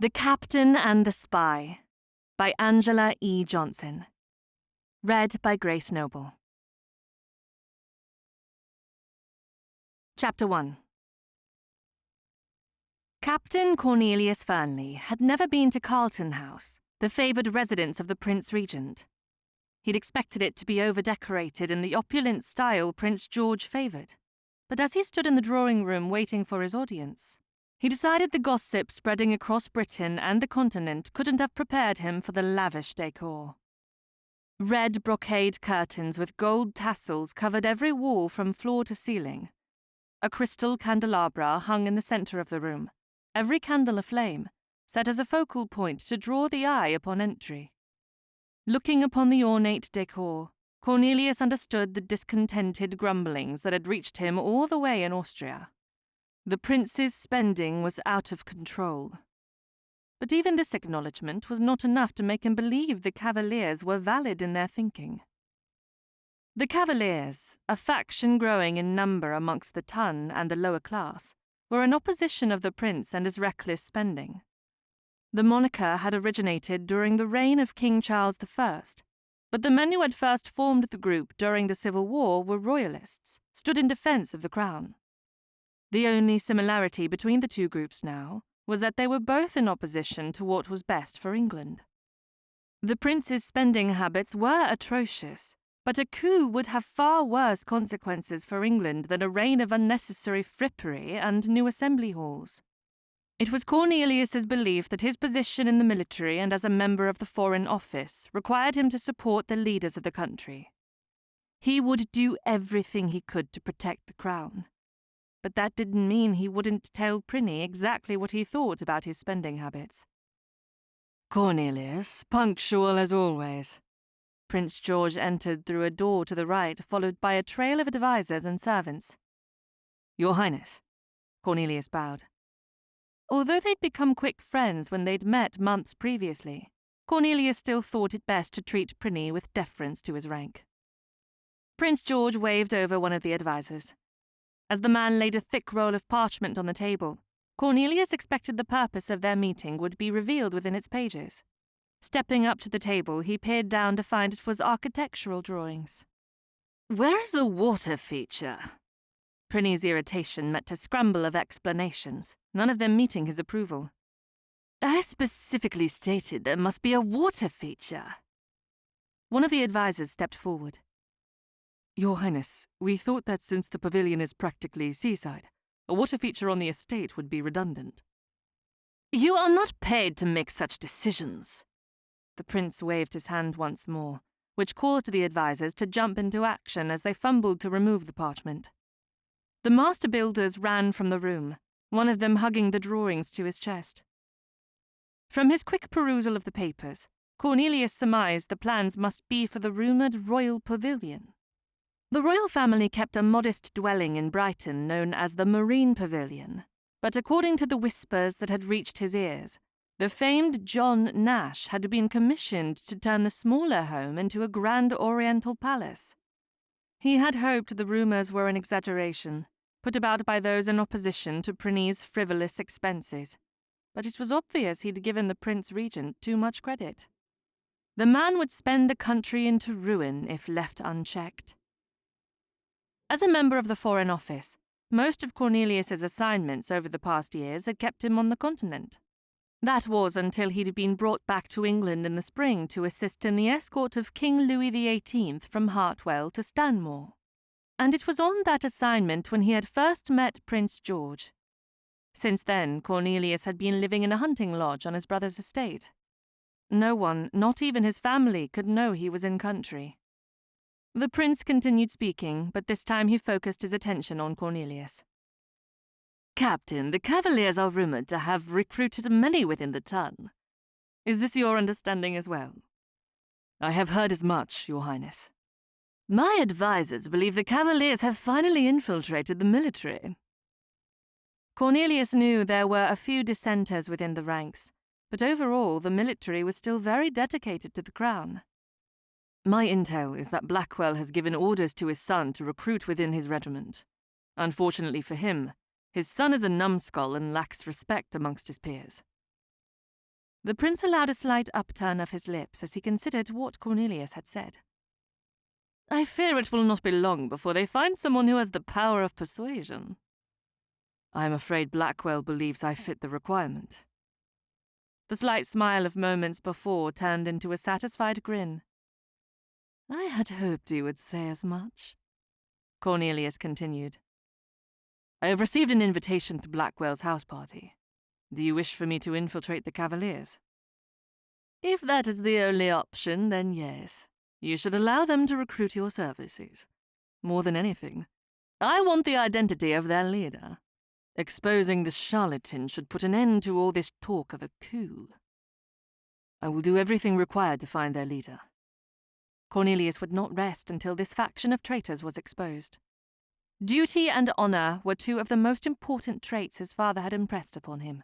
The Captain and the Spy by Angela E. Johnson. Read by Grace Noble. Chapter 1. Captain Cornelius Fernley had never been to Carlton House, the favoured residence of the Prince Regent. He'd expected it to be over-decorated in the opulent style Prince George favoured, but as he stood in the drawing-room waiting for his audience, he decided the gossip spreading across Britain and the continent couldn't have prepared him for the lavish decor. Red brocade curtains with gold tassels covered every wall from floor to ceiling. A crystal candelabra hung in the centre of the room, every candle aflame, set as a focal point to draw the eye upon entry. Looking upon the ornate decor, Cornelius understood the discontented grumblings that had reached him all the way in Austria. The prince's spending was out of control. But even this acknowledgement was not enough to make him believe the Cavaliers were valid in their thinking. The Cavaliers, a faction growing in number amongst the ton and the lower class, were in opposition of the prince and his reckless spending. The moniker had originated during the reign of King Charles I, but the men who had first formed the group during the Civil War were royalists, stood in defence of the crown. The only similarity between the two groups now was that they were both in opposition to what was best for England. The prince's spending habits were atrocious, but a coup would have far worse consequences for England than a reign of unnecessary frippery and new assembly halls. It was Cornelius's belief that his position in the military and as a member of the Foreign Office required him to support the leaders of the country. He would do everything he could to protect the crown. But that didn't mean he wouldn't tell Prinny exactly what he thought about his spending habits. "Cornelius, punctual as always." Prince George entered through a door to the right, followed by a trail of advisers and servants. "Your Highness." Cornelius bowed. Although they'd become quick friends when they'd met months previously, Cornelius still thought it best to treat Prinny with deference to his rank. Prince George waved over one of the advisers. As the man laid a thick roll of parchment on the table, Cornelius expected the purpose of their meeting would be revealed within its pages. Stepping up to the table, he peered down to find it was architectural drawings. "Where is the water feature?" Prinny's irritation met a scramble of explanations, none of them meeting his approval. "I specifically stated there must be a water feature." One of the advisers stepped forward. "Your Highness, we thought that since the pavilion is practically seaside, a water feature on the estate would be redundant." "You are not paid to make such decisions." The prince waved his hand once more, which caused the advisers to jump into action as they fumbled to remove the parchment. The master builders ran from the room, one of them hugging the drawings to his chest. From his quick perusal of the papers, Cornelius surmised the plans must be for the rumoured royal pavilion. The royal family kept a modest dwelling in Brighton known as the Marine Pavilion, but according to the whispers that had reached his ears, the famed John Nash had been commissioned to turn the smaller home into a grand oriental palace. He had hoped the rumours were an exaggeration, put about by those in opposition to Prinny's frivolous expenses, but it was obvious he'd given the Prince Regent too much credit. The man would spend the country into ruin if left unchecked. As a member of the Foreign Office, most of Cornelius's assignments over the past years had kept him on the continent. That was until he'd been brought back to England in the spring to assist in the escort of King Louis XVIII from Hartwell to Stanmore. And it was on that assignment when he had first met Prince George. Since then, Cornelius had been living in a hunting lodge on his brother's estate. No one, not even his family, could know he was in country. The prince continued speaking, but this time he focused his attention on Cornelius. "Captain, the Cavaliers are rumoured to have recruited many within the ton. Is this your understanding as well?" "I have heard as much, Your Highness." "My advisers believe the Cavaliers have finally infiltrated the military." Cornelius knew there were a few dissenters within the ranks, but overall the military was still very dedicated to the crown. "My intel is that Blackwell has given orders to his son to recruit within his regiment. Unfortunately for him, his son is a numbskull and lacks respect amongst his peers." The prince allowed a slight upturn of his lips as he considered what Cornelius had said. I fear it will not be long before they find someone who has the power of persuasion. I am afraid Blackwell believes I fit the requirement. The slight smile of moments before turned into a satisfied grin. I had hoped you would say as much, Cornelius continued. I have received an invitation to Blackwell's house party. Do you wish for me to infiltrate the Cavaliers? If that is the only option, then yes. You should allow them to recruit your services. More than anything, I want the identity of their leader. Exposing this charlatan should put an end to all this talk of a coup. I will do everything required to find their leader. Cornelius would not rest until this faction of traitors was exposed. Duty and honor were two of the most important traits his father had impressed upon him.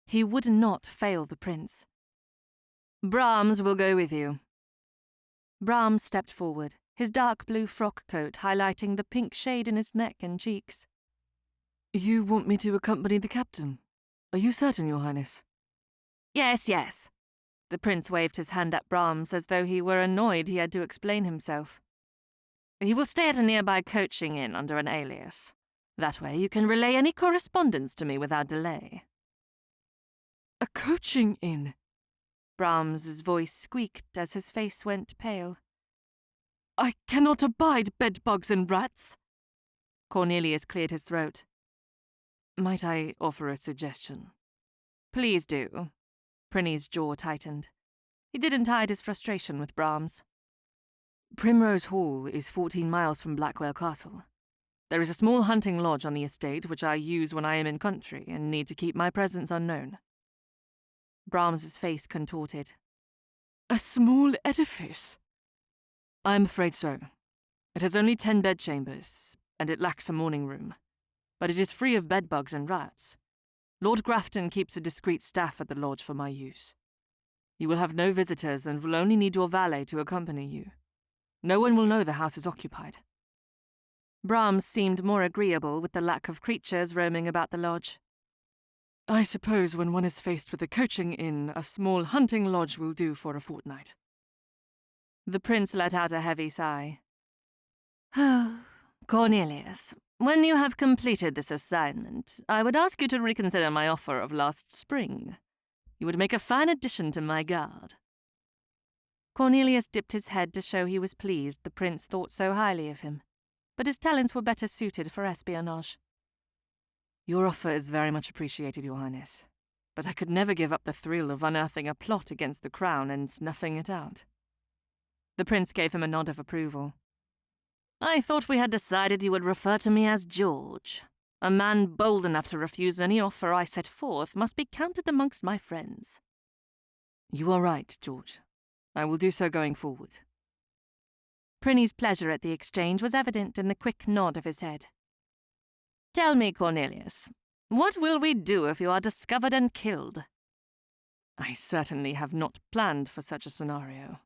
He would not fail the prince. Brahms will go with you. Brahms stepped forward, his dark blue frock coat highlighting the pink shade in his neck and cheeks. You want me to accompany the captain? Are you certain, Your Highness? Yes, yes. The prince waved his hand at Brahms as though he were annoyed he had to explain himself. He will stay at a nearby coaching inn under an alias. That way you can relay any correspondence to me without delay. A coaching inn? Brahms's voice squeaked as his face went pale. I cannot abide bedbugs and rats. Cornelius cleared his throat. Might I offer a suggestion? Please do. Prinny's jaw tightened. He didn't hide his frustration with Brahms. Primrose Hall is 14 miles from Blackwell Castle. There is a small hunting lodge on the estate which I use when I am in country and need to keep my presence unknown. Brahms's face contorted. A small edifice? I am afraid so. It has only 10 bedchambers, and it lacks a morning room. But it is free of bedbugs and rats. Lord Grafton keeps a discreet staff at the lodge for my use. You will have no visitors and will only need your valet to accompany you. No one will know the house is occupied. Brahms seemed more agreeable with the lack of creatures roaming about the lodge. I suppose when one is faced with a coaching inn, a small hunting lodge will do for a fortnight. The prince let out a heavy sigh. Oh, Cornelius, when you have completed this assignment, I would ask you to reconsider my offer of last spring. You would make a fine addition to my guard. Cornelius dipped his head to show he was pleased the prince thought so highly of him, but his talents were better suited for espionage. Your offer is very much appreciated, Your Highness, but I could never give up the thrill of unearthing a plot against the crown and snuffing it out. The prince gave him a nod of approval. I thought we had decided you would refer to me as George. A man bold enough to refuse any offer I set forth must be counted amongst my friends. You are right, George. I will do so going forward. Prinny's pleasure at the exchange was evident in the quick nod of his head. Tell me, Cornelius, what will we do if you are discovered and killed? I certainly have not planned for such a scenario.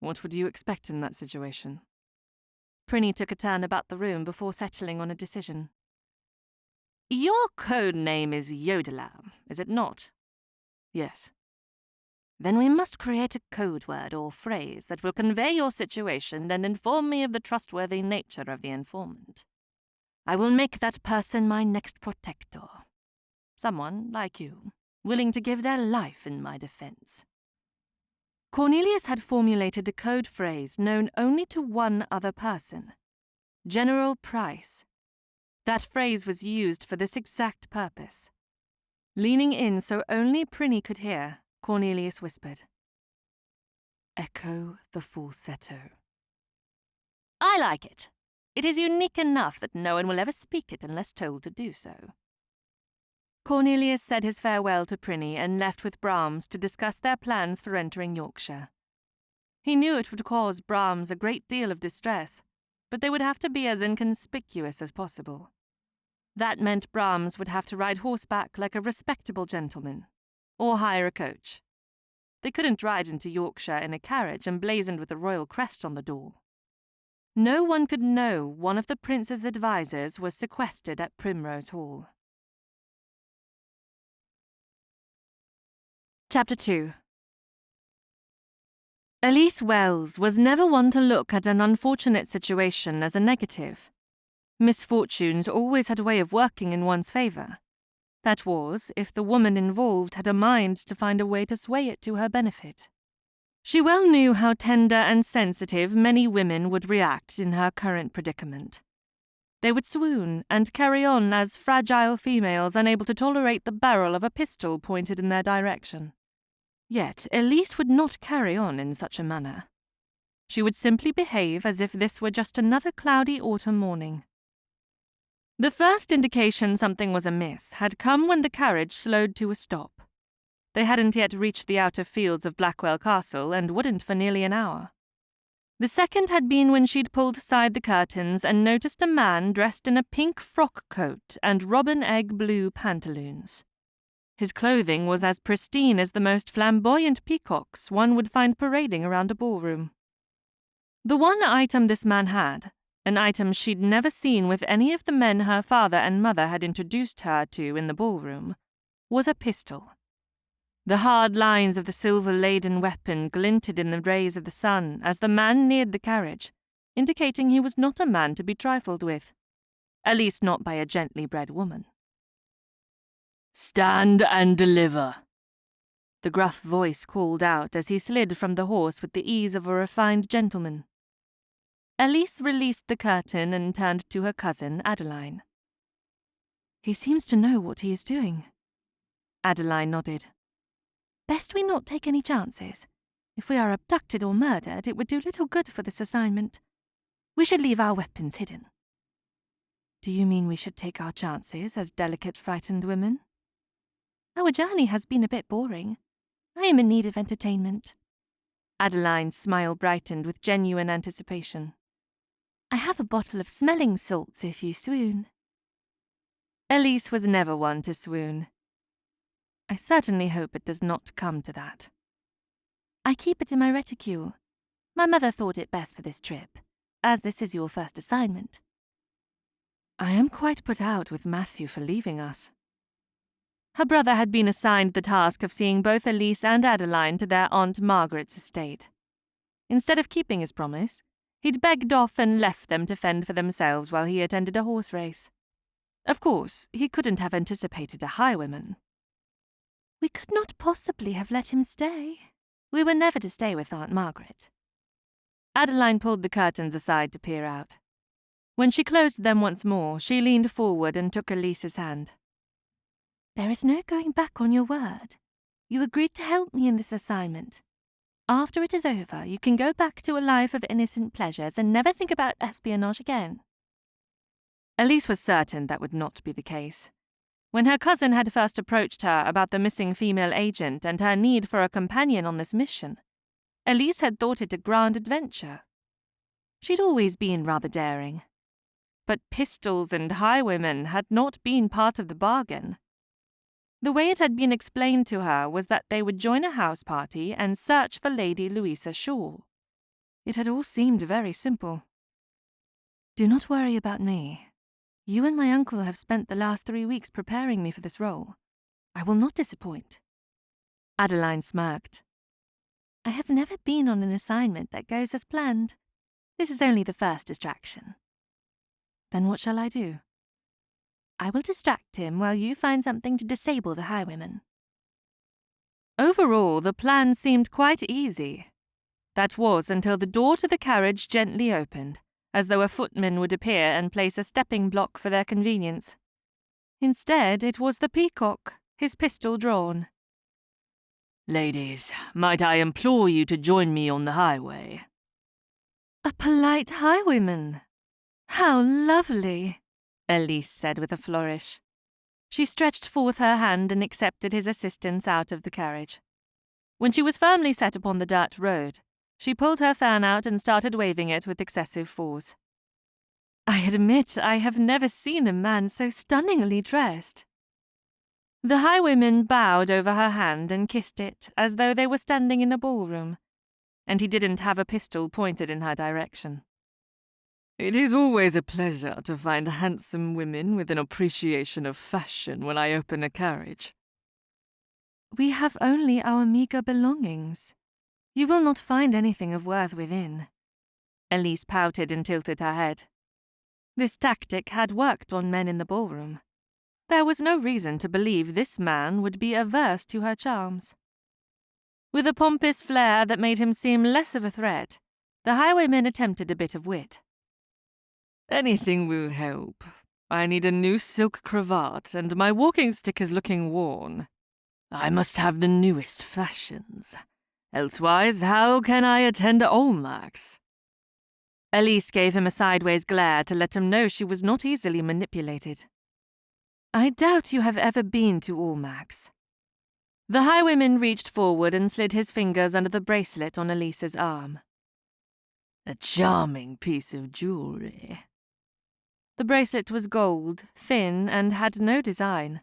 What would you expect in that situation? Prinny took a turn about the room before settling on a decision. Your code name is Yodeler, is it not? Yes. Then we must create a code word or phrase that will convey your situation and inform me of the trustworthy nature of the informant. I will make that person my next protector. Someone like you, willing to give their life in my defense. Cornelius had formulated a code phrase known only to one other person, General Price. That phrase was used for this exact purpose. Leaning in so only Prinny could hear, Cornelius whispered, Echo the falsetto. I like it. It is unique enough that no one will ever speak it unless told to do so. Cornelius said his farewell to Prinny and left with Brahms to discuss their plans for entering Yorkshire. He knew it would cause Brahms a great deal of distress, but they would have to be as inconspicuous as possible. That meant Brahms would have to ride horseback like a respectable gentleman, or hire a coach. They couldn't ride into Yorkshire in a carriage emblazoned with the royal crest on the door. No one could know one of the prince's advisers was sequestered at Primrose Hall. Chapter 2. Elise Wells was never one to look at an unfortunate situation as a negative. Misfortunes always had a way of working in one's favour. That was, if the woman involved had a mind to find a way to sway it to her benefit. She well knew how tender and sensitive many women would react in her current predicament. They would swoon and carry on as fragile females unable to tolerate the barrel of a pistol pointed in their direction. Yet Elise would not carry on in such a manner. She would simply behave as if this were just another cloudy autumn morning. The first indication something was amiss had come when the carriage slowed to a stop. They hadn't yet reached the outer fields of Blackwell Castle and wouldn't for nearly an hour. The second had been when she'd pulled aside the curtains and noticed a man dressed in a pink frock coat and robin egg blue pantaloons. His clothing was as pristine as the most flamboyant peacocks one would find parading around a ballroom. The one item this man had, an item she'd never seen with any of the men her father and mother had introduced her to in the ballroom, was a pistol. The hard lines of the silver-laden weapon glinted in the rays of the sun as the man neared the carriage, indicating he was not a man to be trifled with, at least not by a gently bred woman. "Stand and deliver," the gruff voice called out as he slid from the horse with the ease of a refined gentleman. Elise released the curtain and turned to her cousin, Adeline. "He seems to know what he is doing." Adeline nodded. "Best we not take any chances. If we are abducted or murdered, it would do little good for this assignment. We should leave our weapons hidden." "Do you mean we should take our chances as delicate, frightened women?" "Our journey has been a bit boring. I am in need of entertainment." Adeline's smile brightened with genuine anticipation. "I have a bottle of smelling salts if you swoon." Elise was never one to swoon. "I certainly hope it does not come to that." "I keep it in my reticule. My mother thought it best for this trip, as this is your first assignment." "I am quite put out with Matthew for leaving us." Her brother had been assigned the task of seeing both Elise and Adeline to their Aunt Margaret's estate. Instead of keeping his promise, he'd begged off and left them to fend for themselves while he attended a horse race. Of course, he couldn't have anticipated a highwayman. "We could not possibly have let him stay. We were never to stay with Aunt Margaret." Adeline pulled the curtains aside to peer out. When she closed them once more, she leaned forward and took Elise's hand. "There is no going back on your word. You agreed to help me in this assignment. After it is over, you can go back to a life of innocent pleasures and never think about espionage again." Elise was certain that would not be the case. When her cousin had first approached her about the missing female agent and her need for a companion on this mission, Elise had thought it a grand adventure. She'd always been rather daring. But pistols and highwaymen had not been part of the bargain. The way it had been explained to her was that they would join a house party and search for Lady Louisa Shaw. It had all seemed very simple. "Do not worry about me. You and my uncle have spent the last 3 weeks preparing me for this role. I will not disappoint." Adeline smirked. "I have never been on an assignment that goes as planned. This is only the first distraction." "Then what shall I do?" "I will distract him while you find something to disable the highwayman." Overall, the plan seemed quite easy. That was until the door to the carriage gently opened, as though a footman would appear and place a stepping block for their convenience. Instead, it was the peacock, his pistol drawn. "Ladies, might I implore you to join me on the highway?" "A polite highwayman! How lovely!" Elise said with a flourish. She stretched forth her hand and accepted his assistance out of the carriage. When she was firmly set upon the dirt road, she pulled her fan out and started waving it with excessive force. "I admit I have never seen a man so stunningly dressed." The highwayman bowed over her hand and kissed it as though they were standing in a ballroom, and he didn't have a pistol pointed in her direction. "It is always a pleasure to find handsome women with an appreciation of fashion when I open a carriage." We have only our meagre belongings. You will not find anything of worth within. Elise pouted and tilted her head. This tactic had worked on men in the ballroom. There was no reason to believe this man would be averse to her charms. With a pompous flair that made him seem less of a threat, the highwayman attempted a bit of wit. Anything will help. I need a new silk cravat, and my walking stick is looking worn. I must have the newest fashions. Elsewise, how can I attend Olmax? Elise gave him a sideways glare to let him know she was not easily manipulated. I doubt you have ever been to Olmax. The highwayman reached forward and slid his fingers under the bracelet on Elise's arm. A charming piece of jewelry. The bracelet was gold, thin, and had no design.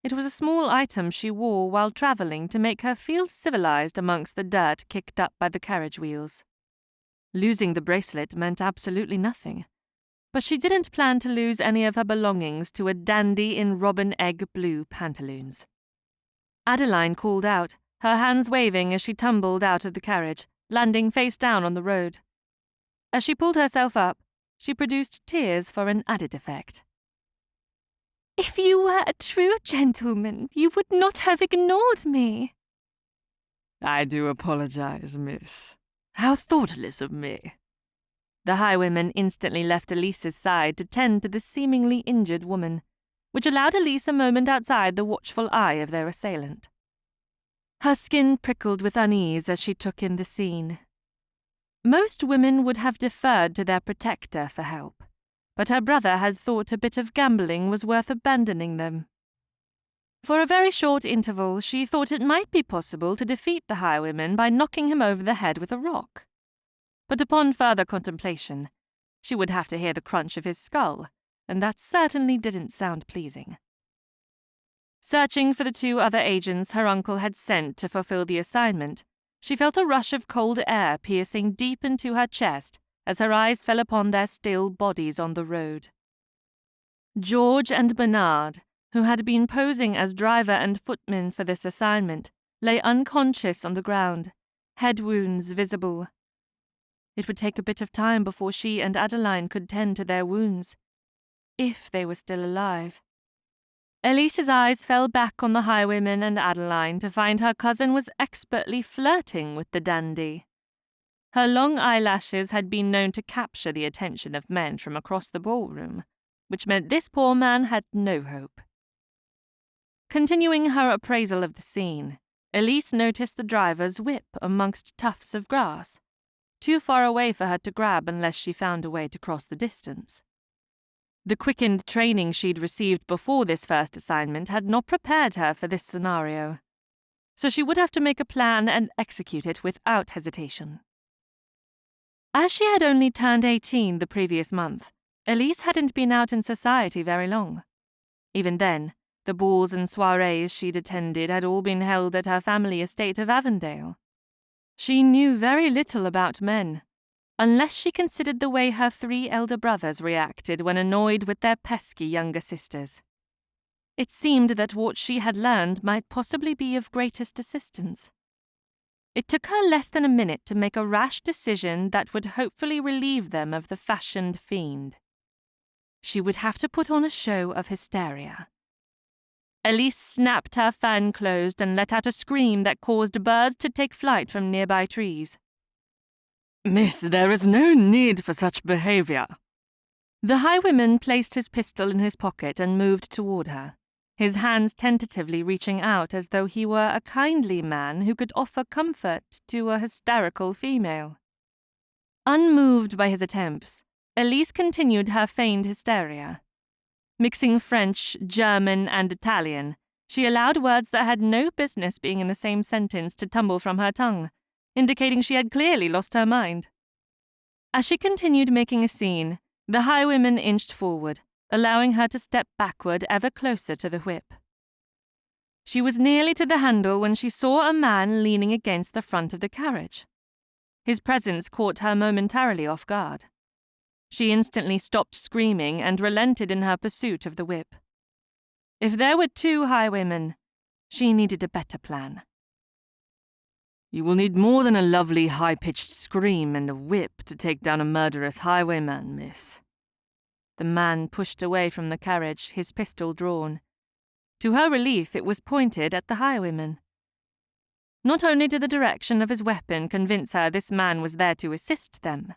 It was a small item she wore while travelling to make her feel civilized amongst the dirt kicked up by the carriage wheels. Losing the bracelet meant absolutely nothing, but she didn't plan to lose any of her belongings to a dandy in robin egg blue pantaloons. Adeline called out, her hands waving as she tumbled out of the carriage, landing face down on the road. As she pulled herself up, she produced tears for an added effect. If you were a true gentleman, you would not have ignored me. I do apologize, miss. How thoughtless of me. The highwayman instantly left Elise's side to tend to the seemingly injured woman, which allowed Elise a moment outside the watchful eye of their assailant. Her skin prickled with unease as she took in the scene. Most women would have deferred to their protector for help, but her brother had thought a bit of gambling was worth abandoning them. For a very short interval, she thought it might be possible to defeat the highwayman by knocking him over the head with a rock. But upon further contemplation, she would have to hear the crunch of his skull, and that certainly didn't sound pleasing. Searching for the two other agents her uncle had sent to fulfill the assignment, she felt a rush of cold air piercing deep into her chest as her eyes fell upon their still bodies on the road. George and Bernard, who had been posing as driver and footman for this assignment, lay unconscious on the ground, head wounds visible. It would take a bit of time before she and Adeline could tend to their wounds, if they were still alive. Elise's eyes fell back on the highwayman and Adeline to find her cousin was expertly flirting with the dandy. Her long eyelashes had been known to capture the attention of men from across the ballroom, which meant this poor man had no hope. Continuing her appraisal of the scene, Elise noticed the driver's whip amongst tufts of grass, too far away for her to grab unless she found a way to cross the distance. The quickened training she'd received before this first assignment had not prepared her for this scenario, so she would have to make a plan and execute it without hesitation. As she had only turned 18 the previous month, Elise hadn't been out in society very long. Even then, the balls and soirees she'd attended had all been held at her family estate of Avondale. She knew very little about men, unless she considered the way her 3 elder brothers reacted when annoyed with their pesky younger sisters. It seemed that what she had learned might possibly be of greatest assistance. It took her less than a minute to make a rash decision that would hopefully relieve them of the fashioned fiend. She would have to put on a show of hysteria. Elise snapped her fan closed and let out a scream that caused birds to take flight from nearby trees. Miss, there is no need for such behaviour. The highwayman placed his pistol in his pocket and moved toward her, his hands tentatively reaching out as though he were a kindly man who could offer comfort to a hysterical female. Unmoved by his attempts, Elise continued her feigned hysteria. Mixing French, German, and Italian, she allowed words that had no business being in the same sentence to tumble from her tongue, indicating she had clearly lost her mind. As she continued making a scene, the highwayman inched forward, allowing her to step backward ever closer to the whip. She was nearly to the handle when she saw a man leaning against the front of the carriage. His presence caught her momentarily off guard. She instantly stopped screaming and relented in her pursuit of the whip. If there were 2 highwaymen, She needed a better plan. You will need more than a lovely high-pitched scream and a whip to take down a murderous highwayman, miss. The man pushed away from the carriage, his pistol drawn. To her relief, it was pointed at the highwayman. Not only did the direction of his weapon convince her this man was there to assist them,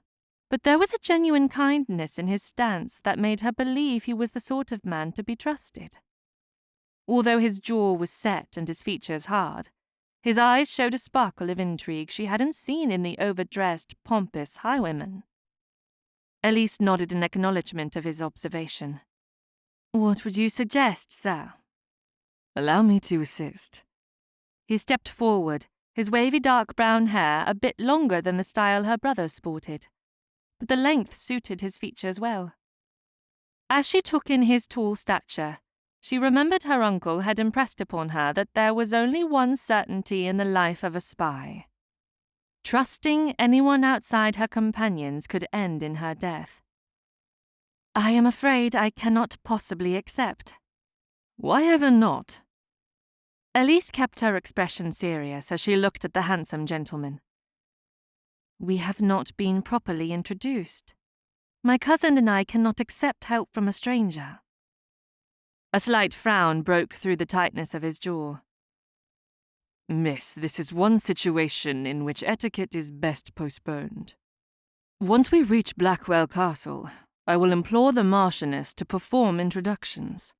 but there was a genuine kindness in his stance that made her believe he was the sort of man to be trusted. Although his jaw was set and his features hard, his eyes showed a sparkle of intrigue she hadn't seen in the overdressed, pompous highwayman. Elise nodded in acknowledgement of his observation. "What would you suggest, sir?" "Allow me to assist." He stepped forward, his wavy dark brown hair a bit longer than the style her brother sported, but the length suited his features well. As she took in his tall stature, she remembered her uncle had impressed upon her that there was only one certainty in the life of a spy. Trusting anyone outside her companions could end in her death. "I am afraid I cannot possibly accept." "Why ever not?" Elise kept her expression serious as she looked at the handsome gentleman. "We have not been properly introduced. My cousin and I cannot accept help from a stranger." A slight frown broke through the tightness of his jaw. "Miss, this is one situation in which etiquette is best postponed. Once we reach Blackwell Castle, I will implore the Marchioness to perform introductions."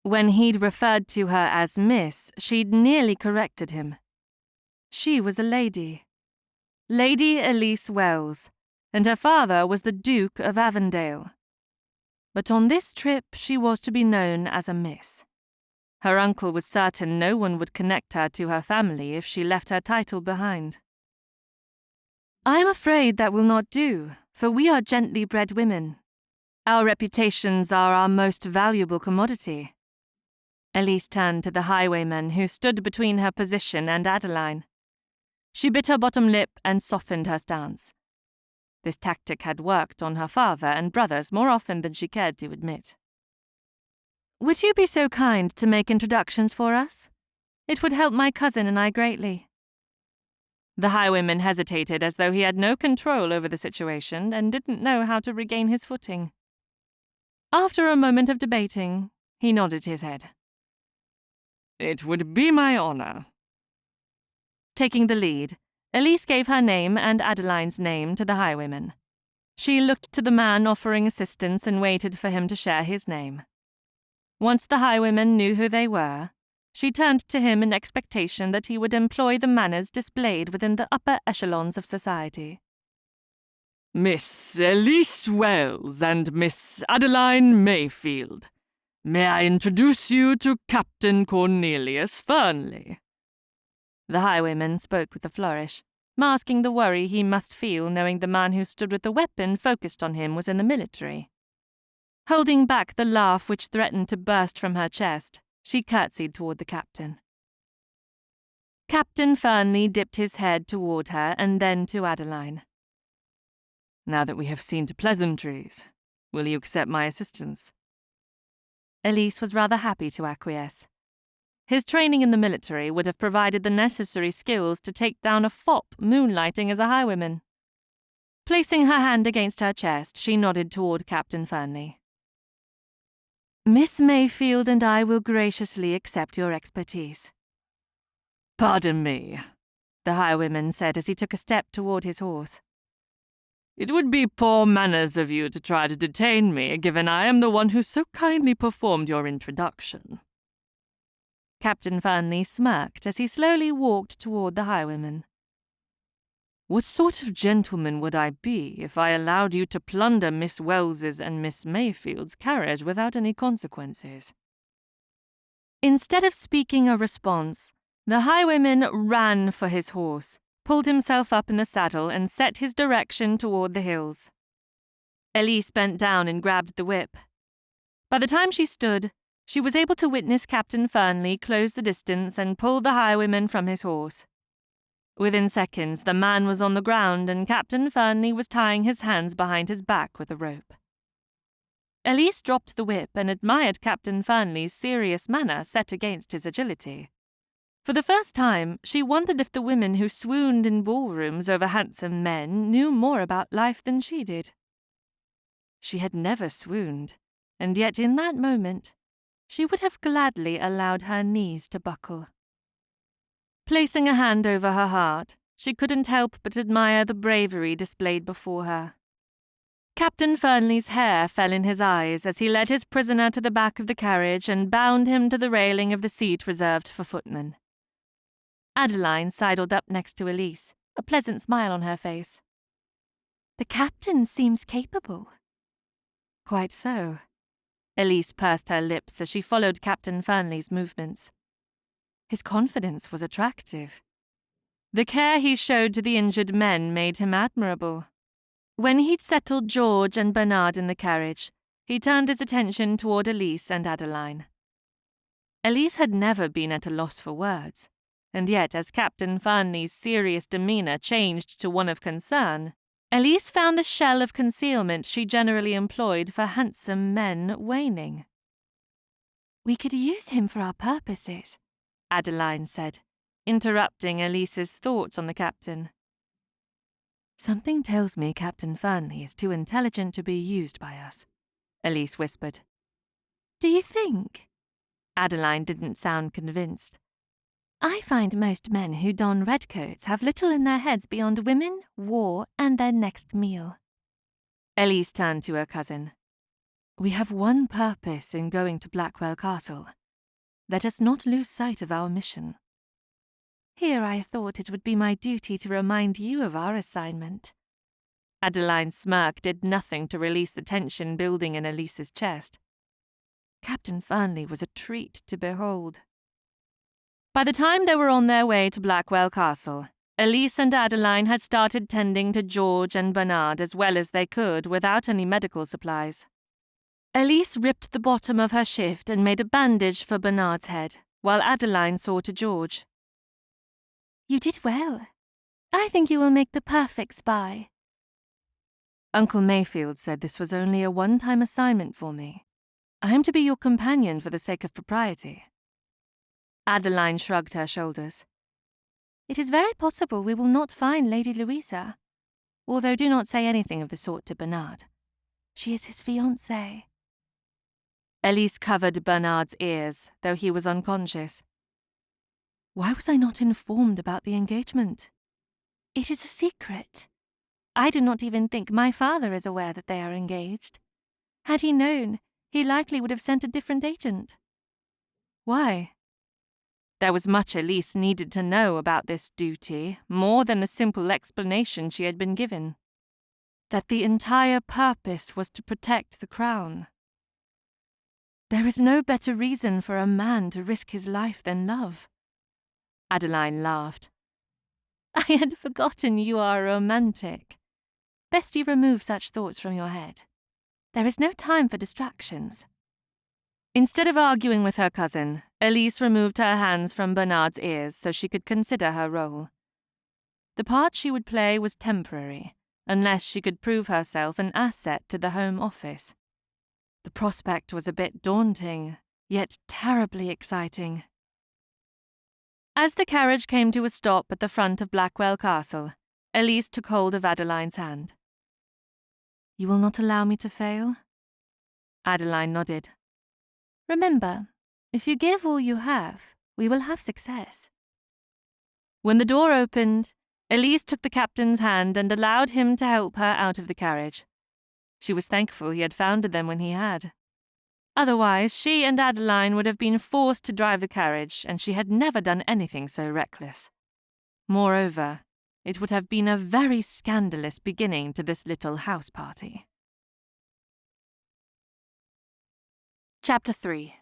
When he'd referred to her as Miss, she'd nearly corrected him. She was a lady. Lady Elise Wells, and her father was the Duke of Avondale. But on this trip she was to be known as a Miss. Her uncle was certain no one would connect her to her family if she left her title behind. "I am afraid that will not do, for we are gently bred women. Our reputations are our most valuable commodity." Elise turned to the highwayman who stood between her position and Adeline. She bit her bottom lip and softened her stance. This tactic had worked on her father and brothers more often than she cared to admit. "Would you be so kind to make introductions for us? It would help my cousin and I greatly." The highwayman hesitated as though he had no control over the situation and didn't know how to regain his footing. After a moment of debating, he nodded his head. "It would be my honor." Taking the lead, Elise gave her name and Adeline's name to the highwayman. She looked to the man offering assistance and waited for him to share his name. Once the highwayman knew who they were, she turned to him in expectation that he would employ the manners displayed within the upper echelons of society. "Miss Elise Wells and Miss Adeline Mayfield. May I introduce you to Captain Cornelius Fernley?" The highwayman spoke with a flourish, masking the worry he must feel knowing the man who stood with the weapon focused on him was in the military. Holding back the laugh which threatened to burst from her chest, she curtsied toward the captain. Captain Fernley dipped his head toward her and then to Adeline. "Now that we have seen to pleasantries, will you accept my assistance?" Elise was rather happy to acquiesce. His training in the military would have provided the necessary skills to take down a fop moonlighting as a highwayman. Placing her hand against her chest, she nodded toward Captain Fernley. "Miss Mayfield and I will graciously accept your expertise." "Pardon me," the highwayman said as he took a step toward his horse. "It would be poor manners of you to try to detain me, given I am the one who so kindly performed your introduction." Captain Fernley smirked as he slowly walked toward the highwayman. "What sort of gentleman would I be if I allowed you to plunder Miss Wells's and Miss Mayfield's carriage without any consequences?" Instead of speaking a response, the highwayman ran for his horse, pulled himself up in the saddle and set his direction toward the hills. Elise bent down and grabbed the whip. By the time she stood, she was able to witness Captain Fernley close the distance and pull the highwayman from his horse. Within seconds, the man was on the ground and Captain Fernley was tying his hands behind his back with a rope. Elise dropped the whip and admired Captain Fernley's serious manner set against his agility. For the first time, she wondered if the women who swooned in ballrooms over handsome men knew more about life than she did. She had never swooned, and yet in that moment, she would have gladly allowed her knees to buckle. Placing a hand over her heart, she couldn't help but admire the bravery displayed before her. Captain Fernley's hair fell in his eyes as he led his prisoner to the back of the carriage and bound him to the railing of the seat reserved for footmen. Adeline sidled up next to Elise, a pleasant smile on her face. "The captain seems capable." "Quite so." Elise pursed her lips as she followed Captain Fernley's movements. His confidence was attractive. The care he showed to the injured men made him admirable. When he'd settled George and Bernard in the carriage, he turned his attention toward Elise and Adeline. Elise had never been at a loss for words, and yet as Captain Fernley's serious demeanour changed to one of concern, Elise found the shell of concealment she generally employed for handsome men waning. "We could use him for our purposes," Adeline said, interrupting Elise's thoughts on the captain. "Something tells me Captain Fernley is too intelligent to be used by us," Elise whispered. "Do you think?" Adeline didn't sound convinced. "I find most men who don redcoats have little in their heads beyond women, war, and their next meal." Elise turned to her cousin. "We have one purpose in going to Blackwell Castle. Let us not lose sight of our mission." "Here I thought it would be my duty to remind you of our assignment." Adeline's smirk did nothing to release the tension building in Elise's chest. Captain Fernley was a treat to behold. By the time they were on their way to Blackwell Castle, Elise and Adeline had started tending to George and Bernard as well as they could without any medical supplies. Elise ripped the bottom of her shift and made a bandage for Bernard's head, while Adeline saw to George. "You did well. I think you will make the perfect spy." "Uncle Mayfield said this was only a one-time assignment for me. I am to be your companion for the sake of propriety." Adeline shrugged her shoulders. "It is very possible we will not find Lady Louisa, although do not say anything of the sort to Bernard. She is his fiancée." Elise covered Bernard's ears, though he was unconscious. "Why was I not informed about the engagement?" "It is a secret. I do not even think my father is aware that they are engaged. Had he known, he likely would have sent a different agent." "Why?" There was much Elise needed to know about this duty, more than the simple explanation she had been given. That the entire purpose was to protect the crown. "There is no better reason for a man to risk his life than love." Adeline laughed. "I had forgotten you are a romantic. Best you remove such thoughts from your head. There is no time for distractions." Instead of arguing with her cousin, Elise removed her hands from Bernard's ears so she could consider her role. The part she would play was temporary, unless she could prove herself an asset to the Home Office. The prospect was a bit daunting, yet terribly exciting. As the carriage came to a stop at the front of Blackwell Castle, Elise took hold of Adeline's hand. "You will not allow me to fail?" Adeline nodded. "Remember, if you give all you have, we will have success." When the door opened, Elise took the captain's hand and allowed him to help her out of the carriage. She was thankful he had found them when he had. Otherwise, she and Adeline would have been forced to drive the carriage, and she had never done anything so reckless. Moreover, it would have been a very scandalous beginning to this little house party. Chapter 3.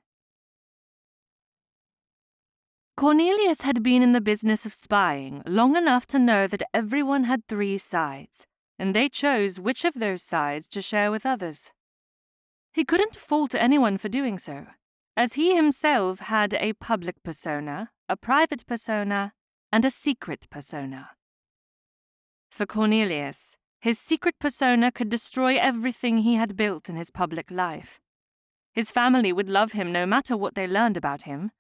Cornelius had been in the business of spying long enough to know that everyone had 3 sides, and they chose which of those sides to share with others. He couldn't fault anyone for doing so, as he himself had a public persona, a private persona, and a secret persona. For Cornelius, his secret persona could destroy everything he had built in his public life. His family would love him no matter what they learned about him,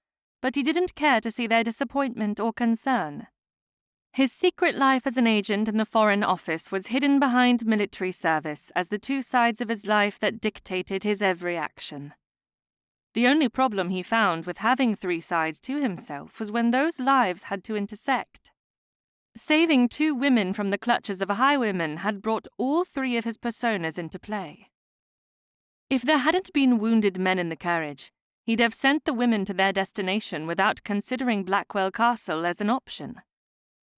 but he didn't care to see their disappointment or concern. His secret life as an agent in the Foreign Office was hidden behind military service as the two sides of his life that dictated his every action. The only problem he found with having three sides to himself was when those lives had to intersect. Saving two women from the clutches of a highwayman had brought all three of his personas into play. If there hadn't been wounded men in the carriage, he'd have sent the women to their destination without considering Blackwell Castle as an option.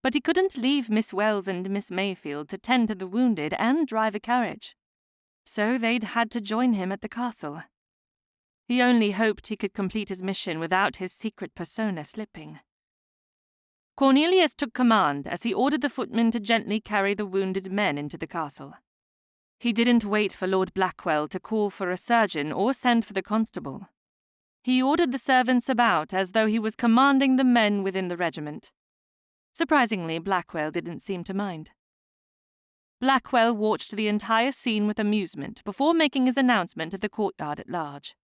But he couldn't leave Miss Wells and Miss Mayfield to tend to the wounded and drive a carriage. So they'd had to join him at the castle. He only hoped he could complete his mission without his secret persona slipping. Cornelius took command as he ordered the footman to gently carry the wounded men into the castle. He didn't wait for Lord Blackwell to call for a surgeon or send for the constable. He ordered the servants about as though he was commanding the men within the regiment. Surprisingly, Blackwell didn't seem to mind. Blackwell watched the entire scene with amusement before making his announcement to the courtyard at large.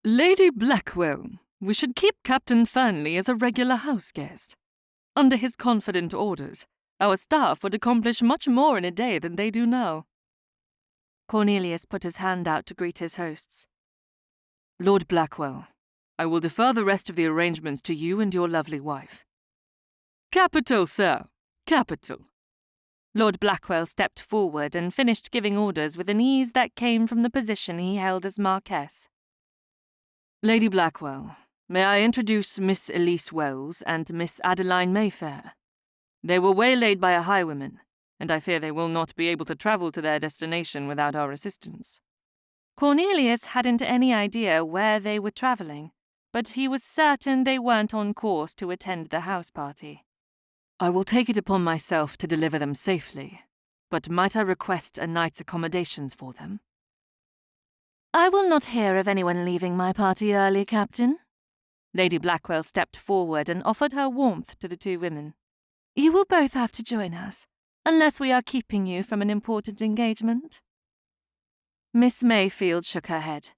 Lady Blackwell, we should keep Captain Fernley as a regular house guest. Under his confident orders, our staff would accomplish much more in a day than they do now. Cornelius put his hand out to greet his hosts. Lord Blackwell, I will defer the rest of the arrangements to you and your lovely wife. Capital, sir, capital. Lord Blackwell stepped forward and finished giving orders with an ease that came from the position he held as Marquess. Lady Blackwell, may I introduce Miss Elise Wells and Miss Adeline Mayfair? They were waylaid by a highwayman, and I fear they will not be able to travel to their destination without our assistance. Cornelius hadn't any idea where they were travelling, but he was certain they weren't on course to attend the house party. I will take it upon myself to deliver them safely, but might I request a night's accommodations for them? I will not hear of anyone leaving my party early, Captain. Lady Blackwell stepped forward and offered her warmth to the two women. You will both have to join us, unless we are keeping you from an important engagement. Miss Mayfield shook her head.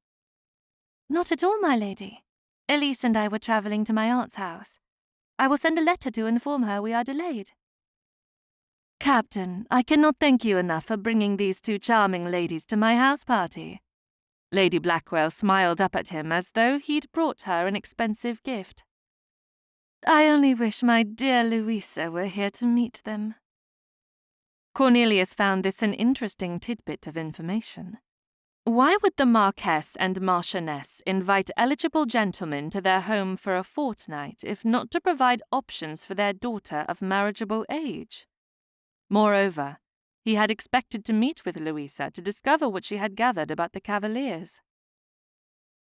Not at all, my lady. Elise and I were travelling to my aunt's house. I will send a letter to inform her we are delayed. Captain, I cannot thank you enough for bringing these two charming ladies to my house party. Lady Blackwell smiled up at him as though he'd brought her an expensive gift. I only wish my dear Louisa were here to meet them. Cornelius found this an interesting tidbit of information. Why would the Marquess and Marchioness invite eligible gentlemen to their home for a fortnight if not to provide options for their daughter of marriageable age? Moreover, he had expected to meet with Louisa to discover what she had gathered about the Cavaliers.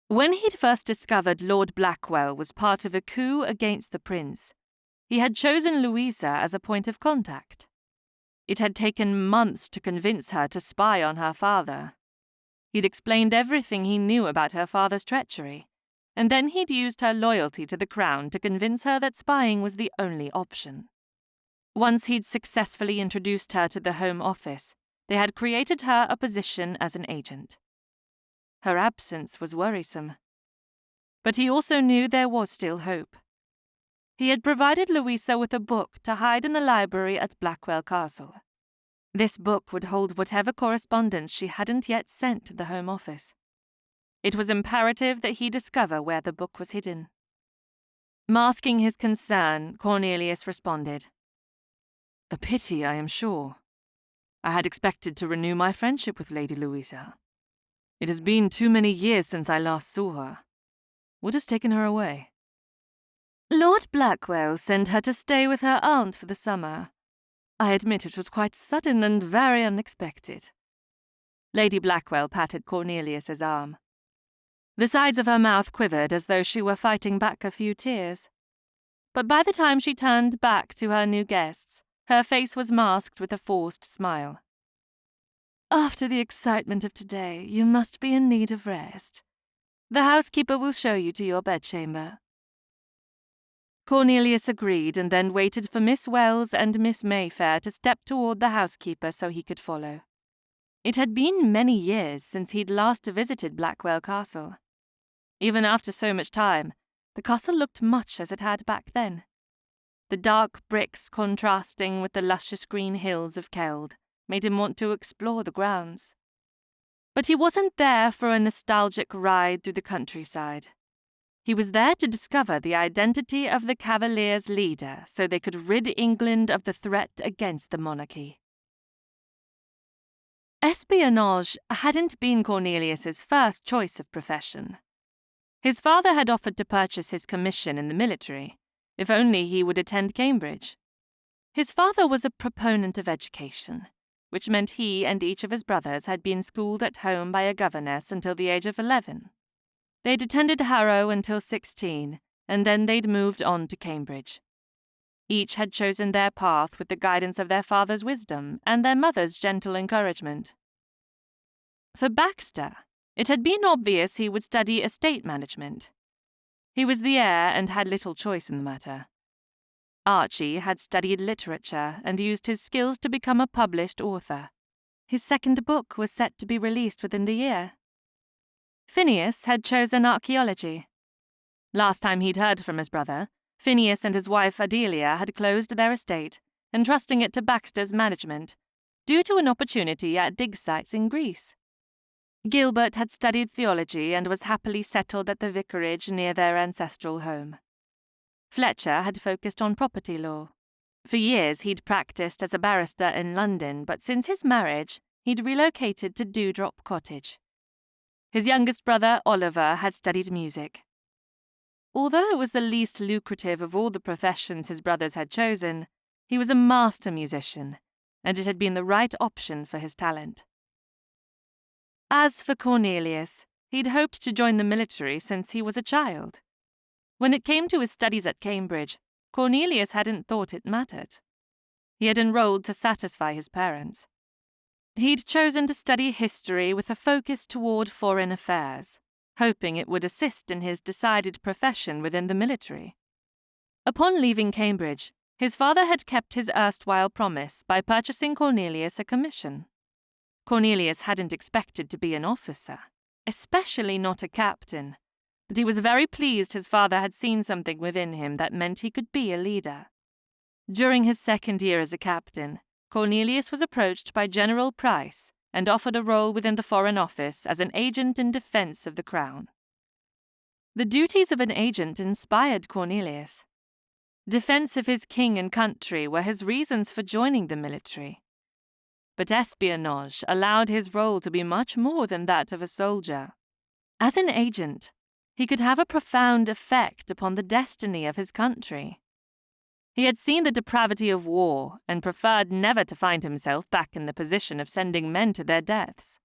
When he'd first discovered Lord Blackwell was part of a coup against the prince, he had chosen Louisa as a point of contact. It had taken months to convince her to spy on her father. He'd explained everything he knew about her father's treachery, and then he'd used her loyalty to the crown to convince her that spying was the only option. Once he'd successfully introduced her to the Home Office, they had created her a position as an agent. Her absence was worrisome. But he also knew there was still hope. He had provided Louisa with a book to hide in the library at Blackwell Castle. This book would hold whatever correspondence she hadn't yet sent to the Home Office. It was imperative that he discover where the book was hidden. Masking his concern, Cornelius responded, A pity, I am sure. I had expected to renew my friendship with Lady Louisa. It has been too many years since I last saw her. What has taken her away? Lord Blackwell sent her to stay with her aunt for the summer. I admit it was quite sudden and very unexpected. Lady Blackwell patted Cornelius's arm. The sides of her mouth quivered as though she were fighting back a few tears. But by the time she turned back to her new guests, her face was masked with a forced smile. After the excitement of today, you must be in need of rest. The housekeeper will show you to your bedchamber. Cornelius agreed and then waited for Miss Wells and Miss Mayfair to step toward the housekeeper so he could follow. It had been many years since he'd last visited Blackwell Castle. Even after so much time, The castle looked much as it had back then, the dark bricks contrasting with the luscious green hills of Keld made him want to explore the grounds. But he wasn't there for a nostalgic ride through the countryside. He was there to discover the identity of the Cavaliers' leader so they could rid England of the threat against the monarchy. Espionage hadn't been Cornelius's first choice of profession. His father had offered to purchase his commission in the military, if only he would attend Cambridge. His father was a proponent of education, which meant he and each of his brothers had been schooled at home by a governess until the age of 11. They'd attended Harrow until 16, and then they'd moved on to Cambridge. Each had chosen their path with the guidance of their father's wisdom and their mother's gentle encouragement. For Baxter, it had been obvious he would study estate management. He was the heir and had little choice in the matter. Archie had studied literature and used his skills to become a published author. His second book was set to be released within the year. Phineas had chosen archaeology. Last time he'd heard from his brother, Phineas and his wife Adelia had closed their estate, entrusting it to Baxter's management, due to an opportunity at dig sites in Greece. Gilbert had studied theology and was happily settled at the vicarage near their ancestral home. Fletcher had focused on property law. For years he'd practiced as a barrister in London, but since his marriage, he'd relocated to Dewdrop Cottage. His youngest brother, Oliver, had studied music. Although it was the least lucrative of all the professions his brothers had chosen, he was a master musician, and it had been the right option for his talent. As for Cornelius, he'd hoped to join the military since he was a child. When it came to his studies at Cambridge, Cornelius hadn't thought it mattered. He had enrolled to satisfy his parents. He'd chosen to study history with a focus toward foreign affairs, hoping it would assist in his decided profession within the military. Upon leaving Cambridge, his father had kept his erstwhile promise by purchasing Cornelius a commission. Cornelius hadn't expected to be an officer, especially not a captain, but he was very pleased his father had seen something within him that meant he could be a leader. During his second year as a captain, Cornelius was approached by General Price and offered a role within the Foreign Office as an agent in defense of the Crown. The duties of an agent inspired Cornelius. Defense of his king and country were his reasons for joining the military. But espionage allowed his role to be much more than that of a soldier. As an agent, he could have a profound effect upon the destiny of his country. He had seen the depravity of war and preferred never to find himself back in the position of sending men to their deaths.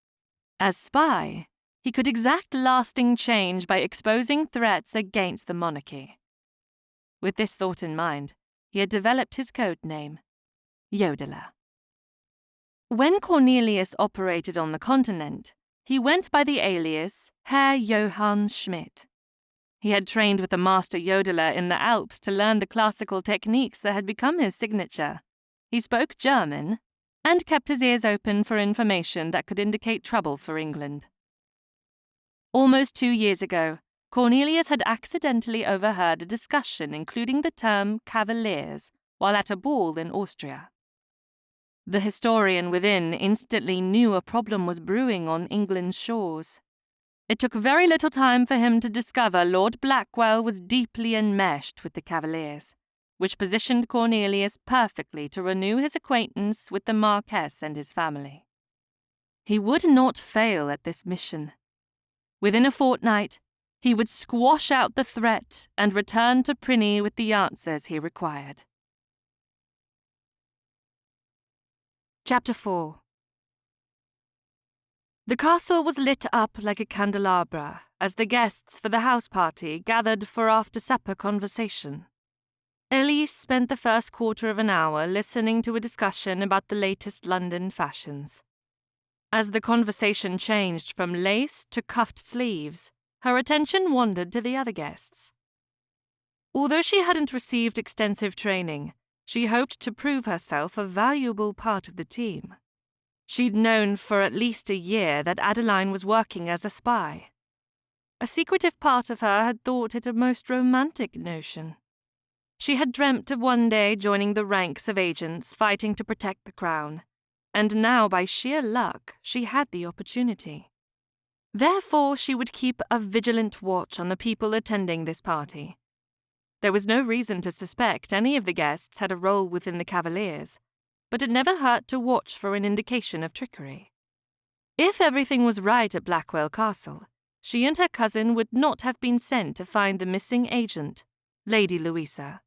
As spy, he could exact lasting change by exposing threats against the monarchy. With this thought in mind, he had developed his code name, Yodeler. When Cornelius operated on the continent, he went by the alias Herr Johann Schmidt. He had trained with a master yodeler in the Alps to learn the classical techniques that had become his signature. He spoke German and kept his ears open for information that could indicate trouble for England. Almost 2 years ago, Cornelius had accidentally overheard a discussion including the term Cavaliers while at a ball in Austria. The historian within instantly knew a problem was brewing on England's shores. It took very little time for him to discover Lord Blackwell was deeply enmeshed with the Cavaliers, which positioned Cornelius perfectly to renew his acquaintance with the Marquess and his family. He would not fail at this mission. Within a fortnight, he would squash out the threat and return to Prinny with the answers he required. Chapter 4. The castle was lit up like a candelabra as the guests for the house party gathered for after-supper conversation. Elise spent the first quarter of an hour listening to a discussion about the latest London fashions. As the conversation changed from lace to cuffed sleeves, her attention wandered to the other guests. Although she hadn't received extensive training, she hoped to prove herself a valuable part of the team. She'd known for at least a year that Adeline was working as a spy. A secretive part of her had thought it a most romantic notion. She had dreamt of one day joining the ranks of agents fighting to protect the crown, and now by sheer luck she had the opportunity. Therefore she would keep a vigilant watch on the people attending this party. There was no reason to suspect any of the guests had a role within the Cavaliers, but it never hurt to watch for an indication of trickery. If everything was right at Blackwell Castle, she and her cousin would not have been sent to find the missing agent, Lady Louisa.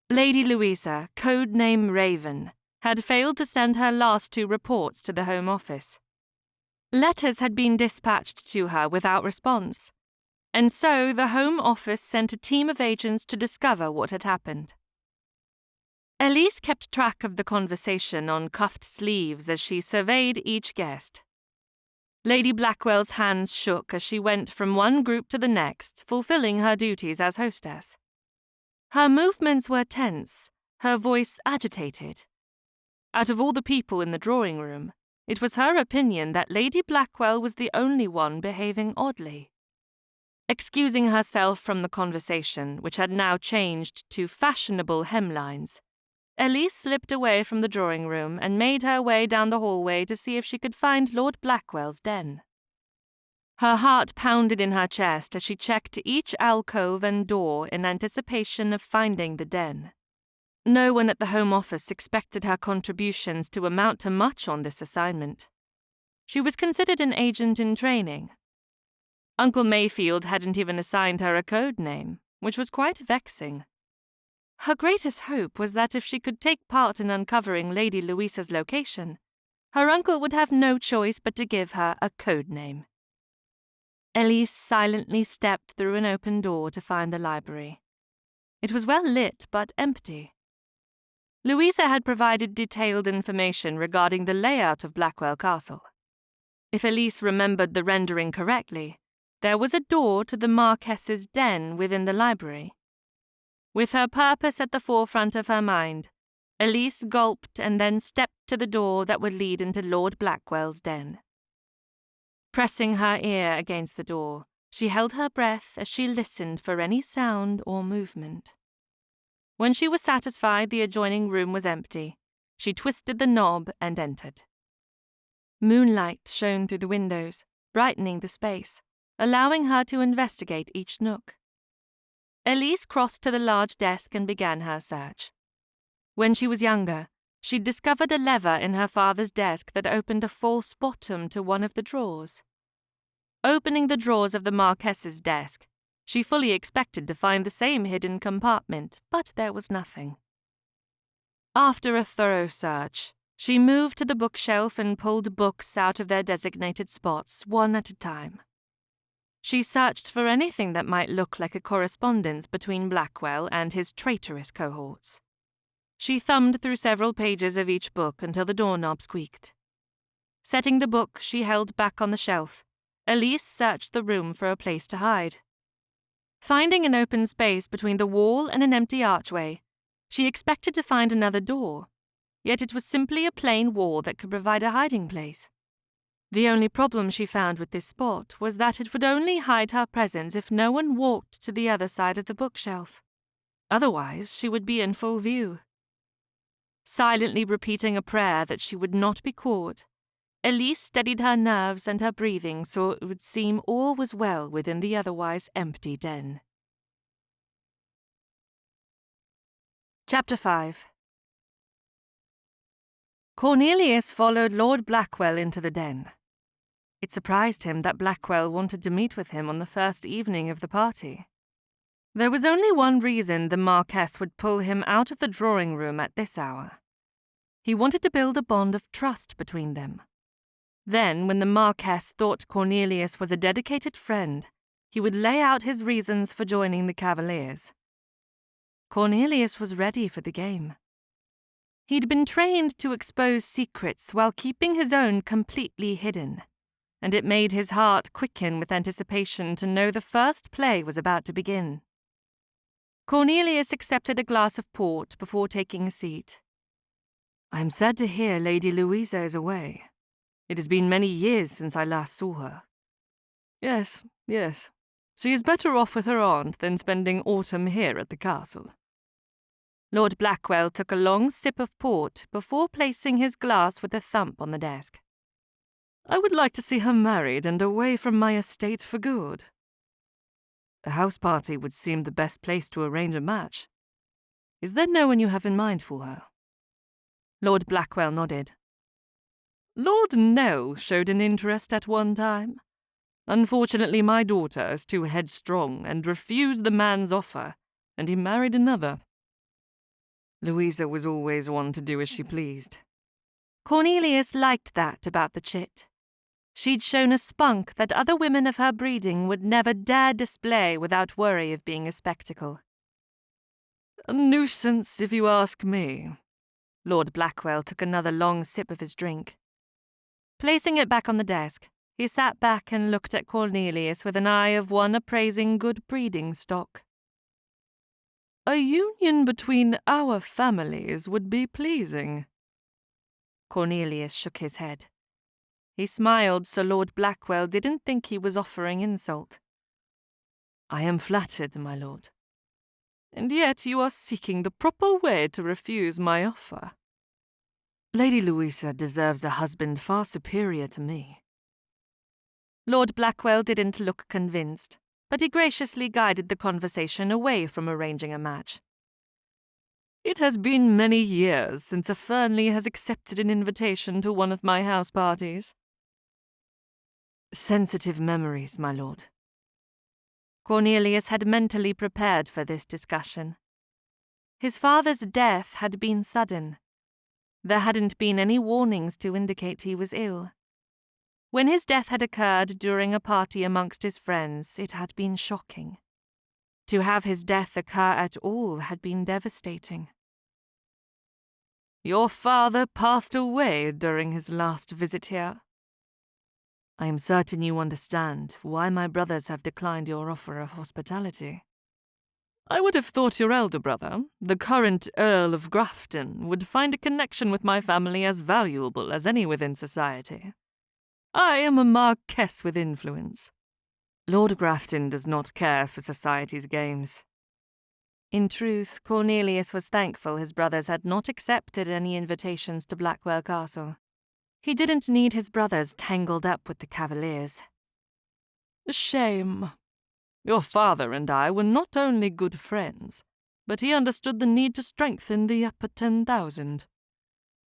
Lady Louisa, codename Raven, had failed to send her last 2 reports to the Home Office. Letters had been dispatched to her without response, and so the Home Office sent a team of agents to discover what had happened. Elise kept track of the conversation on cuffed sleeves as she surveyed each guest. Lady Blackwell's hands shook as she went from one group to the next, fulfilling her duties as hostess. Her movements were tense, her voice agitated. Out of all the people in the drawing room, it was her opinion that Lady Blackwell was the only one behaving oddly. Excusing herself from the conversation, which had now changed to fashionable hemlines, Elise slipped away from the drawing room and made her way down the hallway to see if she could find Lord Blackwell's den. Her heart pounded in her chest as she checked each alcove and door in anticipation of finding the den. No one at the Home Office expected her contributions to amount to much on this assignment. She was considered an agent in training. Uncle Mayfield hadn't even assigned her a code name, which was quite vexing. Her greatest hope was that if she could take part in uncovering Lady Louisa's location, her uncle would have no choice but to give her a code name. Elise silently stepped through an open door to find the library. It was well lit but empty. Louisa had provided detailed information regarding the layout of Blackwell Castle. If Elise remembered the rendering correctly, there was a door to the Marquess's den within the library. With her purpose at the forefront of her mind, Elise gulped and then stepped to the door that would lead into Lord Blackwell's den. Pressing her ear against the door, she held her breath as she listened for any sound or movement. When she was satisfied the adjoining room was empty, she twisted the knob and entered. Moonlight shone through the windows, brightening the space, allowing her to investigate each nook. Elise crossed to the large desk and began her search. When she was younger, she'd discovered a lever in her father's desk that opened a false bottom to one of the drawers. Opening the drawers of the Marquess's desk, she fully expected to find the same hidden compartment, but there was nothing. After a thorough search, she moved to the bookshelf and pulled books out of their designated spots, one at a time. She searched for anything that might look like a correspondence between Blackwell and his traitorous cohorts. She thumbed through several pages of each book until the doorknob squeaked. Setting the book she held back on the shelf, Elise searched the room for a place to hide. Finding an open space between the wall and an empty archway, she expected to find another door, yet it was simply a plain wall that could provide a hiding place. The only problem she found with this spot was that it would only hide her presence if no one walked to the other side of the bookshelf. Otherwise, she would be in full view. Silently repeating a prayer that she would not be caught, Elise steadied her nerves and her breathing so it would seem all was well within the otherwise empty den. Chapter 5. Cornelius followed Lord Blackwell into the den. It surprised him that Blackwell wanted to meet with him on the first evening of the party. There was only one reason the Marquess would pull him out of the drawing room at this hour. He wanted to build a bond of trust between them. Then, when the Marquess thought Cornelius was a dedicated friend, he would lay out his reasons for joining the Cavaliers. Cornelius was ready for the game. He'd been trained to expose secrets while keeping his own completely hidden, and it made his heart quicken with anticipation to know the first play was about to begin. Cornelius accepted a glass of port before taking a seat. "I am sad to hear Lady Louisa is away. It has been many years since I last saw her." Yes, yes. She is better off with her aunt than spending autumn here at the castle. Lord Blackwell took a long sip of port before placing his glass with a thump on the desk. I would like to see her married and away from my estate for good. A house party would seem the best place to arrange a match. Is there no one you have in mind for her? Lord Blackwell nodded. Lord Nell showed an interest at one time. Unfortunately, my daughter is too headstrong and refused the man's offer, and he married another. Louisa was always one to do as she pleased. Cornelius liked that about the chit. She'd shown a spunk that other women of her breeding would never dare display without worry of being a spectacle. A nuisance, if you ask me. Lord Blackwell took another long sip of his drink. Placing it back on the desk, he sat back and looked at Cornelius with an eye of one appraising good breeding stock. A union between our families would be pleasing. Cornelius shook his head. He smiled so Lord Blackwell didn't think he was offering insult. I am flattered, my lord. And yet you are seeking the proper way to refuse my offer. Lady Louisa deserves a husband far superior to me. Lord Blackwell didn't look convinced, but he graciously guided the conversation away from arranging a match. It has been many years since a Fernley has accepted an invitation to one of my house parties. Sensitive memories, my lord. Cornelius had mentally prepared for this discussion. His father's death had been sudden. There hadn't been any warnings to indicate he was ill. When his death had occurred during a party amongst his friends, it had been shocking. To have his death occur at all had been devastating. Your father passed away during his last visit here. I am certain you understand why my brothers have declined your offer of hospitality. I would have thought your elder brother, the current Earl of Grafton, would find a connection with my family as valuable as any within society. I am a Marquess with influence. Lord Grafton does not care for society's games. In truth, Cornelius was thankful his brothers had not accepted any invitations to Blackwell Castle. He didn't need his brothers tangled up with the Cavaliers. A shame. Your father and I were not only good friends, but he understood the need to strengthen the upper 10,000.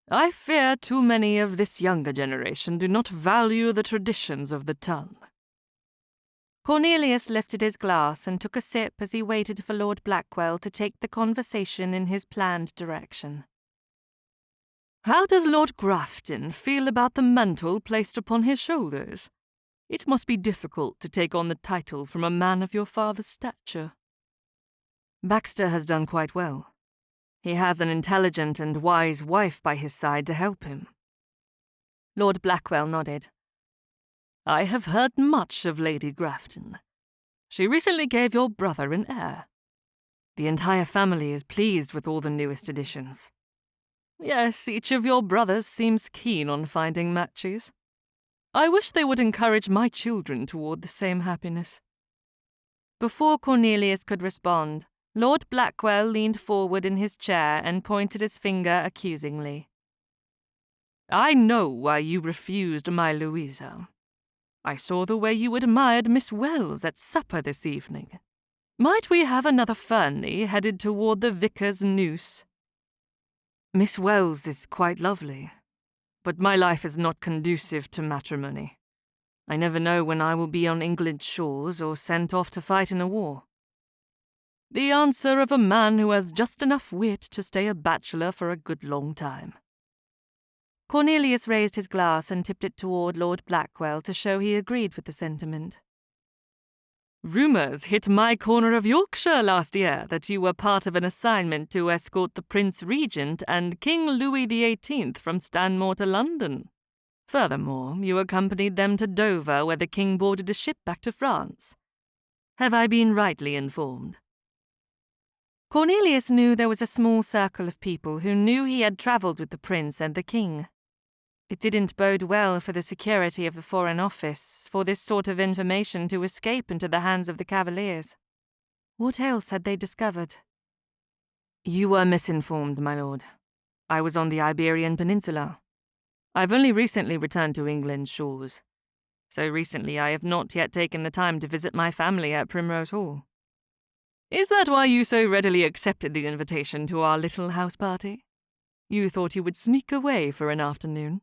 I fear too many of this younger generation do not value the traditions of the tongue. Cornelius lifted his glass and took a sip as he waited for Lord Blackwell to take the conversation in his planned direction. How does Lord Grafton feel about the mantle placed upon his shoulders? It must be difficult to take on the title from a man of your father's stature. Baxter has done quite well. He has an intelligent and wise wife by his side to help him. Lord Blackwell nodded. I have heard much of Lady Grafton. She recently gave your brother an heir. The entire family is pleased with all the newest additions. Yes, each of your brothers seems keen on finding matches. I wish they would encourage my children toward the same happiness. Before Cornelius could respond, Lord Blackwell leaned forward in his chair and pointed his finger accusingly. I know why you refused my Louisa. I saw the way you admired Miss Wells at supper this evening. Might we have another Fernley headed toward the vicar's noose? Miss Wells is quite lovely, but my life is not conducive to matrimony. I never know when I will be on England's shores or sent off to fight in a war. The answer of a man who has just enough wit to stay a bachelor for a good long time. Cornelius raised his glass and tipped it toward Lord Blackwell to show he agreed with the sentiment. Rumours hit my corner of Yorkshire last year that you were part of an assignment to escort the Prince Regent and King Louis XVIII from Stanmore to London. Furthermore, you accompanied them to Dover, where the king boarded a ship back to France. Have I been rightly informed? Cornelius knew there was a small circle of people who knew he had travelled with the prince and the king. It didn't bode well for the security of the Foreign Office for this sort of information to escape into the hands of the Cavaliers. What else had they discovered? You were misinformed, my lord. I was on the Iberian Peninsula. I've only recently returned to England's shores. So recently I have not yet taken the time to visit my family at Primrose Hall. Is that why you so readily accepted the invitation to our little house party? You thought you would sneak away for an afternoon?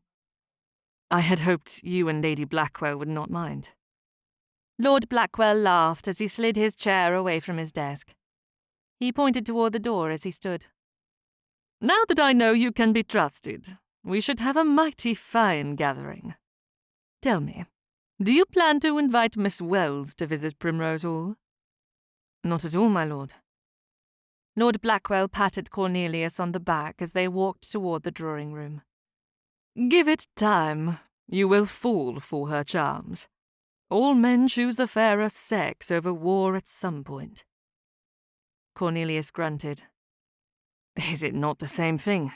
I had hoped you and Lady Blackwell would not mind. Lord Blackwell laughed as he slid his chair away from his desk. He pointed toward the door as he stood. Now that I know you can be trusted, we should have a mighty fine gathering. Tell me, do you plan to invite Miss Wells to visit Primrose Hall? Not at all, my lord. Lord Blackwell patted Cornelius on the back as they walked toward the drawing-room. Give it time. You will fall for her charms. All men choose the fairer sex over war at some point. Cornelius grunted. Is it not the same thing?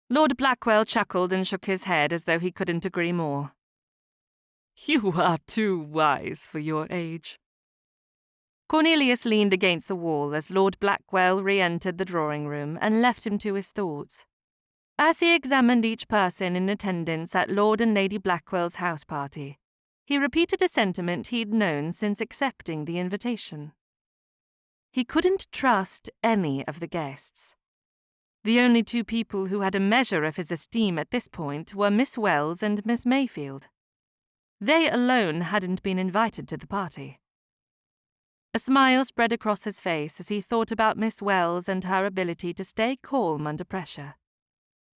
Lord Blackwell chuckled and shook his head as though he couldn't agree more. You are too wise for your age. Cornelius leaned against the wall as Lord Blackwell re-entered the drawing-room and left him to his thoughts. As he examined each person in attendance at Lord and Lady Blackwell's house party, he repeated a sentiment he'd known since accepting the invitation. He couldn't trust any of the guests. The only two people who had a measure of his esteem at this point were Miss Wells and Miss Mayfield. They alone hadn't been invited to the party. A smile spread across his face as he thought about Miss Wells and her ability to stay calm under pressure.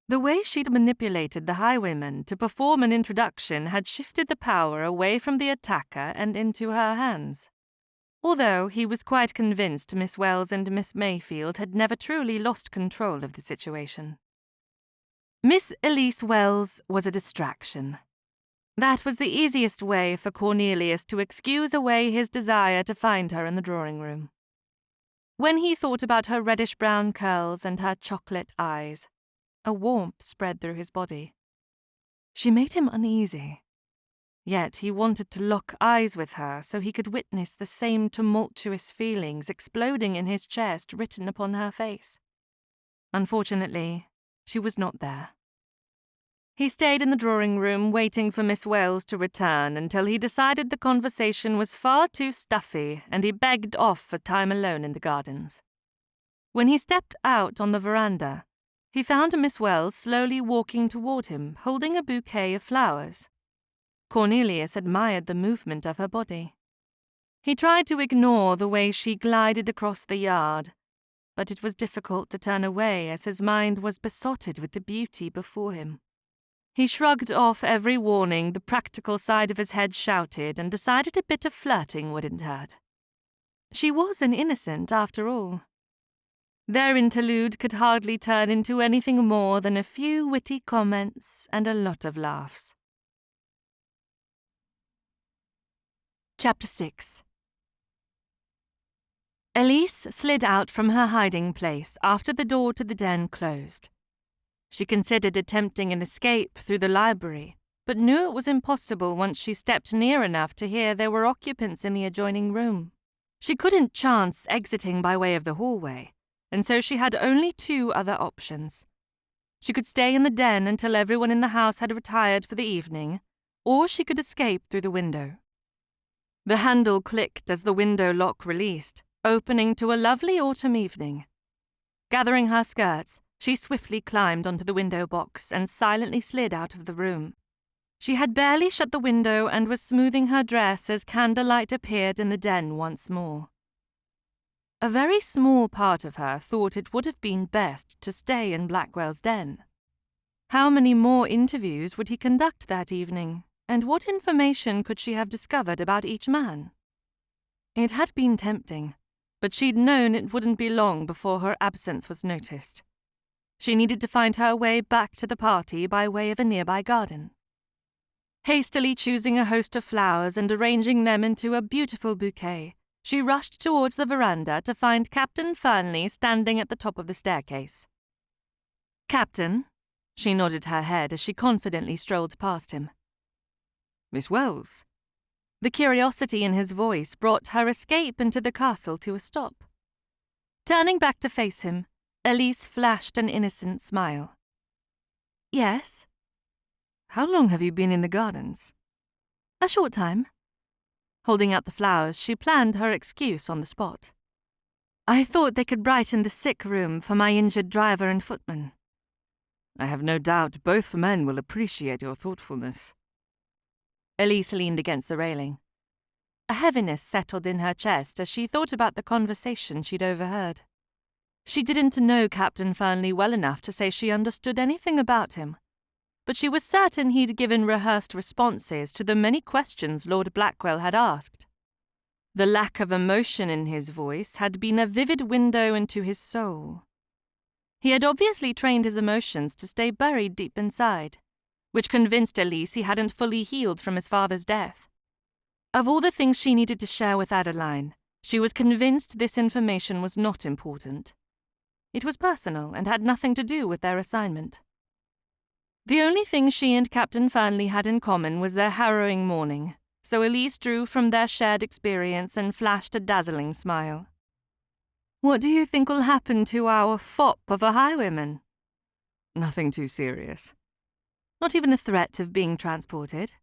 The way she'd manipulated the highwayman to perform an introduction had shifted the power away from the attacker and into her hands. Although he was quite convinced Miss Wells and Miss Mayfield had never truly lost control of the situation. Miss Elise Wells was a distraction. That was the easiest way for Cornelius to excuse away his desire to find her in the drawing-room. When he thought about her reddish-brown curls and her chocolate eyes, a warmth spread through his body. She made him uneasy. Yet he wanted to lock eyes with her so he could witness the same tumultuous feelings exploding in his chest written upon her face. Unfortunately, she was not there. He stayed in the drawing-room waiting for Miss Wells to return until he decided the conversation was far too stuffy and he begged off for time alone in the gardens. When he stepped out on the veranda, he found Miss Wells slowly walking toward him, holding a bouquet of flowers. Cornelius admired the movement of her body. He tried to ignore the way she glided across the yard, but it was difficult to turn away as his mind was besotted with the beauty before him. He shrugged off every warning the practical side of his head shouted and decided a bit of flirting wouldn't hurt. She was an innocent, after all. Their interlude could hardly turn into anything more than a few witty comments and a lot of laughs. Chapter 6. Elise slid out from her hiding place after the door to the den closed. She considered attempting an escape through the library, but knew it was impossible once she stepped near enough to hear there were occupants in the adjoining room. She couldn't chance exiting by way of the hallway, and so she had only two other options. She could stay in the den until everyone in the house had retired for the evening, or she could escape through the window. The handle clicked as the window lock released, opening to a lovely autumn evening. Gathering her skirts, she swiftly climbed onto the window box and silently slid out of the room. She had barely shut the window and was smoothing her dress as candlelight appeared in the den once more. A very small part of her thought it would have been best to stay in Blackwell's den. How many more interviews would he conduct that evening, and what information could she have discovered about each man? It had been tempting, but she'd known it wouldn't be long before her absence was noticed. She needed to find her way back to the party by way of a nearby garden. Hastily choosing a host of flowers and arranging them into a beautiful bouquet, she rushed towards the veranda to find Captain Fernley standing at the top of the staircase. "Captain," She nodded her head as she confidently strolled past him. Miss Wells? The curiosity in his voice brought her escape into the castle to a stop. Turning back to face him, Elise flashed an innocent smile. Yes? How long have you been in the gardens? A short time. Holding out the flowers, she planned her excuse on the spot. I thought they could brighten the sick room for my injured driver and footman. I have no doubt both men will appreciate your thoughtfulness. Elise leaned against the railing. A heaviness settled in her chest as she thought about the conversation she'd overheard. She didn't know Captain Fernley well enough to say she understood anything about him, but she was certain he'd given rehearsed responses to the many questions Lord Blackwell had asked. The lack of emotion in his voice had been a vivid window into his soul. He had obviously trained his emotions to stay buried deep inside, which convinced Elise he hadn't fully healed from his father's death. Of all the things she needed to share with Adeline, she was convinced this information was not important. It was personal and had nothing to do with their assignment. The only thing she and Captain Fernley had in common was their harrowing morning, so Elise drew from their shared experience and flashed a dazzling smile. What do you think will happen to our fop of a highwayman? Nothing too serious. Not even a threat of being transported?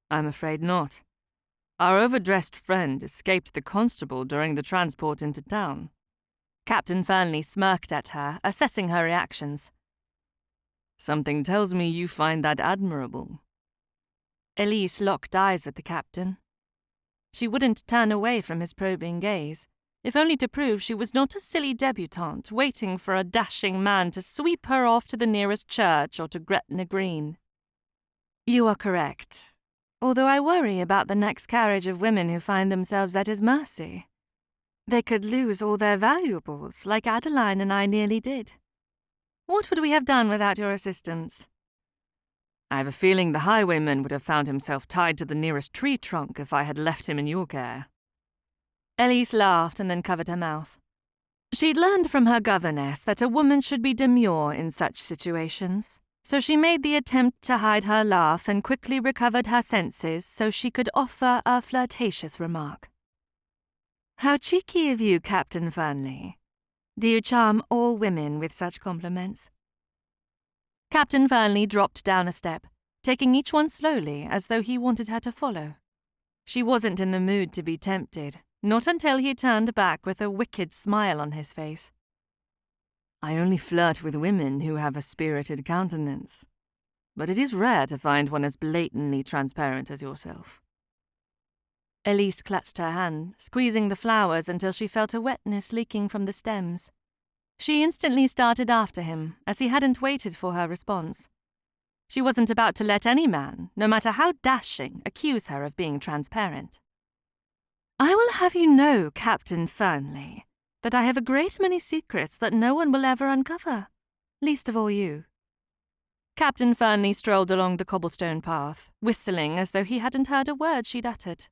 I'm afraid not. Our overdressed friend escaped the constable during the transport into town. Captain Fernley smirked at her, assessing her reactions. Something tells me you find that admirable. Elise locked eyes with the captain. She wouldn't turn away from his probing gaze, if only to prove she was not a silly debutante waiting for a dashing man to sweep her off to the nearest church or to Gretna Green. You are correct, although I worry about the next carriage of women who find themselves at his mercy. They could lose all their valuables, like Adeline and I nearly did. What would we have done without your assistance? I have a feeling the highwayman would have found himself tied to the nearest tree trunk if I had left him in your care. Elise laughed and then covered her mouth. She'd learned from her governess that a woman should be demure in such situations, so she made the attempt to hide her laugh and quickly recovered her senses so she could offer a flirtatious remark. How cheeky of you, Captain Fernley. Do you charm all women with such compliments? Captain Fernley dropped down a step, taking each one slowly as though he wanted her to follow. She wasn't in the mood to be tempted, not until he turned back with a wicked smile on his face. I only flirt with women who have a spirited countenance, but it is rare to find one as blatantly transparent as yourself. Elise clutched her hand, squeezing the flowers until she felt a wetness leaking from the stems. She instantly started after him, as he hadn't waited for her response. She wasn't about to let any man, no matter how dashing, accuse her of being transparent. I will have you know, Captain Fernley, that I have a great many secrets that no one will ever uncover, least of all you. Captain Fernley strolled along the cobblestone path, whistling as though he hadn't heard a word she'd uttered.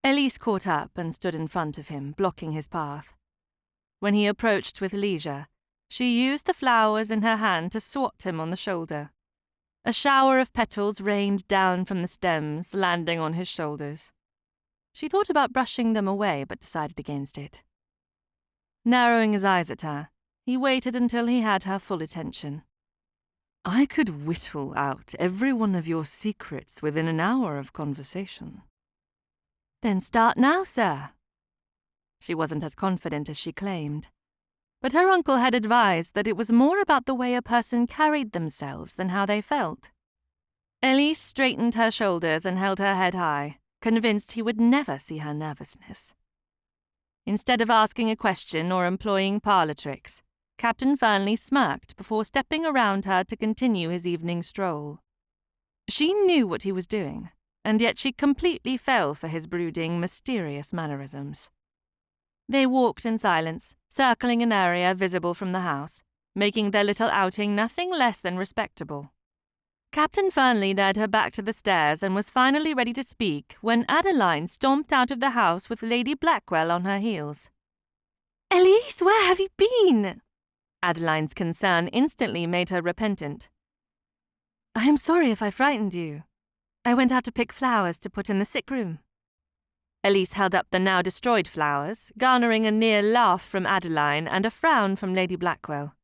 Elise caught up and stood in front of him, blocking his path. When he approached with leisure, she used the flowers in her hand to swat him on the shoulder. A shower of petals rained down from the stems, landing on his shoulders. She thought about brushing them away, but decided against it. Narrowing his eyes at her, he waited until he had her full attention. I could whittle out every one of your secrets within an hour of conversation. Then start now, sir. She wasn't as confident as she claimed, but her uncle had advised that it was more about the way a person carried themselves than how they felt. Elise straightened her shoulders and held her head high, convinced he would never see her nervousness. Instead of asking a question or employing parlour tricks, Captain Fernley smirked before stepping around her to continue his evening stroll. She knew what he was doing, and yet she completely fell for his brooding, mysterious mannerisms. They walked in silence, circling an area visible from the house, making their little outing nothing less than respectable. Captain Fernley led her back to the stairs and was finally ready to speak when Adeline stomped out of the house with Lady Blackwell on her heels. "Elise, where have you been?" Adeline's concern instantly made her repentant. "I am sorry if I frightened you. I went out to pick flowers to put in the sick room." Elise held up the now destroyed flowers, garnering a near laugh from Adeline and a frown from Lady Blackwell.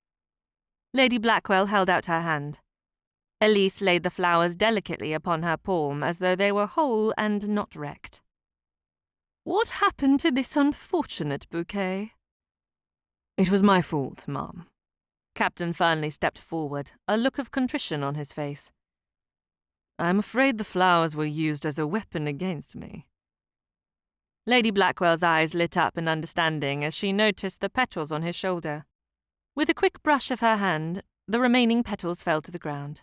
Lady Blackwell held out her hand. Elise laid the flowers delicately upon her palm as though they were whole and not wrecked. "What happened to this unfortunate bouquet?" "It was my fault, ma'am." Captain Fernley stepped forward, a look of contrition on his face. "I'm afraid the flowers were used as a weapon against me." Lady Blackwell's eyes lit up in understanding as she noticed the petals on his shoulder. With a quick brush of her hand, the remaining petals fell to the ground.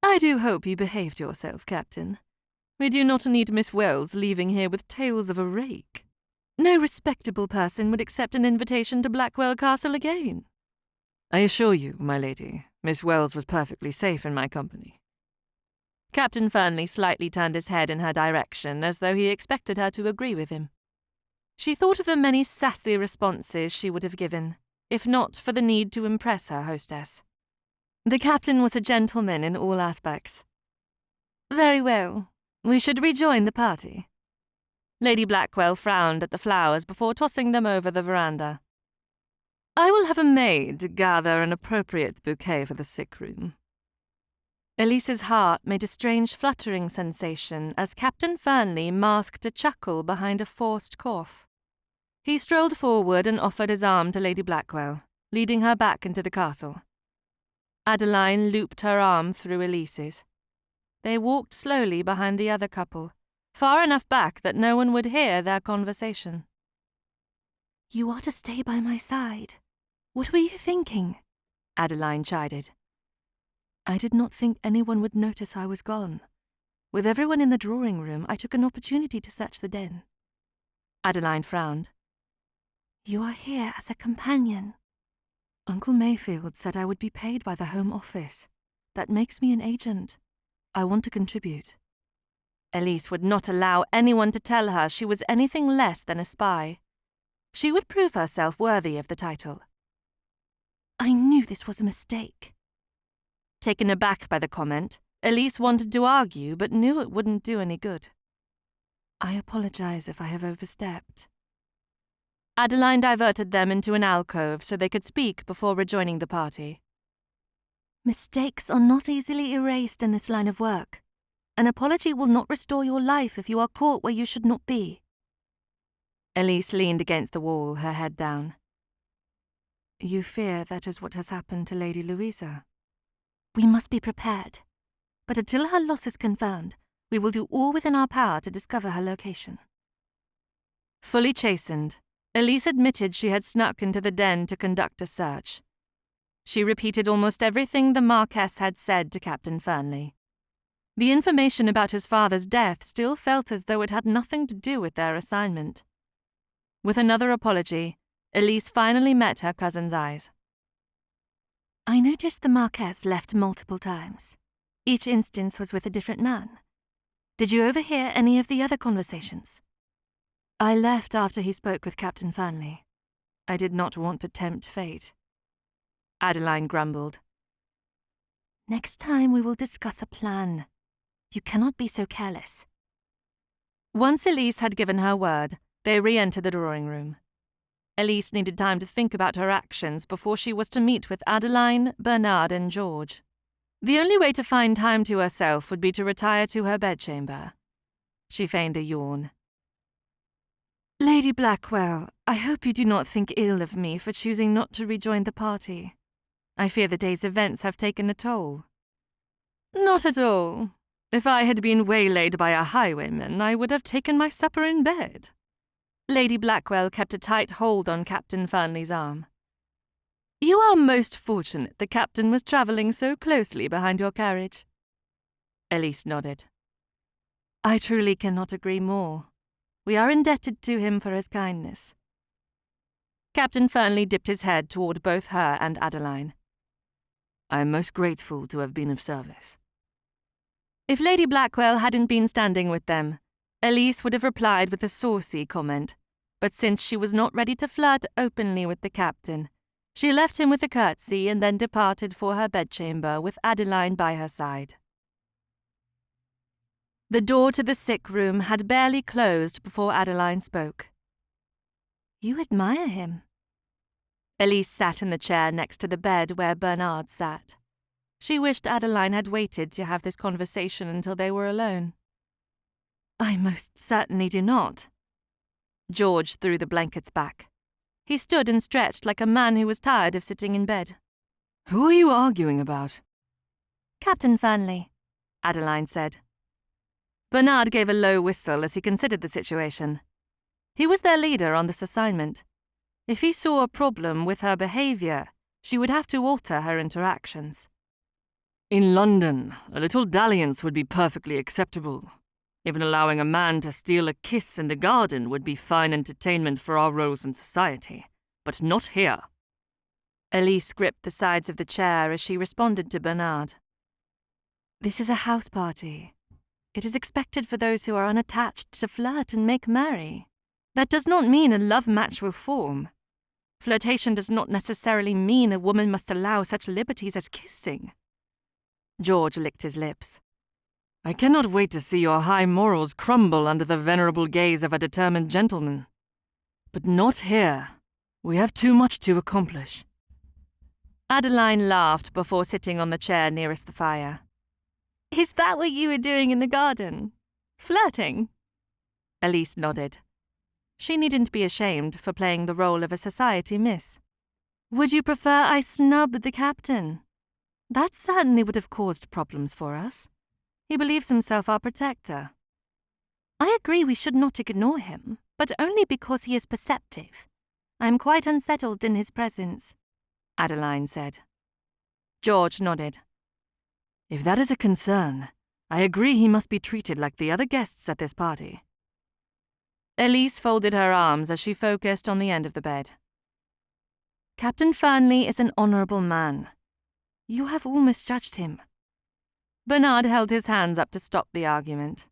"I do hope you behaved yourself, Captain. We do not need Miss Wells leaving here with tales of a rake. No respectable person would accept an invitation to Blackwell Castle again." "I assure you, my lady, Miss Wells was perfectly safe in my company." Captain Fernley slightly turned his head in her direction as though he expected her to agree with him. She thought of the many sassy responses she would have given, if not for the need to impress her hostess. The captain was a gentleman in all aspects. "Very well. We should rejoin the party." Lady Blackwell frowned at the flowers before tossing them over the veranda. "I will have a maid gather an appropriate bouquet for the sick room." Elise's heart made a strange fluttering sensation as Captain Fernley masked a chuckle behind a forced cough. He strolled forward and offered his arm to Lady Blackwell, leading her back into the castle. Adeline looped her arm through Elise's. They walked slowly behind the other couple, far enough back that no one would hear their conversation. "You are to stay by my side. What were you thinking?" Adeline chided. "I did not think anyone would notice I was gone. With everyone in the drawing room, I took an opportunity to search the den." Adeline frowned. "You are here as a companion." "Uncle Mayfield said I would be paid by the Home Office. That makes me an agent. I want to contribute." Elise would not allow anyone to tell her she was anything less than a spy. She would prove herself worthy of the title. "I knew this was a mistake." Taken aback by the comment, Elise wanted to argue but knew it wouldn't do any good. "I apologize if I have overstepped." Adeline diverted them into an alcove so they could speak before rejoining the party. "Mistakes are not easily erased in this line of work. An apology will not restore your life if you are caught where you should not be." Elise leaned against the wall, her head down. "You fear that is what has happened to Lady Louisa?" "We must be prepared. But until her loss is confirmed, we will do all within our power to discover her location." Fully chastened, Elise admitted she had snuck into the den to conduct a search. She repeated almost everything the Marquess had said to Captain Fernley. The information about his father's death still felt as though it had nothing to do with their assignment. With another apology, Elise finally met her cousin's eyes. "I noticed the Marquess left multiple times. Each instance was with a different man. Did you overhear any of the other conversations?" "I left after he spoke with Captain Fernley. I did not want to tempt fate." Adeline grumbled. "Next time we will discuss a plan. You cannot be so careless." Once Elise had given her word, they re-entered the drawing room. Elise needed time to think about her actions before she was to meet with Adeline, Bernard, and George. The only way to find time to herself would be to retire to her bedchamber. She feigned a yawn. "Lady Blackwell, I hope you do not think ill of me for choosing not to rejoin the party. I fear the day's events have taken a toll." "Not at all. If I had been waylaid by a highwayman, I would have taken my supper in bed." Lady Blackwell kept a tight hold on Captain Fernley's arm. "You are most fortunate the captain was travelling so closely behind your carriage." Elise nodded. "I truly cannot agree more. We are indebted to him for his kindness." Captain Fernley dipped his head toward both her and Adeline. "I am most grateful to have been of service." If Lady Blackwell hadn't been standing with them, Elise would have replied with a saucy comment, but since she was not ready to flirt openly with the captain, She left him with a curtsy and then departed for her bedchamber with Adeline by her side. The door to the sick room had barely closed before Adeline spoke. "You admire him." Elise sat in the chair next to the bed where Bernard sat. She wished Adeline had waited to have this conversation until they were alone. "I most certainly do not." George threw the blankets back. He stood and stretched like a man who was tired of sitting in bed. "Who are you arguing about?" "Captain Fernley," Adeline said. Bernard gave a low whistle as he considered the situation. He was their leader on this assignment. If he saw a problem with her behaviour, she would have to alter her interactions. "In London, a little dalliance would be perfectly acceptable. Even allowing a man to steal a kiss in the garden would be fine entertainment for our roles in society, but not here." Elise gripped the sides of the chair as she responded to Bernard. "This is a house party. It is expected for those who are unattached to flirt and make merry. That does not mean a love match will form. Flirtation does not necessarily mean a woman must allow such liberties as kissing." George licked his lips. "I cannot wait to see your high morals crumble under the venerable gaze of a determined gentleman. But not here. We have too much to accomplish." Adeline laughed before sitting on the chair nearest the fire. "Is that what you were doing in the garden? Flirting?" Elise nodded. She needn't be ashamed for playing the role of a society miss. "Would you prefer I snub the captain? That certainly would have caused problems for us. He believes himself our protector." "I agree we should not ignore him, but only because he is perceptive. I am quite unsettled in his presence," Adeline said. George nodded. "If that is a concern, I agree he must be treated like the other guests at this party." Elise folded her arms as she focused on the end of the bed. "Captain Fernley is an honourable man. You have all misjudged him." Bernard held his hands up to stop the argument.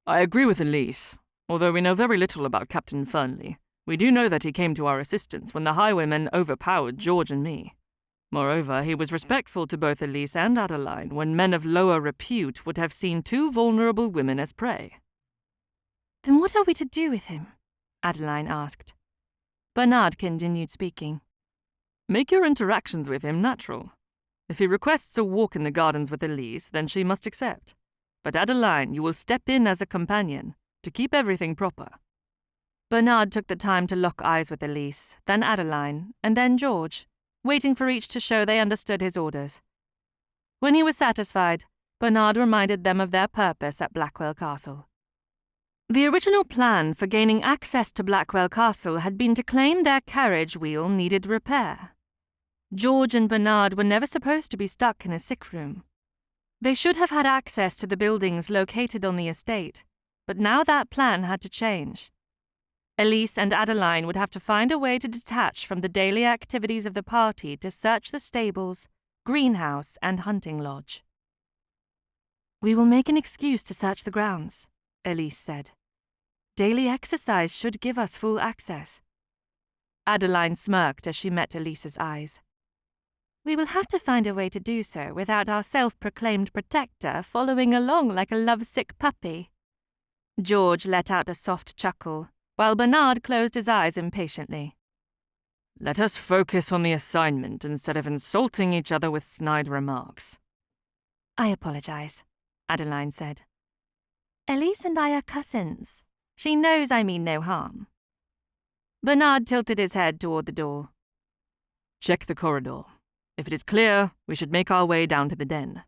"I agree with Elise. Although we know very little about Captain Fernley, we do know that he came to our assistance when the highwaymen overpowered George and me. Moreover, he was respectful to both Elise and Adeline when men of lower repute would have seen two vulnerable women as prey." "Then what are we to do with him?" Adeline asked. Bernard continued speaking. "Make your interactions with him natural. If he requests a walk in the gardens with Elise, then she must accept. But Adeline, you will step in as a companion, to keep everything proper." Bernard took the time to lock eyes with Elise, then Adeline, and then George, waiting for each to show they understood his orders. When he was satisfied, Bernard reminded them of their purpose at Blackwell Castle. The original plan for gaining access to Blackwell Castle had been to claim their carriage wheel needed repair. George and Bernard were never supposed to be stuck in a sick room. They should have had access to the buildings located on the estate, but now that plan had to change. Elise and Adeline would have to find a way to detach from the daily activities of the party to search the stables, greenhouse, and hunting lodge. "We will make an excuse to search the grounds," Elise said. "Daily exercise should give us full access." Adeline smirked as she met Elise's eyes. "We will have to find a way to do so without our self-proclaimed protector following along like a lovesick puppy." George let out a soft chuckle, while Bernard closed his eyes impatiently. "Let us focus on the assignment instead of insulting each other with snide remarks." "I apologize," Adeline said. "Elise and I are cousins. She knows I mean no harm." Bernard tilted his head toward the door. "Check the corridor. If it is clear, we should make our way down to the den.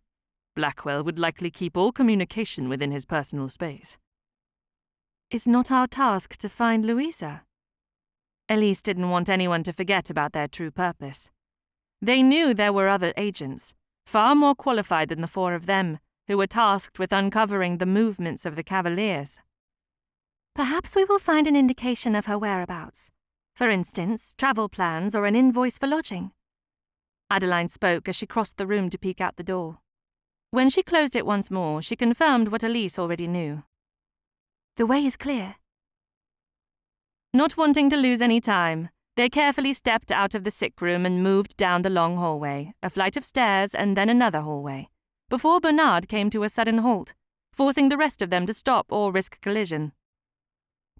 Blackwell would likely keep all communication within his personal space." "Is not our task to find Louisa?" Elise didn't want anyone to forget about their true purpose. They knew there were other agents, far more qualified than the four of them, who were tasked with uncovering the movements of the Cavaliers. "Perhaps we will find an indication of her whereabouts. For instance, travel plans or an invoice for lodging." Adeline spoke as she crossed the room to peek out the door. When she closed it once more, she confirmed what Elise already knew. "The way is clear." Not wanting to lose any time, They carefully stepped out of the sick room and moved down the long hallway, a flight of stairs and then another hallway, before Bernard came to a sudden halt, forcing the rest of them to stop or risk collision.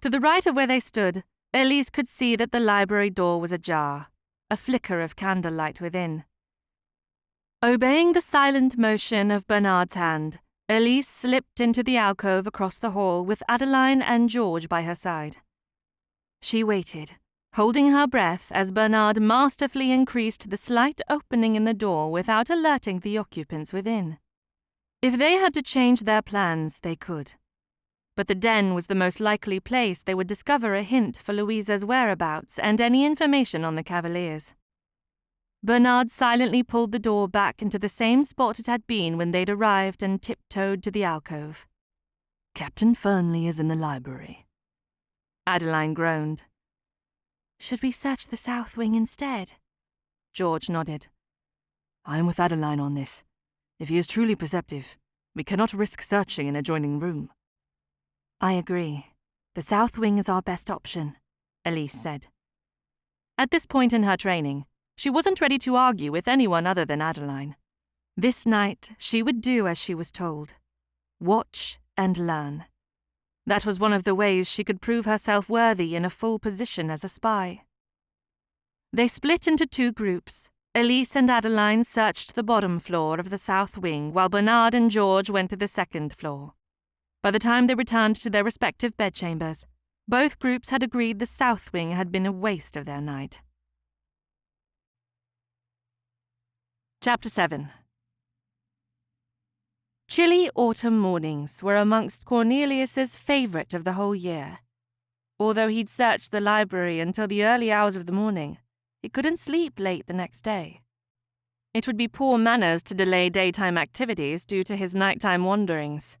To the right of where they stood, Elise could see that the library door was ajar, a flicker of candlelight within. Obeying the silent motion of Bernard's hand, Elise slipped into the alcove across the hall with Adeline and George by her side. She waited, holding her breath as Bernard masterfully increased the slight opening in the door without alerting the occupants within. If they had to change their plans, they could. But the den was the most likely place they would discover a hint for Louisa's whereabouts and any information on the Cavaliers. Bernard silently pulled the door back into the same spot it had been when they'd arrived and tiptoed to the alcove. "Captain Fernley is in the library." Adeline groaned. "Should we search the south wing instead?" George nodded. "I am with Adeline on this. If he is truly perceptive, we cannot risk searching an adjoining room." "I agree. The south wing is our best option," Elise said. At this point in her training, she wasn't ready to argue with anyone other than Adeline. This night, she would do as she was told. Watch and learn. That was one of the ways she could prove herself worthy in a full position as a spy. They split into two groups. Elise and Adeline searched the bottom floor of the south wing, while Bernard and George went to the second floor. By the time they returned to their respective bedchambers, both groups had agreed the south wing had been a waste of their night. Chapter 7. Chilly autumn mornings were amongst Cornelius's favourite of the whole year. Although he'd searched the library until the early hours of the morning, he couldn't sleep late the next day. It would be poor manners to delay daytime activities due to his nighttime wanderings.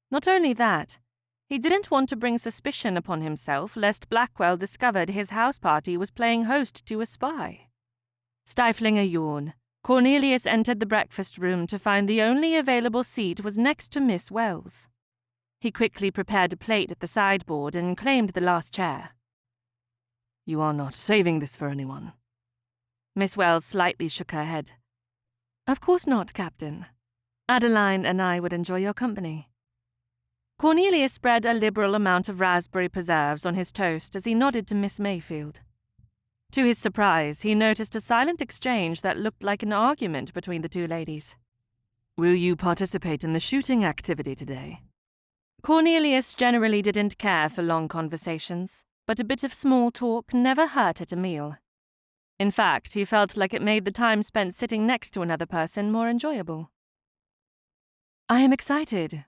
Not only that, he didn't want to bring suspicion upon himself lest Blackwell discovered his house party was playing host to a spy. Stifling a yawn, Cornelius entered the breakfast room to find the only available seat was next to Miss Wells. He quickly prepared a plate at the sideboard and claimed the last chair. "You are not saving this for anyone?" Miss Wells slightly shook her head. "Of course not, Captain. Adeline and I would enjoy your company." Cornelius spread a liberal amount of raspberry preserves on his toast as he nodded to Miss Mayfield. To his surprise, he noticed a silent exchange that looked like an argument between the two ladies. "Will you participate in the shooting activity today?" Cornelius generally didn't care for long conversations, but a bit of small talk never hurt at a meal. In fact, he felt like it made the time spent sitting next to another person more enjoyable. "I am excited.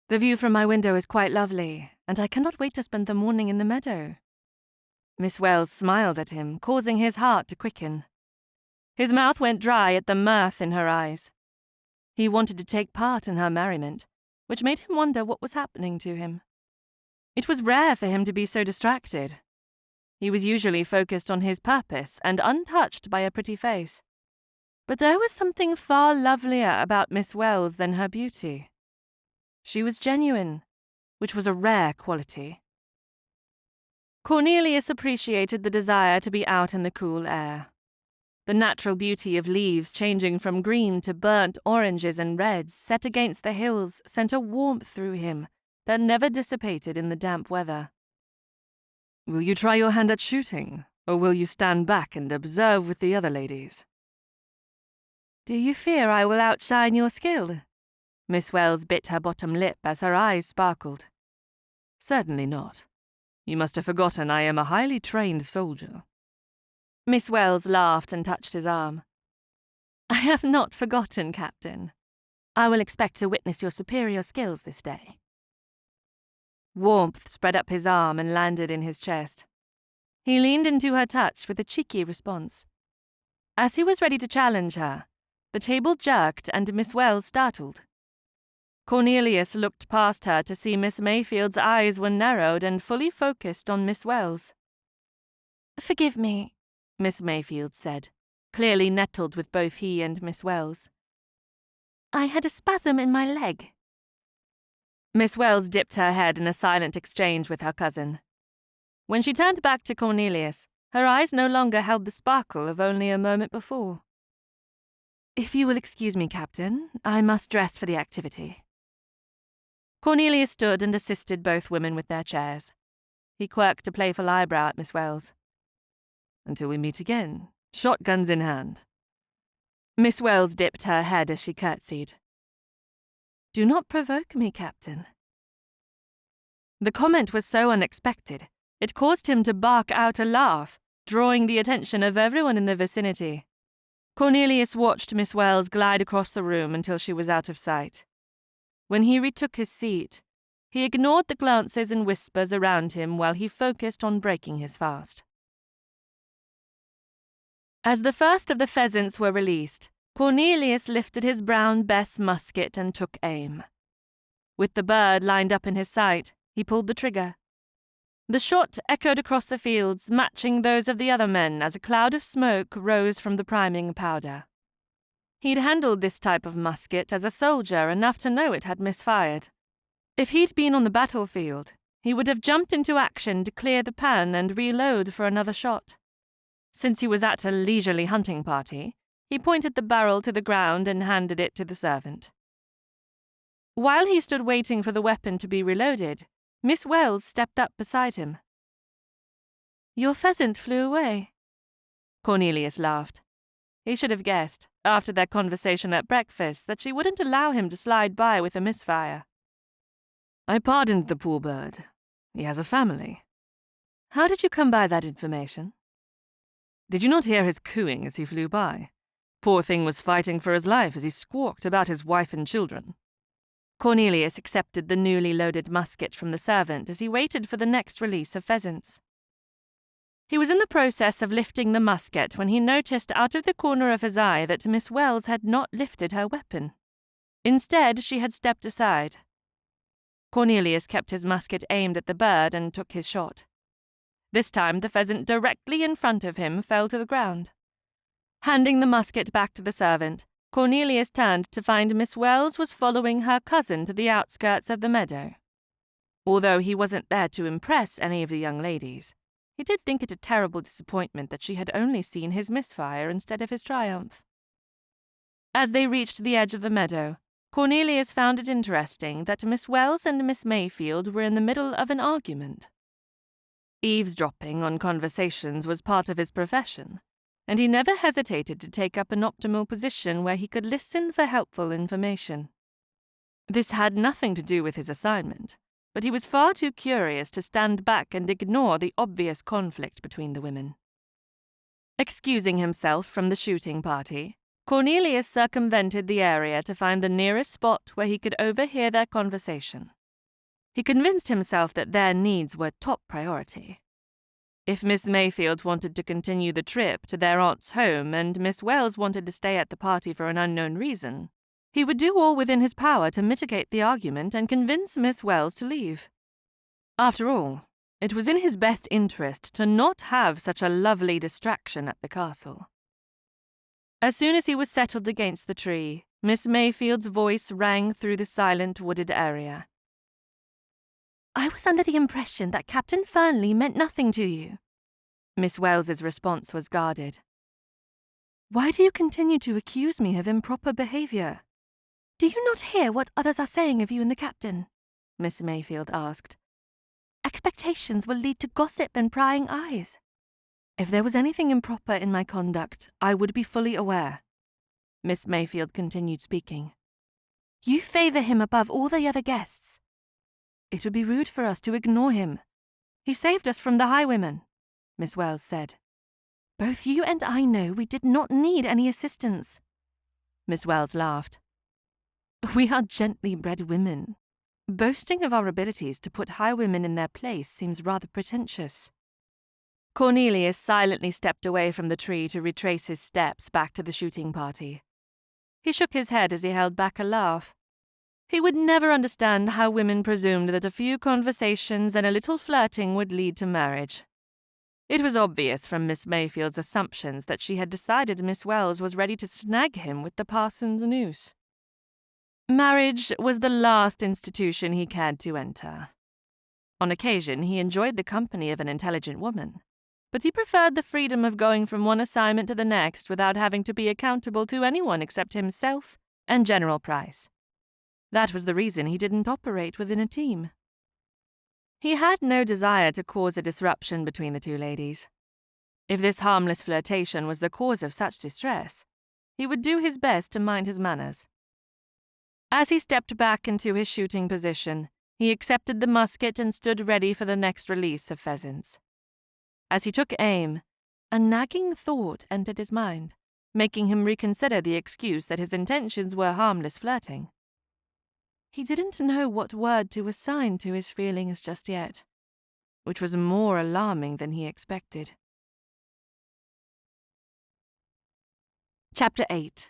The view from my window is quite lovely, and I cannot wait to spend the morning in the meadow." Miss Wells smiled at him, causing his heart to quicken. His mouth went dry at the mirth in her eyes. He wanted to take part in her merriment, which made him wonder what was happening to him. It was rare for him to be so distracted. He was usually focused on his purpose and untouched by a pretty face. But there was something far lovelier about Miss Wells than her beauty. She was genuine, which was a rare quality. Cornelius appreciated the desire to be out in the cool air. The natural beauty of leaves changing from green to burnt oranges and reds set against the hills sent a warmth through him that never dissipated in the damp weather. "Will you try your hand at shooting, or will you stand back and observe with the other ladies?" "Do you fear I will outshine your skill?" Miss Wells bit her bottom lip as her eyes sparkled. "Certainly not. You must have forgotten I am a highly trained soldier." Miss Wells laughed and touched his arm. "I have not forgotten, Captain. I will expect to witness your superior skills this day." Warmth spread up his arm and landed in his chest. He leaned into her touch with a cheeky response. As he was ready to challenge her, the table jerked and Miss Wells startled. Cornelius looked past her to see Miss Mayfield's eyes were narrowed and fully focused on Miss Wells. "Forgive me," Miss Mayfield said, clearly nettled with both he and Miss Wells. "I had a spasm in my leg." Miss Wells dipped her head in a silent exchange with her cousin. When she turned back to Cornelius, Her eyes no longer held the sparkle of only a moment before. "If you will excuse me, Captain, I must dress for the activity." Cornelius stood and assisted both women with their chairs. He quirked a playful eyebrow at Miss Wells. "Until we meet again, shotguns in hand." Miss Wells dipped her head as she curtsied. "Do not provoke me, Captain." The comment was so unexpected, it caused him to bark out a laugh, drawing the attention of everyone in the vicinity. Cornelius watched Miss Wells glide across the room until she was out of sight. When he retook his seat, he ignored the glances and whispers around him while he focused on breaking his fast. As the first of the pheasants were released, Cornelius lifted his brown Bess musket and took aim. With the bird lined up in his sight, he pulled the trigger. The shot echoed across the fields, matching those of the other men as a cloud of smoke rose from the priming powder. He'd handled this type of musket as a soldier enough to know it had misfired. If he'd been on the battlefield, he would have jumped into action to clear the pan and reload for another shot. Since he was at a leisurely hunting party, he pointed the barrel to the ground and handed it to the servant. While he stood waiting for the weapon to be reloaded, Miss Wells stepped up beside him. "Your pheasant flew away." Cornelius laughed. He should have guessed, after their conversation at breakfast, that she wouldn't allow him to slide by with a misfire. "I pardoned the poor bird. He has a family." "How did you come by that information?" "Did you not hear his cooing as he flew by? Poor thing was fighting for his life as he squawked about his wife and children." Cornelius accepted the newly loaded musket from the servant as he waited for the next release of pheasants. He was in the process of lifting the musket when he noticed out of the corner of his eye that Miss Wells had not lifted her weapon. Instead, she had stepped aside. Cornelius kept his musket aimed at the bird and took his shot. This time the pheasant directly in front of him fell to the ground. Handing the musket back to the servant, Cornelius turned to find Miss Wells was following her cousin to the outskirts of the meadow. Although he wasn't there to impress any of the young ladies, he did think it a terrible disappointment that she had only seen his misfire instead of his triumph. As they reached the edge of the meadow, Cornelius found it interesting that Miss Wells and Miss Mayfield were in the middle of an argument. Eavesdropping on conversations was part of his profession, and he never hesitated to take up an optimal position where he could listen for helpful information. This had nothing to do with his assignment, but he was far too curious to stand back and ignore the obvious conflict between the women. Excusing himself from the shooting party, Cornelius circumvented the area to find the nearest spot where he could overhear their conversation. He convinced himself that their needs were top priority. If Miss Mayfield wanted to continue the trip to their aunt's home and Miss Wells wanted to stay at the party for an unknown reason, he would do all within his power to mitigate the argument and convince Miss Wells to leave. After all, it was in his best interest to not have such a lovely distraction at the castle. As soon as he was settled against the tree, Miss Mayfield's voice rang through the silent wooded area. "I was under the impression that Captain Fernley meant nothing to you." Miss Wells's response was guarded. "Why do you continue to accuse me of improper behavior? Do you not hear what others are saying of you and the captain?" Miss Mayfield asked. "Expectations will lead to gossip and prying eyes." "If there was anything improper in my conduct, I would be fully aware." Miss Mayfield continued speaking. "You favor him above all the other guests." "It would be rude for us to ignore him. He saved us from the highwayman," Miss Wells said. "Both you and I know we did not need any assistance." Miss Wells laughed. "We are gently bred women. Boasting of our abilities to put highwaymen in their place seems rather pretentious." Cornelius silently stepped away from the tree to retrace his steps back to the shooting party. He shook his head as he held back a laugh. He would never understand how women presumed that a few conversations and a little flirting would lead to marriage. It was obvious from Miss Mayfield's assumptions that she had decided Miss Wells was ready to snag him with the parson's noose. Marriage was the last institution he cared to enter. On occasion, he enjoyed the company of an intelligent woman, but he preferred the freedom of going from one assignment to the next without having to be accountable to anyone except himself and General Price. That was the reason he didn't operate within a team. He had no desire to cause a disruption between the two ladies. If this harmless flirtation was the cause of such distress, he would do his best to mind his manners. As he stepped back into his shooting position, he accepted the musket and stood ready for the next release of pheasants. As he took aim, a nagging thought entered his mind, making him reconsider the excuse that his intentions were harmless flirting. He didn't know what word to assign to his feelings just yet, which was more alarming than he expected. Chapter 8.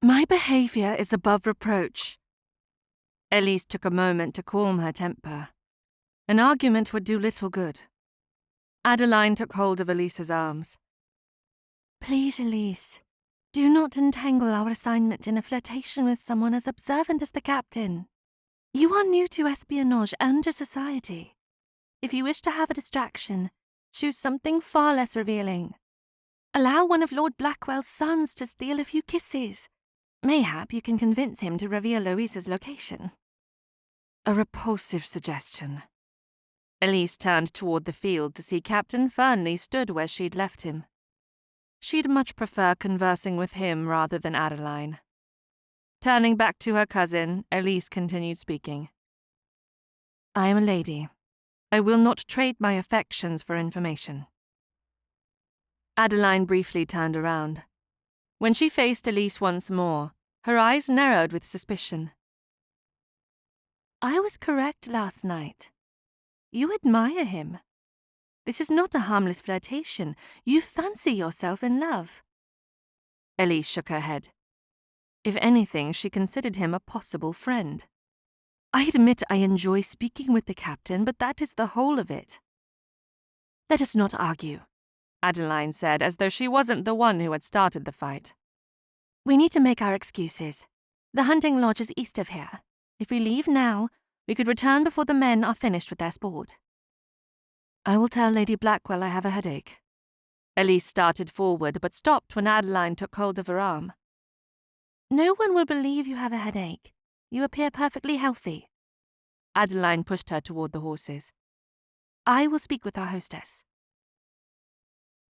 My behavior is above reproach. Elise took a moment to calm her temper. An argument would do little good. Adeline took hold of Elise's arms. Please, Elise, do not entangle our assignment in a flirtation with someone as observant as the captain. You are new to espionage and to society. If you wish to have a distraction, choose something far less revealing. Allow one of Lord Blackwell's sons to steal a few kisses. Mayhap you can convince him to reveal Louisa's location. A repulsive suggestion. Elise turned toward the field to see Captain Fernley stood where she'd left him. She'd much prefer conversing with him rather than Adeline. Turning back to her cousin, Elise continued speaking. I am a lady. I will not trade my affections for information. Adeline briefly turned around. When she faced Elise once more, her eyes narrowed with suspicion. I was correct last night. You admire him. This is not a harmless flirtation. You fancy yourself in love. Elise shook her head. If anything, she considered him a possible friend. I admit I enjoy speaking with the captain, but that is the whole of it. Let us not argue, Adeline said, as though she wasn't the one who had started the fight. We need to make our excuses. The hunting lodge is east of here. If we leave now, we could return before the men are finished with their sport. I will tell Lady Blackwell I have a headache. Elise started forward, but stopped when Adeline took hold of her arm. No one will believe you have a headache. You appear perfectly healthy. Adeline pushed her toward the horses. I will speak with our hostess.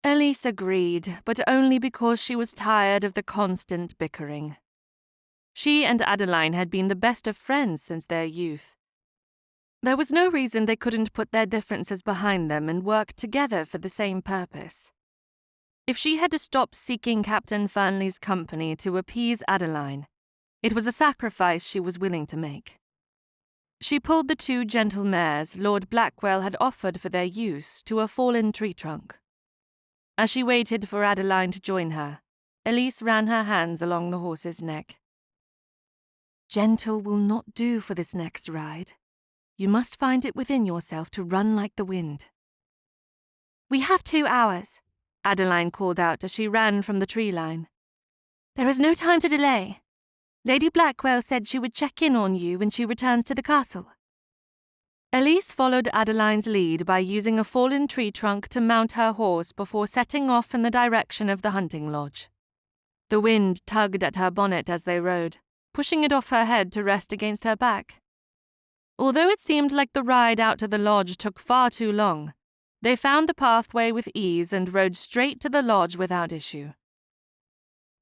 Elise agreed, but only because she was tired of the constant bickering. She and Adeline had been the best of friends since their youth. There was no reason they couldn't put their differences behind them and work together for the same purpose. If she had to stop seeking Captain Fernley's company to appease Adeline, it was a sacrifice she was willing to make. She pulled the two gentle mares Lord Blackwell had offered for their use to a fallen tree trunk. As she waited for Adeline to join her, Elise ran her hands along the horse's neck. Gentle will not do for this next ride. You must find it within yourself to run like the wind. We have 2 hours, Adeline called out as she ran from the tree line. There is no time to delay. Lady Blackwell said she would check in on you when she returns to the castle. Elise followed Adeline's lead by using a fallen tree trunk to mount her horse before setting off in the direction of the hunting lodge. The wind tugged at her bonnet as they rode, pushing it off her head to rest against her back. Although it seemed like the ride out to the lodge took far too long, they found the pathway with ease and rode straight to the lodge without issue.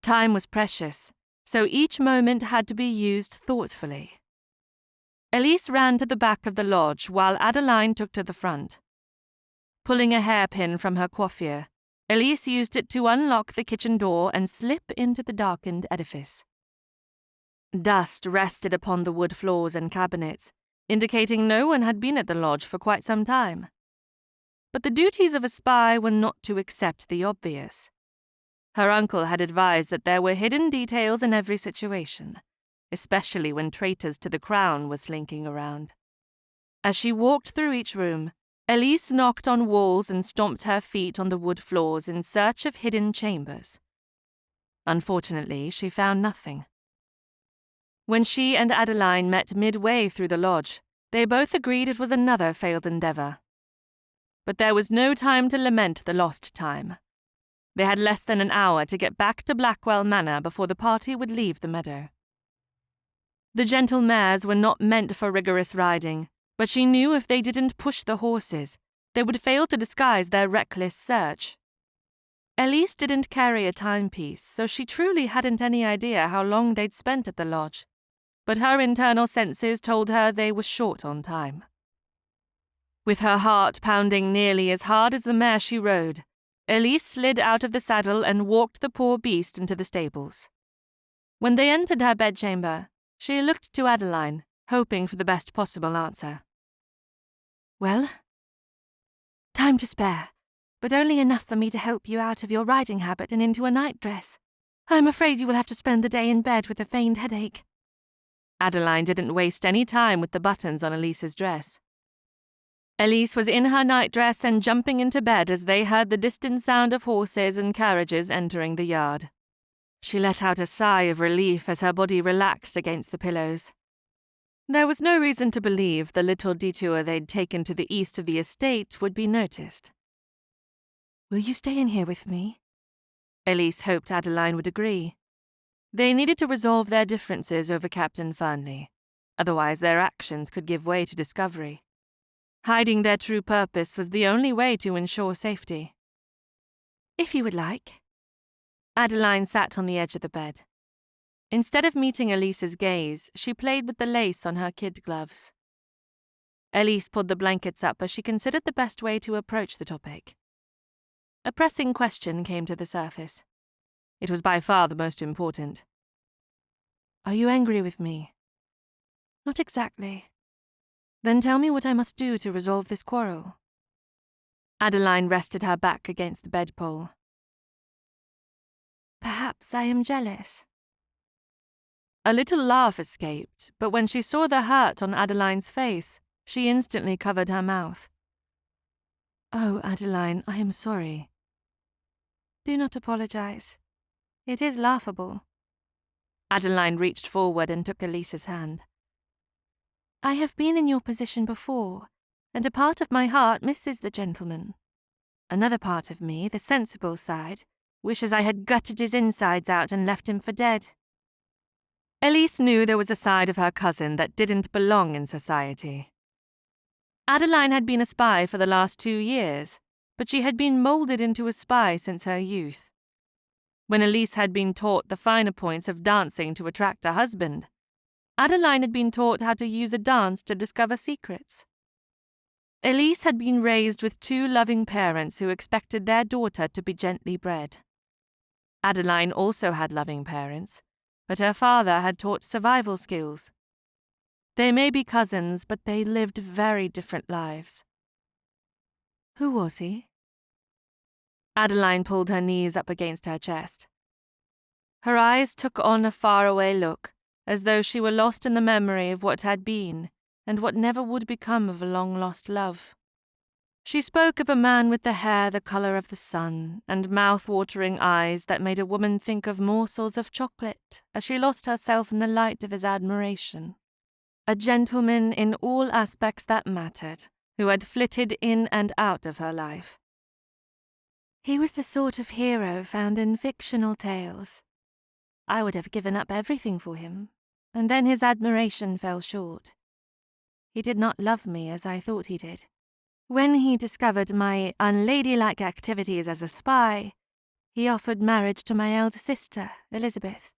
Time was precious, so each moment had to be used thoughtfully. Elise ran to the back of the lodge while Adeline took to the front. Pulling a hairpin from her coiffure, Elise used it to unlock the kitchen door and slip into the darkened edifice. Dust rested upon the wood floors and cabinets, indicating no one had been at the lodge for quite some time. But the duties of a spy were not to accept the obvious. Her uncle had advised that there were hidden details in every situation, especially when traitors to the crown were slinking around. As she walked through each room, Elise knocked on walls and stomped her feet on the wood floors in search of hidden chambers. Unfortunately, she found nothing. When she and Adeline met midway through the lodge, they both agreed it was another failed endeavor. But there was no time to lament the lost time. They had less than an hour to get back to Blackwell Manor before the party would leave the meadow. The gentle mares were not meant for rigorous riding, but she knew if they didn't push the horses, they would fail to disguise their reckless search. Elise didn't carry a timepiece, so she truly hadn't any idea how long they'd spent at the lodge, but her internal senses told her they were short on time. With her heart pounding nearly as hard as the mare she rode, Elise slid out of the saddle and walked the poor beast into the stables. When they entered her bedchamber, she looked to Adeline, hoping for the best possible answer. "Well?" "Time to spare, but only enough for me to help you out of your riding habit and into a nightdress. I'm afraid you will have to spend the day in bed with a feigned headache." Adeline didn't waste any time with the buttons on Elise's dress. Elise was in her nightdress and jumping into bed as they heard the distant sound of horses and carriages entering the yard. She let out a sigh of relief as her body relaxed against the pillows. There was no reason to believe the little detour they'd taken to the east of the estate would be noticed. "Will you stay in here with me?" Elise hoped Adeline would agree. They needed to resolve their differences over Captain Fernley, otherwise their actions could give way to discovery. Hiding their true purpose was the only way to ensure safety. "If you would like." Adeline sat on the edge of the bed. Instead of meeting Elise's gaze, she played with the lace on her kid gloves. Elise pulled the blankets up as she considered the best way to approach the topic. A pressing question came to the surface. It was by far the most important. "Are you angry with me?" "Not exactly." "Then tell me what I must do to resolve this quarrel." Adeline rested her back against the bedpole. "Perhaps I am jealous." A little laugh escaped, but when she saw the hurt on Adeline's face, she instantly covered her mouth. "Oh, Adeline, I am sorry." "Do not apologize. It is laughable." Adeline reached forward and took Elise's hand. "I have been in your position before, and a part of my heart misses the gentleman. Another part of me, the sensible side, wishes I had gutted his insides out and left him for dead." Elise knew there was a side of her cousin that didn't belong in society. Adeline had been a spy for the last 2 years, but she had been moulded into a spy since her youth. When Elise had been taught the finer points of dancing to attract a husband, Adeline had been taught how to use a dance to discover secrets. Elise had been raised with 2 loving parents who expected their daughter to be gently bred. Adeline also had loving parents, but her father had taught survival skills. They may be cousins, but they lived very different lives. "Who was he?" Adeline pulled her knees up against her chest. Her eyes took on a faraway look, as though she were lost in the memory of what had been and what never would become of a long-lost love. She spoke of a man with the hair the colour of the sun and mouth-watering eyes that made a woman think of morsels of chocolate as she lost herself in the light of his admiration. A gentleman in all aspects that mattered, who had flitted in and out of her life. "He was the sort of hero found in fictional tales. I would have given up everything for him, and then his admiration fell short. He did not love me as I thought he did. When he discovered my unladylike activities as a spy, he offered marriage to my elder sister, Elizabeth."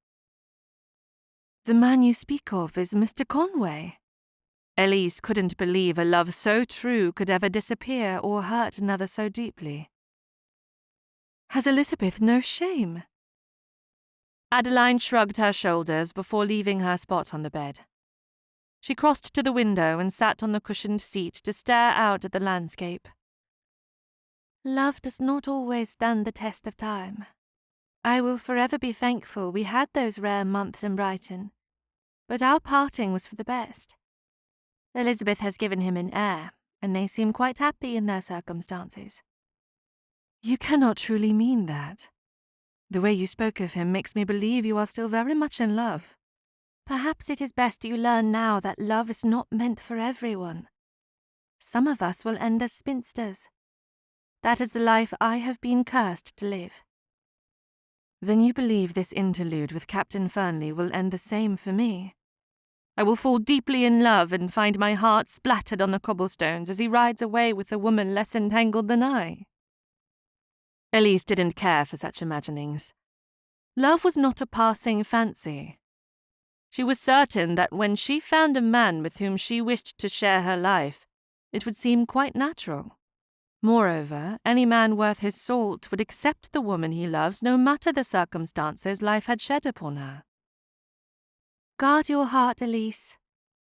"The man you speak of is Mr. Conway." Elise couldn't believe a love so true could ever disappear or hurt another so deeply. "Has Elizabeth no shame?" Adeline shrugged her shoulders before leaving her spot on the bed. She crossed to the window and sat on the cushioned seat to stare out at the landscape. "Love does not always stand the test of time. I will forever be thankful we had those rare months in Brighton, but our parting was for the best. Elizabeth has given him an heir, and they seem quite happy in their circumstances." "You cannot truly mean that. The way you spoke of him makes me believe you are still very much in love." "Perhaps it is best you learn now that love is not meant for everyone. Some of us will end as spinsters, That is the life I have been cursed to live." "Then you believe this interlude with Captain Fernley will end the same for me? I will fall deeply in love and find my heart splattered on the cobblestones as he rides away with a woman less entangled than I?" Elise didn't care for such imaginings. Love was not a passing fancy. She was certain that when she found a man with whom she wished to share her life, it would seem quite natural. Moreover, any man worth his salt would accept the woman he loves no matter the circumstances life had shed upon her. "Guard your heart, Elise.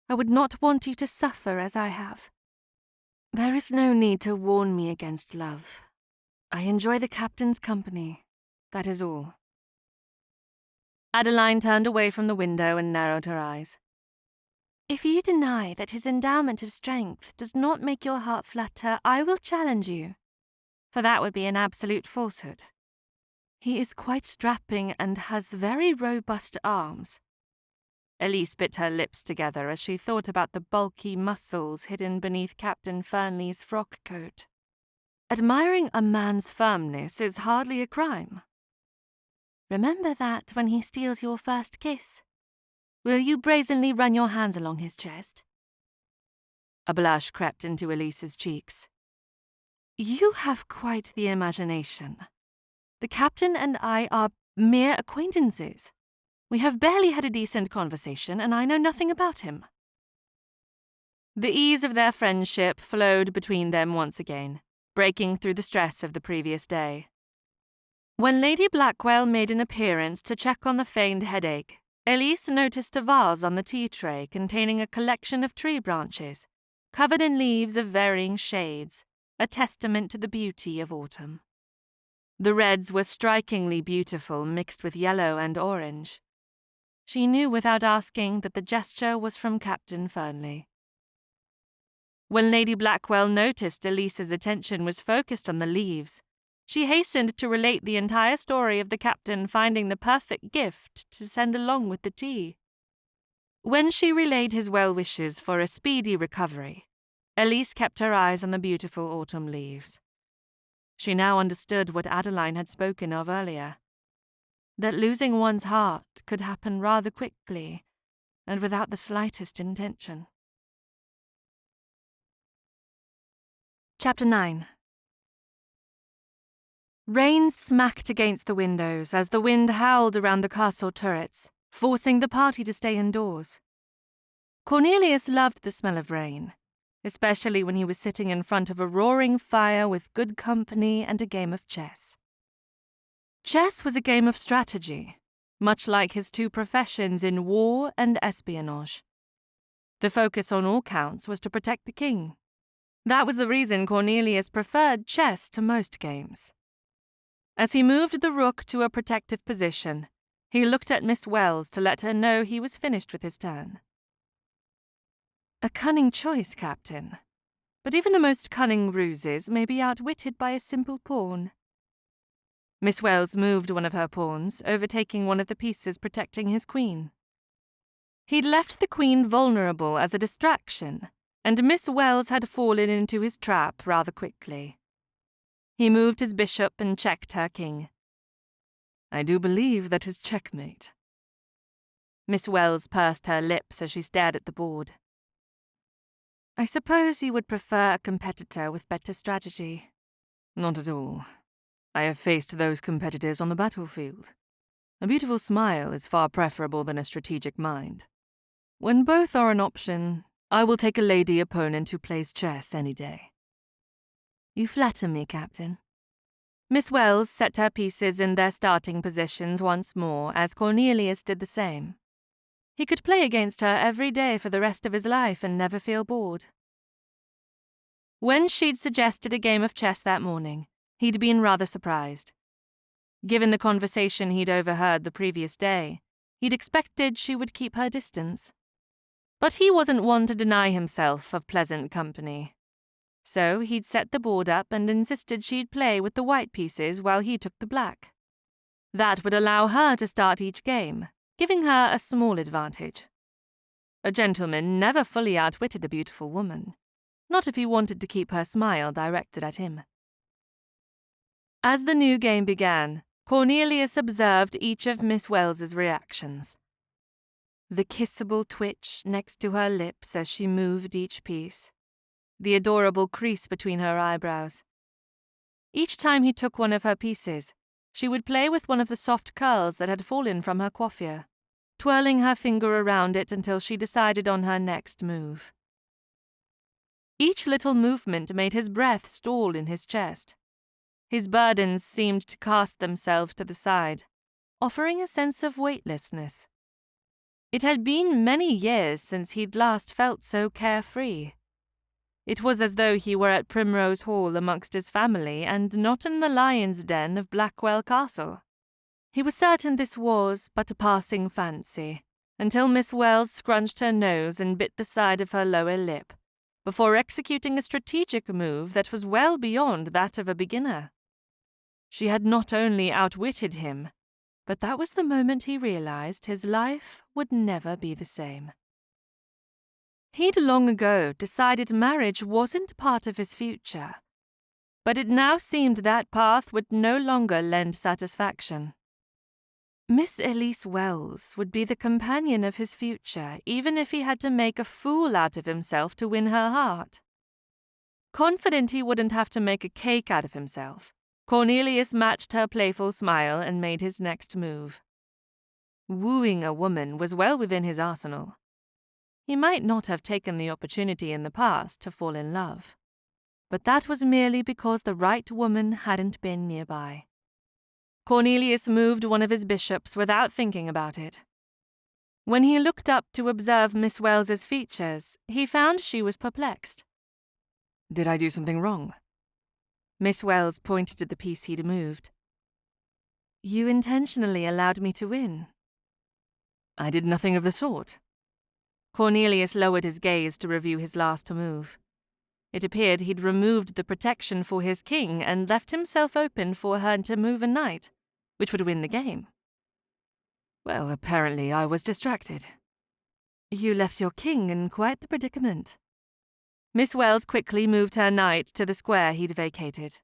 I would not want you to suffer as I have." "There is no need to warn me against love. I enjoy the captain's company. That is all." Adeline turned away from the window and narrowed her eyes. "If you deny that his endowment of strength does not make your heart flutter, I will challenge you, for that would be an absolute falsehood." "He is quite strapping and has very robust arms." Elise bit her lips together as she thought about the bulky muscles hidden beneath Captain Fernley's frock coat. Admiring a man's firmness is hardly a crime. "Remember that when he steals your first kiss. Will you brazenly run your hands along his chest?" A blush crept into Elise's cheeks. "You have quite the imagination. The captain and I are mere acquaintances. We have barely had a decent conversation, and I know nothing about him." The ease of their friendship flowed between them once again, breaking through the stress of the previous day. When Lady Blackwell made an appearance to check on the feigned headache, Elise noticed a vase on the tea tray containing a collection of tree branches, covered in leaves of varying shades, a testament to the beauty of autumn. The reds were strikingly beautiful, mixed with yellow and orange. She knew without asking that the gesture was from Captain Fernley. When Lady Blackwell noticed Elise's attention was focused on the leaves, she hastened to relate the entire story of the captain finding the perfect gift to send along with the tea. When she relayed his well wishes for a speedy recovery, Elise kept her eyes on the beautiful autumn leaves. She now understood what Adeline had spoken of earlier, that losing one's heart could happen rather quickly and without the slightest intention. Chapter 9. Rain smacked against the windows as the wind howled around the castle turrets, forcing the party to stay indoors. Cornelius loved the smell of rain, especially when he was sitting in front of a roaring fire with good company and a game of chess. Chess was a game of strategy, much like his two professions in war and espionage. The focus on all counts was to protect the king. That was the reason Cornelius preferred chess to most games. As he moved the rook to a protective position, he looked at Miss Wells to let her know he was finished with his turn. "A cunning choice, Captain. But even the most cunning ruses may be outwitted by a simple pawn." Miss Wells moved one of her pawns, overtaking one of the pieces protecting his queen. He'd left the queen vulnerable as a distraction, and Miss Wells had fallen into his trap rather quickly. He moved his bishop and checked her king. "I do believe that is checkmate." Miss Wells pursed her lips as she stared at the board. "I suppose you would prefer a competitor with better strategy." "Not at all. I have faced those competitors on the battlefield. A beautiful smile is far preferable than a strategic mind. When both are an option, I will take a lady opponent who plays chess any day." "You flatter me, Captain." Miss Wells set her pieces in their starting positions once more, as Cornelius did the same. He could play against her every day for the rest of his life and never feel bored. When she'd suggested a game of chess that morning, he'd been rather surprised. Given the conversation he'd overheard the previous day, he'd expected she would keep her distance. But he wasn't one to deny himself of pleasant company. So he'd set the board up and insisted she'd play with the white pieces while he took the black. That would allow her to start each game, giving her a small advantage. A gentleman never fully outwitted a beautiful woman, not if he wanted to keep her smile directed at him. As the new game began, Cornelius observed each of Miss Wells's reactions. The kissable twitch next to her lips as she moved each piece, the adorable crease between her eyebrows. Each time he took one of her pieces, she would play with one of the soft curls that had fallen from her coiffure, twirling her finger around it until she decided on her next move. Each little movement made his breath stall in his chest. His burdens seemed to cast themselves to the side, offering a sense of weightlessness. It had been many years since he'd last felt so carefree. It was as though he were at Primrose Hall amongst his family and not in the lion's den of Blackwell Castle. He was certain this was but a passing fancy, until Miss Wells scrunched her nose and bit the side of her lower lip, before executing a strategic move that was well beyond that of a beginner. She had not only outwitted him, but that was the moment he realized his life would never be the same. He'd long ago decided marriage wasn't part of his future, but it now seemed that path would no longer lend satisfaction. Miss Elise Wells would be the companion of his future, even if he had to make a fool out of himself to win her heart. Confident he wouldn't have to make a cake out of himself, Cornelius matched her playful smile and made his next move. Wooing a woman was well within his arsenal. He might not have taken the opportunity in the past to fall in love, but that was merely because the right woman hadn't been nearby. Cornelius moved one of his bishops without thinking about it. When he looked up to observe Miss Wells's features, he found she was perplexed. Did I do something wrong? Miss Wells pointed to the piece he'd moved. You intentionally allowed me to win. I did nothing of the sort. Cornelius lowered his gaze to review his last move. It appeared he'd removed the protection for his king and left himself open for her to move a knight, which would win the game. Well, apparently I was distracted. You left your king in quite the predicament. Miss Wells quickly moved her knight to the square he'd vacated.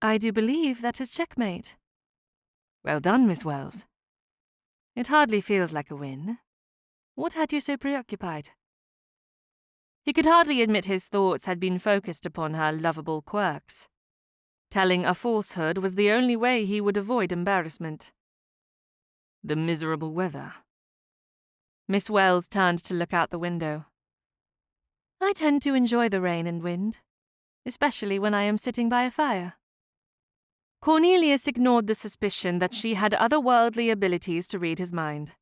I do believe that is checkmate. Well done, Miss Wells. It hardly feels like a win. What had you so preoccupied? He could hardly admit his thoughts had been focused upon her lovable quirks. Telling a falsehood was the only way he would avoid embarrassment. The miserable weather. Miss Wells turned to look out the window. I tend to enjoy the rain and wind, especially when I am sitting by a fire. Cornelius ignored the suspicion that she had otherworldly abilities to read his mind.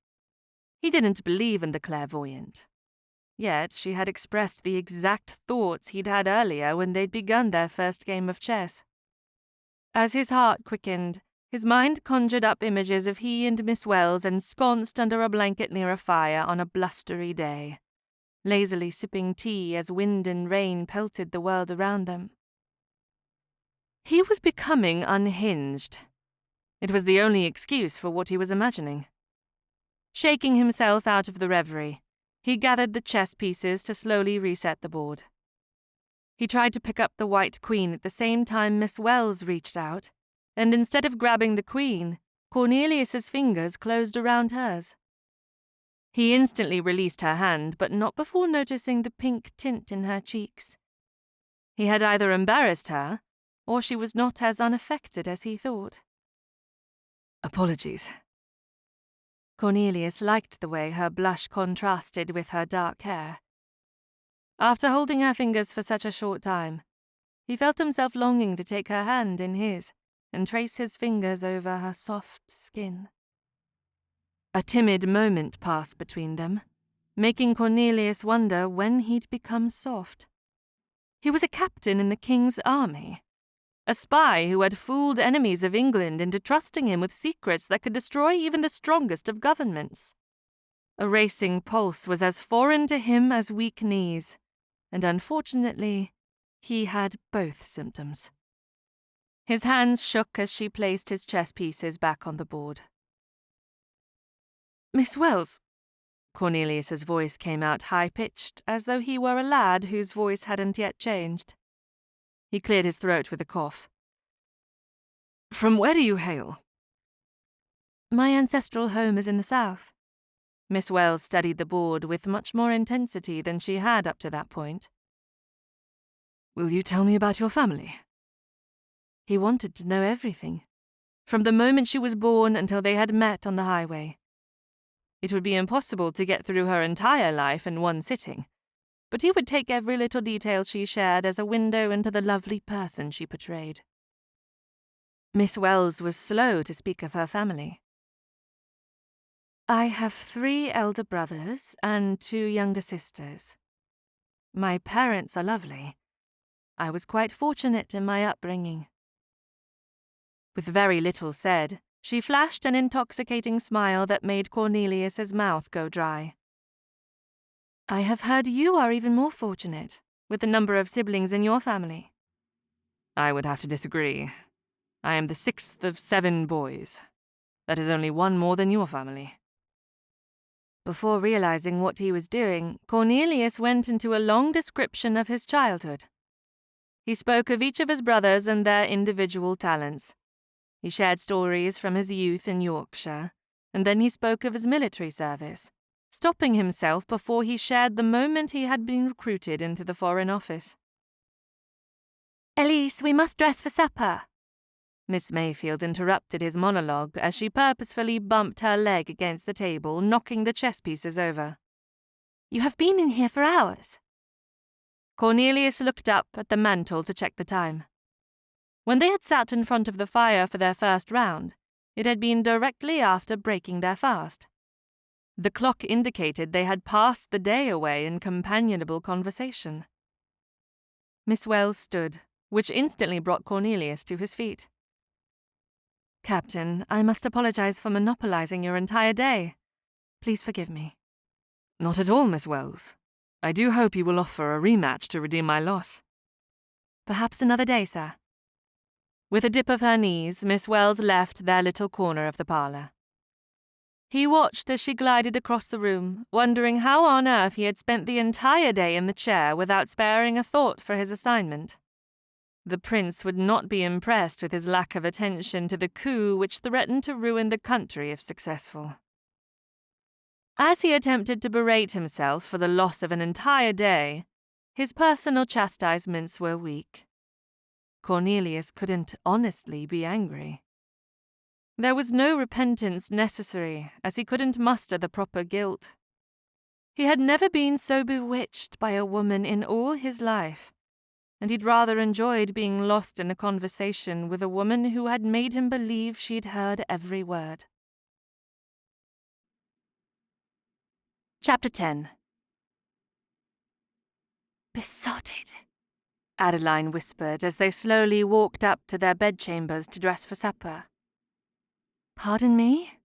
He didn't believe in the clairvoyant. Yet she had expressed the exact thoughts he'd had earlier when they'd begun their first game of chess. As his heart quickened, his mind conjured up images of he and Miss Wells ensconced under a blanket near a fire on a blustery day, lazily sipping tea as wind and rain pelted the world around them. He was becoming unhinged. It was the only excuse for what he was imagining. Shaking himself out of the reverie, he gathered the chess pieces to slowly reset the board. He tried to pick up the white queen at the same time Miss Wells reached out, and instead of grabbing the queen, Cornelius's fingers closed around hers. He instantly released her hand, but not before noticing the pink tint in her cheeks. He had either embarrassed her, or she was not as unaffected as he thought. Apologies. Cornelius liked the way her blush contrasted with her dark hair. After holding her fingers for such a short time, he felt himself longing to take her hand in his and trace his fingers over her soft skin. A timid moment passed between them, making Cornelius wonder when he'd become soft. He was a captain in the king's army, a spy who had fooled enemies of England into trusting him with secrets that could destroy even the strongest of governments. A racing pulse was as foreign to him as weak knees, and unfortunately, he had both symptoms. His hands shook as she placed his chess pieces back on the board. Miss Wells, Cornelius's voice came out high-pitched, as though he were a lad whose voice hadn't yet changed. He cleared his throat with a cough. From where do you hail? My ancestral home is in the south. Miss Wells studied the board with much more intensity than she had up to that point. Will you tell me about your family? He wanted to know everything, from the moment she was born until they had met on the highway. It would be impossible to get through her entire life in one sitting, but he would take every little detail she shared as a window into the lovely person she portrayed. Miss Wells was slow to speak of her family. I have 3 elder brothers and 2 younger sisters. My parents are lovely. I was quite fortunate in my upbringing. With very little said, she flashed an intoxicating smile that made Cornelius's mouth go dry. I have heard you are even more fortunate, with the number of siblings in your family. I would have to disagree. I am the 6th of 7 boys. That is only 1 more than your family. Before realizing what he was doing, Cornelius went into a long description of his childhood. He spoke of each of his brothers and their individual talents. He shared stories from his youth in Yorkshire, and then he spoke of his military service, stopping himself before he shared the moment he had been recruited into the Foreign Office. Elise, we must dress for supper. Miss Mayfield interrupted his monologue as she purposefully bumped her leg against the table, knocking the chess pieces over. You have been in here for hours. Cornelius looked up at the mantel to check the time. When they had sat in front of the fire for their first round, it had been directly after breaking their fast. The clock indicated they had passed the day away in companionable conversation. Miss Wells stood, which instantly brought Cornelius to his feet. Captain, I must apologize for monopolizing your entire day. Please forgive me. Not at all, Miss Wells. I do hope you will offer a rematch to redeem my loss. Perhaps another day, sir. With a dip of her knees, Miss Wells left their little corner of the parlour. He watched as she glided across the room, wondering how on earth he had spent the entire day in the chair without sparing a thought for his assignment. The prince would not be impressed with his lack of attention to the coup which threatened to ruin the country if successful. As he attempted to berate himself for the loss of an entire day, his personal chastisements were weak. Cornelius couldn't honestly be angry. There was no repentance necessary, as he couldn't muster the proper guilt. He had never been so bewitched by a woman in all his life, and he'd rather enjoyed being lost in a conversation with a woman who had made him believe she'd heard every word. Chapter 10. Besotted, Adeline whispered as they slowly walked up to their bedchambers to dress for supper. Pardon me?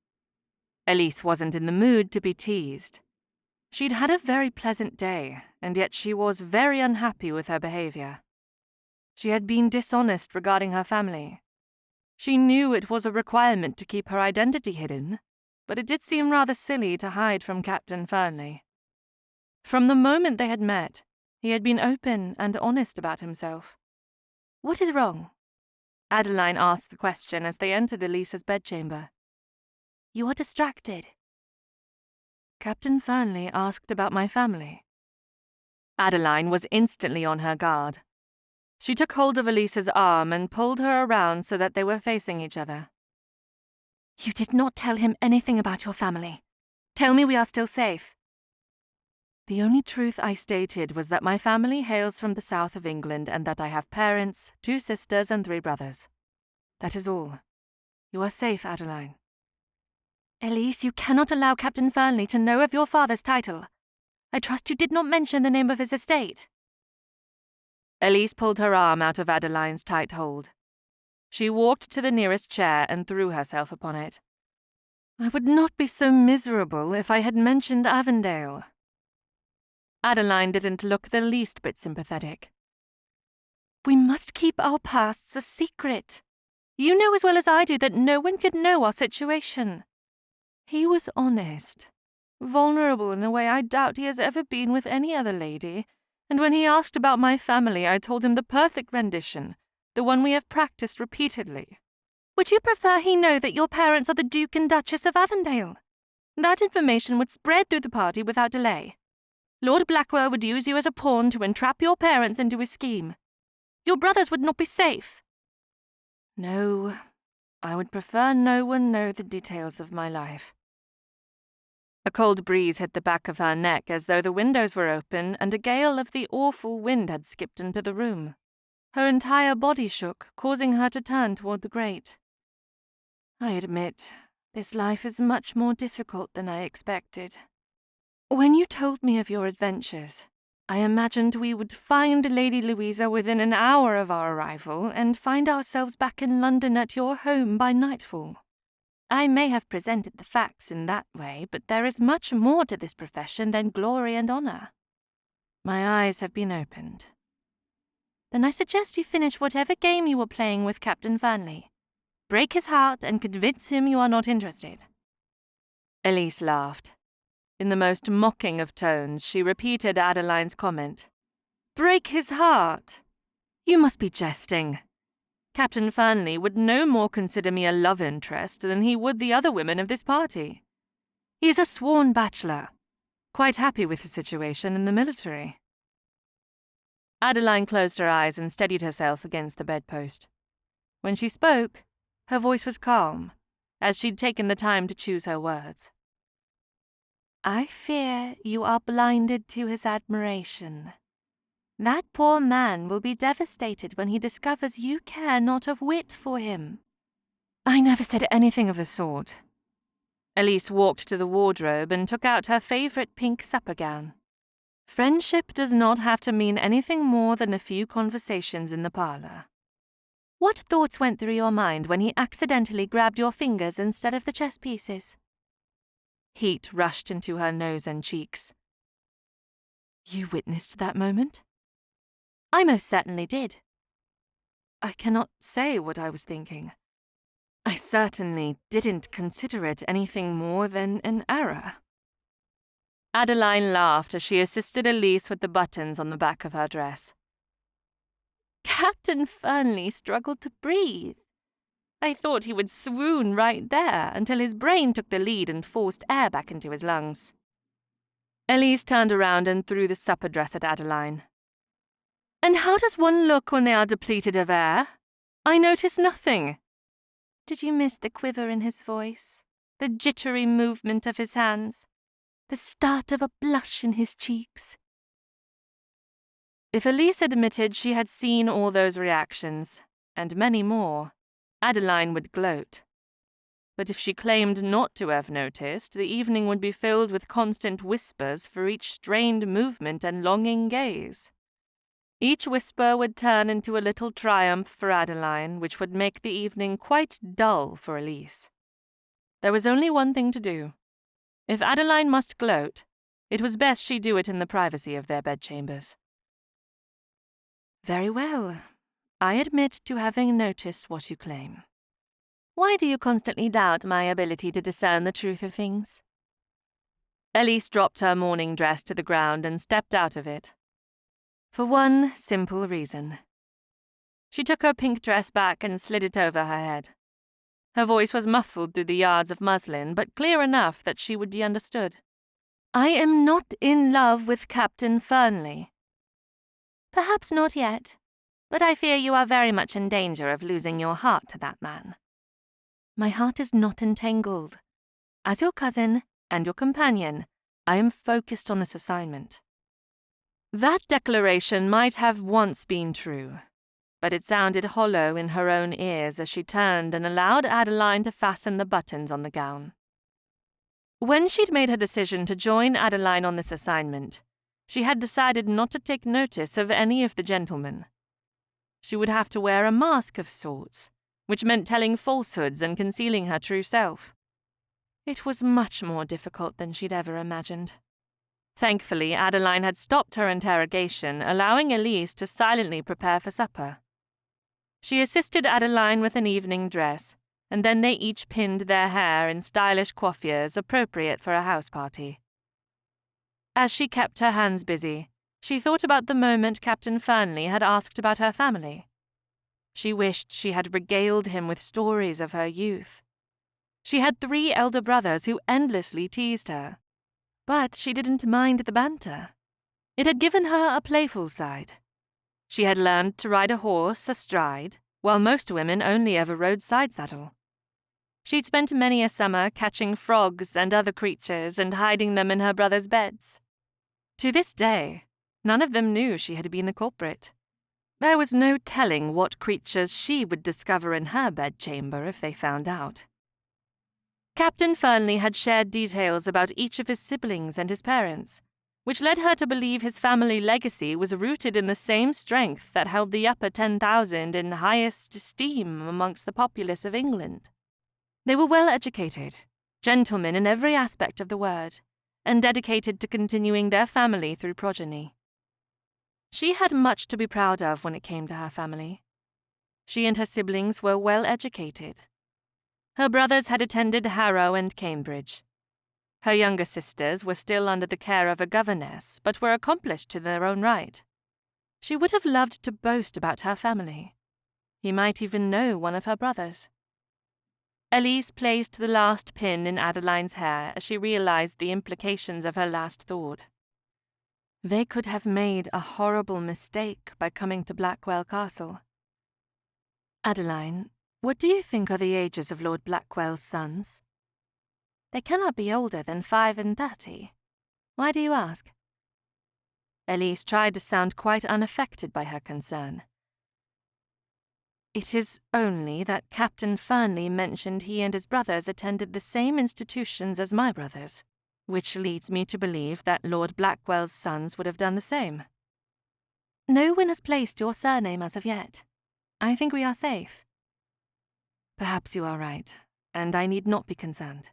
Elise wasn't in the mood to be teased. She'd had a very pleasant day, and yet she was very unhappy with her behavior. She had been dishonest regarding her family. She knew it was a requirement to keep her identity hidden, but it did seem rather silly to hide from Captain Fernley. From the moment they had met, he had been open and honest about himself. What is wrong? Adeline asked the question as they entered Elise's bedchamber. You are distracted. Captain Fernley asked about my family. Adeline was instantly on her guard. She took hold of Elise's arm and pulled her around so that they were facing each other. You did not tell him anything about your family. Tell me we are still safe. The only truth I stated was that my family hails from the south of England and that I have parents, 2 sisters and 3 brothers. That is all. You are safe, Adeline. Elise, you cannot allow Captain Fernley to know of your father's title. I trust you did not mention the name of his estate. Elise pulled her arm out of Adeline's tight hold. She walked to the nearest chair and threw herself upon it. I would not be so miserable if I had mentioned Avondale. Adeline didn't look the least bit sympathetic. We must keep our pasts a secret. You know as well as I do that no one could know our situation. He was honest, vulnerable in a way I doubt he has ever been with any other lady, and when he asked about my family I told him the perfect rendition, the one we have practiced repeatedly. Would you prefer he know that your parents are the Duke and Duchess of Avondale? That information would spread through the party without delay. Lord Blackwell would use you as a pawn to entrap your parents into his scheme. Your brothers would not be safe. No, I would prefer no one know the details of my life. A cold breeze hit the back of her neck as though the windows were open and a gale of the awful wind had skipped into the room. Her entire body shook, causing her to turn toward the grate. I admit, this life is much more difficult than I expected. When you told me of your adventures, I imagined we would find Lady Louisa within an hour of our arrival and find ourselves back in London at your home by nightfall. I may have presented the facts in that way, but there is much more to this profession than glory and honour. My eyes have been opened. Then I suggest you finish whatever game you were playing with Captain Fernley. Break his heart and convince him you are not interested. Elise laughed. In the most mocking of tones, she repeated Adeline's comment. Break his heart? You must be jesting. Captain Fernley would no more consider me a love interest than he would the other women of this party. He is a sworn bachelor, quite happy with his situation in the military. Adeline closed her eyes and steadied herself against the bedpost. When she spoke, her voice was calm, as she'd taken the time to choose her words. I fear you are blinded to his admiration. That poor man will be devastated when he discovers you care not a whit for him. I never said anything of the sort. Elise walked to the wardrobe and took out her favourite pink supper gown. Friendship does not have to mean anything more than a few conversations in the parlour. What thoughts went through your mind when he accidentally grabbed your fingers instead of the chess pieces? Heat rushed into her nose and cheeks. You witnessed that moment? I most certainly did. I cannot say what I was thinking. I certainly didn't consider it anything more than an error. Adeline laughed as she assisted Elise with the buttons on the back of her dress. Captain Fernley struggled to breathe. I thought he would swoon right there until his brain took the lead and forced air back into his lungs. Elise turned around and threw the supper dress at Adeline. And how does one look when they are depleted of air? I notice nothing. Did you miss the quiver in his voice, the jittery movement of his hands, the start of a blush in his cheeks? If Elise admitted she had seen all those reactions, and many more, Adeline would gloat. But if she claimed not to have noticed, the evening would be filled with constant whispers for each strained movement and longing gaze. Each whisper would turn into a little triumph for Adeline, which would make the evening quite dull for Elise. There was only one thing to do. If Adeline must gloat, it was best she do it in the privacy of their bedchambers. Very well. I admit to having noticed what you claim. Why do you constantly doubt my ability to discern the truth of things? Elise dropped her morning dress to the ground and stepped out of it. For one simple reason. She took her pink dress back and slid it over her head. Her voice was muffled through the yards of muslin, but clear enough that she would be understood. I am not in love with Captain Fernley. Perhaps not yet, but I fear you are very much in danger of losing your heart to that man. My heart is not entangled. As your cousin and your companion, I am focused on this assignment. That declaration might have once been true, but it sounded hollow in her own ears as she turned and allowed Adeline to fasten the buttons on the gown. When she'd made her decision to join Adeline on this assignment, she had decided not to take notice of any of the gentlemen. She would have to wear a mask of sorts, which meant telling falsehoods and concealing her true self. It was much more difficult than she'd ever imagined. Thankfully, Adeline had stopped her interrogation, allowing Elise to silently prepare for supper. She assisted Adeline with an evening dress, and then they each pinned their hair in stylish coiffures appropriate for a house party. As she kept her hands busy, she thought about the moment Captain Fernley had asked about her family. She wished she had regaled him with stories of her youth. She had 3 elder brothers who endlessly teased her, but she didn't mind the banter. It had given her a playful side. She had learned to ride a horse astride, while most women only ever rode side-saddle. She'd spent many a summer catching frogs and other creatures and hiding them in her brothers' beds. To this day, none of them knew she had been the culprit. There was no telling what creatures she would discover in her bedchamber if they found out. Captain Fernley had shared details about each of his siblings and his parents, which led her to believe his family legacy was rooted in the same strength that held the upper 10,000 in highest esteem amongst the populace of England. They were well educated, gentlemen in every aspect of the word, and dedicated to continuing their family through progeny. She had much to be proud of when it came to her family. She and her siblings were well educated. Her brothers had attended Harrow and Cambridge. Her younger sisters were still under the care of a governess, but were accomplished to their own right. She would have loved to boast about her family. He might even know one of her brothers. Elise placed the last pin in Adeline's hair as she realized the implications of her last thought. They could have made a horrible mistake by coming to Blackwell Castle. Adeline, what do you think are the ages of Lord Blackwell's sons? They cannot be older than 5 and 30. Why do you ask? Elise tried to sound quite unaffected by her concern. It is only that Captain Fernley mentioned he and his brothers attended the same institutions as my brothers, which leads me to believe that Lord Blackwell's sons would have done the same. No one has placed your surname as of yet. I think we are safe. Perhaps you are right, and I need not be concerned.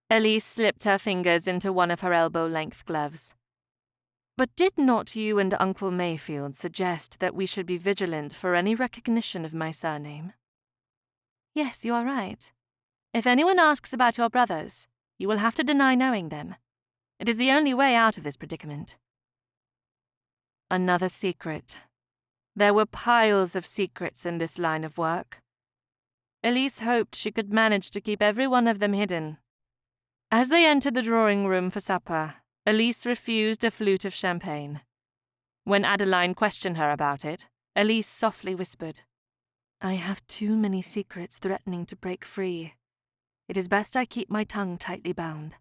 Elise slipped her fingers into one of her elbow-length gloves. But did not you and Uncle Mayfield suggest that we should be vigilant for any recognition of my surname? Yes, you are right. If anyone asks about your brothers, you will have to deny knowing them. It is the only way out of this predicament. Another secret. There were piles of secrets in this line of work. Elise hoped she could manage to keep every one of them hidden. As they entered the drawing-room for supper, Elise refused a flute of champagne. When Adeline questioned her about it, Elise softly whispered, "I have too many secrets threatening to break free. It is best I keep my tongue tightly bound."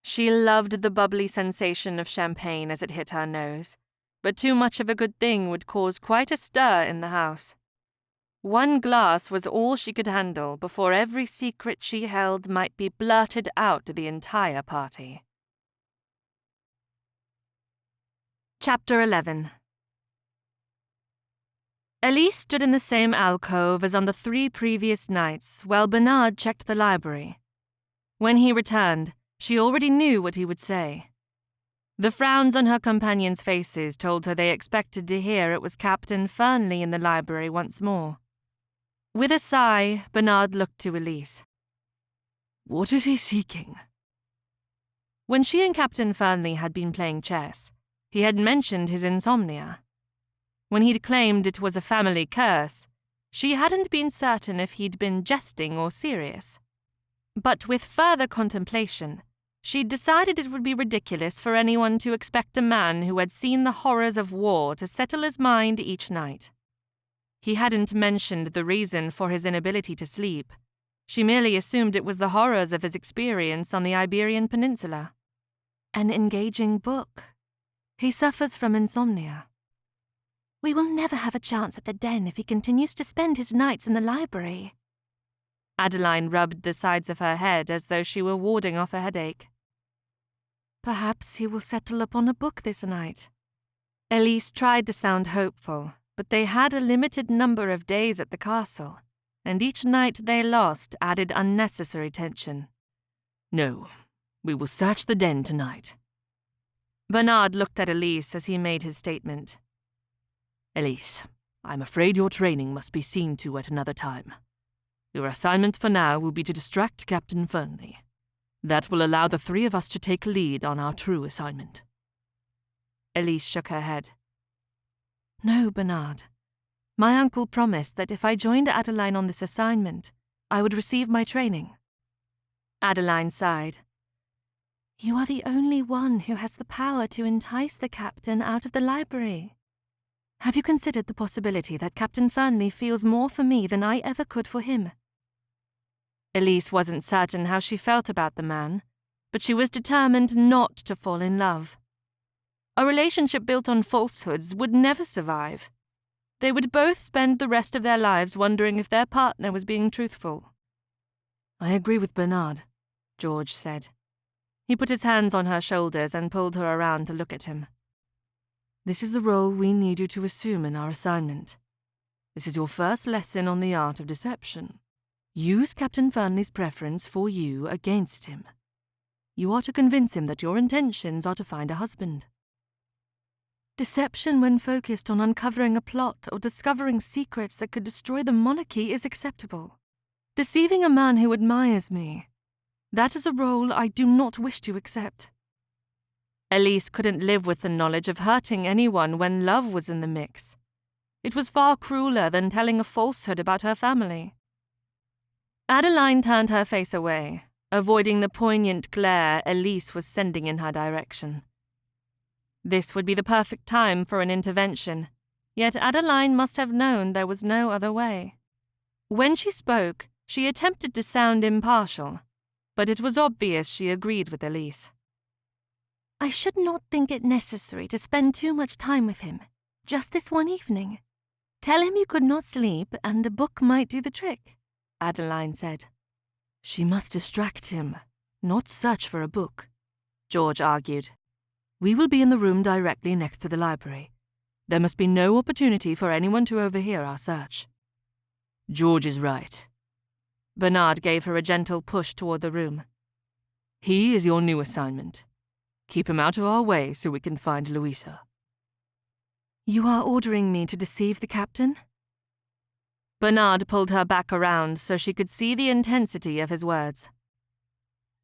She loved the bubbly sensation of champagne as it hit her nose, but too much of a good thing would cause quite a stir in the house. One glass was all she could handle before every secret she held might be blurted out to the entire party. Chapter 11. Elise stood in the same alcove as on the 3 previous nights while Bernard checked the library. When he returned, she already knew what he would say. The frowns on her companions' faces told her they expected to hear it was Captain Fernley in the library once more. With a sigh, Bernard looked to Elise. What is he seeking? When she and Captain Fernley had been playing chess, he had mentioned his insomnia. When he'd claimed it was a family curse, she hadn't been certain if he'd been jesting or serious. But with further contemplation, she'd decided it would be ridiculous for anyone to expect a man who had seen the horrors of war to settle his mind each night. He hadn't mentioned the reason for his inability to sleep. She merely assumed it was the horrors of his experience on the Iberian Peninsula. An engaging book. He suffers from insomnia. We will never have a chance at the den if he continues to spend his nights in the library. Adeline rubbed the sides of her head as though she were warding off a headache. Perhaps he will settle upon a book this night. Elise tried to sound hopeful, but they had a limited number of days at the castle, and each night they lost added unnecessary tension. No, we will search the den tonight. Bernard looked at Elise as he made his statement. Elise, I'm afraid your training must be seen to at another time. Your assignment for now will be to distract Captain Fernley. That will allow the 3 of us to take lead on our true assignment. Elise shook her head. No, Bernard. My uncle promised that if I joined Adeline on this assignment, I would receive my training. Adeline sighed. You are the only one who has the power to entice the captain out of the library. Have you considered the possibility that Captain Fernley feels more for me than I ever could for him? Elise wasn't certain how she felt about the man, but she was determined not to fall in love. A relationship built on falsehoods would never survive. They would both spend the rest of their lives wondering if their partner was being truthful. I agree with Bernard, George said. He put his hands on her shoulders and pulled her around to look at him. This is the role we need you to assume in our assignment. This is your first lesson on the art of deception. Use Captain Fernley's preference for you against him. You are to convince him that your intentions are to find a husband. Deception when focused on uncovering a plot or discovering secrets that could destroy the monarchy is acceptable. Deceiving a man who admires me, that is a role I do not wish to accept. Elise couldn't live with the knowledge of hurting anyone when love was in the mix. It was far crueler than telling a falsehood about her family. Adeline turned her face away, avoiding the poignant glare Elise was sending in her direction. This would be the perfect time for an intervention, yet Adeline must have known there was no other way. When she spoke, she attempted to sound impartial, but it was obvious she agreed with Elise. I should not think it necessary to spend too much time with him, just this one evening. Tell him you could not sleep, and a book might do the trick, Adeline said. She must distract him, not search for a book, George argued. We will be in the room directly next to the library. There must be no opportunity for anyone to overhear our search. George is right. Bernard gave her a gentle push toward the room. He is your new assignment. Keep him out of our way so we can find Louisa. You are ordering me to deceive the captain? Bernard pulled her back around so she could see the intensity of his words.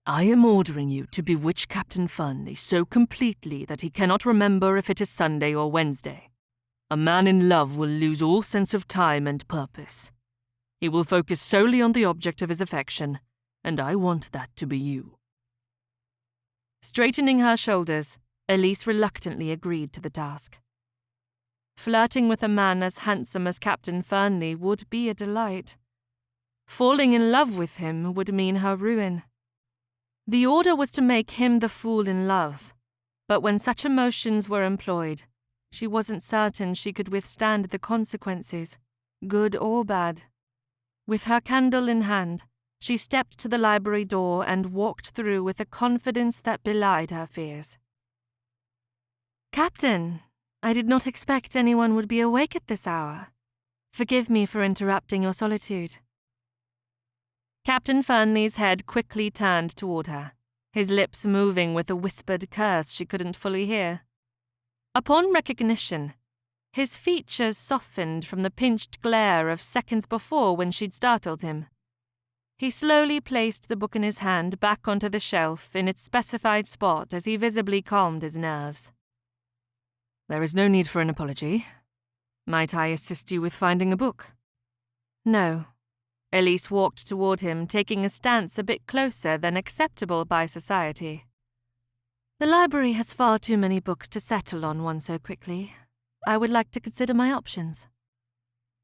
I am ordering you to bewitch Captain Fernley so completely that he cannot remember if it is Sunday or Wednesday. A man in love will lose all sense of time and purpose. He will focus solely on the object of his affection, and I want that to be you. Straightening her shoulders, Elise reluctantly agreed to the task. Flirting with a man as handsome as Captain Fernley would be a delight. Falling in love with him would mean her ruin. The order was to make him the fool in love, but when such emotions were employed, she wasn't certain she could withstand the consequences, good or bad. With her candle in hand, she stepped to the library door and walked through with a confidence that belied her fears. Captain, I did not expect anyone would be awake at this hour. Forgive me for interrupting your solitude. Captain Fernley's head quickly turned toward her, his lips moving with a whispered curse she couldn't fully hear. Upon recognition, his features softened from the pinched glare of seconds before when she'd startled him. He slowly placed the book in his hand back onto the shelf in its specified spot as he visibly calmed his nerves. There is no need for an apology. Might I assist you with finding a book? No. Elise walked toward him, taking a stance a bit closer than acceptable by society. The library has far too many books to settle on one so quickly. I would like to consider my options.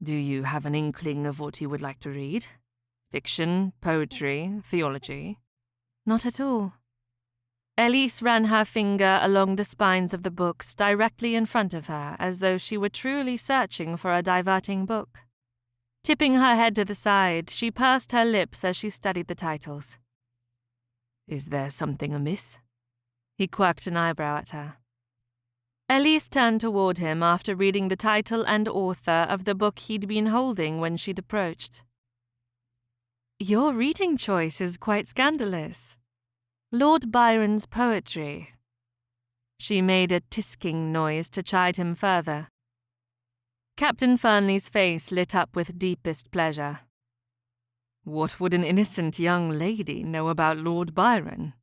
Do you have an inkling of what you would like to read? Fiction, poetry, theology? Not at all. Elise ran her finger along the spines of the books directly in front of her, as though she were truly searching for a diverting book. Tipping her head to the side, she pursed her lips as she studied the titles. Is there something amiss? He quirked an eyebrow at her. Elise turned toward him after reading the title and author of the book he'd been holding when she'd approached. Your reading choice is quite scandalous. Lord Byron's poetry. She made a tisking noise to chide him further. Captain Fernley's face lit up with deepest pleasure. What would an innocent young lady know about Lord Byron?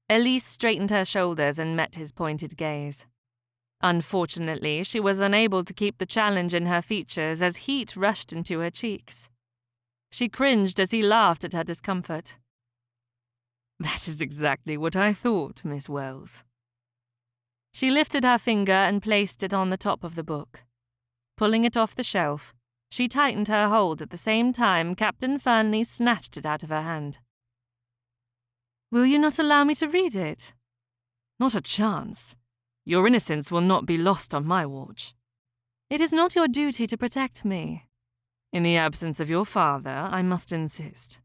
Elise straightened her shoulders and met his pointed gaze. Unfortunately, she was unable to keep the challenge in her features as heat rushed into her cheeks. She cringed as he laughed at her discomfort. "That is exactly what I thought, Miss Wells." She lifted her finger and placed it on the top of the book. Pulling it off the shelf, she tightened her hold at the same time Captain Fernley snatched it out of her hand. "Will you not allow me to read it?" "Not a chance. Your innocence will not be lost on my watch." "It is not your duty to protect me." "In the absence of your father, I must insist."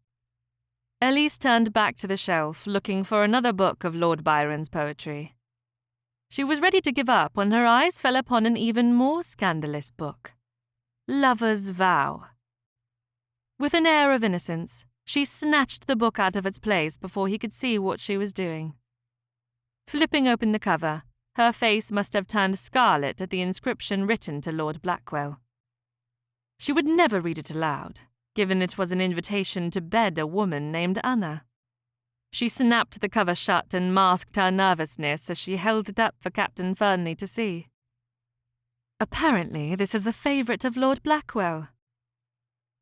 Elise turned back to the shelf, looking for another book of Lord Byron's poetry. She was ready to give up when her eyes fell upon an even more scandalous book, Lover's Vow. With an air of innocence, she snatched the book out of its place before he could see what she was doing. Flipping open the cover, her face must have turned scarlet at the inscription written to Lord Blackwell. She would never read it aloud, given it was an invitation to bed a woman named Anna. She snapped the cover shut and masked her nervousness as she held it up for Captain Fernley to see. "Apparently this is a favourite of Lord Blackwell."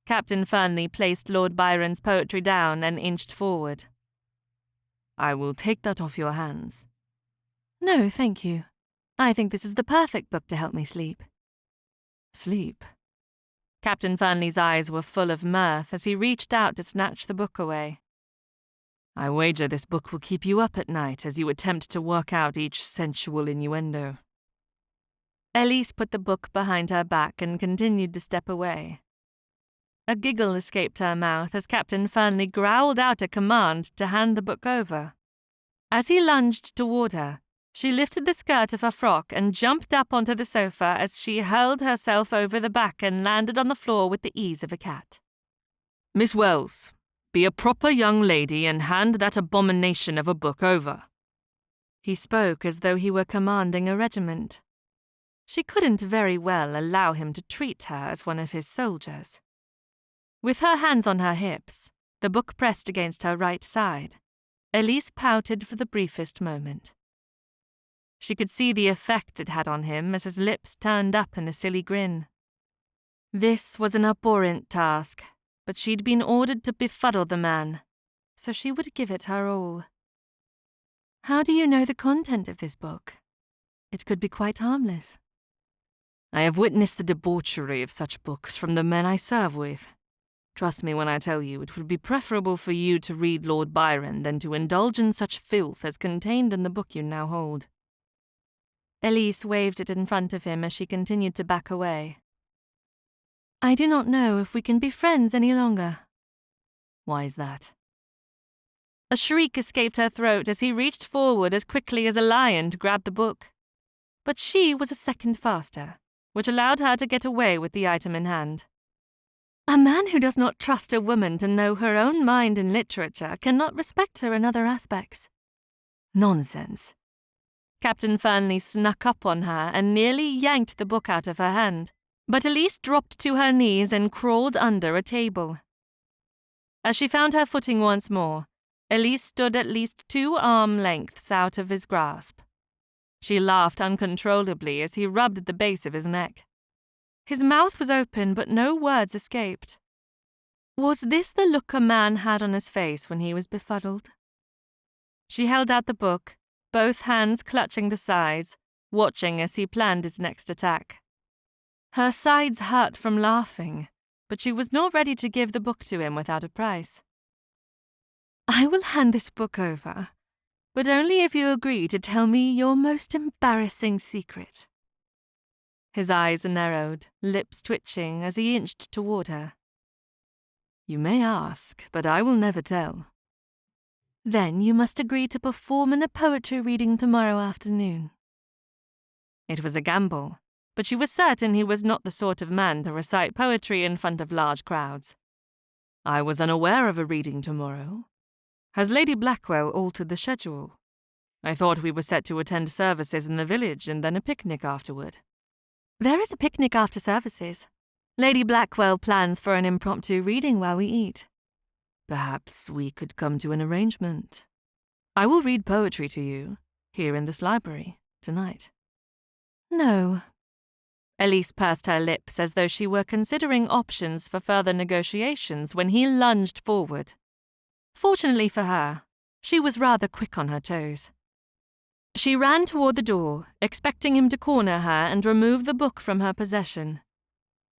Captain Fernley placed Lord Byron's poetry down and inched forward. "I will take that off your hands." "No, thank you. I think this is the perfect book to help me sleep." "Sleep?" Captain Fernley's eyes were full of mirth as he reached out to snatch the book away. "I wager this book will keep you up at night as you attempt to work out each sensual innuendo." Elise put the book behind her back and continued to step away. A giggle escaped her mouth as Captain Fernley growled out a command to hand the book over. As he lunged toward her, she lifted the skirt of her frock and jumped up onto the sofa as she hurled herself over the back and landed on the floor with the ease of a cat. "Miss Wells, be a proper young lady and hand that abomination of a book over." He spoke as though he were commanding a regiment. She couldn't very well allow him to treat her as one of his soldiers. With her hands on her hips, the book pressed against her right side, Elise pouted for the briefest moment. She could see the effect it had on him as his lips turned up in a silly grin. This was an abhorrent task, but she'd been ordered to befuddle the man, so she would give it her all. "How do you know the content of this book? It could be quite harmless." "I have witnessed the debauchery of such books from the men I serve with. Trust me when I tell you it would be preferable for you to read Lord Byron than to indulge in such filth as contained in the book you now hold." Elise waved it in front of him as she continued to back away. "I do not know if we can be friends any longer." "Why is that?" A shriek escaped her throat as he reached forward as quickly as a lion to grab the book. But she was a second faster, which allowed her to get away with the item in hand. A man who does not trust a woman to know her own mind in literature cannot respect her in other aspects. "Nonsense." Captain Fernley snuck up on her and nearly yanked the book out of her hand, but Elise dropped to her knees and crawled under a table. As she found her footing once more, Elise stood at least 2 arm lengths out of his grasp. She laughed uncontrollably as he rubbed the base of his neck. His mouth was open, but no words escaped. Was this the look a man had on his face when he was befuddled? She held out the book, both hands clutching the sides, watching as he planned his next attack. Her sides hurt from laughing, but she was not ready to give the book to him without a price. "I will hand this book over, but only if you agree to tell me your most embarrassing secret." His eyes narrowed, lips twitching as he inched toward her. "You may ask, but I will never tell." "Then you must agree to perform in a poetry reading tomorrow afternoon." It was a gamble, but she was certain he was not the sort of man to recite poetry in front of large crowds. "I was unaware of a reading tomorrow. Has Lady Blackwell altered the schedule? I thought we were set to attend services in the village and then a picnic afterward." "There is a picnic after services. Lady Blackwell plans for an impromptu reading while we eat." "Perhaps we could come to an arrangement. I will read poetry to you, here in this library, tonight." No. Elise pursed her lips as though she were considering options for further negotiations when he lunged forward. Fortunately for her, she was rather quick on her toes. She ran toward the door, expecting him to corner her and remove the book from her possession.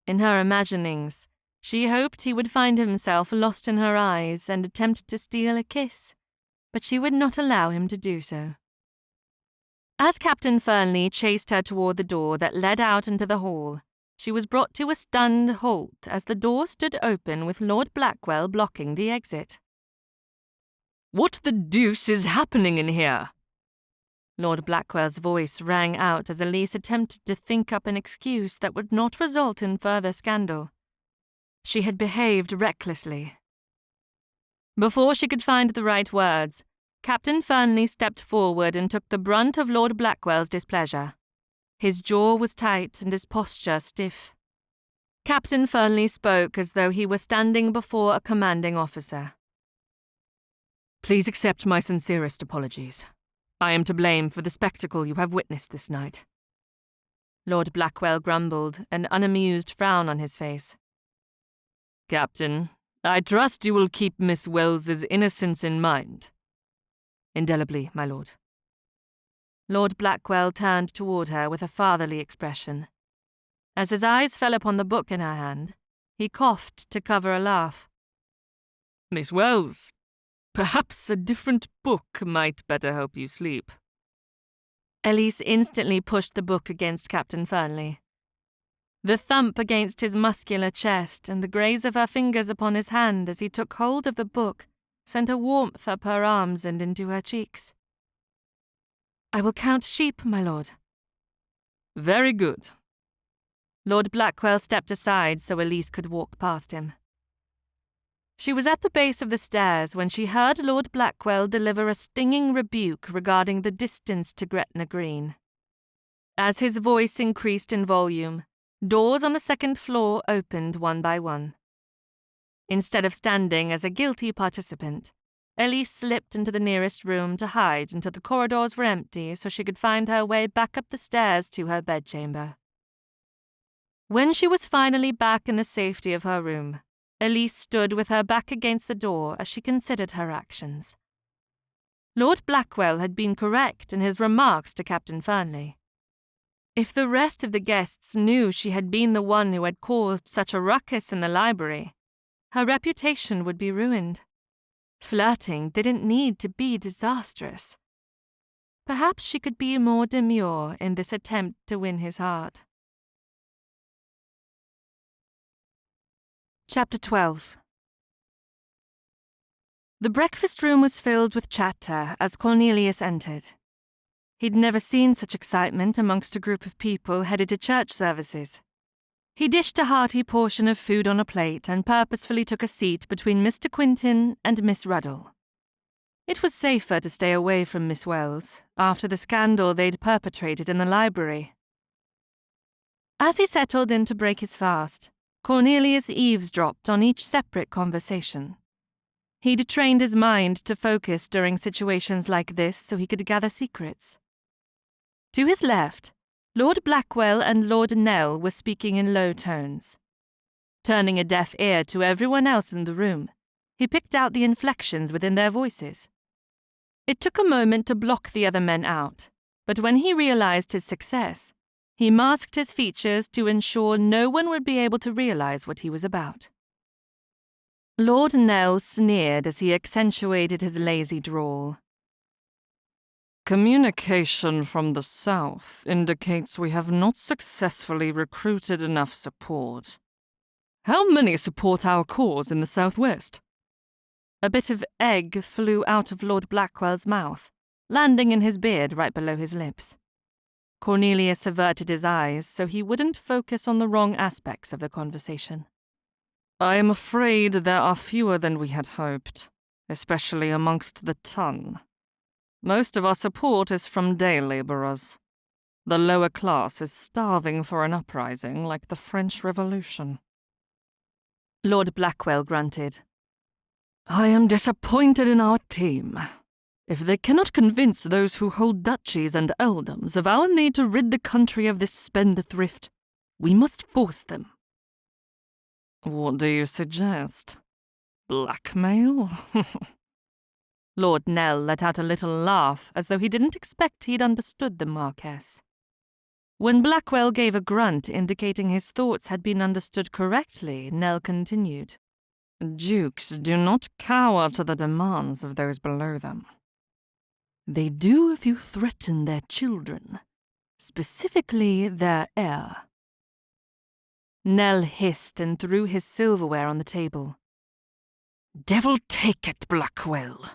In her imaginings, she hoped he would find himself lost in her eyes and attempt to steal a kiss, but she would not allow him to do so. As Captain Fernley chased her toward the door that led out into the hall, she was brought to a stunned halt as the door stood open with Lord Blackwell blocking the exit. "What the deuce is happening in here?" Lord Blackwell's voice rang out as Elise attempted to think up an excuse that would not result in further scandal. She had behaved recklessly. Before she could find the right words, Captain Fernley stepped forward and took the brunt of Lord Blackwell's displeasure. His jaw was tight and his posture stiff. Captain Fernley spoke as though he were standing before a commanding officer. "Please accept my sincerest apologies. I am to blame for the spectacle you have witnessed this night." Lord Blackwell grumbled, an unamused frown on his face. "Captain, I trust you will keep Miss Wells's innocence in mind." "Indelibly, my lord." Lord Blackwell turned toward her with a fatherly expression. As his eyes fell upon the book in her hand, he coughed to cover a laugh. "Miss Wells, perhaps a different book might better help you sleep." Elise instantly pushed the book against Captain Fernley. The thump against his muscular chest and the graze of her fingers upon his hand as he took hold of the book sent a warmth up her arms and into her cheeks. "I will count sheep, my lord." "Very good." Lord Blackwell stepped aside so Elise could walk past him. She was at the base of the stairs when she heard Lord Blackwell deliver a stinging rebuke regarding the distance to Gretna Green. As his voice increased in volume, doors on the second floor opened one by one. Instead of standing as a guilty participant, Elise slipped into the nearest room to hide until the corridors were empty so she could find her way back up the stairs to her bedchamber. When she was finally back in the safety of her room, Elise stood with her back against the door as she considered her actions. Lord Blackwell had been correct in his remarks to Captain Fernley. If the rest of the guests knew she had been the one who had caused such a ruckus in the library, her reputation would be ruined. Flirting didn't need to be disastrous. Perhaps she could be more demure in this attempt to win his heart. Chapter 12. The breakfast room was filled with chatter as Cornelius entered. He'd never seen such excitement amongst a group of people headed to church services. He dished a hearty portion of food on a plate and purposefully took a seat between Mr. Quintin and Miss Ruddle. It was safer to stay away from Miss Wells after the scandal they'd perpetrated in the library. As he settled in to break his fast, Cornelius eavesdropped on each separate conversation. He'd trained his mind to focus during situations like this so he could gather secrets. To his left, Lord Blackwell and Lord Nell were speaking in low tones. Turning a deaf ear to everyone else in the room, he picked out the inflections within their voices. It took a moment to block the other men out, but when he realized his success, he masked his features to ensure no one would be able to realize what he was about. Lord Nell sneered as he accentuated his lazy drawl. "Communication from the south indicates we have not successfully recruited enough support. How many support our cause in the southwest?" A bit of egg flew out of Lord Blackwell's mouth, landing in his beard right below his lips. Cornelius averted his eyes so he wouldn't focus on the wrong aspects of the conversation. "I am afraid there are fewer than we had hoped, especially amongst the ton. Most of our support is from day labourers. The lower class is starving for an uprising like the French Revolution." Lord Blackwell grunted. "I am disappointed in our team. If they cannot convince those who hold duchies and earldoms of our need to rid the country of this spendthrift, we must force them. What do you suggest? Blackmail? Lord Nell let out a little laugh, as though he didn't expect he'd understood the Marquess. When Blackwell gave a grunt indicating his thoughts had been understood correctly, Nell continued. Dukes do not cower to the demands of those below them. They do if you threaten their children, specifically their heir. Nell hissed and threw his silverware on the table. Devil take it, Blackwell.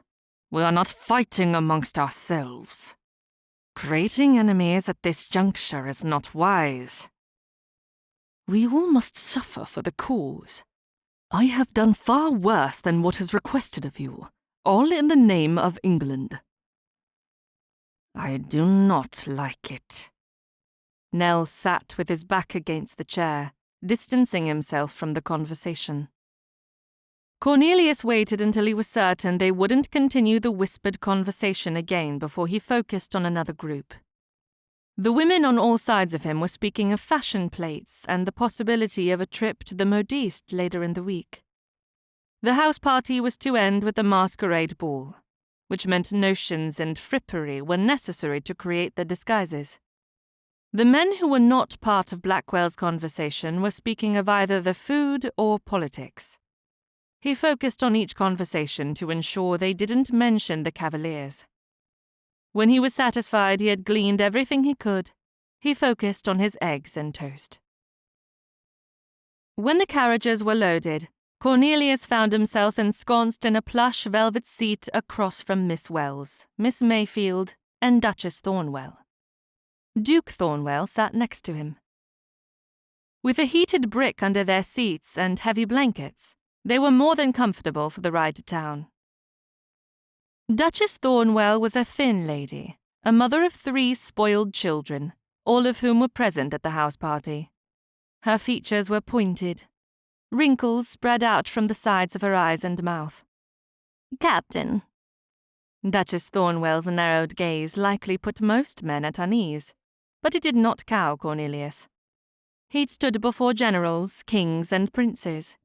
We are not fighting amongst ourselves. Creating enemies at this juncture is not wise. We all must suffer for the cause. I have done far worse than what is requested of you, all in the name of England. I do not like it. Nell sat with his back against the chair, distancing himself from the conversation. Cornelius waited until he was certain they wouldn't continue the whispered conversation again before he focused on another group. The women on all sides of him were speaking of fashion plates and the possibility of a trip to the modiste later in the week. The house party was to end with the masquerade ball, which meant notions and frippery were necessary to create the disguises. The men who were not part of Blackwell's conversation were speaking of either the food or politics. He focused on each conversation to ensure they didn't mention the Cavaliers. When he was satisfied he had gleaned everything he could, he focused on his eggs and toast. When the carriages were loaded, Cornelius found himself ensconced in a plush velvet seat across from Miss Wells, Miss Mayfield, and Duchess Thornwell. Duke Thornwell sat next to him. With a heated brick under their seats and heavy blankets, they were more than comfortable for the ride to town. Duchess Thornwell was a thin lady, a mother of 3 spoiled children, all of whom were present at the house party. Her features were pointed. Wrinkles spread out from the sides of her eyes and mouth. Captain. Duchess Thornwell's narrowed gaze likely put most men at unease, but it did not cow Cornelius. He'd stood before generals, kings, and princes.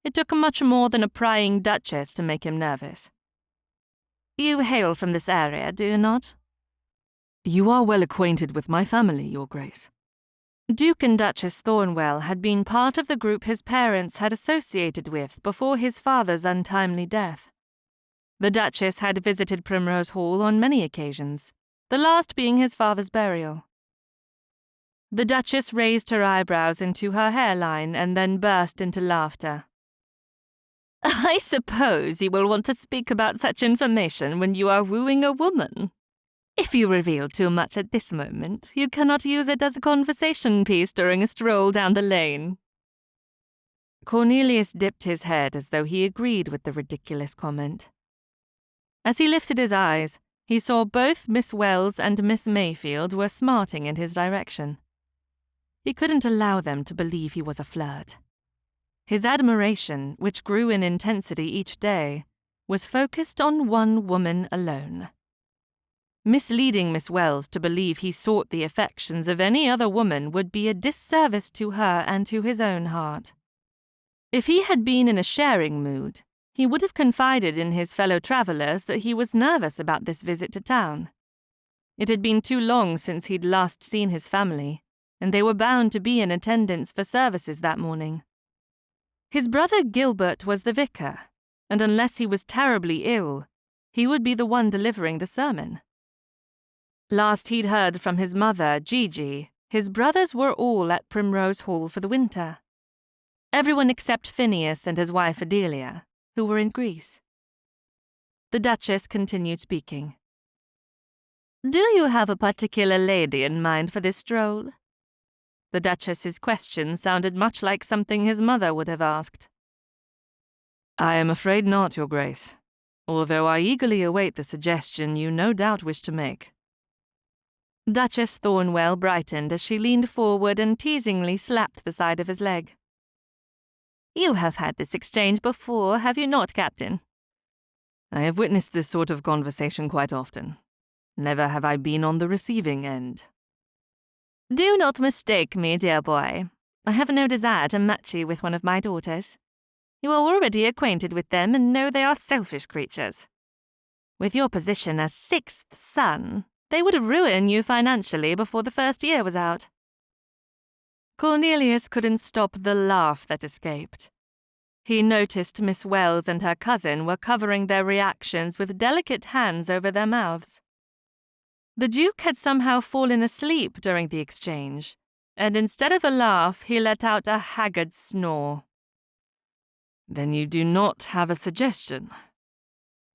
It took much more than a prying duchess to make him nervous. You hail from this area, do you not? You are well acquainted with my family, Your Grace. Duke and Duchess Thornwell had been part of the group his parents had associated with before his father's untimely death. The Duchess had visited Primrose Hall on many occasions, the last being his father's burial. The Duchess raised her eyebrows into her hairline and then burst into laughter. I suppose you will want to speak about such information when you are wooing a woman. If you reveal too much at this moment, you cannot use it as a conversation piece during a stroll down the lane. Cornelius dipped his head as though he agreed with the ridiculous comment. As he lifted his eyes, he saw both Miss Wells and Miss Mayfield were smarting in his direction. He couldn't allow them to believe he was a flirt. His admiration, which grew in intensity each day, was focused on one woman alone. Misleading Miss Wells to believe he sought the affections of any other woman would be a disservice to her and to his own heart. If he had been in a sharing mood, he would have confided in his fellow travellers that he was nervous about this visit to town. It had been too long since he'd last seen his family, and they were bound to be in attendance for services that morning. His brother Gilbert was the vicar, and unless he was terribly ill, he would be the one delivering the sermon. Last he'd heard from his mother, Gigi, his brothers were all at Primrose Hall for the winter. Everyone except Phineas and his wife Adelia, who were in Greece. The Duchess continued speaking. Do you have a particular lady in mind for this stroll? The Duchess's question sounded much like something his mother would have asked. I am afraid not, Your Grace, although I eagerly await the suggestion you no doubt wish to make. Duchess Thornwell brightened as she leaned forward and teasingly slapped the side of his leg. You have had this exchange before, have you not, Captain? I have witnessed this sort of conversation quite often. Never have I been on the receiving end. Do not mistake me, dear boy. I have no desire to match you with one of my daughters. You are already acquainted with them and know they are selfish creatures. With your position as sixth son, they would ruin you financially before the first year was out. Cornelius couldn't stop the laugh that escaped. He noticed Miss Wells and her cousin were covering their reactions with delicate hands over their mouths. The Duke had somehow fallen asleep during the exchange, and instead of a laugh, he let out a haggard snore. Then you do not have a suggestion?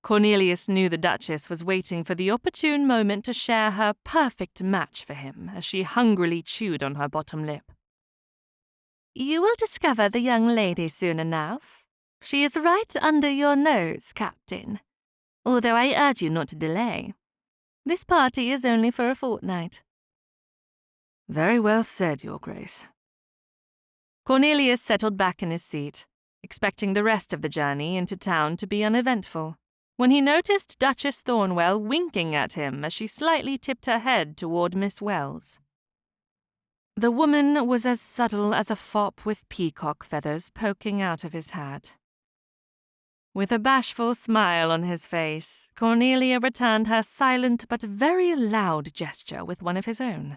Cornelius knew the Duchess was waiting for the opportune moment to share her perfect match for him as she hungrily chewed on her bottom lip. You will discover the young lady soon enough. She is right under your nose, Captain, although I urge you not to delay. This party is only for a fortnight. Very well said, Your Grace. Cornelius settled back in his seat, expecting the rest of the journey into town to be uneventful, when he noticed Duchess Thornwell winking at him as she slightly tipped her head toward Miss Wells. The woman was as subtle as a fop with peacock feathers poking out of his hat. With a bashful smile on his face, Cornelia returned her silent but very loud gesture with one of his own.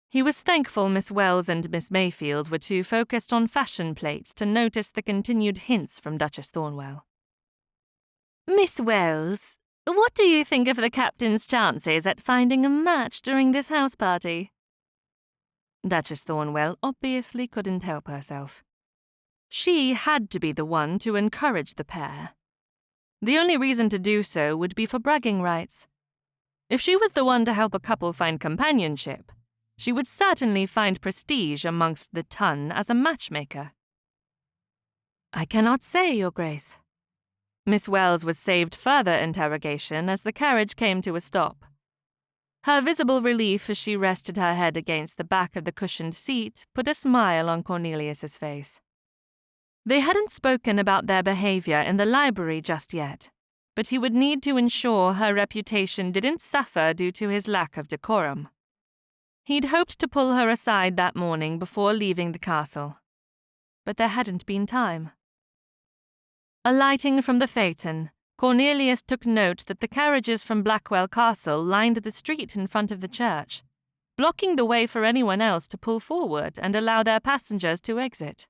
He was thankful Miss Wells and Miss Mayfield were too focused on fashion plates to notice the continued hints from Duchess Thornwell. Miss Wells, what do you think of the Captain's chances at finding a match during this house party? Duchess Thornwell obviously couldn't help herself. She had to be the one to encourage the pair. The only reason to do so would be for bragging rights. If she was the one to help a couple find companionship, she would certainly find prestige amongst the ton as a matchmaker. I cannot say, Your Grace. Miss Wells was saved further interrogation as the carriage came to a stop. Her visible relief as she rested her head against the back of the cushioned seat put a smile on Cornelius's face. They hadn't spoken about their behavior in the library just yet, but he would need to ensure her reputation didn't suffer due to his lack of decorum. He'd hoped to pull her aside that morning before leaving the castle, but there hadn't been time. Alighting from the phaeton, Cornelius took note that the carriages from Blackwell Castle lined the street in front of the church, blocking the way for anyone else to pull forward and allow their passengers to exit.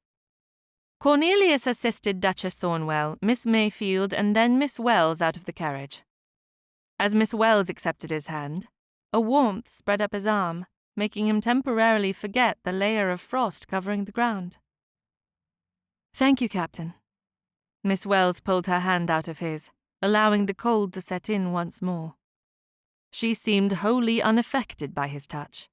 Cornelius assisted Duchess Thornwell, Miss Mayfield, and then Miss Wells out of the carriage. As Miss Wells accepted his hand, a warmth spread up his arm, making him temporarily forget the layer of frost covering the ground. Thank you, Captain. Miss Wells pulled her hand out of his, allowing the cold to set in once more. She seemed wholly unaffected by his touch.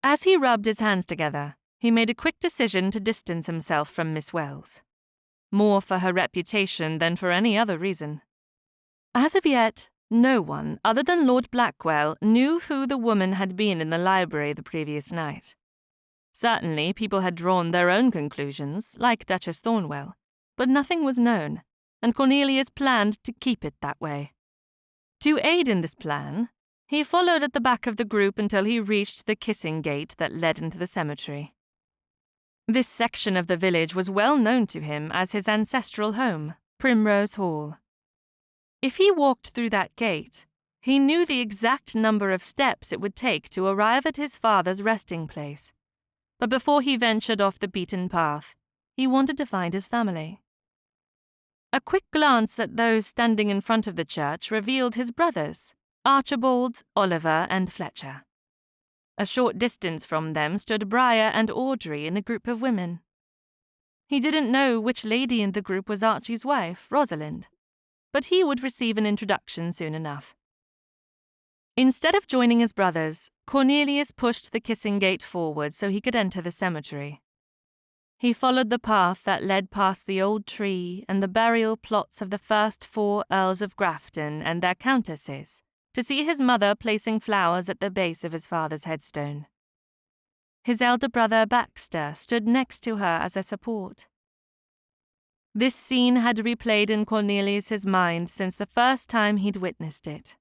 As he rubbed his hands together, he made a quick decision to distance himself from Miss Wells, more for her reputation than for any other reason. As of yet, no one other than Lord Blackwell knew who the woman had been in the library the previous night. Certainly, people had drawn their own conclusions, like Duchess Thornwell, but nothing was known, and Cornelius planned to keep it that way. To aid in this plan, he followed at the back of the group until he reached the kissing gate that led into the cemetery. This section of the village was well known to him as his ancestral home, Primrose Hall. If he walked through that gate, he knew the exact number of steps it would take to arrive at his father's resting place. But before he ventured off the beaten path, he wanted to find his family. A quick glance at those standing in front of the church revealed his brothers, Archibald, Oliver, and Fletcher. A short distance from them stood Briar and Audrey in a group of women. He didn't know which lady in the group was Archie's wife, Rosalind, but he would receive an introduction soon enough. Instead of joining his brothers, Cornelius pushed the kissing gate forward so he could enter the cemetery. He followed the path that led past the old tree and the burial plots of the first 4 Earls of Grafton and their countesses to see his mother placing flowers at the base of his father's headstone. His elder brother Baxter stood next to her as a support. This scene had replayed in Cornelius's mind since the first time he'd witnessed it.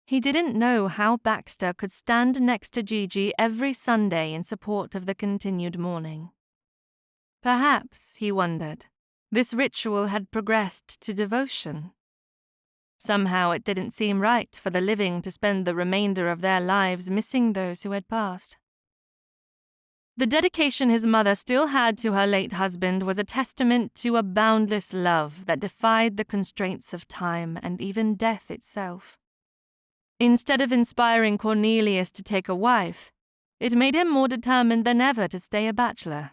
He didn't know how Baxter could stand next to Gigi every Sunday in support of the continued mourning. Perhaps, he wondered, this ritual had progressed to devotion. Somehow it didn't seem right for the living to spend the remainder of their lives missing those who had passed. The dedication his mother still had to her late husband was a testament to a boundless love that defied the constraints of time and even death itself. Instead of inspiring Cornelius to take a wife, it made him more determined than ever to stay a bachelor.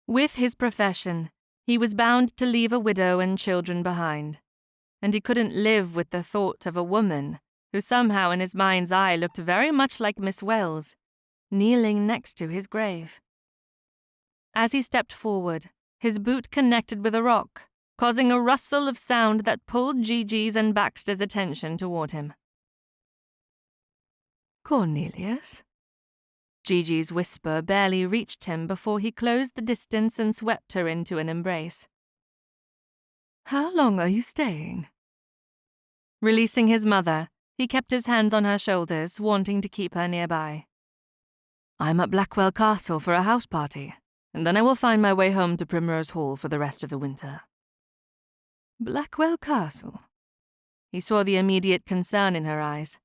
With his profession, he was bound to leave a widow and children behind, and he couldn't live with the thought of a woman who somehow in his mind's eye looked very much like Miss Wells, kneeling next to his grave. As he stepped forward, his boot connected with a rock, causing a rustle of sound that pulled Gigi's and Baxter's attention toward him. "Cornelius?" Gigi's whisper barely reached him before he closed the distance and swept her into an embrace. "How long are you staying?" Releasing his mother, he kept his hands on her shoulders, wanting to keep her nearby. "I'm at Blackwell Castle for a house party, and then I will find my way home to Primrose Hall for the rest of the winter." "Blackwell Castle?" He saw the immediate concern in her eyes.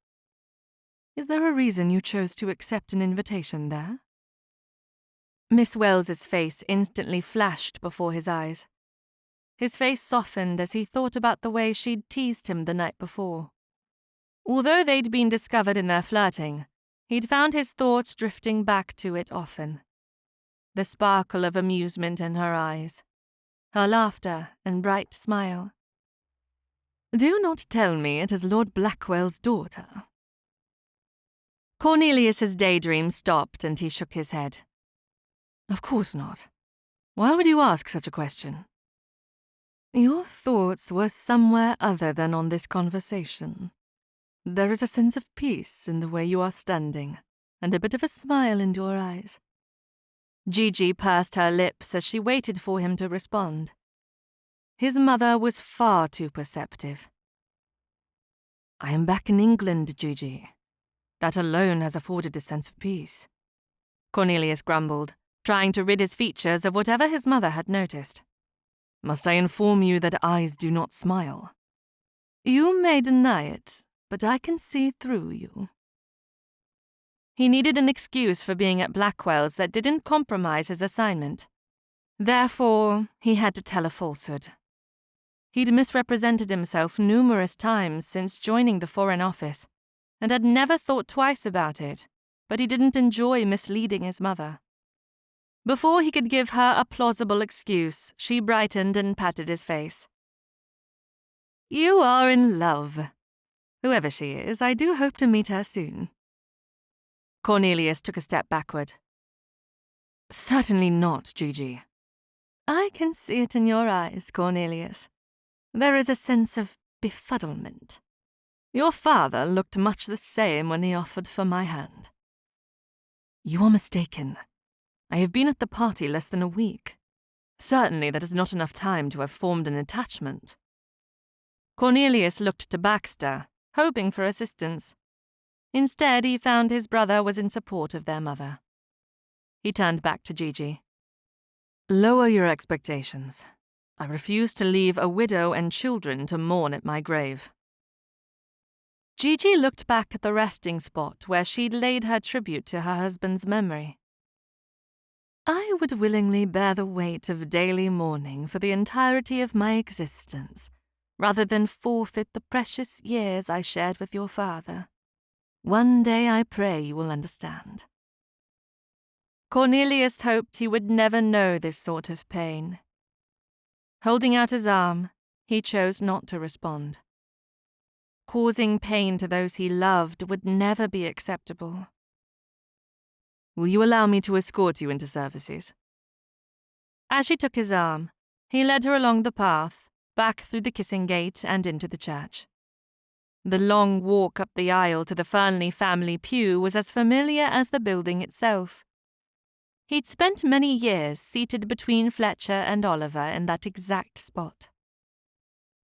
"Is there a reason you chose to accept an invitation there?" Miss Wells's face instantly flashed before his eyes. His face softened as he thought about the way she'd teased him the night before. Although they'd been discovered in their flirting, he'd found his thoughts drifting back to it often. The sparkle of amusement in her eyes, her laughter and bright smile. "Do not tell me it is Lord Blackwell's daughter." Cornelius's daydream stopped and he shook his head. "Of course not. Why would you ask such a question?" "Your thoughts were somewhere other than on this conversation. There is a sense of peace in the way you are standing, and a bit of a smile in your eyes." Gigi pursed her lips as she waited for him to respond. His mother was far too perceptive. "I am back in England, Gigi. That alone has afforded a sense of peace," Cornelius grumbled, trying to rid his features of whatever his mother had noticed. "Must I inform you that eyes do not smile?" "You may deny it, but I can see through you." He needed an excuse for being at Blackwell's that didn't compromise his assignment. Therefore, he had to tell a falsehood. He'd misrepresented himself numerous times since joining the Foreign Office, and had never thought twice about it, but he didn't enjoy misleading his mother. Before he could give her a plausible excuse, she brightened and patted his face. "You are in love. Whoever she is, I do hope to meet her soon." Cornelius took a step backward. "Certainly not, Gigi." "I can see it in your eyes, Cornelius. There is a sense of befuddlement. Your father looked much the same when he offered for my hand." "You are mistaken. I have been at the party less than a week. Certainly that is not enough time to have formed an attachment." Cornelius looked to Baxter, hoping for assistance. Instead, he found his brother was in support of their mother. He turned back to Gigi. "Lower your expectations. I refuse to leave a widow and children to mourn at my grave." Gigi looked back at the resting spot where she'd laid her tribute to her husband's memory. "I would willingly bear the weight of daily mourning for the entirety of my existence, rather than forfeit the precious years I shared with your father. One day I pray you will understand." Cornelius hoped he would never know this sort of pain. Holding out his arm, he chose not to respond. Causing pain to those he loved would never be acceptable. "Will you allow me to escort you into services?" As she took his arm, he led her along the path, back through the kissing gate and into the church. The long walk up the aisle to the Fernley family pew was as familiar as the building itself. He'd spent many years seated between Fletcher and Oliver in that exact spot.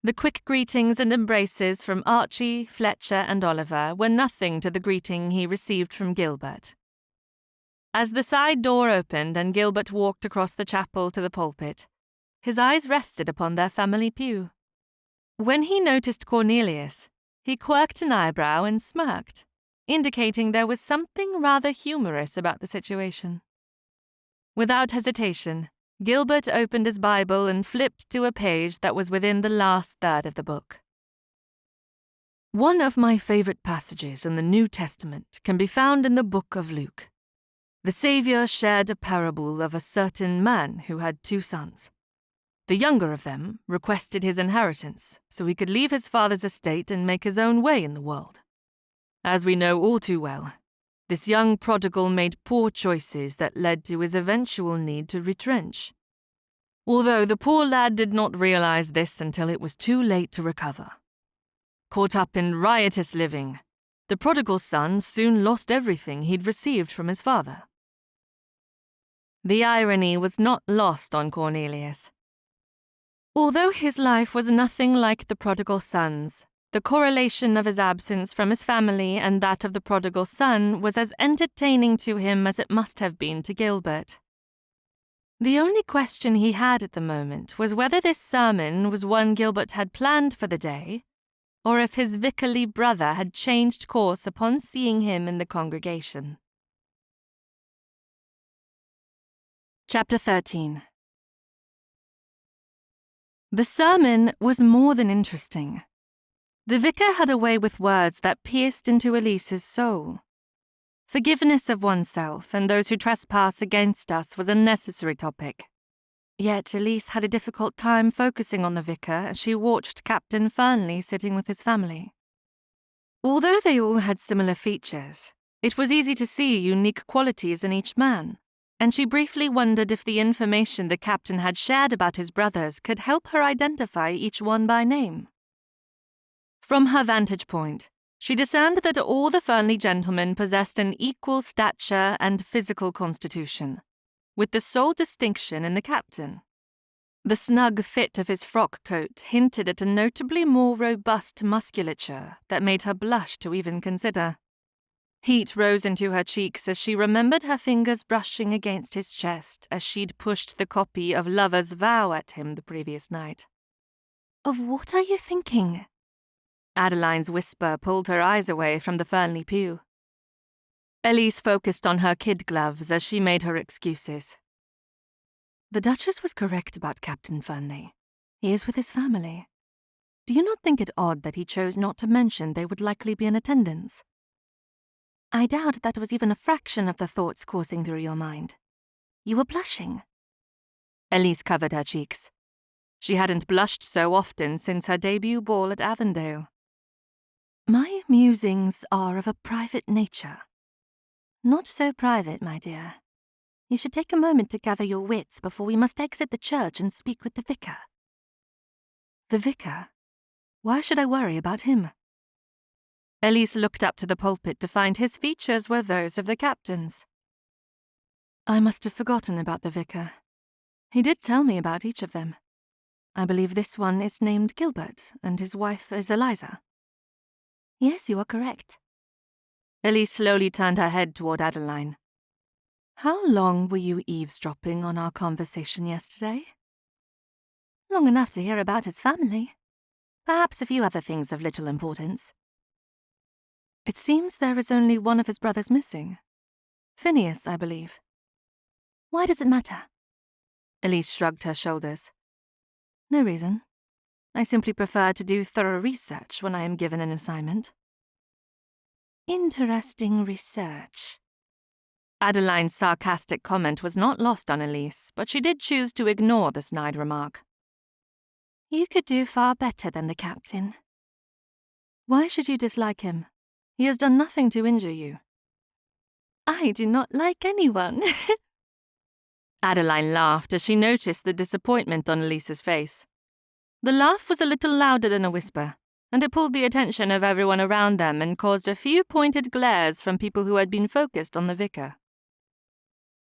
The quick greetings and embraces from Archie, Fletcher, and Oliver were nothing to the greeting he received from Gilbert. As the side door opened and Gilbert walked across the chapel to the pulpit, his eyes rested upon their family pew. When he noticed Cornelius, he quirked an eyebrow and smirked, indicating there was something rather humorous about the situation. Without hesitation, Gilbert opened his Bible and flipped to a page that was within the last third of the book. One of my favorite passages in the New Testament can be found in the book of Luke. The Saviour shared a parable of a certain man who had 2 sons. The younger of them requested his inheritance so he could leave his father's estate and make his own way in the world. As we know all too well, this young prodigal made poor choices that led to his eventual need to retrench. Although the poor lad did not realize this until it was too late to recover. Caught up in riotous living, the prodigal son soon lost everything he'd received from his father. The irony was not lost on Cornelius. Although his life was nothing like the prodigal son's, the correlation of his absence from his family and that of the prodigal son was as entertaining to him as it must have been to Gilbert. The only question he had at the moment was whether this sermon was one Gilbert had planned for the day, or if his vicarly brother had changed course upon seeing him in the congregation. Chapter 13. The sermon was more than interesting. The vicar had a way with words that pierced into Elise's soul. Forgiveness of oneself and those who trespass against us was a necessary topic. Yet Elise had a difficult time focusing on the vicar as she watched Captain Fernley sitting with his family. Although they all had similar features, it was easy to see unique qualities in each man, and she briefly wondered if the information the captain had shared about his brothers could help her identify each one by name. From her vantage point, she discerned that all the Fernley gentlemen possessed an equal stature and physical constitution, with the sole distinction in the captain. The snug fit of his frock coat hinted at a notably more robust musculature that made her blush to even consider. Heat rose into her cheeks as she remembered her fingers brushing against his chest as she'd pushed the copy of Lover's Vow at him the previous night. Of what are you thinking? Adeline's whisper pulled her eyes away from the Fernley pew. Elise focused on her kid gloves as she made her excuses. The Duchess was correct about Captain Fernley. He is with his family. Do you not think it odd that he chose not to mention they would likely be in attendance? I doubt that was even a fraction of the thoughts coursing through your mind. You were blushing. Elise covered her cheeks. She hadn't blushed so often since her debut ball at Avondale. My musings are of a private nature. Not so private, my dear. You should take a moment to gather your wits before we must exit the church and speak with the vicar. The vicar? Why should I worry about him? Elise looked up to the pulpit to find his features were those of the captain's. I must have forgotten about the vicar. He did tell me about each of them. I believe this one is named Gilbert, and his wife is Eliza. Yes, you are correct. Elise slowly turned her head toward Adeline. How long were you eavesdropping on our conversation yesterday? Long enough to hear about his family. Perhaps a few other things of little importance. It seems there is only one of his brothers missing. Phineas, I believe. Why does it matter? Elise shrugged her shoulders. No reason. I simply prefer to do thorough research when I am given an assignment. Interesting research. Adeline's sarcastic comment was not lost on Elise, but she did choose to ignore the snide remark. You could do far better than the captain. Why should you dislike him? He has done nothing to injure you. I do not like anyone. Adeline laughed as she noticed the disappointment on Elise's face. The laugh was a little louder than a whisper, and it pulled the attention of everyone around them and caused a few pointed glares from people who had been focused on the vicar.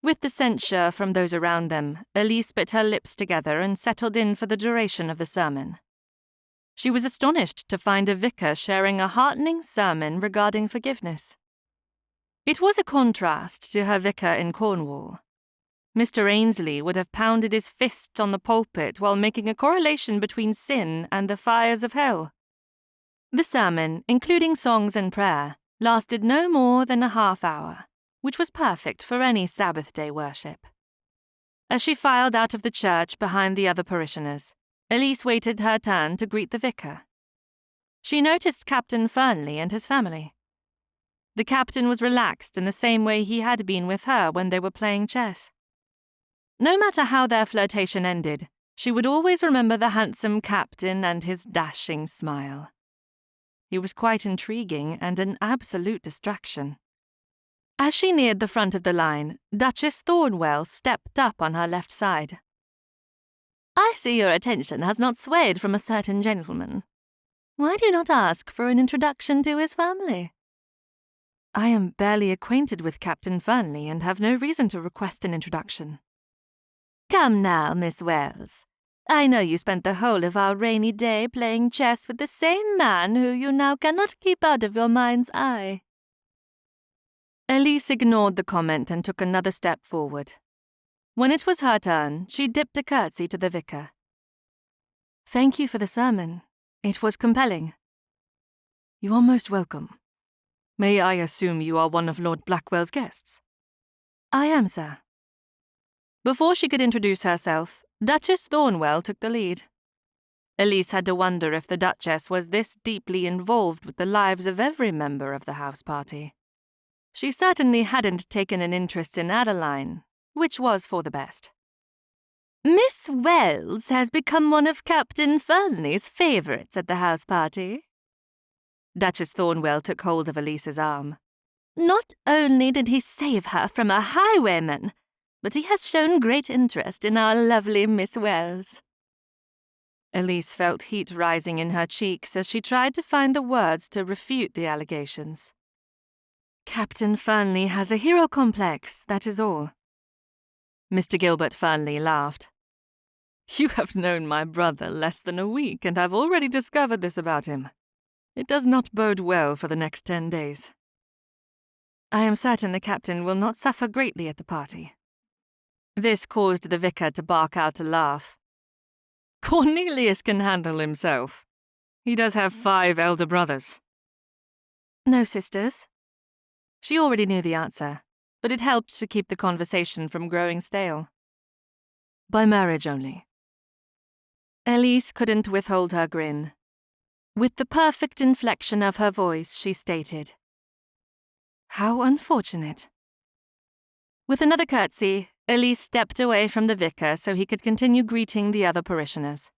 With the censure from those around them, Elise bit her lips together and settled in for the duration of the sermon. She was astonished to find a vicar sharing a heartening sermon regarding forgiveness. It was a contrast to her vicar in Cornwall. Mr. Ainsley would have pounded his fist on the pulpit while making a correlation between sin and the fires of hell. The sermon, including songs and prayer, lasted no more than a half-hour, which was perfect for any Sabbath day worship. As she filed out of the church behind the other parishioners, Elise waited her turn to greet the vicar. She noticed Captain Fernley and his family. The captain was relaxed in the same way he had been with her when they were playing chess. No matter how their flirtation ended, she would always remember the handsome captain and his dashing smile. He was quite intriguing and an absolute distraction. As she neared the front of the line, Duchess Thornwell stepped up on her left side. "I see your attention has not swayed from a certain gentleman. Why do you not ask for an introduction to his family?" "I am barely acquainted with Captain Fernley and have no reason to request an introduction." "Come now, Miss Wells. I know you spent the whole of our rainy day playing chess with the same man who you now cannot keep out of your mind's eye." Elise ignored the comment and took another step forward. When it was her turn, she dipped a curtsy to the vicar. "Thank you for the sermon. It was compelling." "You are most welcome. May I assume you are one of Lord Blackwell's guests?" "I am, sir." Before she could introduce herself, Duchess Thornwell took the lead. Elise had to wonder if the Duchess was this deeply involved with the lives of every member of the house party. She certainly hadn't taken an interest in Adeline, which was for the best. "Miss Wells has become one of Captain Fernley's favourites at the house party." Duchess Thornwell took hold of Elise's arm. "Not only did he save her from a highwayman, but he has shown great interest in our lovely Miss Wells." Elise felt heat rising in her cheeks as she tried to find the words to refute the allegations. "Captain Fernley has a hero complex, that is all." Mr. Gilbert Fernley laughed. "You have known my brother less than a week and have already discovered this about him. It does not bode well for the next 10 days. I am certain the captain will not suffer greatly at the party." This caused the vicar to bark out a laugh. "Cornelius can handle himself. He does have 5 elder brothers." "No sisters?" She already knew the answer, but it helped to keep the conversation from growing stale. "By marriage only." Elise couldn't withhold her grin. With the perfect inflection of her voice, she stated, "How unfortunate." With another curtsy, Elise stepped away from the vicar so he could continue greeting the other parishioners.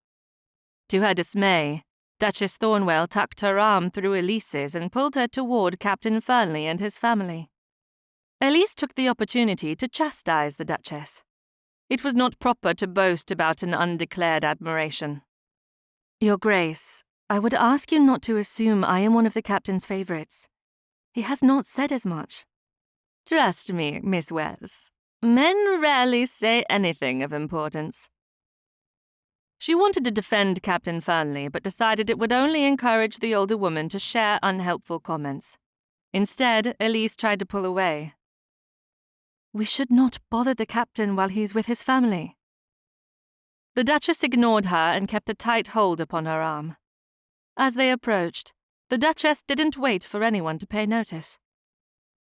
To her dismay, Duchess Thornwell tucked her arm through Elise's and pulled her toward Captain Fernley and his family. Elise took the opportunity to chastise the Duchess. It was not proper to boast about an undeclared admiration. "Your Grace, I would ask you not to assume I am one of the captain's favourites. He has not said as much." "Trust me, Miss Wells. Men rarely say anything of importance." She wanted to defend Captain Fernley, but decided it would only encourage the older woman to share unhelpful comments. Instead, Elise tried to pull away. "We should not bother the captain while he's with his family." The Duchess ignored her and kept a tight hold upon her arm. As they approached, the Duchess didn't wait for anyone to pay notice.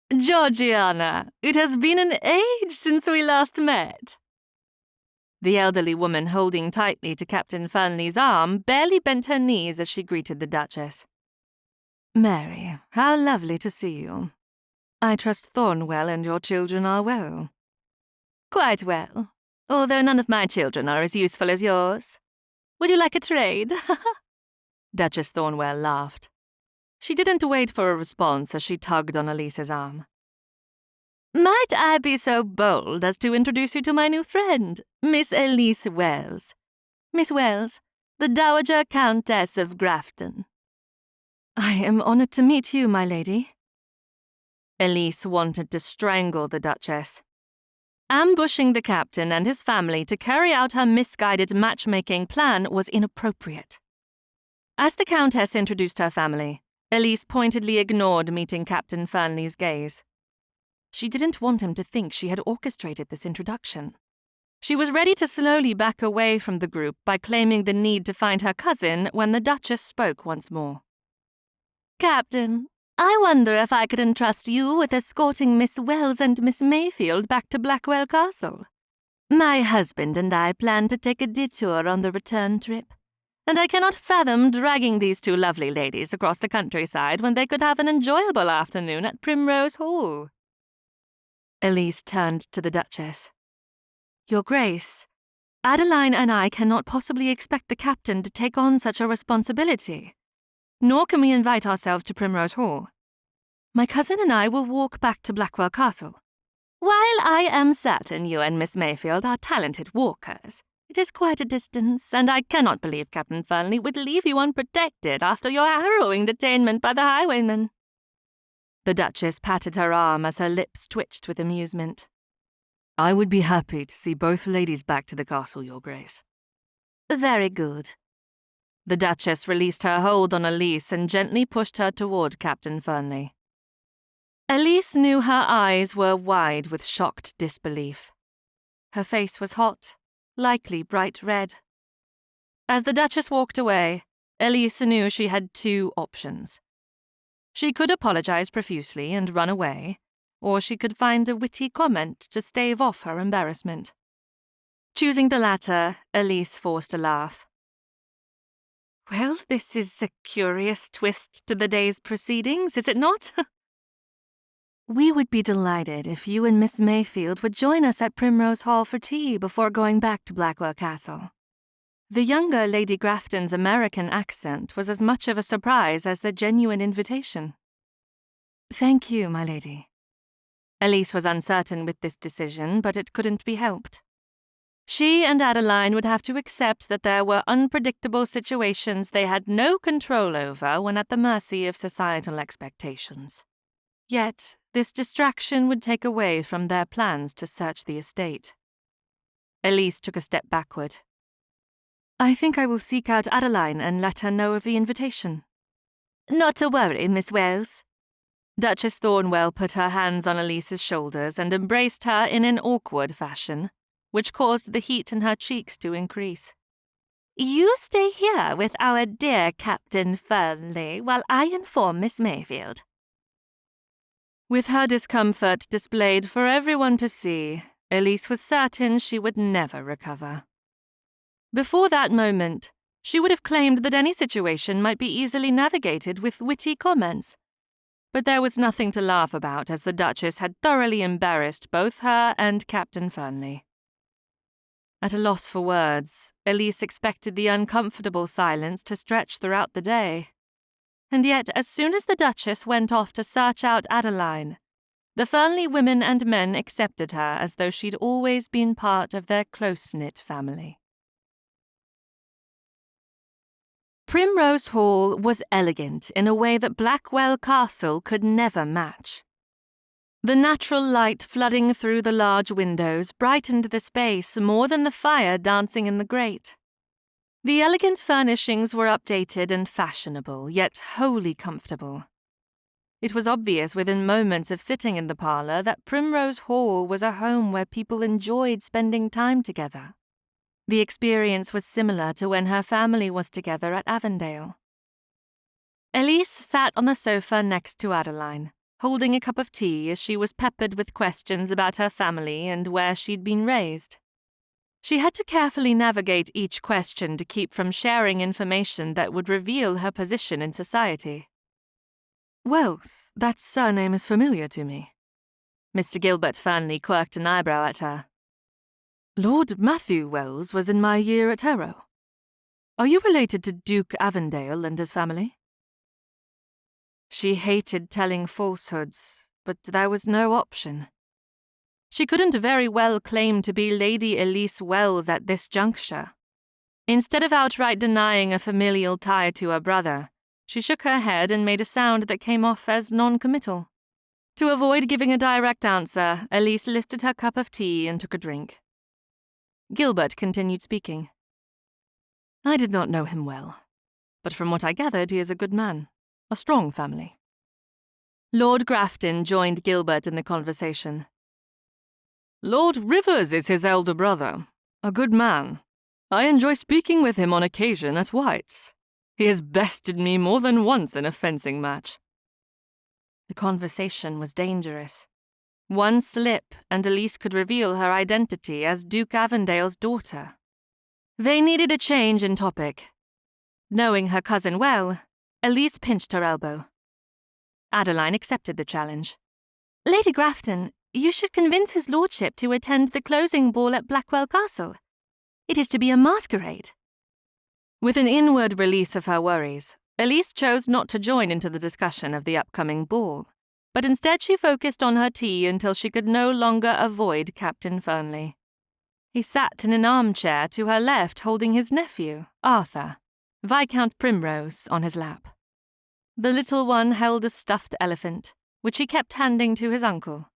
"Georgiana, it has been an age since we last met." The elderly woman holding tightly to Captain Fernley's arm barely bent her knees as she greeted the Duchess. "Mary, how lovely to see you. I trust Thornwell and your children are well." "Quite well, although none of my children are as useful as yours. Would you like a trade?" Duchess Thornwell laughed. She didn't wait for a response as she tugged on Elise's arm. "Might I be so bold as to introduce you to my new friend, Miss Elise Wells? Miss Wells, the Dowager Countess of Grafton." "I am honoured to meet you, my lady." Elise wanted to strangle the Duchess. Ambushing the captain and his family to carry out her misguided matchmaking plan was inappropriate. As the Countess introduced her family, Elise pointedly ignored meeting Captain Fernley's gaze. She didn't want him to think she had orchestrated this introduction. She was ready to slowly back away from the group by claiming the need to find her cousin when the Duchess spoke once more. Captain, I wonder if I could entrust you with escorting Miss Wells and Miss Mayfield back to Blackwell Castle. My husband and I plan to take a detour on the return trip, and I cannot fathom dragging these two lovely ladies across the countryside when they could have an enjoyable afternoon at Primrose Hall. Elise turned to the Duchess. Your Grace, Adeline and I cannot possibly expect the captain to take on such a responsibility, nor can we invite ourselves to Primrose Hall. My cousin and I will walk back to Blackwell Castle. While I am certain you and Miss Mayfield are talented walkers, it is quite a distance, and I cannot believe Captain Fernley would leave you unprotected after your harrowing detainment by the highwayman. The Duchess patted her arm as her lips twitched with amusement. I would be happy to see both ladies back to the castle, Your Grace. Very good. The Duchess released her hold on Elise and gently pushed her toward Captain Fernley. Elise knew her eyes were wide with shocked disbelief. Her face was hot, likely bright red. As the Duchess walked away, Elise knew she had two options. She could apologize profusely and run away, or she could find a witty comment to stave off her embarrassment. Choosing the latter, Elise forced a laugh. Well, this is a curious twist to the day's proceedings, is it not? We would be delighted if you and Miss Mayfield would join us at Primrose Hall for tea before going back to Blackwell Castle. The younger Lady Grafton's American accent was as much of a surprise as the genuine invitation. Thank you, my lady. Elise was uncertain with this decision, but it couldn't be helped. She and Adeline would have to accept that there were unpredictable situations they had no control over when at the mercy of societal expectations. Yet, this distraction would take away from their plans to search the estate. Elise took a step backward. I think I will seek out Adeline and let her know of the invitation. Not to worry, Miss Wells. Duchess Thornwell put her hands on Elise's shoulders and embraced her in an awkward fashion, which caused the heat in her cheeks to increase. You stay here with our dear Captain Fernley while I inform Miss Mayfield. With her discomfort displayed for everyone to see, Elise was certain she would never recover. Before that moment, she would have claimed that any situation might be easily navigated with witty comments. But there was nothing to laugh about, as the Duchess had thoroughly embarrassed both her and Captain Fernley. At a loss for words, Elise expected the uncomfortable silence to stretch throughout the day. And yet, as soon as the Duchess went off to search out Adeline, the Fernley women and men accepted her as though she'd always been part of their close-knit family. Primrose Hall was elegant in a way that Blackwell Castle could never match. The natural light flooding through the large windows brightened the space more than the fire dancing in the grate. The elegant furnishings were updated and fashionable, yet wholly comfortable. It was obvious within moments of sitting in the parlour that Primrose Hall was a home where people enjoyed spending time together. The experience was similar to when her family was together at Avondale. Elise sat on the sofa next to Adeline, holding a cup of tea as she was peppered with questions about her family and where she'd been raised. She had to carefully navigate each question to keep from sharing information that would reveal her position in society. Wells, that surname is familiar to me. Mr. Gilbert Fernley quirked an eyebrow at her. Lord Matthew Wells was in my year at Harrow. Are you related to Duke Avondale and his family? She hated telling falsehoods, but there was no option. She couldn't very well claim to be Lady Elise Wells at this juncture. Instead of outright denying a familial tie to her brother, she shook her head and made a sound that came off as non-committal. To avoid giving a direct answer, Elise lifted her cup of tea and took a drink. Gilbert continued speaking. I did not know him well, but from what I gathered, he is a good man, a strong family. Lord Grafton joined Gilbert in the conversation. Lord Rivers is his elder brother, a good man. I enjoy speaking with him on occasion at White's. He has bested me more than once in a fencing match. The conversation was dangerous. One slip and Elise could reveal her identity as Duke Avondale's daughter. They needed a change in topic. Knowing her cousin well, Elise pinched her elbow. Adeline accepted the challenge. Lady Grafton, you should convince his lordship to attend the closing ball at Blackwell Castle. It is to be a masquerade. With an inward release of her worries, Elise chose not to join into the discussion of the upcoming ball, but instead she focused on her tea until she could no longer avoid Captain Fernley. He sat in an armchair to her left holding his nephew, Arthur, Viscount Primrose, on his lap. The little one held a stuffed elephant, which he kept handing to his uncle.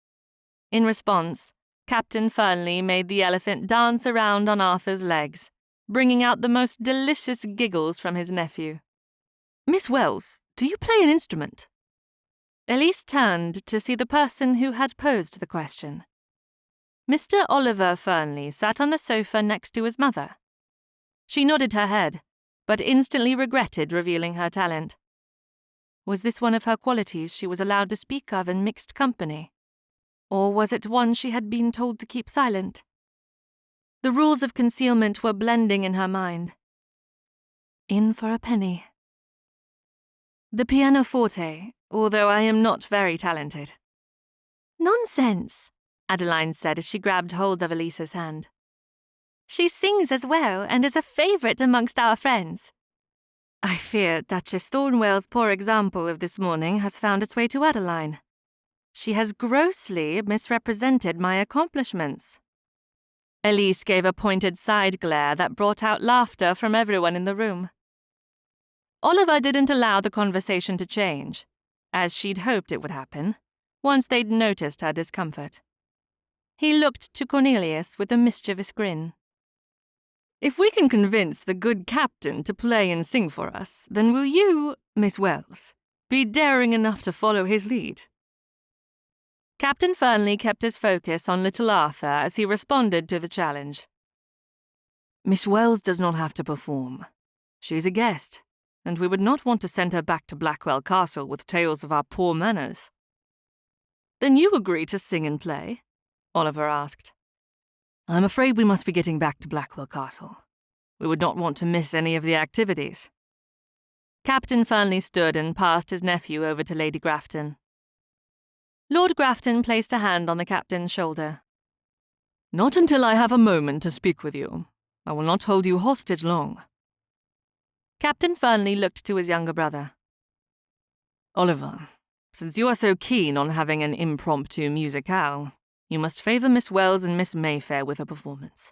In response, Captain Fernley made the elephant dance around on Arthur's legs, bringing out the most delicious giggles from his nephew. Miss Wells, do you play an instrument? Elise turned to see the person who had posed the question. Mr. Oliver Fernley sat on the sofa next to his mother. She nodded her head, but instantly regretted revealing her talent. Was this one of her qualities she was allowed to speak of in mixed company? Or was it one she had been told to keep silent? The rules of concealment were blending in her mind. In for a penny. The pianoforte, although I am not very talented. Nonsense, Adeline said as she grabbed hold of Elise's hand. She sings as well and is a favourite amongst our friends. I fear Duchess Thornwell's poor example of this morning has found its way to Adeline. She has grossly misrepresented my accomplishments. Elise gave a pointed side glare that brought out laughter from everyone in the room. Oliver didn't allow the conversation to change, as she'd hoped it would happen, once they'd noticed her discomfort. He looked to Cornelius with a mischievous grin. If we can convince the good captain to play and sing for us, then will you, Miss Wells, be daring enough to follow his lead? Captain Fernley kept his focus on little Arthur as he responded to the challenge. Miss Wells does not have to perform. She is a guest, and we would not want to send her back to Blackwell Castle with tales of our poor manners. Then you agree to sing and play? Oliver asked. I'm afraid we must be getting back to Blackwell Castle. We would not want to miss any of the activities. Captain Fernley stood and passed his nephew over to Lady Grafton. Lord Grafton placed a hand on the captain's shoulder. Not until I have a moment to speak with you. I will not hold you hostage long. Captain Fernley looked to his younger brother. Oliver, since you are so keen on having an impromptu musicale, you must favour Miss Wells and Miss Mayfair with a performance.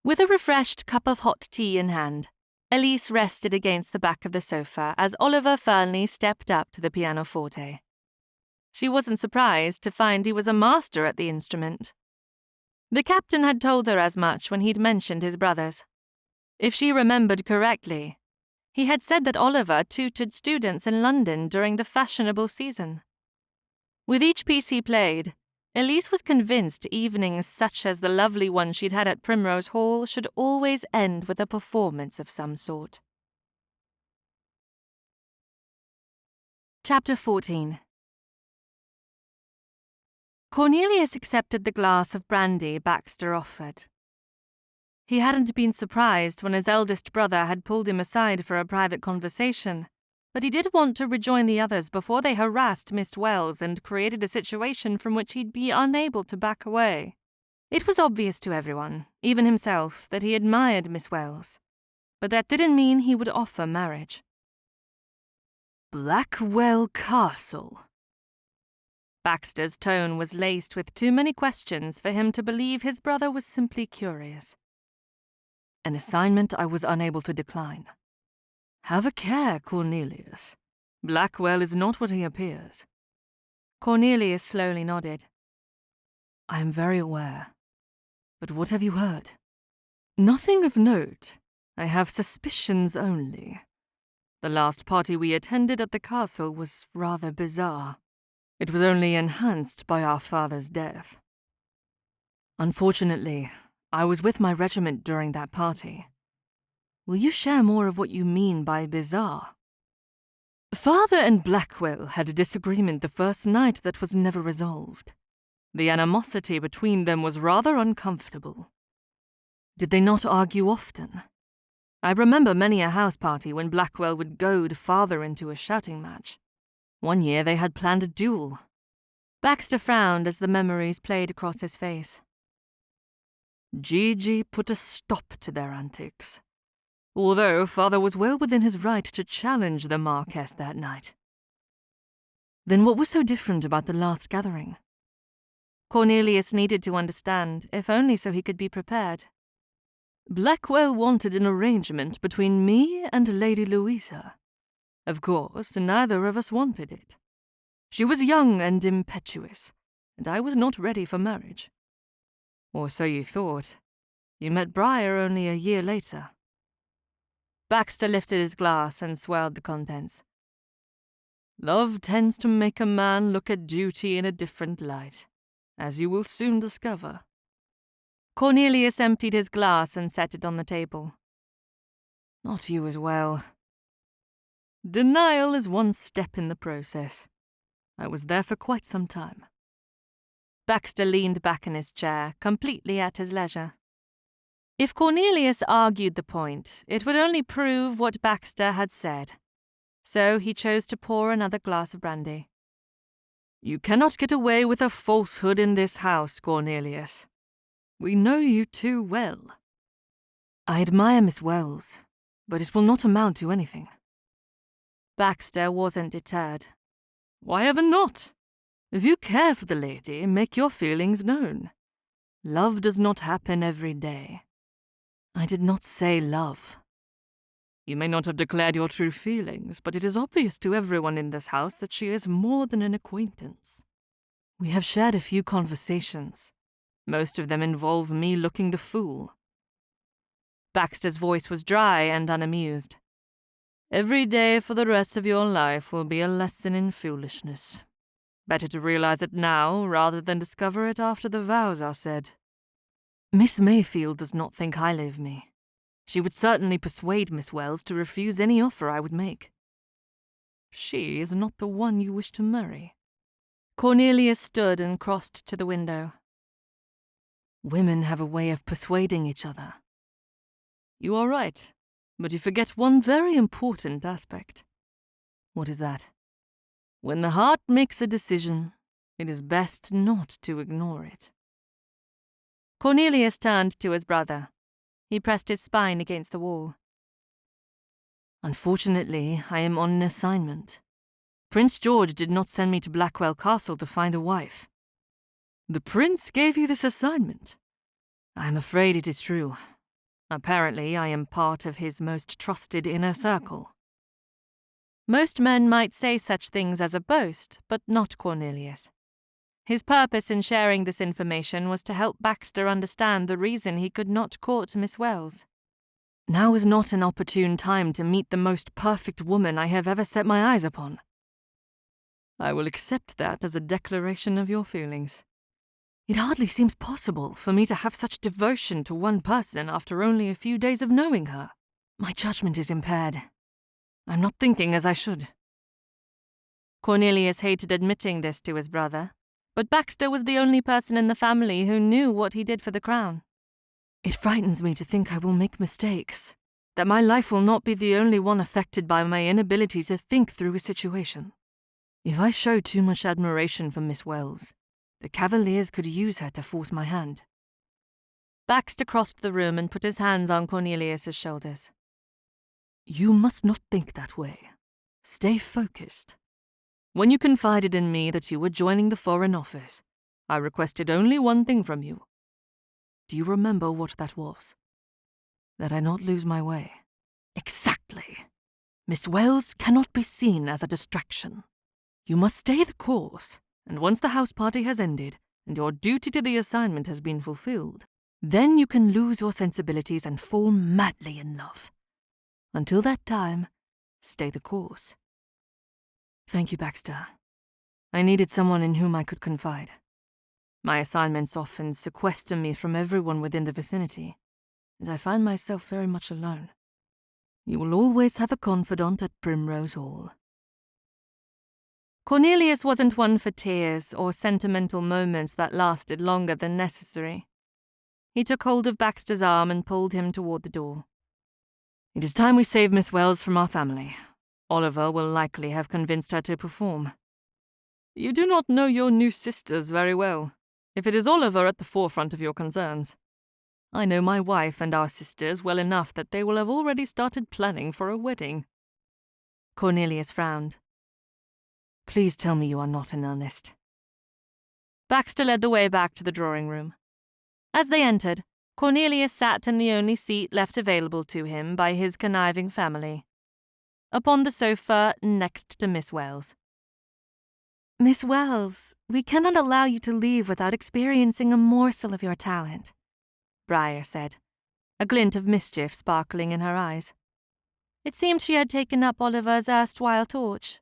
With a refreshed cup of hot tea in hand, Elise rested against the back of the sofa as Oliver Fernley stepped up to the pianoforte. She wasn't surprised to find he was a master at the instrument. The captain had told her as much when he'd mentioned his brothers. If she remembered correctly, he had said that Oliver tutored students in London during the fashionable season. With each piece he played, Elise was convinced evenings such as the lovely one she'd had at Primrose Hall should always end with a performance of some sort. Chapter 14. Cornelius accepted the glass of brandy Baxter offered. He hadn't been surprised when his eldest brother had pulled him aside for a private conversation, but he did want to rejoin the others before they harassed Miss Wells and created a situation from which he'd be unable to back away. It was obvious to everyone, even himself, that he admired Miss Wells, but that didn't mean he would offer marriage. Blackwell Castle. Baxter's tone was laced with too many questions for him to believe his brother was simply curious. An assignment I was unable to decline. Have a care, Cornelius. Blackwell is not what he appears. Cornelius slowly nodded. I am very aware. But what have you heard? Nothing of note. I have suspicions only. The last party we attended at the castle was rather bizarre. It was only enhanced by our father's death. Unfortunately, I was with my regiment during that party. Will you share more of what you mean by bizarre? Father and Blackwell had a disagreement the first night that was never resolved. The animosity between them was rather uncomfortable. Did they not argue often? I remember many a house party when Blackwell would goad Father into a shouting match. One year they had planned a duel. Baxter frowned as the memories played across his face. Gigi put a stop to their antics, although Father was well within his right to challenge the Marquess that night. Then what was so different about the last gathering? Cornelius needed to understand, if only so he could be prepared. Blackwell wanted an arrangement between me and Lady Louisa. Of course, neither of us wanted it. She was young and impetuous, and I was not ready for marriage. Or so you thought. You met Briar only a year later. Baxter lifted his glass and swirled the contents. Love tends to make a man look at duty in a different light, as you will soon discover. Cornelius emptied his glass and set it on the table. Not you as well. Denial is one step in the process. I was there for quite some time. Baxter leaned back in his chair, completely at his leisure. If Cornelius argued the point, it would only prove what Baxter had said. So he chose to pour another glass of brandy. You cannot get away with a falsehood in this house, Cornelius. We know you too well. I admire Miss Wells, but it will not amount to anything. Baxter wasn't deterred. Why ever not? If you care for the lady, make your feelings known. Love does not happen every day. I did not say love. You may not have declared your true feelings, but it is obvious to everyone in this house that she is more than an acquaintance. We have shared a few conversations. Most of them involve me looking the fool. Baxter's voice was dry and unamused. Every day for the rest of your life will be a lesson in foolishness. Better to realize it now rather than discover it after the vows are said. Miss Mayfield does not think highly of me. She would certainly persuade Miss Wells to refuse any offer I would make. She is not the one you wish to marry. Cornelius stood and crossed to the window. Women have a way of persuading each other. You are right, but you forget one very important aspect. What is that? When the heart makes a decision, it is best not to ignore it. Cornelius turned to his brother. He pressed his spine against the wall. Unfortunately, I am on an assignment. Prince George did not send me to Blackwell Castle to find a wife. The prince gave you this assignment? I am afraid it is true. Apparently, I am part of his most trusted inner circle. Most men might say such things as a boast, but not Cornelius. His purpose in sharing this information was to help Baxter understand the reason he could not court Miss Wells. Now is not an opportune time to meet the most perfect woman I have ever set my eyes upon. I will accept that as a declaration of your feelings. It hardly seems possible for me to have such devotion to one person after only a few days of knowing her. My judgment is impaired. I'm not thinking as I should. Cornelius hated admitting this to his brother, but Baxter was the only person in the family who knew what he did for the crown. It frightens me to think I will make mistakes, that my life will not be the only one affected by my inability to think through a situation. If I show too much admiration for Miss Wells, the Cavaliers could use her to force my hand. Baxter crossed the room and put his hands on Cornelius's shoulders. You must not think that way. Stay focused. When you confided in me that you were joining the Foreign Office, I requested only one thing from you. Do you remember what that was? That I not lose my way. Exactly. Miss Wells cannot be seen as a distraction. You must stay the course, and once the house party has ended and your duty to the assignment has been fulfilled, then you can lose your sensibilities and fall madly in love. Until that time, stay the course." "Thank you, Baxter. I needed someone in whom I could confide. My assignments often sequester me from everyone within the vicinity, and I find myself very much alone. You will always have a confidant at Primrose Hall." Cornelius wasn't one for tears or sentimental moments that lasted longer than necessary. He took hold of Baxter's arm and pulled him toward the door. "It is time we save Miss Wells from our family. Oliver will likely have convinced her to perform." "You do not know your new sisters very well, if it is Oliver at the forefront of your concerns. I know my wife and our sisters well enough that they will have already started planning for a wedding." Cornelius frowned. "Please tell me you are not in earnest." Baxter led the way back to the drawing room. As they entered, Cornelius sat in the only seat left available to him by his conniving family, upon the sofa next to Miss Wells. "Miss Wells, we cannot allow you to leave without experiencing a morsel of your talent," Briar said, a glint of mischief sparkling in her eyes. It seemed she had taken up Oliver's erstwhile torch.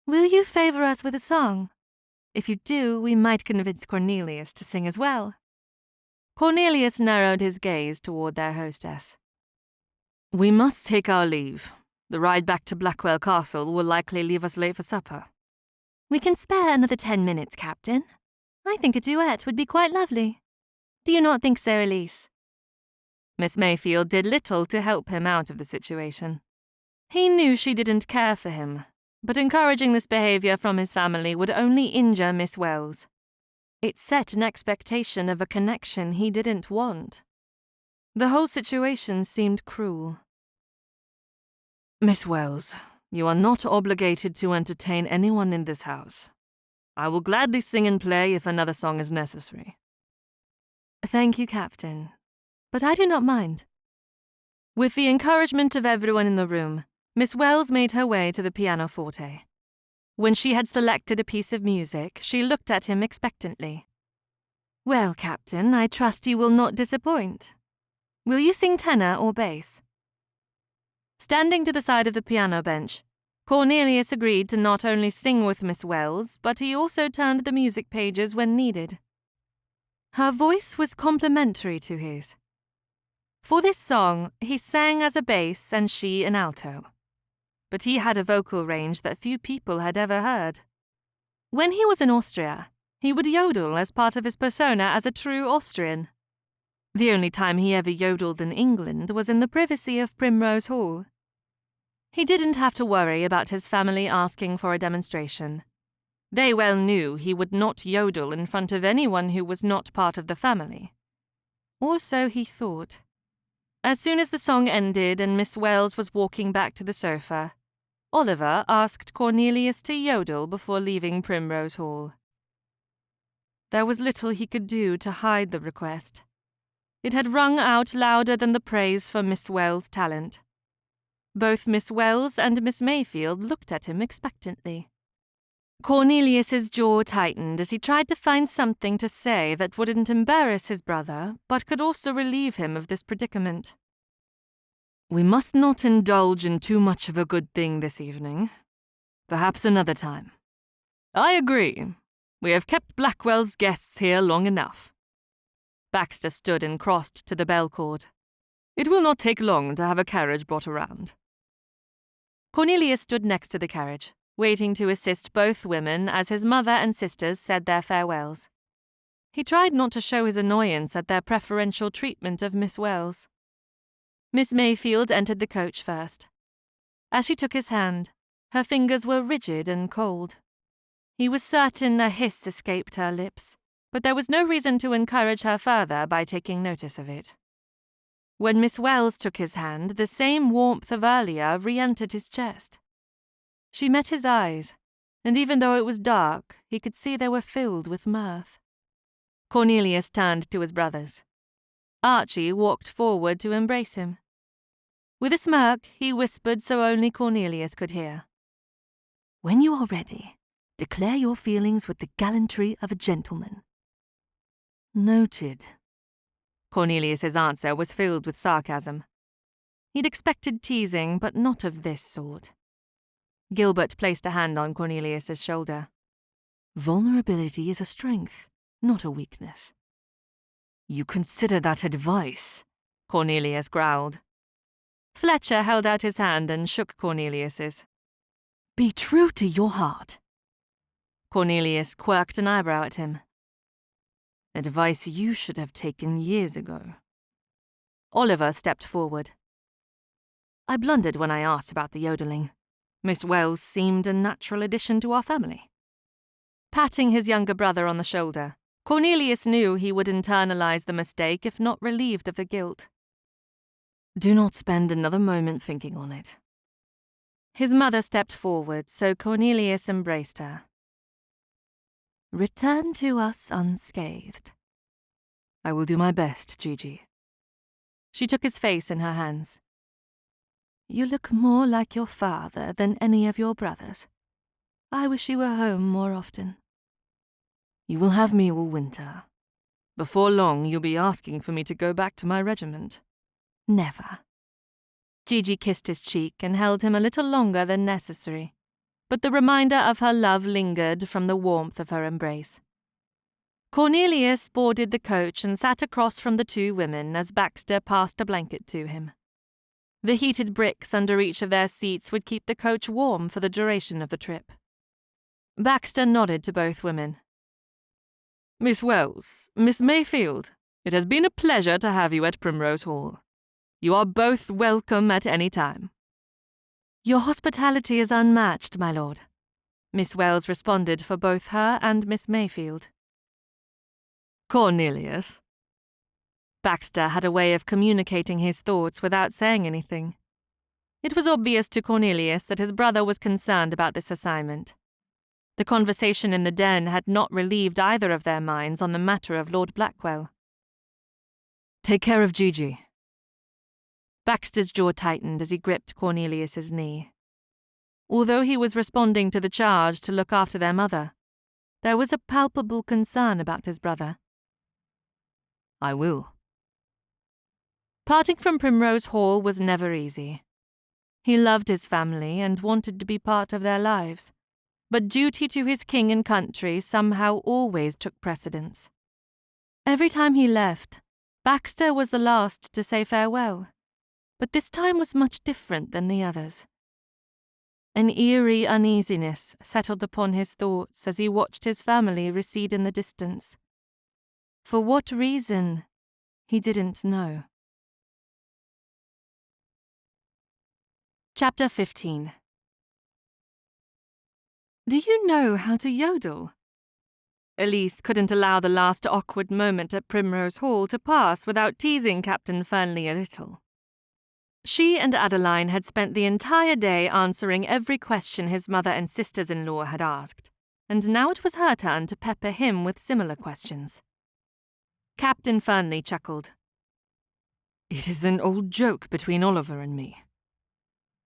"Will you favor us with a song? If you do, we might convince Cornelius to sing as well." Cornelius narrowed his gaze toward their hostess. "We must take our leave. The ride back to Blackwell Castle will likely leave us late for supper." "We can spare another 10 minutes, Captain. I think a duet would be quite lovely. Do you not think so, Elise?" Miss Mayfield did little to help him out of the situation. He knew she didn't care for him, but encouraging this behavior from his family would only injure Miss Wells. It set an expectation of a connection he didn't want. The whole situation seemed cruel. "Miss Wells, you are not obligated to entertain anyone in this house. I will gladly sing and play if another song is necessary." "Thank you, Captain, but I do not mind." With the encouragement of everyone in the room, Miss Wells made her way to the pianoforte. When she had selected a piece of music, she looked at him expectantly. "Well, Captain, I trust you will not disappoint. Will you sing tenor or bass?" Standing to the side of the piano bench, Cornelius agreed to not only sing with Miss Wells, but he also turned the music pages when needed. Her voice was complementary to his. For this song, he sang as a bass and she an alto. But he had a vocal range that few people had ever heard. When he was in Austria, he would yodel as part of his persona as a true Austrian. The only time he ever yodeled in England was in the privacy of Primrose Hall. He didn't have to worry about his family asking for a demonstration. They well knew he would not yodel in front of anyone who was not part of the family. Or so he thought. As soon as the song ended and Miss Wells was walking back to the sofa, Oliver asked Cornelius to yodel before leaving Primrose Hall. There was little he could do to hide the request. It had rung out louder than the praise for Miss Wells' talent. Both Miss Wells and Miss Mayfield looked at him expectantly. Cornelius's jaw tightened as he tried to find something to say that wouldn't embarrass his brother, but could also relieve him of this predicament. "We must not indulge in too much of a good thing this evening. Perhaps another time." "I agree. We have kept Blackwell's guests here long enough." Baxter stood and crossed to the bell cord. "It will not take long to have a carriage brought around." Cornelius stood next to the carriage, waiting to assist both women as his mother and sisters said their farewells. He tried not to show his annoyance at their preferential treatment of Miss Wells. Miss Mayfield entered the coach first. As she took his hand, her fingers were rigid and cold. He was certain a hiss escaped her lips, but there was no reason to encourage her further by taking notice of it. When Miss Wells took his hand, the same warmth of earlier re-entered his chest. She met his eyes, and even though it was dark, he could see they were filled with mirth. Cornelius turned to his brothers. Archie walked forward to embrace him. With a smirk, he whispered so only Cornelius could hear. "When you are ready, Declare your feelings with the gallantry of a gentleman." "Noted." Cornelius's answer was filled with sarcasm. He'd expected teasing, but not of this sort. Gilbert placed a hand on Cornelius's shoulder. "Vulnerability is a strength, not a weakness." "You consider that advice?" Cornelius growled. Fletcher held out his hand and shook Cornelius's. "Be true to your heart." Cornelius quirked an eyebrow at him. "Advice you should have taken years ago." Oliver stepped forward. "I blundered when I asked about the yodeling. Miss Wells seemed a natural addition to our family." Patting his younger brother on the shoulder, Cornelius knew he would internalize the mistake if not relieved of the guilt. "Do not spend another moment thinking on it." His mother stepped forward, so Cornelius embraced her. "Return to us unscathed." "I will do my best, Gigi." She took his face in her hands. "You look more like your father than any of your brothers. I wish you were home more often." "You will have me all winter. Before long, you'll be asking for me to go back to my regiment." "Never." Gigi kissed his cheek and held him a little longer than necessary, but the reminder of her love lingered from the warmth of her embrace. Cornelius boarded the coach and sat across from the two women as Baxter passed a blanket to him. The heated bricks under each of their seats would keep the coach warm for the duration of the trip. Baxter nodded to both women. "Miss Wells, Miss Mayfield, it has been a pleasure to have you at Primrose Hall. You are both welcome at any time." "Your hospitality is unmatched, my lord," Miss Wells responded for both her and Miss Mayfield. "Cornelius." Baxter had a way of communicating his thoughts without saying anything. It was obvious to Cornelius that his brother was concerned about this assignment. The conversation in the den had not relieved either of their minds on the matter of Lord Blackwell. "Take care of Gigi." Baxter's jaw tightened as he gripped Cornelius's knee. Although he was responding to the charge to look after their mother, there was a palpable concern about his brother. "I will." Parting from Primrose Hall was never easy. He loved his family and wanted to be part of their lives, but duty to his king and country somehow always took precedence. Every time he left, Baxter was the last to say farewell, but this time was much different than the others. An eerie uneasiness settled upon his thoughts as he watched his family recede in the distance. For what reason, he didn't know. Chapter 15. "Do you know how to yodel?" Elise couldn't allow the last awkward moment at Primrose Hall to pass without teasing Captain Fernley a little. She and Adeline had spent the entire day answering every question his mother and sisters-in-law had asked, and now it was her turn to pepper him with similar questions. Captain Fernley chuckled. "It is an old joke between Oliver and me."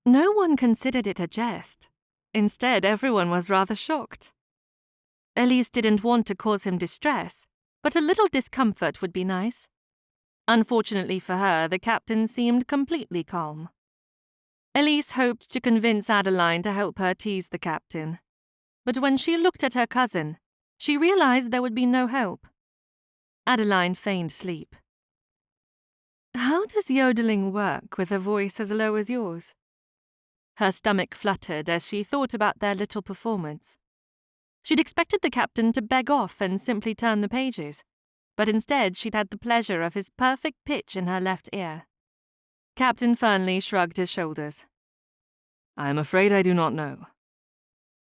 No one considered it a jest. Instead, everyone was rather shocked. Elise didn't want to cause him distress, but a little discomfort would be nice. Unfortunately for her, the captain seemed completely calm. Elise hoped to convince Adeline to help her tease the captain, but when she looked at her cousin, she realized there would be no help. Adeline feigned sleep. "How does yodeling work with a voice as low as yours?" Her stomach fluttered as she thought about their little performance. She'd expected the captain to beg off and simply turn the pages, but instead she'd had the pleasure of his perfect pitch in her left ear. Captain Fernley shrugged his shoulders. "I am afraid I do not know."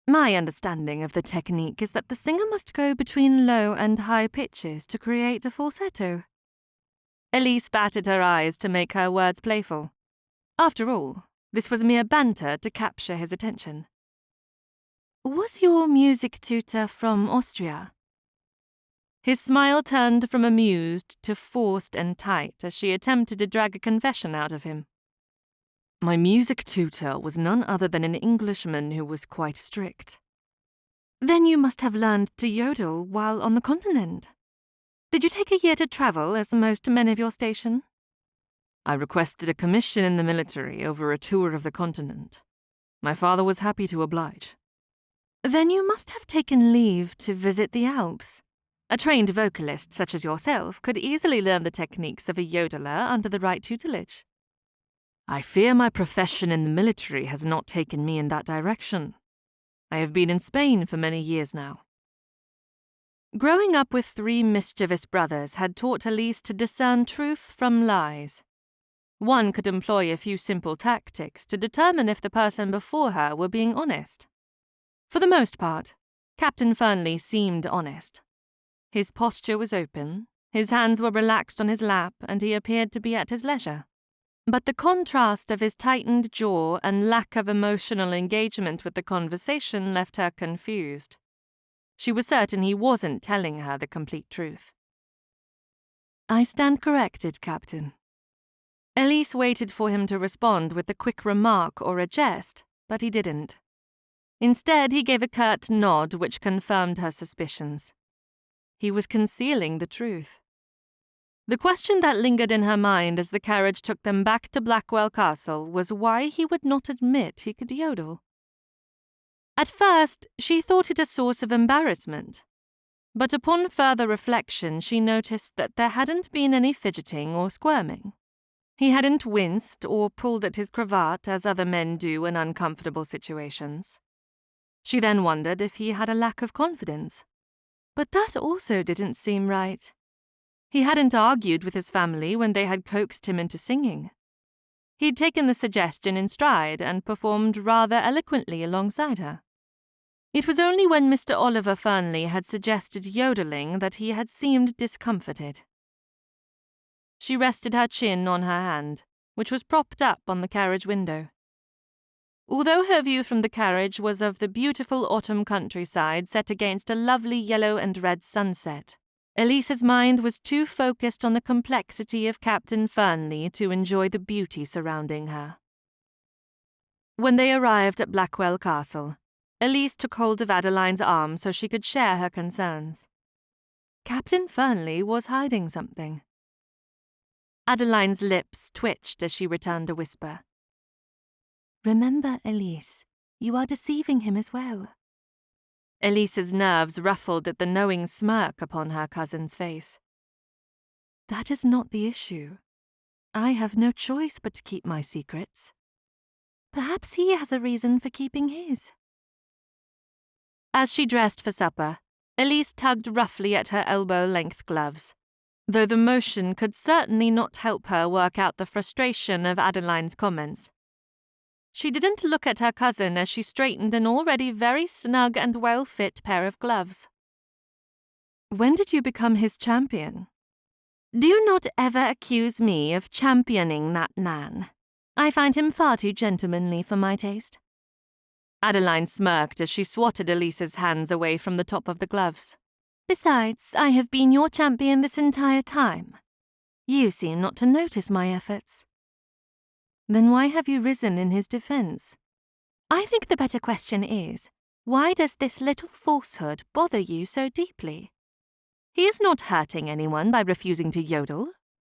"My understanding of the technique is that the singer must go between low and high pitches to create a falsetto." Elise batted her eyes to make her words playful. After all, this was mere banter to capture his attention. "Was your music tutor from Austria?" His smile turned from amused to forced and tight as she attempted to drag a confession out of him. "My music tutor was none other than an Englishman who was quite strict." Then you must have learned to yodel while on the continent. Did you take a year to travel, as most men of your station? I requested a commission in the military over a tour of the continent. My father was happy to oblige. Then you must have taken leave to visit the Alps. A trained vocalist such as yourself could easily learn the techniques of a yodeler under the right tutelage. I fear my profession in the military has not taken me in that direction. I have been in Spain for many years now. Growing up with 3 mischievous brothers had taught Elise to discern truth from lies. One could employ a few simple tactics to determine if the person before her were being honest. For the most part, Captain Fernley seemed honest. His posture was open, his hands were relaxed on his lap, and he appeared to be at his leisure. But the contrast of his tightened jaw and lack of emotional engagement with the conversation left her confused. She was certain he wasn't telling her the complete truth. I stand corrected, Captain. Elise waited for him to respond with a quick remark or a jest, but he didn't. Instead, he gave a curt nod which confirmed her suspicions. He was concealing the truth. The question that lingered in her mind as the carriage took them back to Blackwell Castle was why he would not admit he could yodel. At first, she thought it a source of embarrassment, but upon further reflection she noticed that there hadn't been any fidgeting or squirming. He hadn't winced or pulled at his cravat as other men do in uncomfortable situations. She then wondered if he had a lack of confidence, but that also didn't seem right. He hadn't argued with his family when they had coaxed him into singing. He'd taken the suggestion in stride and performed rather eloquently alongside her. It was only when Mr. Oliver Fernley had suggested yodeling that he had seemed discomforted. She rested her chin on her hand, which was propped up on the carriage window. Although her view from the carriage was of the beautiful autumn countryside set against a lovely yellow and red sunset, Elise's mind was too focused on the complexity of Captain Fernley to enjoy the beauty surrounding her. When they arrived at Blackwell Castle, Elise took hold of Adeline's arm so she could share her concerns. Captain Fernley was hiding something. Adeline's lips twitched as she returned a whisper. Remember, Elise, you are deceiving him as well. Elise's nerves ruffled at the knowing smirk upon her cousin's face. That is not the issue. I have no choice but to keep my secrets. Perhaps he has a reason for keeping his. As she dressed for supper, Elise tugged roughly at her elbow-length gloves, though the motion could certainly not help her work out the frustration of Adeline's comments. She didn't look at her cousin as she straightened an already very snug and well-fit pair of gloves. When did you become his champion? Do not ever accuse me of championing that man. I find him far too gentlemanly for my taste. Adeline smirked as she swatted Elise's hands away from the top of the gloves. Besides, I have been your champion this entire time. You seem not to notice my efforts. Then why have you risen in his defense? I think the better question is, why does this little falsehood bother you so deeply? He is not hurting anyone by refusing to yodel.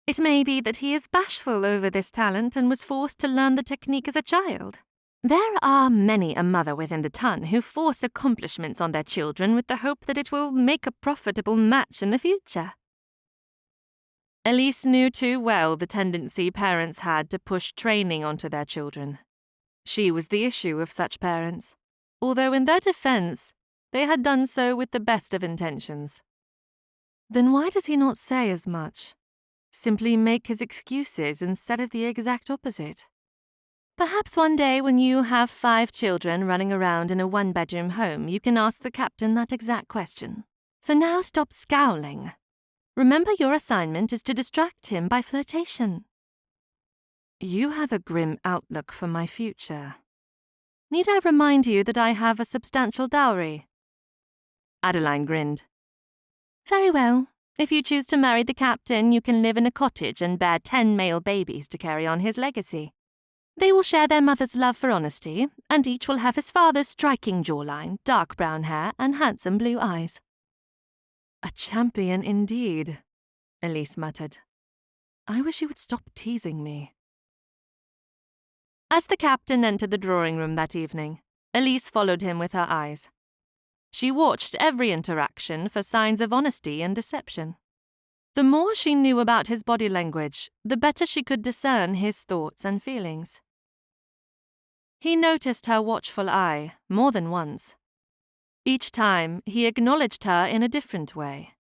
It may be that he is bashful over this talent and was forced to learn the technique as a child. There are many a mother within the ton who force accomplishments on their children with the hope that it will make a profitable match in the future. Elise knew too well the tendency parents had to push training onto their children. She was the issue of such parents, although in their defense, they had done so with the best of intentions. Then why does he not say as much? Simply make his excuses instead of the exact opposite. Perhaps one day when you have 5 children running around in a 1-bedroom home, you can ask the captain that exact question. For now, stop scowling. Remember, your assignment is to distract him by flirtation. You have a grim outlook for my future. Need I remind you that I have a substantial dowry? Adeline grinned. Very well. If you choose to marry the captain, you can live in a cottage and bear 10 male babies to carry on his legacy. They will share their mother's love for honesty, and each will have his father's striking jawline, dark brown hair, and handsome blue eyes." "A champion indeed," Elise muttered. "I wish you would stop teasing me." As the captain entered the drawing room that evening, Elise followed him with her eyes. She watched every interaction for signs of honesty and deception. The more she knew about his body language, the better she could discern his thoughts and feelings. He noticed her watchful eye more than once. Each time, he acknowledged her in a different way.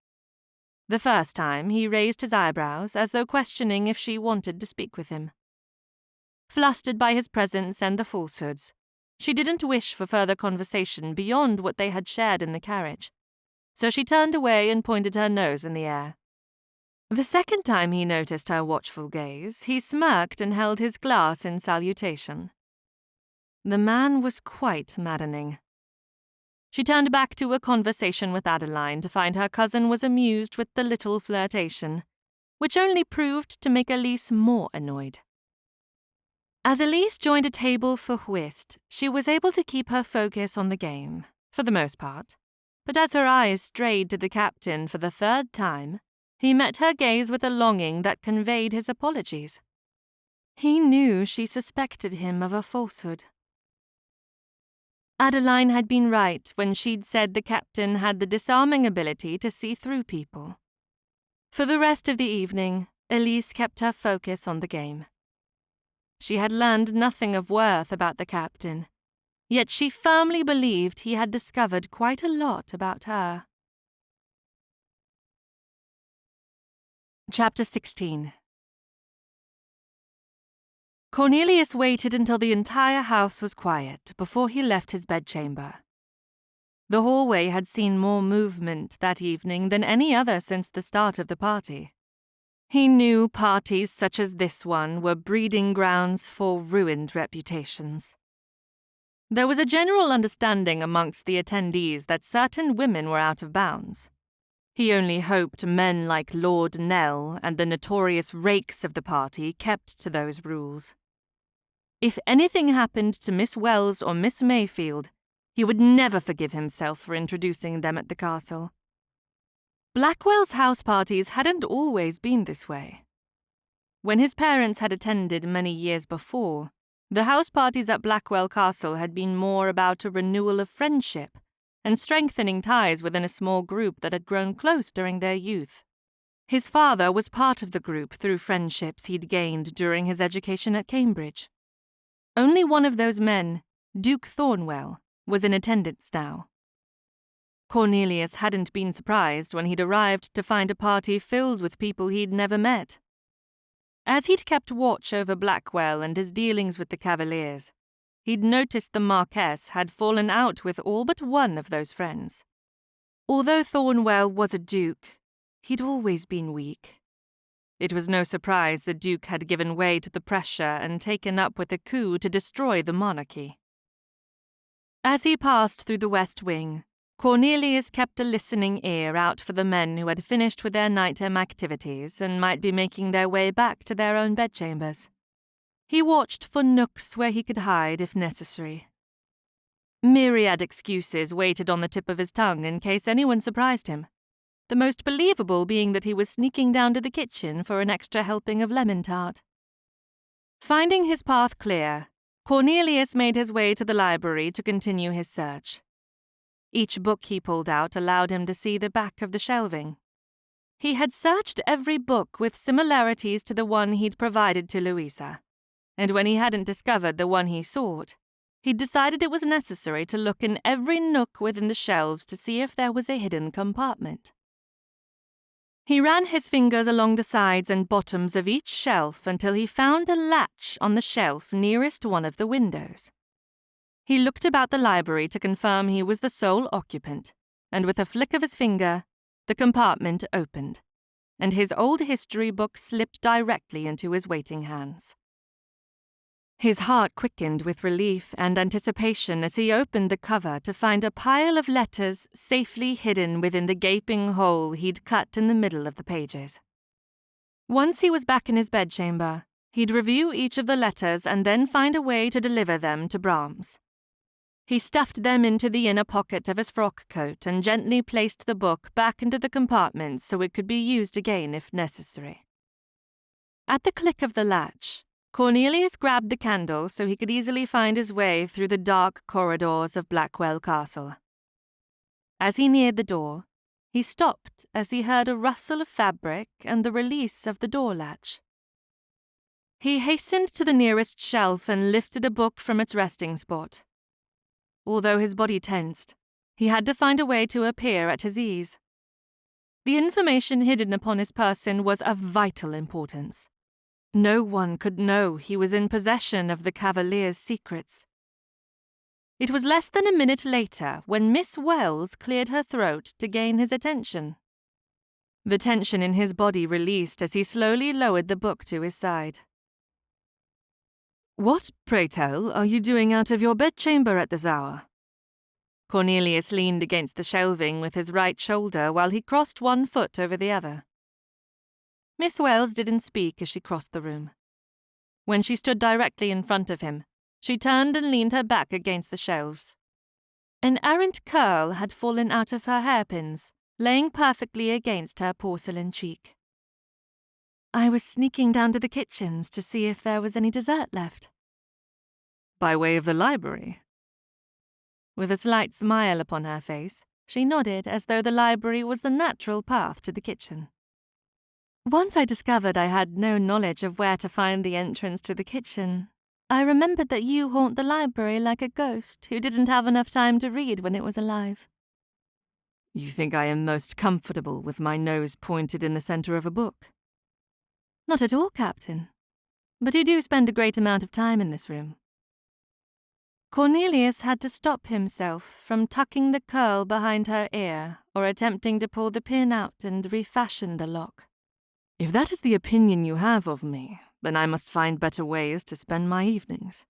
The first time, he raised his eyebrows as though questioning if she wanted to speak with him. Flustered by his presence and the falsehoods, she didn't wish for further conversation beyond what they had shared in the carriage, so she turned away and pointed her nose in the air. The second time he noticed her watchful gaze, he smirked and held his glass in salutation. The man was quite maddening. She turned back to a conversation with Adeline to find her cousin was amused with the little flirtation, which only proved to make Elise more annoyed. As Elise joined a table for whist, she was able to keep her focus on the game, for the most part, but as her eyes strayed to the captain for the third time, he met her gaze with a longing that conveyed his apologies. He knew she suspected him of a falsehood. Adeline had been right when she'd said the captain had the disarming ability to see through people. For the rest of the evening, Elise kept her focus on the game. She had learned nothing of worth about the captain, yet she firmly believed he had discovered quite a lot about her. Chapter 16. Cornelius waited until the entire house was quiet before he left his bedchamber. The hallway had seen more movement that evening than any other since the start of the party. He knew parties such as this one were breeding grounds for ruined reputations. There was a general understanding amongst the attendees that certain women were out of bounds. He only hoped men like Lord Nell and the notorious rakes of the party kept to those rules. If anything happened to Miss Wells or Miss Mayfield, he would never forgive himself for introducing them at the castle. Blackwell's house parties hadn't always been this way. When his parents had attended many years before, the house parties at Blackwell Castle had been more about a renewal of friendship and strengthening ties within a small group that had grown close during their youth. His father was part of the group through friendships he'd gained during his education at Cambridge. Only one of those men, Duke Thornwell, was in attendance now. Cornelius hadn't been surprised when he'd arrived to find a party filled with people he'd never met. As he'd kept watch over Blackwell and his dealings with the Cavaliers, he'd noticed the Marquess had fallen out with all but one of those friends. Although Thornwell was a duke, he'd always been weak. It was no surprise the Duke had given way to the pressure and taken up with a coup to destroy the monarchy. As he passed through the West Wing, Cornelius kept a listening ear out for the men who had finished with their nighttime activities and might be making their way back to their own bedchambers. He watched for nooks where he could hide if necessary. Myriad excuses waited on the tip of his tongue in case anyone surprised him, the most believable being that he was sneaking down to the kitchen for an extra helping of lemon tart. Finding his path clear, Cornelius made his way to the library to continue his search. Each book he pulled out allowed him to see the back of the shelving. He had searched every book with similarities to the one he'd provided to Louisa, and when he hadn't discovered the one he sought, he'd decided it was necessary to look in every nook within the shelves to see if there was a hidden compartment. He ran his fingers along the sides and bottoms of each shelf until he found a latch on the shelf nearest one of the windows. He looked about the library to confirm he was the sole occupant, and with a flick of his finger, the compartment opened, and his old history book slipped directly into his waiting hands. His heart quickened with relief and anticipation as he opened the cover to find a pile of letters safely hidden within the gaping hole he'd cut in the middle of the pages. Once he was back in his bedchamber, He'd review each of the letters and then find a way to deliver them to Brahms. He stuffed them into the inner pocket of his frock coat and gently placed the book back into the compartment so it could be used again if necessary. At the click of the latch, Cornelius grabbed the candle so he could easily find his way through the dark corridors of Blackwell Castle. As he neared the door, he stopped as he heard a rustle of fabric and the release of the door latch. He hastened to the nearest shelf and lifted a book from its resting spot. Although his body tensed, he had to find a way to appear at his ease. The information hidden upon his person was of vital importance. No one could know he was in possession of the Cavaliers' secrets. It was less than a minute later when Miss Wells cleared her throat to gain his attention. The tension in his body released as he slowly lowered the book to his side. "What, pray tell, are you doing out of your bedchamber at this hour?" Cornelius leaned against the shelving with his right shoulder while he crossed one foot over the other. Miss Wells didn't speak as she crossed the room. When she stood directly in front of him, she turned and leaned her back against the shelves. An errant curl had fallen out of her hairpins, laying perfectly against her porcelain cheek. "I was sneaking down to the kitchens to see if there was any dessert left." "By way of the library?" With a slight smile upon her face, she nodded as though the library was the natural path to the kitchen. "Once I discovered I had no knowledge of where to find the entrance to the kitchen, I remembered that you haunt the library like a ghost who didn't have enough time to read when it was alive." "You think I am most comfortable with my nose pointed in the center of a book?" "Not at all, Captain. But you do spend a great amount of time in this room." Cornelius had to stop himself from tucking the curl behind her ear or attempting to pull the pin out and refashion the lock. "If that is the opinion you have of me, then I must find better ways to spend my evenings."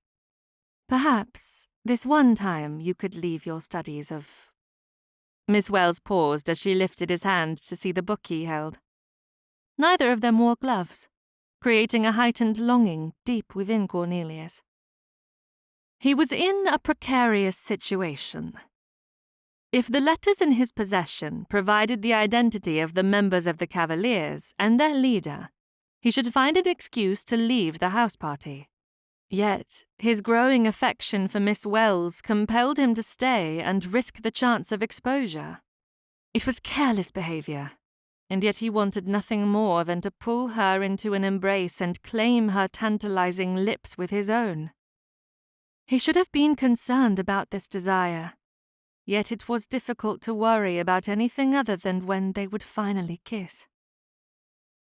"Perhaps this one time you could leave your studies of—" Miss Wells paused as she lifted his hand to see the book he held. Neither of them wore gloves, creating a heightened longing deep within Cornelius. He was in a precarious situation. If the letters in his possession provided the identity of the members of the Cavaliers and their leader, he should find an excuse to leave the house party. Yet his growing affection for Miss Wells compelled him to stay and risk the chance of exposure. It was careless behavior, and yet he wanted nothing more than to pull her into an embrace and claim her tantalizing lips with his own. He should have been concerned about this desire, yet it was difficult to worry about anything other than when they would finally kiss.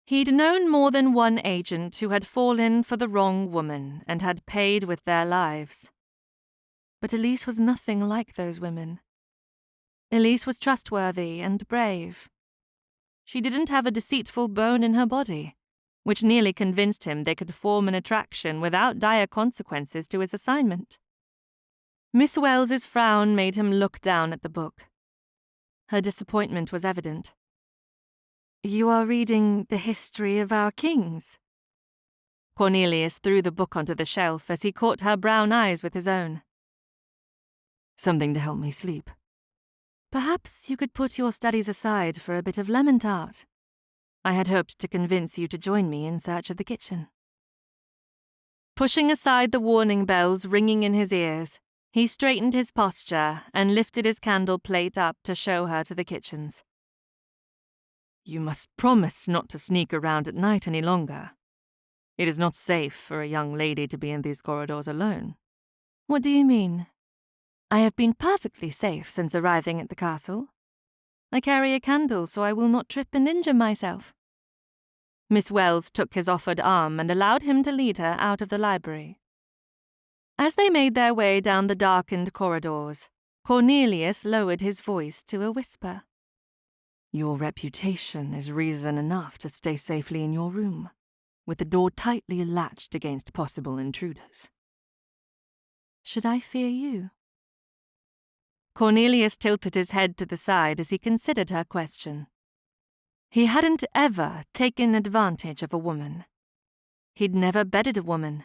He'd known more than one agent who had fallen for the wrong woman and had paid with their lives. But Elise was nothing like those women. Elise was trustworthy and brave. She didn't have a deceitful bone in her body, which nearly convinced him they could form an attraction without dire consequences to his assignment. Miss Wells's frown made him look down at the book. Her disappointment was evident. "You are reading the history of our kings?" Cornelius threw the book onto the shelf as he caught her brown eyes with his own. "Something to help me sleep." "Perhaps you could put your studies aside for a bit of lemon tart. I had hoped to convince you to join me in search of the kitchen." Pushing aside the warning bells ringing in his ears, he straightened his posture and lifted his candle plate up to show her to the kitchens. "You must promise not to sneak around at night any longer. It is not safe for a young lady to be in these corridors alone." "What do you mean? I have been perfectly safe since arriving at the castle. I carry a candle so I will not trip and injure myself." Miss Wells took his offered arm and allowed him to lead her out of the library. As they made their way down the darkened corridors, Cornelius lowered his voice to a whisper. "Your reputation is reason enough to stay safely in your room, with the door tightly latched against possible intruders." "Should I fear you?" Cornelius tilted his head to the side as he considered her question. He hadn't ever taken advantage of a woman. He'd never bedded a woman,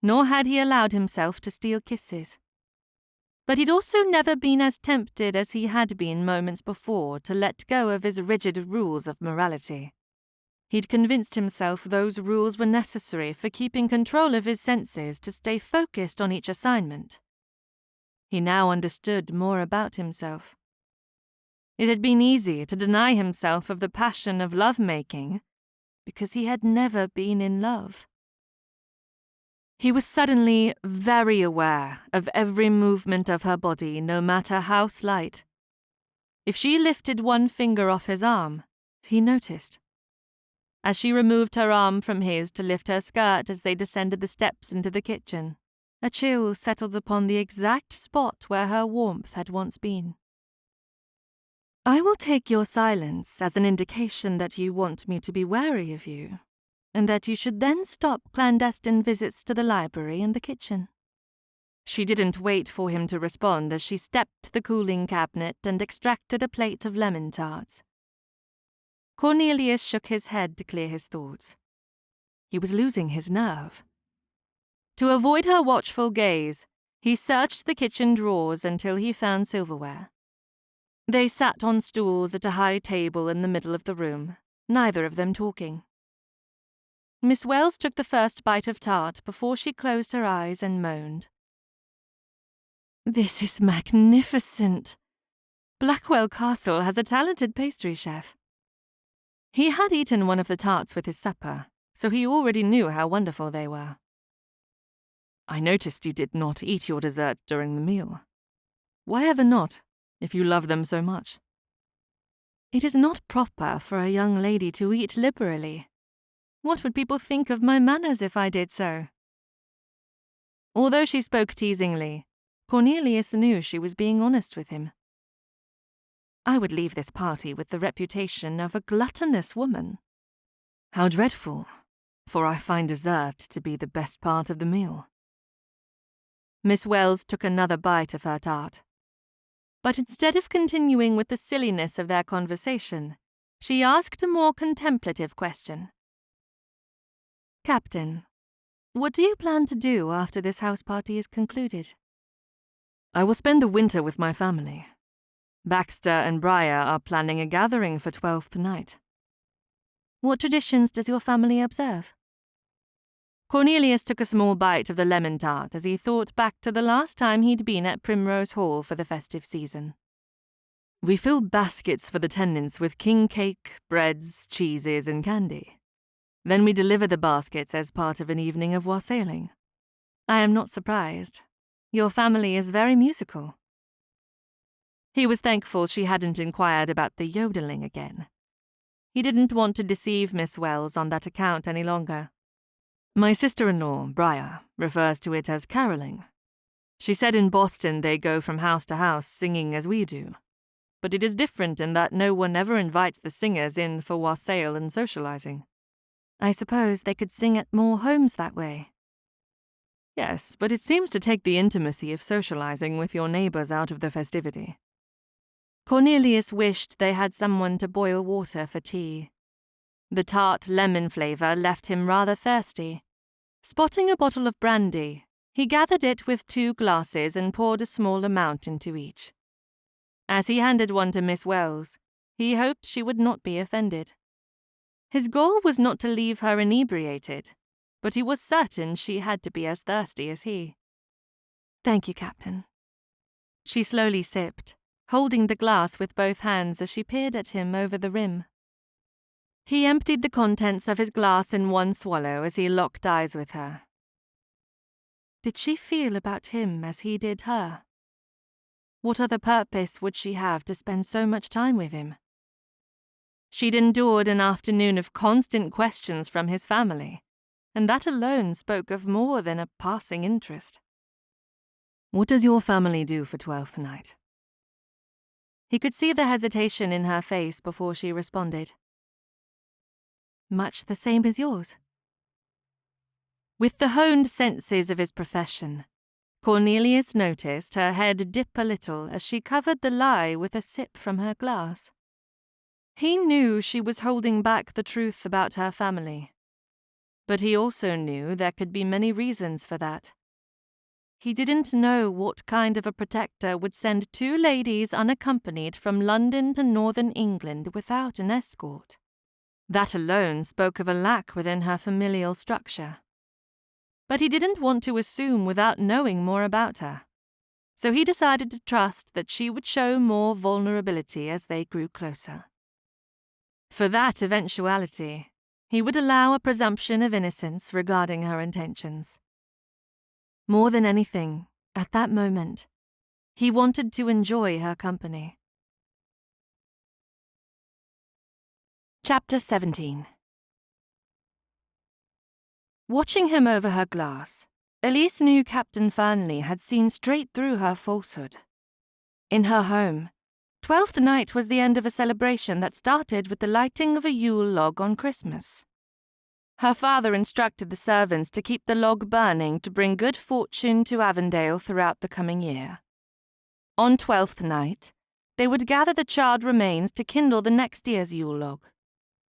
nor had he allowed himself to steal kisses. But he'd also never been as tempted as he had been moments before to let go of his rigid rules of morality. He'd convinced himself those rules were necessary for keeping control of his senses to stay focused on each assignment. He now understood more about himself. It had been easy to deny himself of the passion of love-making because he had never been in love. He was suddenly very aware of every movement of her body, no matter how slight. If she lifted one finger off his arm, he noticed. As she removed her arm from his to lift her skirt as they descended the steps into the kitchen, a chill settled upon the exact spot where her warmth had once been. I will take your silence as an indication that you want me to be wary of you, and that you should then stop clandestine visits to the library and the kitchen. She didn't wait for him to respond as she stepped to the cooling cabinet and extracted a plate of lemon tarts. Cornelius shook his head to clear his thoughts. He was losing his nerve. To avoid her watchful gaze, he searched the kitchen drawers until he found silverware. They sat on stools at a high table in the middle of the room, neither of them talking. Miss Wells took the first bite of tart before she closed her eyes and moaned. "This is magnificent. Blackwell Castle has a talented pastry chef." He had eaten one of the tarts with his supper, so he already knew how wonderful they were. "I noticed you did not eat your dessert during the meal. Why ever not, if you love them so much?" "It is not proper for a young lady to eat liberally. What would people think of my manners if I did so?" Although she spoke teasingly, Cornelius knew she was being honest with him. "I would leave this party with the reputation of a gluttonous woman." "How dreadful, for I find dessert to be the best part of the meal." Miss Wells took another bite of her tart. But instead of continuing with the silliness of their conversation, she asked a more contemplative question. "Captain, what do you plan to do after this house party is concluded?" "I will spend the winter with my family. Baxter and Briar are planning a gathering for 12th night." "What traditions does your family observe?" Cornelius took a small bite of the lemon tart as he thought back to the last time he'd been at Primrose Hall for the festive season. "We fill baskets for the tenants with king cake, breads, cheeses, and candy. Then we deliver the baskets as part of an evening of wassailing." "I am not surprised. Your family is very musical." He was thankful she hadn't inquired about the yodeling again. He didn't want to deceive Miss Wells on that account any longer. "My sister-in-law, Briar, refers to it as caroling. She said in Boston they go from house to house singing as we do. But it is different in that no one ever invites the singers in for wassail and socializing." "I suppose they could sing at more homes that way." "Yes, but it seems to take the intimacy of socializing with your neighbors out of the festivity." Cornelius wished they had someone to boil water for tea. The tart lemon flavor left him rather thirsty. Spotting a bottle of brandy, he gathered it with 2 glasses and poured a small amount into each. As he handed one to Miss Wells, he hoped she would not be offended. His goal was not to leave her inebriated, but he was certain she had to be as thirsty as he. "Thank you, Captain." She slowly sipped, holding the glass with both hands as she peered at him over the rim. He emptied the contents of his glass in one swallow as he locked eyes with her. Did she feel about him as he did her? What other purpose would she have to spend so much time with him? She'd endured an afternoon of constant questions from his family, and that alone spoke of more than a passing interest. "What does your family do for 12th night?" He could see the hesitation in her face before she responded. "Much the same as yours." With the honed senses of his profession, Cornelius noticed her head dip a little as she covered the lie with a sip from her glass. He knew she was holding back the truth about her family. But he also knew there could be many reasons for that. He didn't know what kind of a protector would send two ladies unaccompanied from London to northern England without an escort. That alone spoke of a lack within her familial structure. But he didn't want to assume without knowing more about her, so he decided to trust that she would show more vulnerability as they grew closer. For that eventuality, he would allow a presumption of innocence regarding her intentions. More than anything, at that moment, he wanted to enjoy her company. Chapter 17. Watching him over her glass, Elise knew Captain Fernley had seen straight through her falsehood. In her home, 12th night was the end of a celebration that started with the lighting of a Yule log on Christmas. Her father instructed the servants to keep the log burning to bring good fortune to Avondale throughout the coming year. On 12th night, they would gather the charred remains to kindle the next year's Yule log.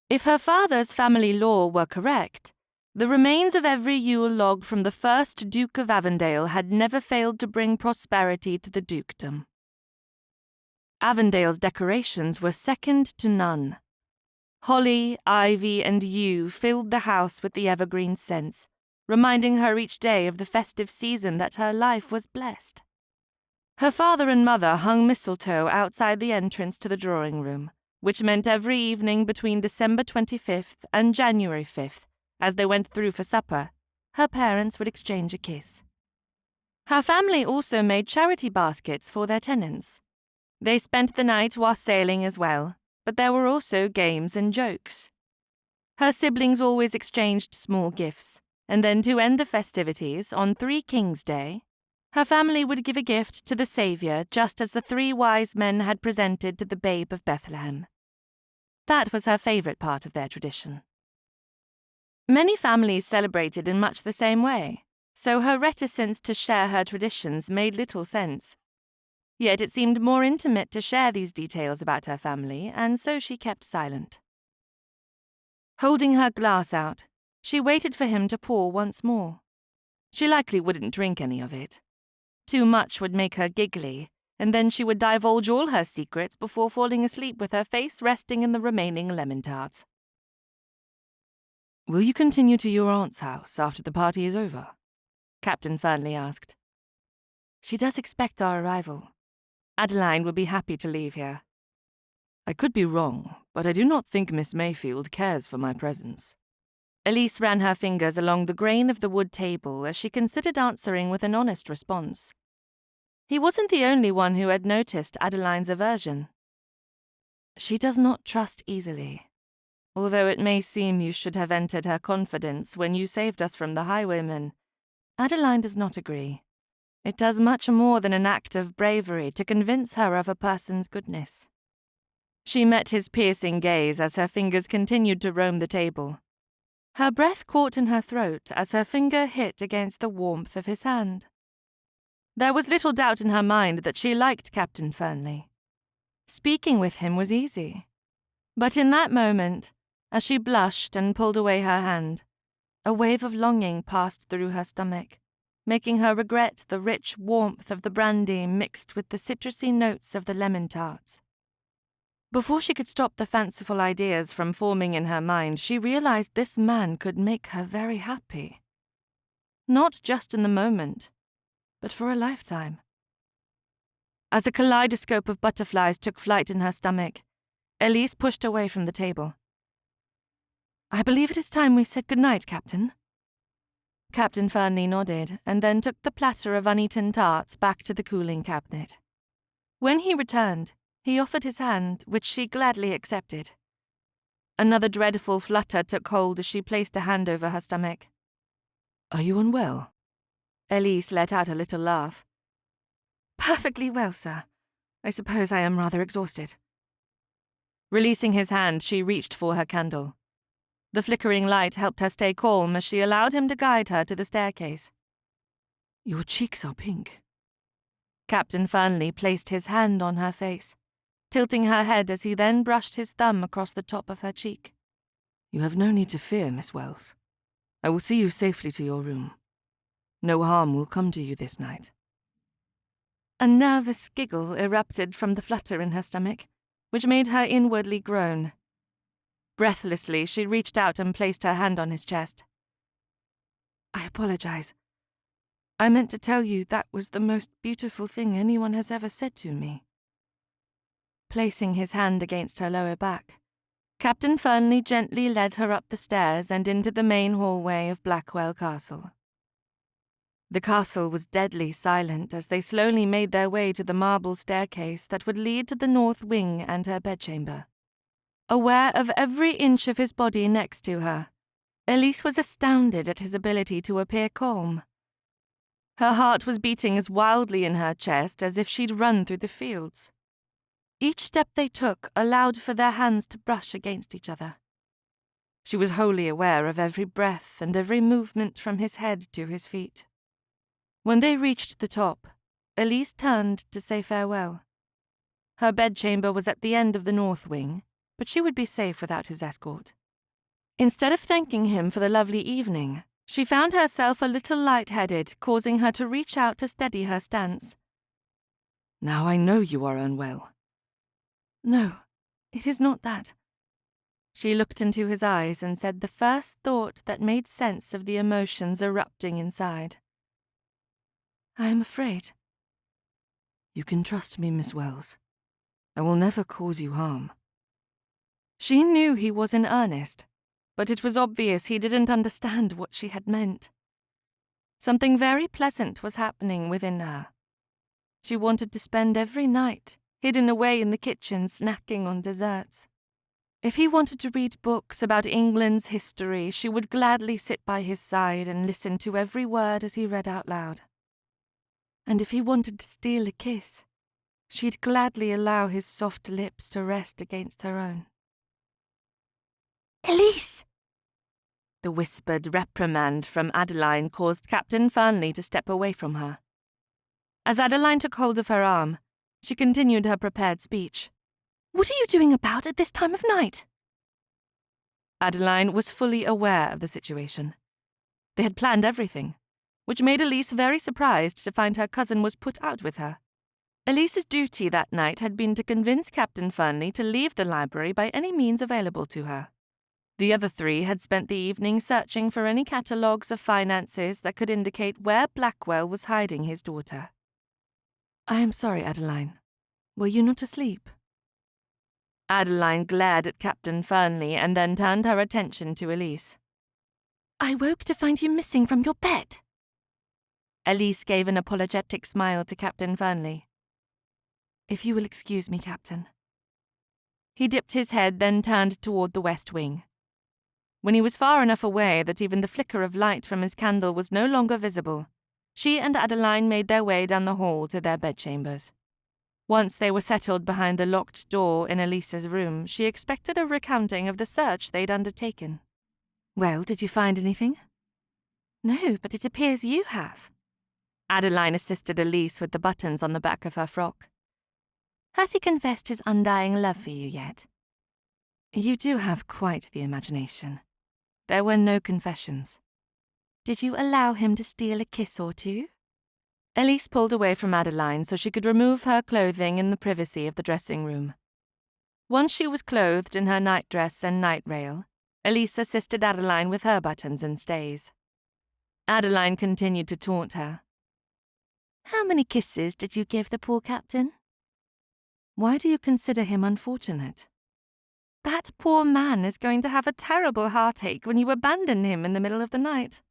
If her father's family lore were correct, the remains of every Yule log from the first Duke of Avondale had never failed to bring prosperity to the dukedom. Avondale's decorations were second to none. Holly, ivy, and yew filled the house with the evergreen scents, reminding her each day of the festive season that her life was blessed. Her father and mother hung mistletoe outside the entrance to the drawing room, which meant every evening between December 25th and January 5th, as they went through for supper, her parents would exchange a kiss. Her family also made charity baskets for their tenants. They spent the night wassailing as well, but there were also games and jokes. Her siblings always exchanged small gifts, and then to end the festivities, on Three Kings' Day, her family would give a gift to the Saviour just as the three wise men had presented to the babe of Bethlehem. That was her favourite part of their tradition. Many families celebrated in much the same way, so her reticence to share her traditions made little sense. Yet it seemed more intimate to share these details about her family, and so she kept silent. Holding her glass out, she waited for him to pour once more. She likely wouldn't drink any of it. Too much would make her giggly, and then she would divulge all her secrets before falling asleep with her face resting in the remaining lemon tarts. "Will you continue to your aunt's house after the party is over?" Captain Fernley asked. "She does expect our arrival. Adeline will be happy to leave here." "I could be wrong, but I do not think Miss Mayfield cares for my presence." Elise ran her fingers along the grain of the wood table as she considered answering with an honest response. He wasn't the only one who had noticed Adeline's aversion. "She does not trust easily, although it may seem you should have entered her confidence when you saved us from the highwayman. Adeline does not agree. It does much more than an act of bravery to convince her of a person's goodness." She met his piercing gaze as her fingers continued to roam the table. Her breath caught in her throat as her finger hit against the warmth of his hand. There was little doubt in her mind that she liked Captain Fernley. Speaking with him was easy. But in that moment, as she blushed and pulled away her hand, a wave of longing passed through her stomach, making her regret the rich warmth of the brandy mixed with the citrusy notes of the lemon tarts. Before she could stop the fanciful ideas from forming in her mind, she realized this man could make her very happy. Not just in the moment, but for a lifetime. As a kaleidoscope of butterflies took flight in her stomach, Elise pushed away from the table. "I believe it is time we said good night, Captain." Captain Fernley nodded, and then took the platter of uneaten tarts back to the cooling cabinet. When he returned, he offered his hand, which she gladly accepted. Another dreadful flutter took hold as she placed a hand over her stomach. "Are you unwell?" Elise let out a little laugh. "Perfectly well, sir. I suppose I am rather exhausted." Releasing his hand, she reached for her candle. The flickering light helped her stay calm as she allowed him to guide her to the staircase. "Your cheeks are pink." Captain Fernley placed his hand on her face, tilting her head as he then brushed his thumb across the top of her cheek. "You have no need to fear, Miss Wells. I will see you safely to your room. No harm will come to you this night." A nervous giggle erupted from the flutter in her stomach, which made her inwardly groan. Breathlessly, she reached out and placed her hand on his chest. "I apologize. I meant to tell you that was the most beautiful thing anyone has ever said to me." Placing his hand against her lower back, Captain Fernley gently led her up the stairs and into the main hallway of Blackwell Castle. The castle was deadly silent as they slowly made their way to the marble staircase that would lead to the north wing and her bedchamber. Aware of every inch of his body next to her, Elise was astounded at his ability to appear calm. Her heart was beating as wildly in her chest as if she'd run through the fields. Each step they took allowed for their hands to brush against each other. She was wholly aware of every breath and every movement from his head to his feet. When they reached the top, Elise turned to say farewell. Her bedchamber was at the end of the north wing, but she would be safe without his escort. Instead of thanking him for the lovely evening, she found herself a little light-headed, causing her to reach out to steady her stance. "Now I know you are unwell." "No, it is not that." She looked into his eyes and said the first thought that made sense of the emotions erupting inside. "I am afraid." "You can trust me, Miss Wells. I will never cause you harm." She knew he was in earnest, but it was obvious he didn't understand what she had meant. Something very pleasant was happening within her. She wanted to spend every night hidden away in the kitchen snacking on desserts. If he wanted to read books about England's history, she would gladly sit by his side and listen to every word as he read out loud. And if he wanted to steal a kiss, she'd gladly allow his soft lips to rest against her own. "Elise!" The whispered reprimand from Adeline caused Captain Fernley to step away from her. As Adeline took hold of her arm, she continued her prepared speech. "What are you doing about at this time of night?" Adeline was fully aware of the situation. They had planned everything, which made Elise very surprised to find her cousin was put out with her. Elise's duty that night had been to convince Captain Fernley to leave the library by any means available to her. The other three had spent the evening searching for any catalogues of finances that could indicate where Blackwell was hiding his daughter. "I am sorry, Adeline. Were you not asleep?" Adeline glared at Captain Fernley and then turned her attention to Elise. "I woke to find you missing from your bed." Elise gave an apologetic smile to Captain Fernley. "If you will excuse me, Captain." He dipped his head, then turned toward the west wing. When he was far enough away that even the flicker of light from his candle was no longer visible, she and Adeline made their way down the hall to their bedchambers. Once they were settled behind the locked door in Elise's room, she expected a recounting of the search they'd undertaken. "Well, did you find anything?" "No, but it appears you have." Adeline assisted Elise with the buttons on the back of her frock. "Has he confessed his undying love for you yet?" "You do have quite the imagination. There were no confessions." "Did you allow him to steal a kiss or two?" Elise pulled away from Adeline so she could remove her clothing in the privacy of the dressing room. Once she was clothed in her nightdress and night rail, Elise assisted Adeline with her buttons and stays. Adeline continued to taunt her. "How many kisses did you give the poor captain?" "Why do you consider him unfortunate?" "That poor man is going to have a terrible heartache when you abandon him in the middle of the night.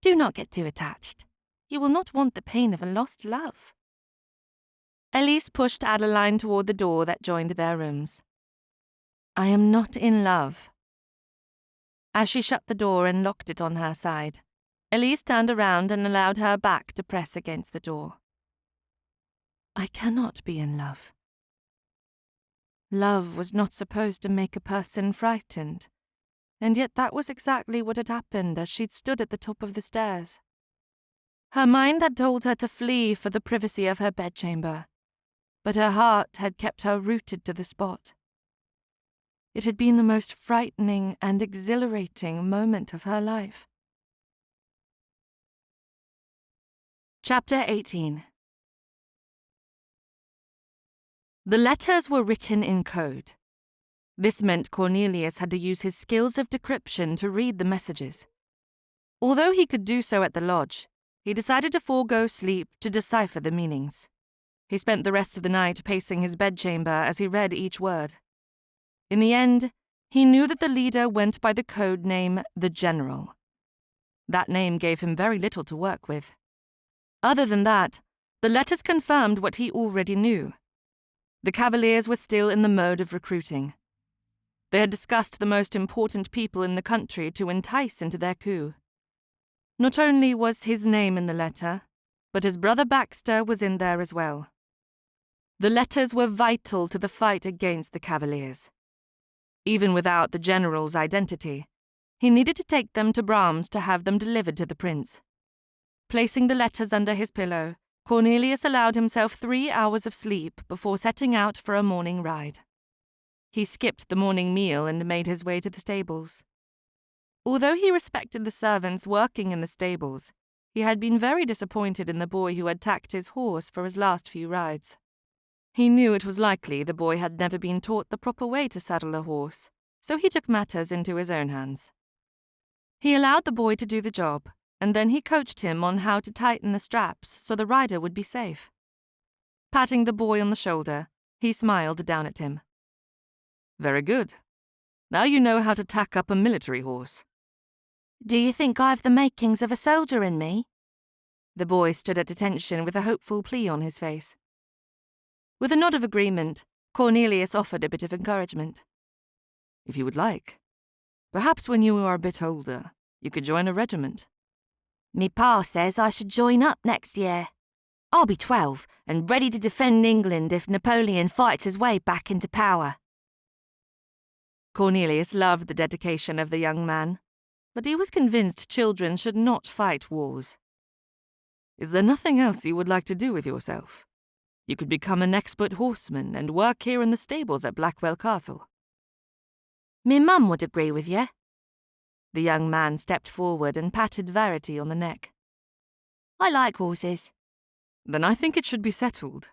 Do not get too attached. You will not want the pain of a lost love." Elise pushed Adeline toward the door that joined their rooms. "I am not in love." As she shut the door and locked it on her side, Elise turned around and allowed her back to press against the door. "I cannot be in love." Love was not supposed to make a person frightened, and yet that was exactly what had happened as she'd stood at the top of the stairs. Her mind had told her to flee for the privacy of her bedchamber, but her heart had kept her rooted to the spot. It had been the most frightening and exhilarating moment of her life. Chapter 18. The letters were written in code. This meant Cornelius had to use his skills of decryption to read the messages. Although he could do so at the lodge, he decided to forego sleep to decipher the meanings. He spent the rest of the night pacing his bedchamber as he read each word. In the end, he knew that the leader went by the code name The General. That name gave him very little to work with. Other than that, the letters confirmed what he already knew. The Cavaliers were still in the mode of recruiting. They had discussed the most important people in the country to entice into their coup. Not only was his name in the letter, but his brother Baxter was in there as well. The letters were vital to the fight against the Cavaliers. Even without the general's identity, he needed to take them to Brahms to have them delivered to the prince. Placing the letters under his pillow, Cornelius allowed himself 3 hours of sleep before setting out for a morning ride. He skipped the morning meal and made his way to the stables. Although he respected the servants working in the stables, he had been very disappointed in the boy who had tacked his horse for his last few rides. He knew it was likely the boy had never been taught the proper way to saddle a horse, so he took matters into his own hands. He allowed the boy to do the job, and then he coached him on how to tighten the straps so the rider would be safe. Patting the boy on the shoulder, he smiled down at him. "Very good. Now you know how to tack up a military horse." Do you think I've the makings of a soldier in me? The boy stood at attention with a hopeful plea on his face. With a nod of agreement, Cornelius offered a bit of encouragement. "If you would like. Perhaps when you are a bit older, you could join a regiment." Me pa says I should join up next year. I'll be 12 and ready to defend England if Napoleon fights his way back into power. Cornelius loved the dedication of the young man, but he was convinced children should not fight wars. "Is there nothing else you would like to do with yourself? You could become an expert horseman and work here in the stables at Blackwell Castle." Me mum would agree with you. The young man stepped forward and patted Verity on the neck. I like horses. "Then I think it should be settled.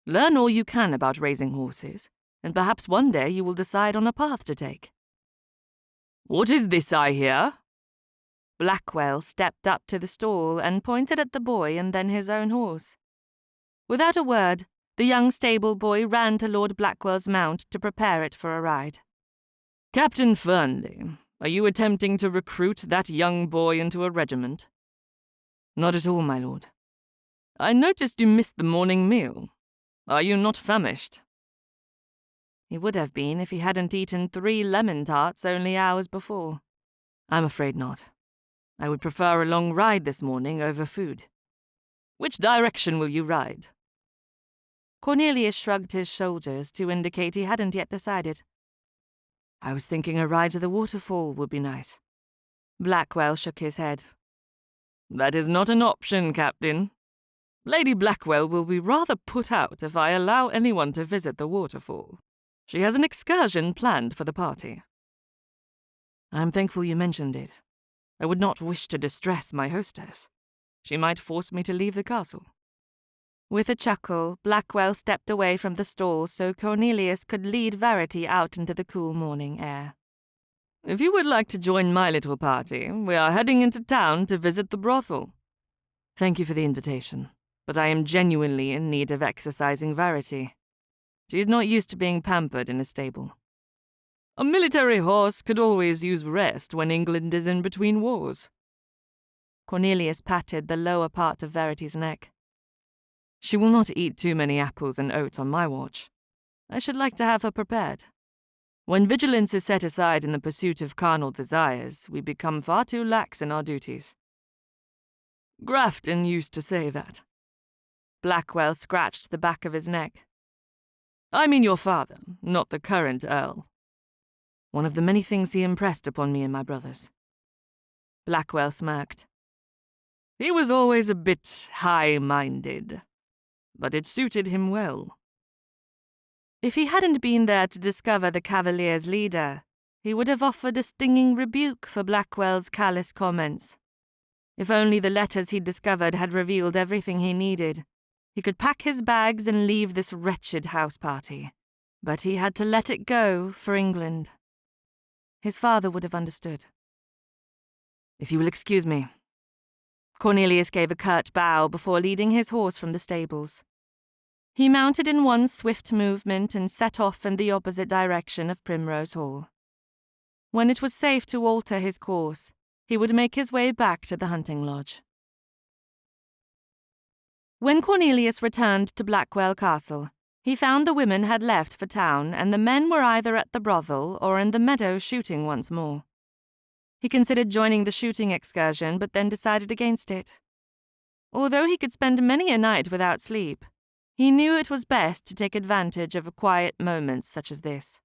Learn all you can about raising horses, and perhaps one day you will decide on a path to take." "What is this I hear?" Blackwell stepped up to the stall and pointed at the boy and then his own horse. Without a word, the young stable boy ran to Lord Blackwell's mount to prepare it for a ride. "Captain Fernley, are you attempting to recruit that young boy into a regiment?" "Not at all, my lord." "I noticed you missed the morning meal. Are you not famished?" He would have been if he hadn't eaten 3 lemon tarts only hours before. "I'm afraid not. I would prefer a long ride this morning over food." "Which direction will you ride?" Cornelius shrugged his shoulders to indicate he hadn't yet decided. "I was thinking a ride to the waterfall would be nice." Blackwell shook his head. "That is not an option, Captain. Lady Blackwell will be rather put out if I allow anyone to visit the waterfall. She has an excursion planned for the party." "I'm thankful you mentioned it. I would not wish to distress my hostess. She might force me to leave the castle." With a chuckle, Blackwell stepped away from the stall so Cornelius could lead Verity out into the cool morning air. "If you would like to join my little party, we are heading into town to visit the brothel." "Thank you for the invitation, but I am genuinely in need of exercising Verity. She is not used to being pampered in a stable." "A military horse could always use rest when England is in between wars." Cornelius patted the lower part of Verity's neck. "She will not eat too many apples and oats on my watch. I should like to have her prepared. When vigilance is set aside in the pursuit of carnal desires, we become far too lax in our duties." "Grafton used to say that." Blackwell scratched the back of his neck. "I mean your father, not the current Earl." "One of the many things he impressed upon me and my brothers." Blackwell smirked. "He was always a bit high-minded, but it suited him well." If he hadn't been there to discover the Cavaliers' leader, he would have offered a stinging rebuke for Blackwell's callous comments. If only the letters he'd discovered had revealed everything he needed. He could pack his bags and leave this wretched house party. But he had to let it go for England. His father would have understood. "If you will excuse me." Cornelius gave a curt bow before leading his horse from the stables. He mounted in one swift movement and set off in the opposite direction of Primrose Hall. When it was safe to alter his course, he would make his way back to the hunting lodge. When Cornelius returned to Blackwell Castle, he found the women had left for town and the men were either at the brothel or in the meadow shooting once more. He considered joining the shooting excursion, but then decided against it. Although he could spend many a night without sleep, he knew it was best to take advantage of quiet moments such as this.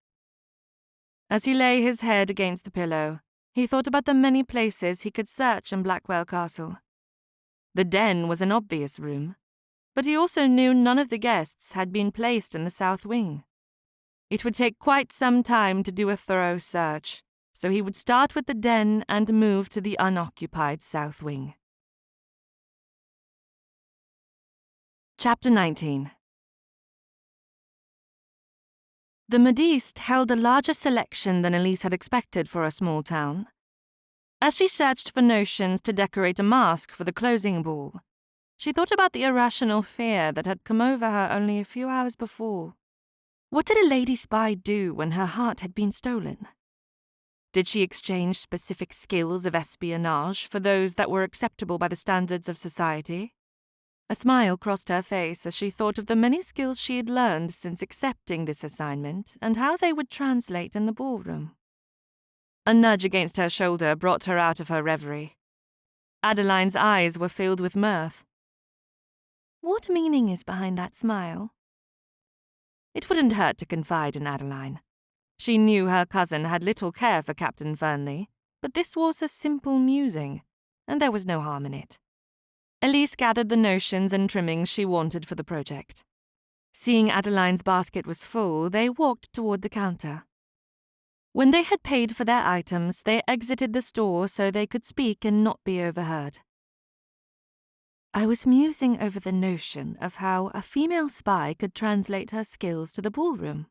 As he lay his head against the pillow, he thought about the many places he could search in Blackwell Castle. The den was an obvious room, but he also knew none of the guests had been placed in the south wing. It would take quite some time to do a thorough search, so he would start with the den and move to the unoccupied south wing. Chapter 19. The modiste held a larger selection than Elise had expected for a small town. As she searched for notions to decorate a mask for the closing ball, she thought about the irrational fear that had come over her only a few hours before. What did a lady spy do when her heart had been stolen? Did she exchange specific skills of espionage for those that were acceptable by the standards of society? A smile crossed her face as she thought of the many skills she had learned since accepting this assignment and how they would translate in the ballroom. A nudge against her shoulder brought her out of her reverie. Adeline's eyes were filled with mirth. What meaning is behind that smile? It wouldn't hurt to confide in Adeline. She knew her cousin had little care for Captain Fernley, but this was a simple musing, and there was no harm in it. Elise gathered the notions and trimmings she wanted for the project. Seeing Adeline's basket was full, they walked toward the counter. When they had paid for their items, they exited the store so they could speak and not be overheard. I was musing over the notion of how a female spy could translate her skills to the ballroom.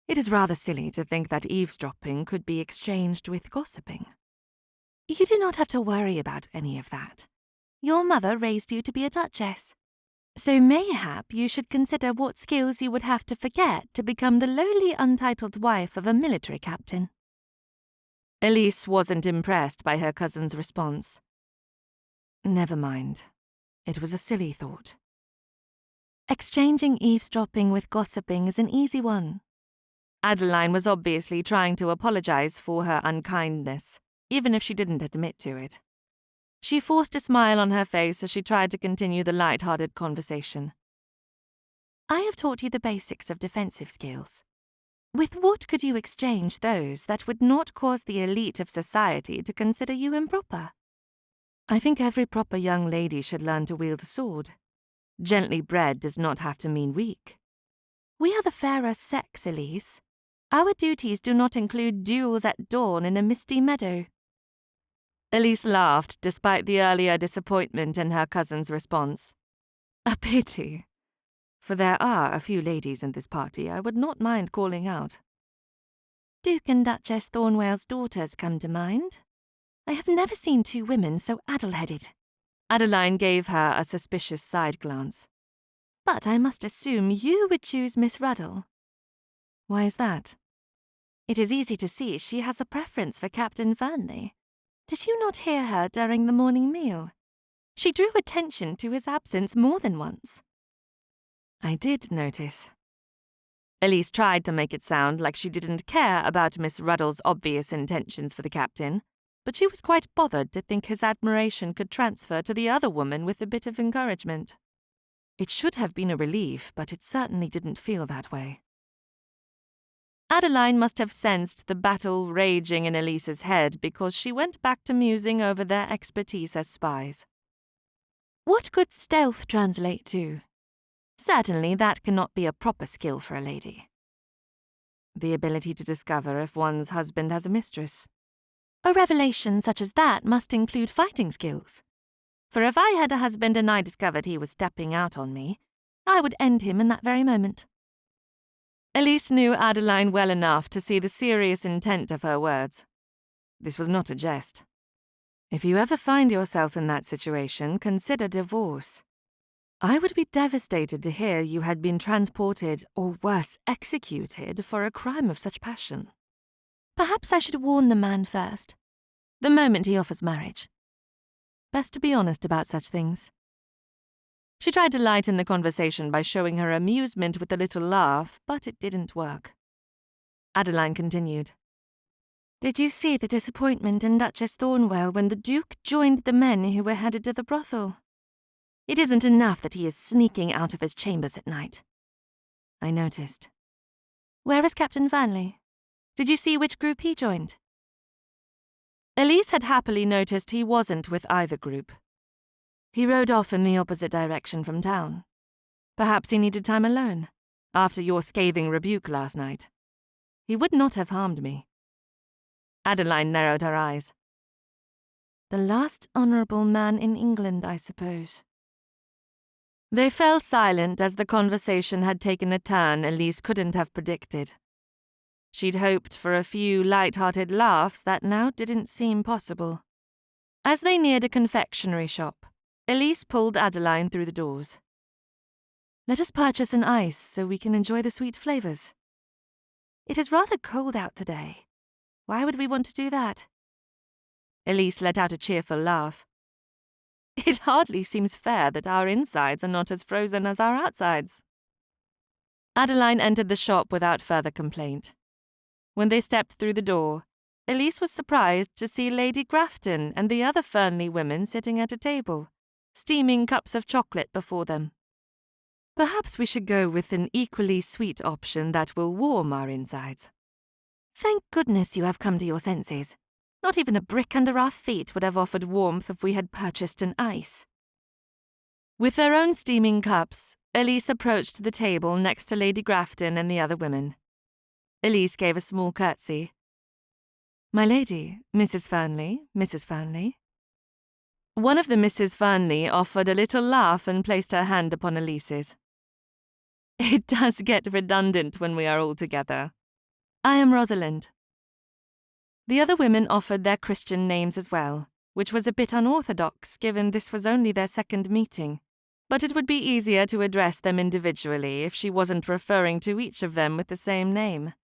It is rather silly to think that eavesdropping could be exchanged with gossiping. You do not have to worry about any of that. Your mother raised you to be a duchess. So mayhap you should consider what skills you would have to forget to become the lowly untitled wife of a military captain. Elise wasn't impressed by her cousin's response. Never mind. It was a silly thought. Exchanging eavesdropping with gossiping is an easy one. Adeline was obviously trying to apologize for her unkindness, even if she didn't admit to it. She forced a smile on her face as she tried to continue the light-hearted conversation. I have taught you the basics of defensive skills. With what could you exchange those that would not cause the elite of society to consider you improper? I think every proper young lady should learn to wield a sword. Gently bred does not have to mean weak. We are the fairer sex, Elise. Our duties do not include duels at dawn in a misty meadow. Elise laughed despite the earlier disappointment in her cousin's response. A pity, for there are a few ladies in this party I would not mind calling out. Duke and Duchess Thornwell's daughters come to mind. I have never seen two women so addle-headed. Adeline gave her a suspicious side glance. But I must assume you would choose Miss Ruddle. Why is that? It is easy to see she has a preference for Captain Fernley. Did you not hear her during the morning meal? She drew attention to his absence more than once. I did notice. Elise tried to make it sound like she didn't care about Miss Ruddle's obvious intentions for the captain, but she was quite bothered to think his admiration could transfer to the other woman with a bit of encouragement. It should have been a relief, but it certainly didn't feel that way. Adeline must have sensed the battle raging in Elise's head because she went back to musing over their expertise as spies. What could stealth translate to? Certainly that cannot be a proper skill for a lady. The ability to discover if one's husband has a mistress. A revelation such as that must include fighting skills. For if I had a husband and I discovered he was stepping out on me, I would end him in that very moment. Elise knew Adeline well enough to see the serious intent of her words. This was not a jest. If you ever find yourself in that situation, consider divorce. I would be devastated to hear you had been transported, or worse, executed, for a crime of such passion. Perhaps I should warn the man first, the moment he offers marriage. Best to be honest about such things. She tried to lighten the conversation by showing her amusement with a little laugh, but it didn't work. Adeline continued. Did you see the disappointment in Duchess Thornwell when the Duke joined the men who were headed to the brothel? It isn't enough that he is sneaking out of his chambers at night. I noticed. Where is Captain Fernley? Did you see which group he joined? Elise had happily noticed he wasn't with either group. He rode off in the opposite direction from town. Perhaps he needed time alone, after your scathing rebuke last night. He would not have harmed me. Adeline narrowed her eyes. The last honourable man in England, I suppose. They fell silent as the conversation had taken a turn Elise couldn't have predicted. She'd hoped for a few light-hearted laughs that now didn't seem possible. As they neared a confectionery shop, Elise pulled Adeline through the doors. Let us purchase an ice so we can enjoy the sweet flavours. It is rather cold out today. Why would we want to do that? Elise let out a cheerful laugh. It hardly seems fair that our insides are not as frozen as our outsides. Adeline entered the shop without further complaint. When they stepped through the door, Elise was surprised to see Lady Grafton and the other Fernley women sitting at a table, steaming cups of chocolate before them. Perhaps we should go with an equally sweet option that will warm our insides. Thank goodness you have come to your senses. Not even a brick under our feet would have offered warmth if we had purchased an ice. With their own steaming cups, Elise approached the table next to Lady Grafton and the other women. Elise gave a small curtsy. My lady, Mrs. Fernley, Mrs. Fernley. One of the Mrs. Fernley offered a little laugh and placed her hand upon Elise's. It does get redundant when we are all together. I am Rosalind. The other women offered their Christian names as well, which was a bit unorthodox given this was only their second meeting, but it would be easier to address them individually if she wasn't referring to each of them with the same name.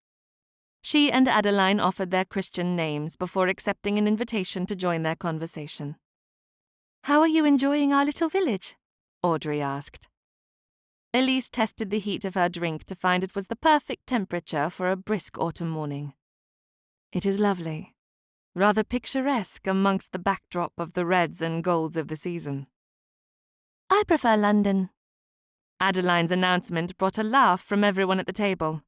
She and Adeline offered their Christian names before accepting an invitation to join their conversation. How are you enjoying our little village? Audrey asked. Elise tested the heat of her drink to find it was the perfect temperature for a brisk autumn morning. It is lovely, rather picturesque amongst the backdrop of the reds and golds of the season. I prefer London. Adeline's announcement brought a laugh from everyone at the table.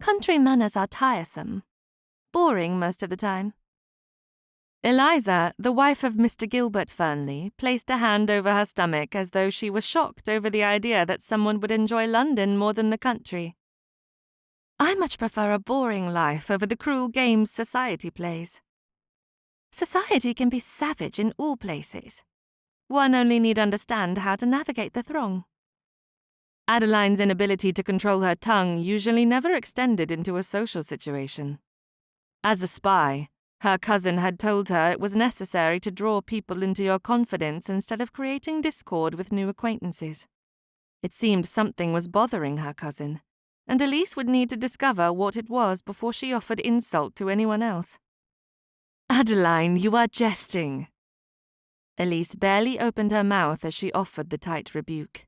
Country manners are tiresome. Boring most of the time. Eliza, the wife of Mr. Gilbert Fernley, placed a hand over her stomach as though she was shocked over the idea that someone would enjoy London more than the country. I much prefer a boring life over the cruel games society plays. Society can be savage in all places. One only need understand how to navigate the throng. Adeline's inability to control her tongue usually never extended into a social situation. As a spy, her cousin had told her it was necessary to draw people into your confidence instead of creating discord with new acquaintances. It seemed something was bothering her cousin, and Elise would need to discover what it was before she offered insult to anyone else. Adeline, you are jesting. Elise barely opened her mouth as she offered the tight rebuke.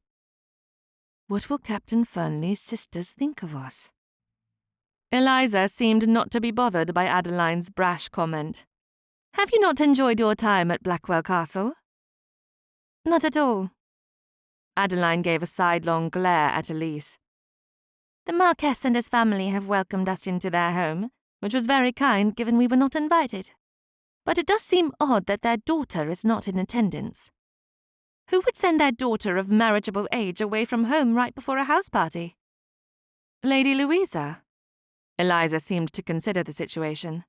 What will Captain Fernley's sisters think of us? Eliza seemed not to be bothered by Adeline's brash comment. Have you not enjoyed your time at Blackwell Castle? Not at all. Adeline gave a sidelong glare at Elise. The Marquess and his family have welcomed us into their home, which was very kind given we were not invited. But it does seem odd that their daughter is not in attendance. Who would send their daughter of marriageable age away from home right before a house party? Lady Louisa. Eliza seemed to consider the situation.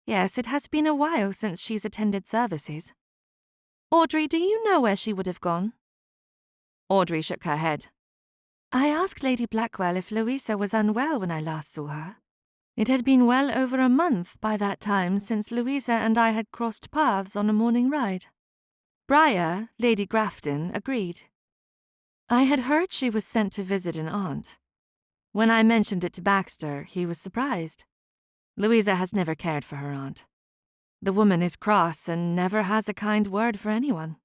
Yes, it has been a while since she's attended services. Audrey, do you know where she would have gone? Audrey shook her head. I asked Lady Blackwell if Louisa was unwell when I last saw her. It had been well over a month by that time since Louisa and I had crossed paths on a morning ride. Briar, Lady Grafton, agreed. I had heard she was sent to visit an aunt. When I mentioned it to Baxter, he was surprised. Louisa has never cared for her aunt. The woman is cross and never has a kind word for anyone.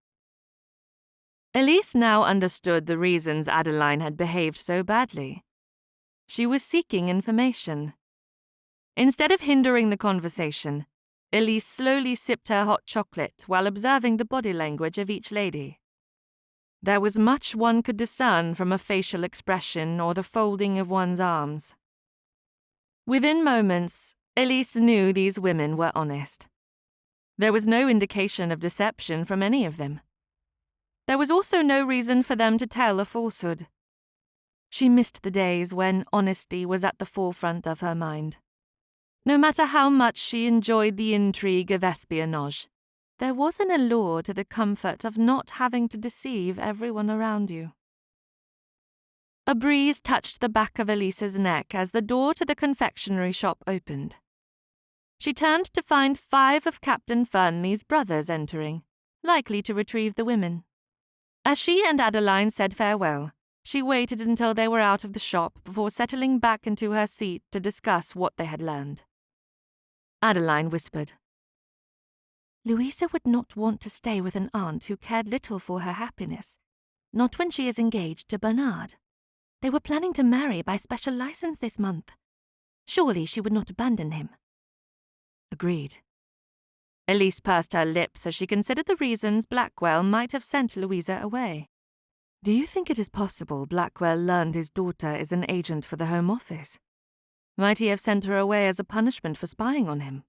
Elise now understood the reasons Adeline had behaved so badly. She was seeking information. Instead of hindering the conversation, Elise slowly sipped her hot chocolate while observing the body language of each lady. There was much one could discern from a facial expression or the folding of one's arms. Within moments, Elise knew these women were honest. There was no indication of deception from any of them. There was also no reason for them to tell a falsehood. She missed the days when honesty was at the forefront of her mind. No matter how much she enjoyed the intrigue of espionage, there was an allure to the comfort of not having to deceive everyone around you. A breeze touched the back of Elise's neck as the door to the confectionery shop opened. She turned to find 5 of Captain Fernley's brothers entering, likely to retrieve the women. As she and Adeline said farewell, she waited until they were out of the shop before settling back into her seat to discuss what they had learned. Adeline whispered, Louisa would not want to stay with an aunt who cared little for her happiness, not when she is engaged to Bernard. They were planning to marry by special license this month. Surely she would not abandon him. Agreed. Elise pursed her lips as she considered the reasons Blackwell might have sent Louisa away. Do you think it is possible Blackwell learned his daughter is an agent for the Home Office? Might he have sent her away as a punishment for spying on him?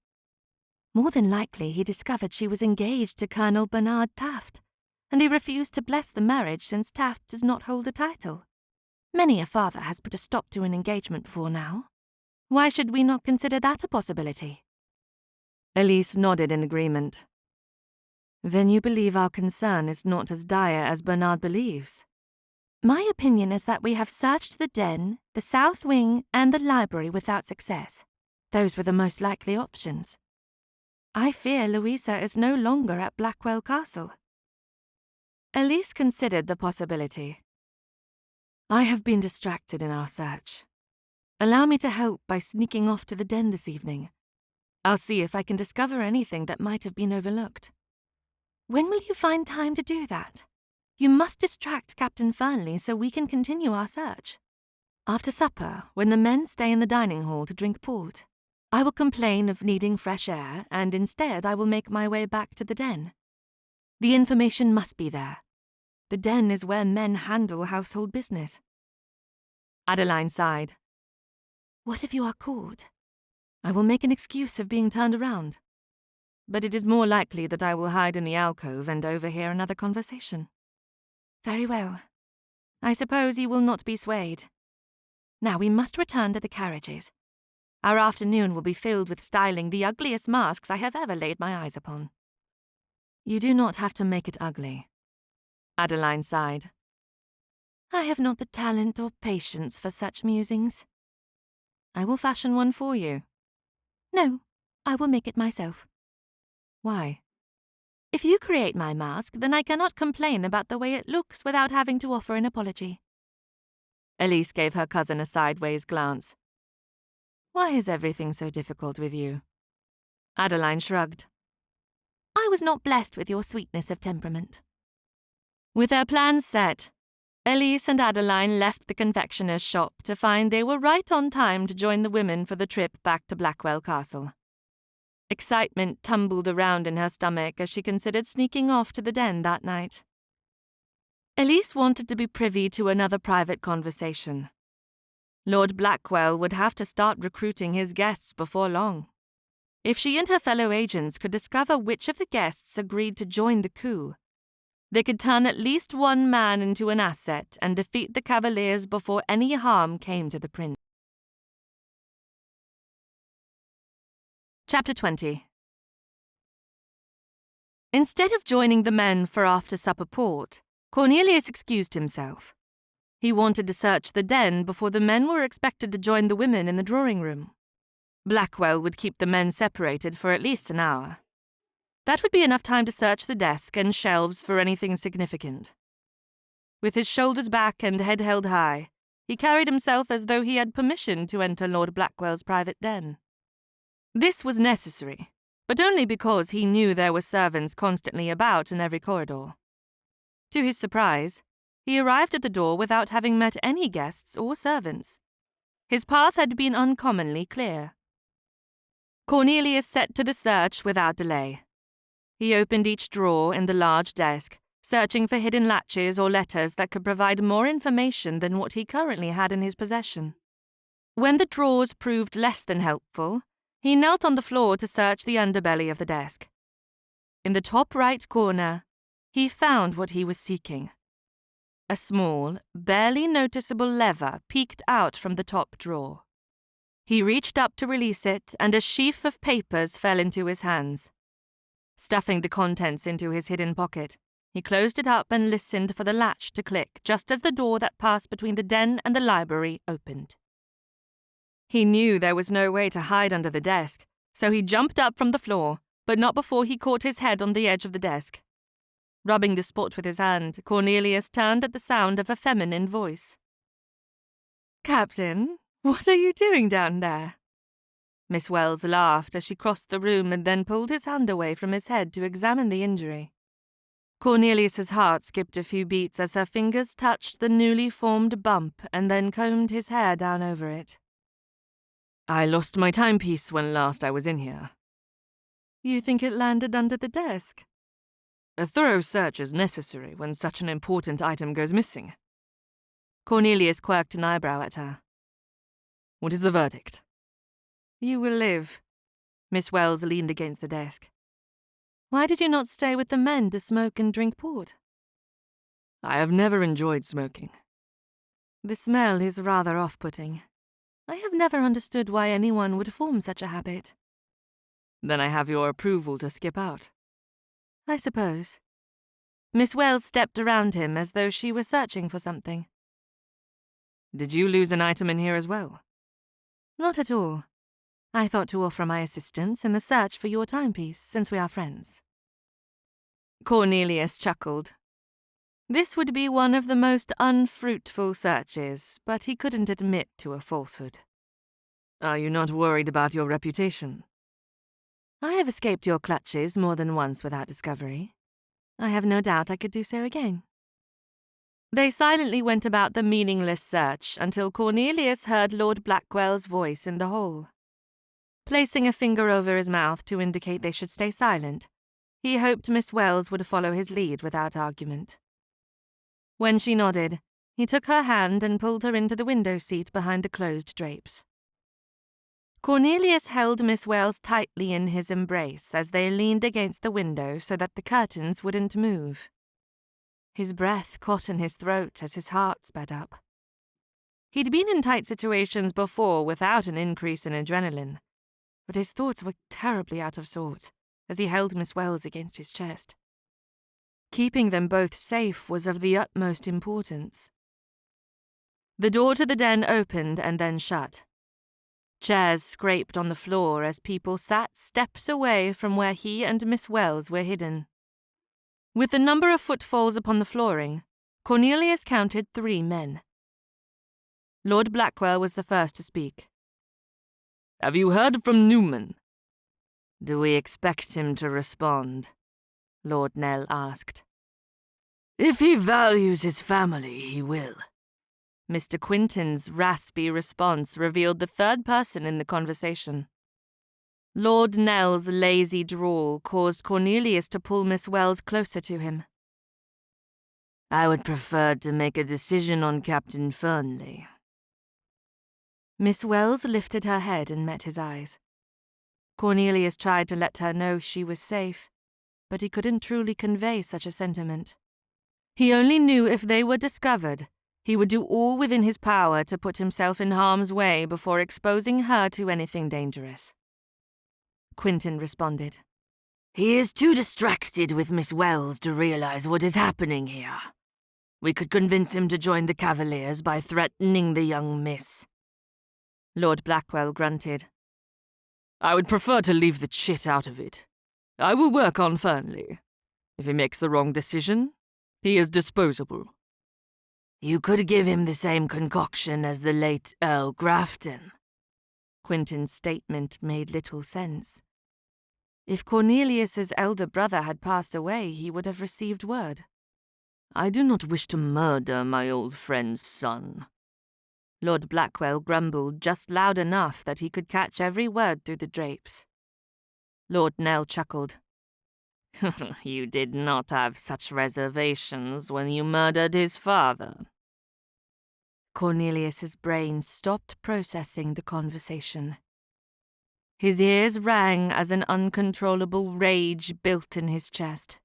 More than likely he discovered she was engaged to Colonel Bernard Taft, and he refused to bless the marriage since Taft does not hold a title. Many a father has put a stop to an engagement before now. Why should we not consider that a possibility? Elise nodded in agreement. Then you believe our concern is not as dire as Bernard believes? My opinion is that we have searched the den, the south wing, and the library without success. Those were the most likely options. I fear Louisa is no longer at Blackwell Castle. Elise considered the possibility. I have been distracted in our search. Allow me to help by sneaking off to the den this evening. I'll see if I can discover anything that might have been overlooked. When will you find time to do that? You must distract Captain Fernley so we can continue our search. After supper, when the men stay in the dining hall to drink port, I will complain of needing fresh air, and instead I will make my way back to the den. The information must be there. The den is where men handle household business. Adeline sighed. What if you are caught? I will make an excuse of being turned around. But it is more likely that I will hide in the alcove and overhear another conversation. Very well. I suppose you will not be swayed. Now we must return to the carriages. Our afternoon will be filled with styling the ugliest masks I have ever laid my eyes upon. You do not have to make it ugly. Adeline sighed. I have not the talent or patience for such musings. I will fashion one for you. No, I will make it myself. Why? If you create my mask, then I cannot complain about the way it looks without having to offer an apology. Elise gave her cousin a sideways glance. Why is everything so difficult with you? Adeline shrugged. I was not blessed with your sweetness of temperament. With their plans set, Elise and Adeline left the confectioner's shop to find they were right on time to join the women for the trip back to Blackwell Castle. Excitement tumbled around in her stomach as she considered sneaking off to the den that night. Elise wanted to be privy to another private conversation. Lord Blackwell would have to start recruiting his guests before long. If she and her fellow agents could discover which of the guests agreed to join the coup, they could turn at least one man into an asset and defeat the Cavaliers before any harm came to the prince. Chapter 20. Instead of joining the men for after-supper port, Cornelius excused himself. He wanted to search the den before the men were expected to join the women in the drawing room. Blackwell would keep the men separated for at least an hour. That would be enough time to search the desk and shelves for anything significant. With his shoulders back and head held high, he carried himself as though he had permission to enter Lord Blackwell's private den. This was necessary, but only because he knew there were servants constantly about in every corridor. To his surprise, he arrived at the door without having met any guests or servants. His path had been uncommonly clear. Cornelius set to the search without delay. He opened each drawer in the large desk, searching for hidden latches or letters that could provide more information than what he currently had in his possession. When the drawers proved less than helpful, he knelt on the floor to search the underbelly of the desk. In the top right corner, he found what he was seeking. A small, barely noticeable lever peeked out from the top drawer. He reached up to release it, and a sheaf of papers fell into his hands. Stuffing the contents into his hidden pocket, he closed it up and listened for the latch to click just as the door that passed between the den and the library opened. He knew there was no way to hide under the desk, so he jumped up from the floor, but not before he caught his head on the edge of the desk. Rubbing the spot with his hand, Cornelius turned at the sound of a feminine voice. "Captain, what are you doing down there?" Miss Wells laughed as she crossed the room and then pulled his hand away from his head to examine the injury. Cornelius's heart skipped a few beats as her fingers touched the newly formed bump and then combed his hair down over it. "I lost my timepiece when last I was in here." "You think it landed under the desk?" "A thorough search is necessary when such an important item goes missing." Cornelius quirked an eyebrow at her. "What is the verdict?" "You will live." Miss Wells leaned against the desk. "Why did you not stay with the men to smoke and drink port?" "I have never enjoyed smoking." "The smell is rather off-putting. I have never understood why anyone would form such a habit." "Then I have your approval to skip out." "I suppose." Miss Wells stepped around him as though she were searching for something. "Did you lose an item in here as well?" "Not at all. I thought to offer my assistance in the search for your timepiece, since we are friends." Cornelius chuckled. This would be one of the most unfruitful searches, but he couldn't admit to a falsehood. "Are you not worried about your reputation?" "I have escaped your clutches more than once without discovery. I have no doubt I could do so again." They silently went about the meaningless search until Cornelius heard Lord Blackwell's voice in the hall. Placing a finger over his mouth to indicate they should stay silent, he hoped Miss Wells would follow his lead without argument. When she nodded, he took her hand and pulled her into the window seat behind the closed drapes. Cornelius held Miss Wells tightly in his embrace as they leaned against the window so that the curtains wouldn't move. His breath caught in his throat as his heart sped up. He'd been in tight situations before without an increase in adrenaline, but his thoughts were terribly out of sorts as he held Miss Wells against his chest. Keeping them both safe was of the utmost importance. The door to the den opened and then shut. Chairs scraped on the floor as people sat steps away from where he and Miss Wells were hidden. With the number of footfalls upon the flooring, Cornelius counted 3 men. Lord Blackwell was the first to speak. "Have you heard from Newman?" "Do we expect him to respond?" Lord Nell asked. "If he values his family, he will." Mr. Quinton's raspy response revealed the third person in the conversation. Lord Nell's lazy drawl caused Cornelius to pull Miss Wells closer to him. "I would prefer to make a decision on Captain Fernley." Miss Wells lifted her head and met his eyes. Cornelius tried to let her know she was safe, but he couldn't truly convey such a sentiment. He only knew if they were discovered, he would do all within his power to put himself in harm's way before exposing her to anything dangerous. Quinton responded. He is too distracted with Miss Wells to realize what is happening here. We could convince him to join the Cavaliers by threatening the young miss." Lord Blackwell grunted. "I would prefer to leave the chit out of it. I will work on Fernley. If he makes the wrong decision, he is disposable." "You could give him the same concoction as the late Earl Grafton." Quentin's statement made little sense. If Cornelius's elder brother had passed away, he would have received word. "I do not wish to murder my old friend's son." Lord Blackwell grumbled just loud enough that he could catch every word through the drapes. Lord Nell chuckled. "You did not have such reservations when you murdered his father." Cornelius's brain stopped processing the conversation. His ears rang as an uncontrollable rage built in his chest.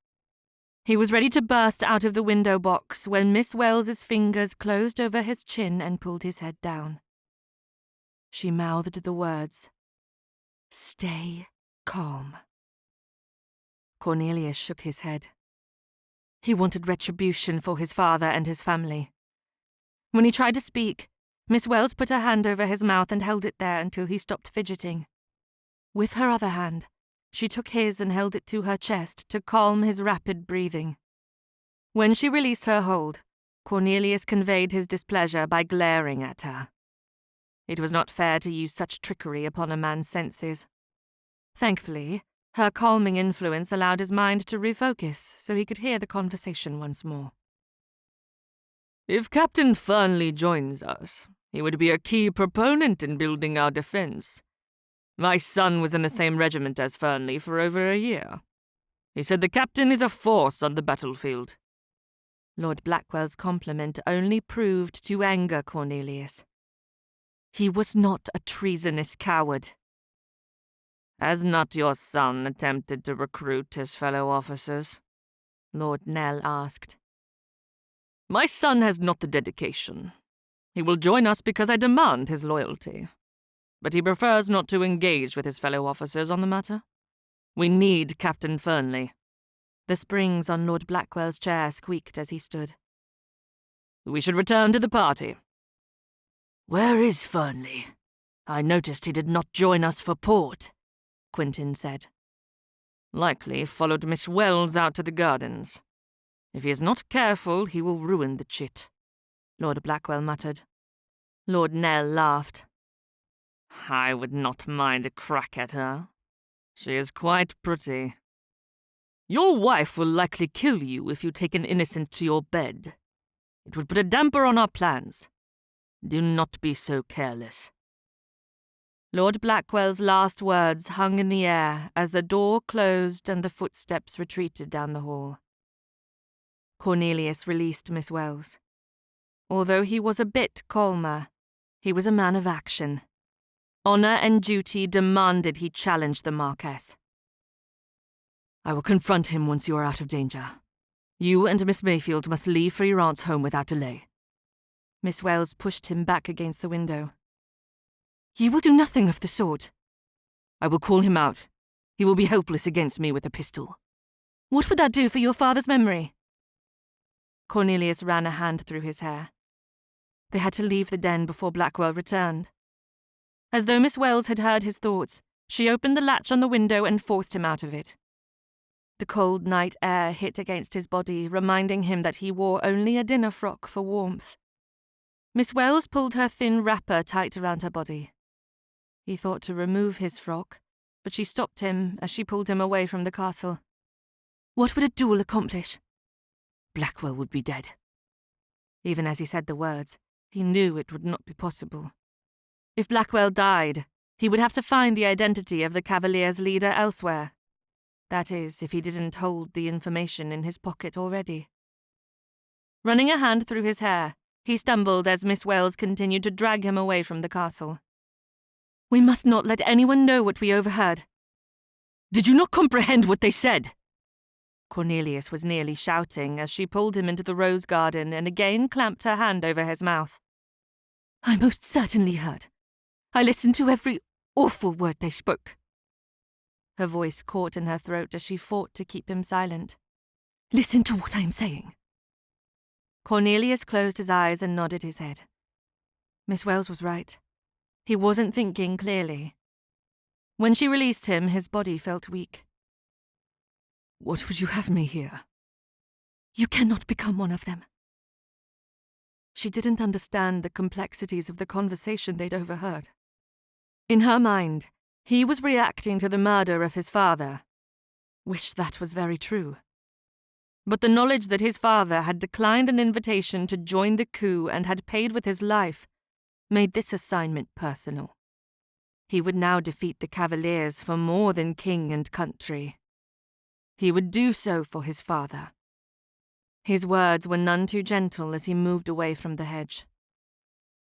He was ready to burst out of the window box when Miss Wells's fingers closed over his chin and pulled his head down. She mouthed the words, "Stay calm." Cornelius shook his head. He wanted retribution for his father and his family. When he tried to speak, Miss Wells put her hand over his mouth and held it there until he stopped fidgeting. With her other hand, she took his and held it to her chest to calm his rapid breathing. When she released her hold, Cornelius conveyed his displeasure by glaring at her. It was not fair to use such trickery upon a man's senses. Thankfully, her calming influence allowed his mind to refocus so he could hear the conversation once more. "If Captain Fernley joins us, he would be a key proponent in building our defense. My son was in the same regiment as Fernley for over a year. He said the captain is a force on the battlefield." Lord Blackwell's compliment only proved to anger Cornelius. He was not a treasonous coward. "Has not your son attempted to recruit his fellow officers?" Lord Nell asked. "My son has not the dedication. He will join us because I demand his loyalty. But he prefers not to engage with his fellow officers on the matter. We need Captain Fernley." The springs on Lord Blackwell's chair squeaked as he stood. "We should return to the party." "Where is Fernley? I noticed he did not join us for port," Quentin said. "Likely followed Miss Wells out to the gardens. If he is not careful, he will ruin the chit," Lord Blackwell muttered. Lord Nell laughed. "I would not mind a crack at her. She is quite pretty. Your wife will likely kill you if you take an innocent to your bed. It would put a damper on our plans. Do not be so careless." Lord Blackwell's last words hung in the air as the door closed and the footsteps retreated down the hall. Cornelius released Miss Wells. Although he was a bit calmer, he was a man of action. Honour and duty demanded he challenge the Marquess. "I will confront him once you are out of danger. You and Miss Mayfield must leave for your aunt's home without delay." Miss Wells pushed him back against the window. "You will do nothing of the sort." "I will call him out. He will be helpless against me with a pistol." "What would that do for your father's memory?" Cornelius ran a hand through his hair. They had to leave the den before Blackwell returned. As though Miss Wells had heard his thoughts, she opened the latch on the window and forced him out of it. The cold night air hit against his body, reminding him that he wore only a dinner frock for warmth. Miss Wells pulled her thin wrapper tight around her body. He thought to remove his frock, but she stopped him as she pulled him away from the castle. What would a duel accomplish? Blackwell would be dead. Even as he said the words, he knew it would not be possible. If Blackwell died, he would have to find the identity of the Cavaliers' leader elsewhere. That is, if he didn't hold the information in his pocket already. Running a hand through his hair, he stumbled as Miss Wells continued to drag him away from the castle. "We must not let anyone know what we overheard." "Did you not comprehend what they said?" Cornelius was nearly shouting as she pulled him into the rose garden and again clamped her hand over his mouth. "I most certainly heard. I listened to every awful word they spoke." Her voice caught in her throat as she fought to keep him silent. Listen to what I am saying. Cornelius closed his eyes and nodded his head. Miss Wells was right. He wasn't thinking clearly. When she released him, his body felt weak. What would you have me here? You cannot become one of them. She didn't understand the complexities of the conversation they'd overheard. In her mind, he was reacting to the murder of his father. Wish that was very true. But the knowledge that his father had declined an invitation to join the coup and had paid with his life made this assignment personal. He would now defeat the Cavaliers for more than king and country. He would do so for his father. His words were none too gentle as he moved away from the hedge.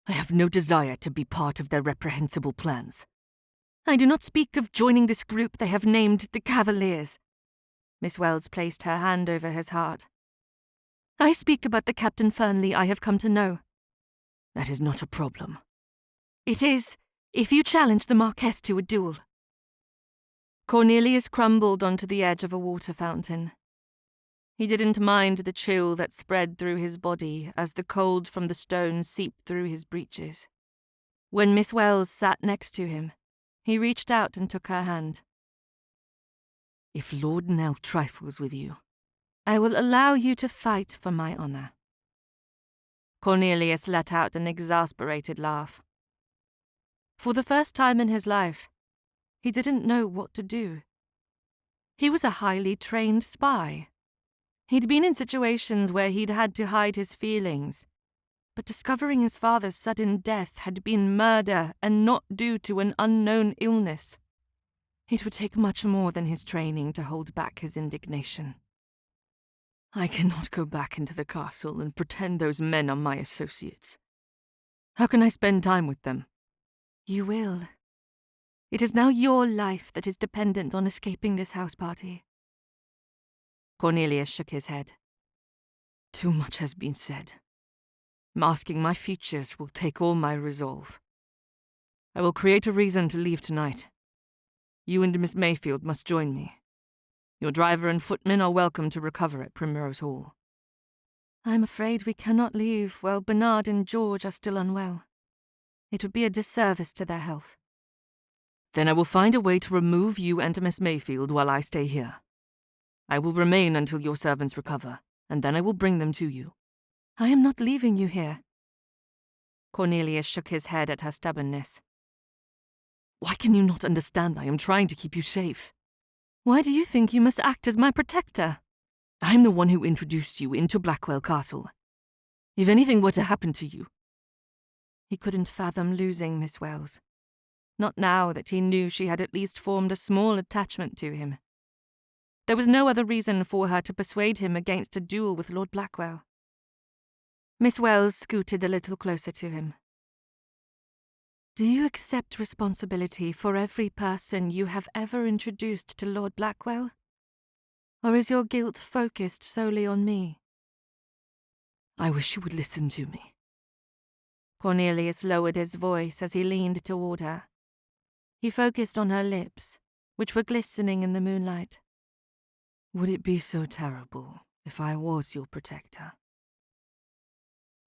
I have no desire to be part of their reprehensible plans. I do not speak of joining this group they have named the Cavaliers. Miss Wells placed her hand over his heart. I speak about the Captain Fernley I have come to know. That is not a problem. It is, if you challenge the Marquess to a duel. Cornelius crumbled onto the edge of a water fountain. He didn't mind the chill that spread through his body as the cold from the stone seeped through his breeches. When Miss Wells sat next to him, he reached out and took her hand. If Lord Nell trifles with you, I will allow you to fight for my honour. Cornelius let out an exasperated laugh. For the first time in his life, he didn't know what to do. He was a highly trained spy. He'd been in situations where he'd had to hide his feelings, but discovering his father's sudden death had been murder and not due to an unknown illness. It would take much more than his training to hold back his indignation. I cannot go back into the castle and pretend those men are my associates. How can I spend time with them? You will. It is now your life that is dependent on escaping this house party. Cornelius shook his head. Too much has been said. Masking my features will take all my resolve. I will create a reason to leave tonight. You and Miss Mayfield must join me. Your driver and footmen are welcome to recover at Primrose Hall. I'm afraid we cannot leave while Bernard and George are still unwell. It would be a disservice to their health. Then I will find a way to remove you and Miss Mayfield while I stay here. I will remain until your servants recover, and then I will bring them to you. I am not leaving you here. Cornelius shook his head at her stubbornness. Why can you not understand I am trying to keep you safe? Why do you think you must act as my protector? I am the one who introduced you into Blackwell Castle. If anything were to happen to you... He couldn't fathom losing Miss Wells. Not now that he knew she had at least formed a small attachment to him. There was no other reason for her to persuade him against a duel with Lord Blackwell. Miss Wells scooted a little closer to him. Do you accept responsibility for every person you have ever introduced to Lord Blackwell? Or is your guilt focused solely on me? I wish you would listen to me. Cornelius lowered his voice as he leaned toward her. He focused on her lips, which were glistening in the moonlight. Would it be so terrible if I was your protector?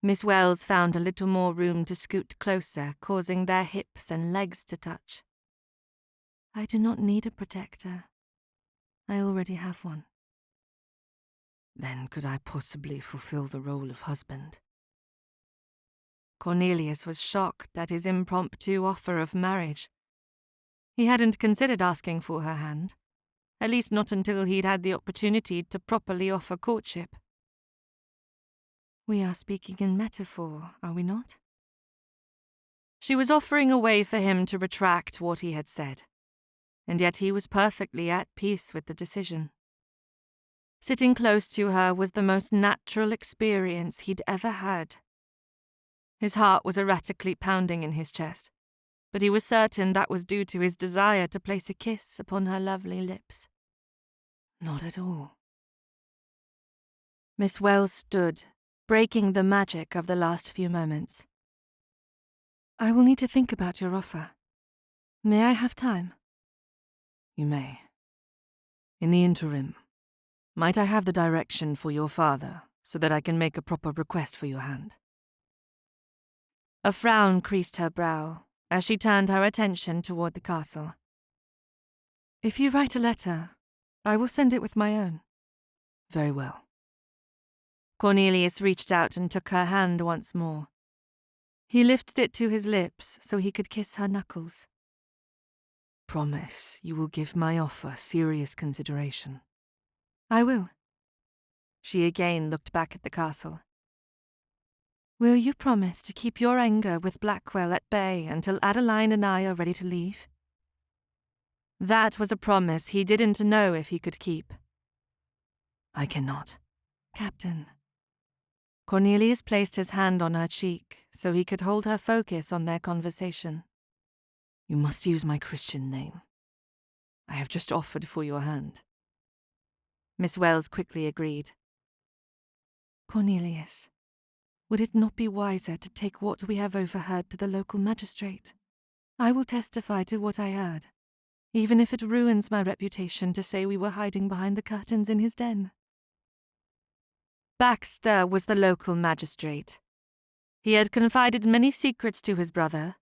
Miss Wells found a little more room to scoot closer, causing their hips and legs to touch. I do not need a protector. I already have one. Then could I possibly fulfill the role of husband? Cornelius was shocked at his impromptu offer of marriage. He hadn't considered asking for her hand, at least not until he'd had the opportunity to properly offer courtship. We are speaking in metaphor, are we not? She was offering a way for him to retract what he had said, and yet he was perfectly at peace with the decision. Sitting close to her was the most natural experience he'd ever had. His heart was erratically pounding in his chest, but he was certain that was due to his desire to place a kiss upon her lovely lips. Not at all. Miss Wells stood, breaking the magic of the last few moments. I will need to think about your offer. May I have time? You may. In the interim, might I have the direction for your father, so that I can make a proper request for your hand?" A frown creased her brow as she turned her attention toward the castle. "If you write a letter, I will send it with my own." "Very well." Cornelius reached out and took her hand once more. He lifted it to his lips so he could kiss her knuckles. "Promise you will give my offer serious consideration." "I will." She again looked back at the castle. "Will you promise to keep your anger with Blackwell at bay until Adeline and I are ready to leave?" That was a promise he didn't know if he could keep. "I cannot." "Captain." Cornelius placed his hand on her cheek so he could hold her focus on their conversation. "You must use my Christian name. I have just offered for your hand." Miss Wells quickly agreed. "Cornelius, would it not be wiser to take what we have overheard to the local magistrate? I will testify to what I heard, even if it ruins my reputation to say we were hiding behind the curtains in his den." Baxter was the local magistrate. He had confided many secrets to his brother,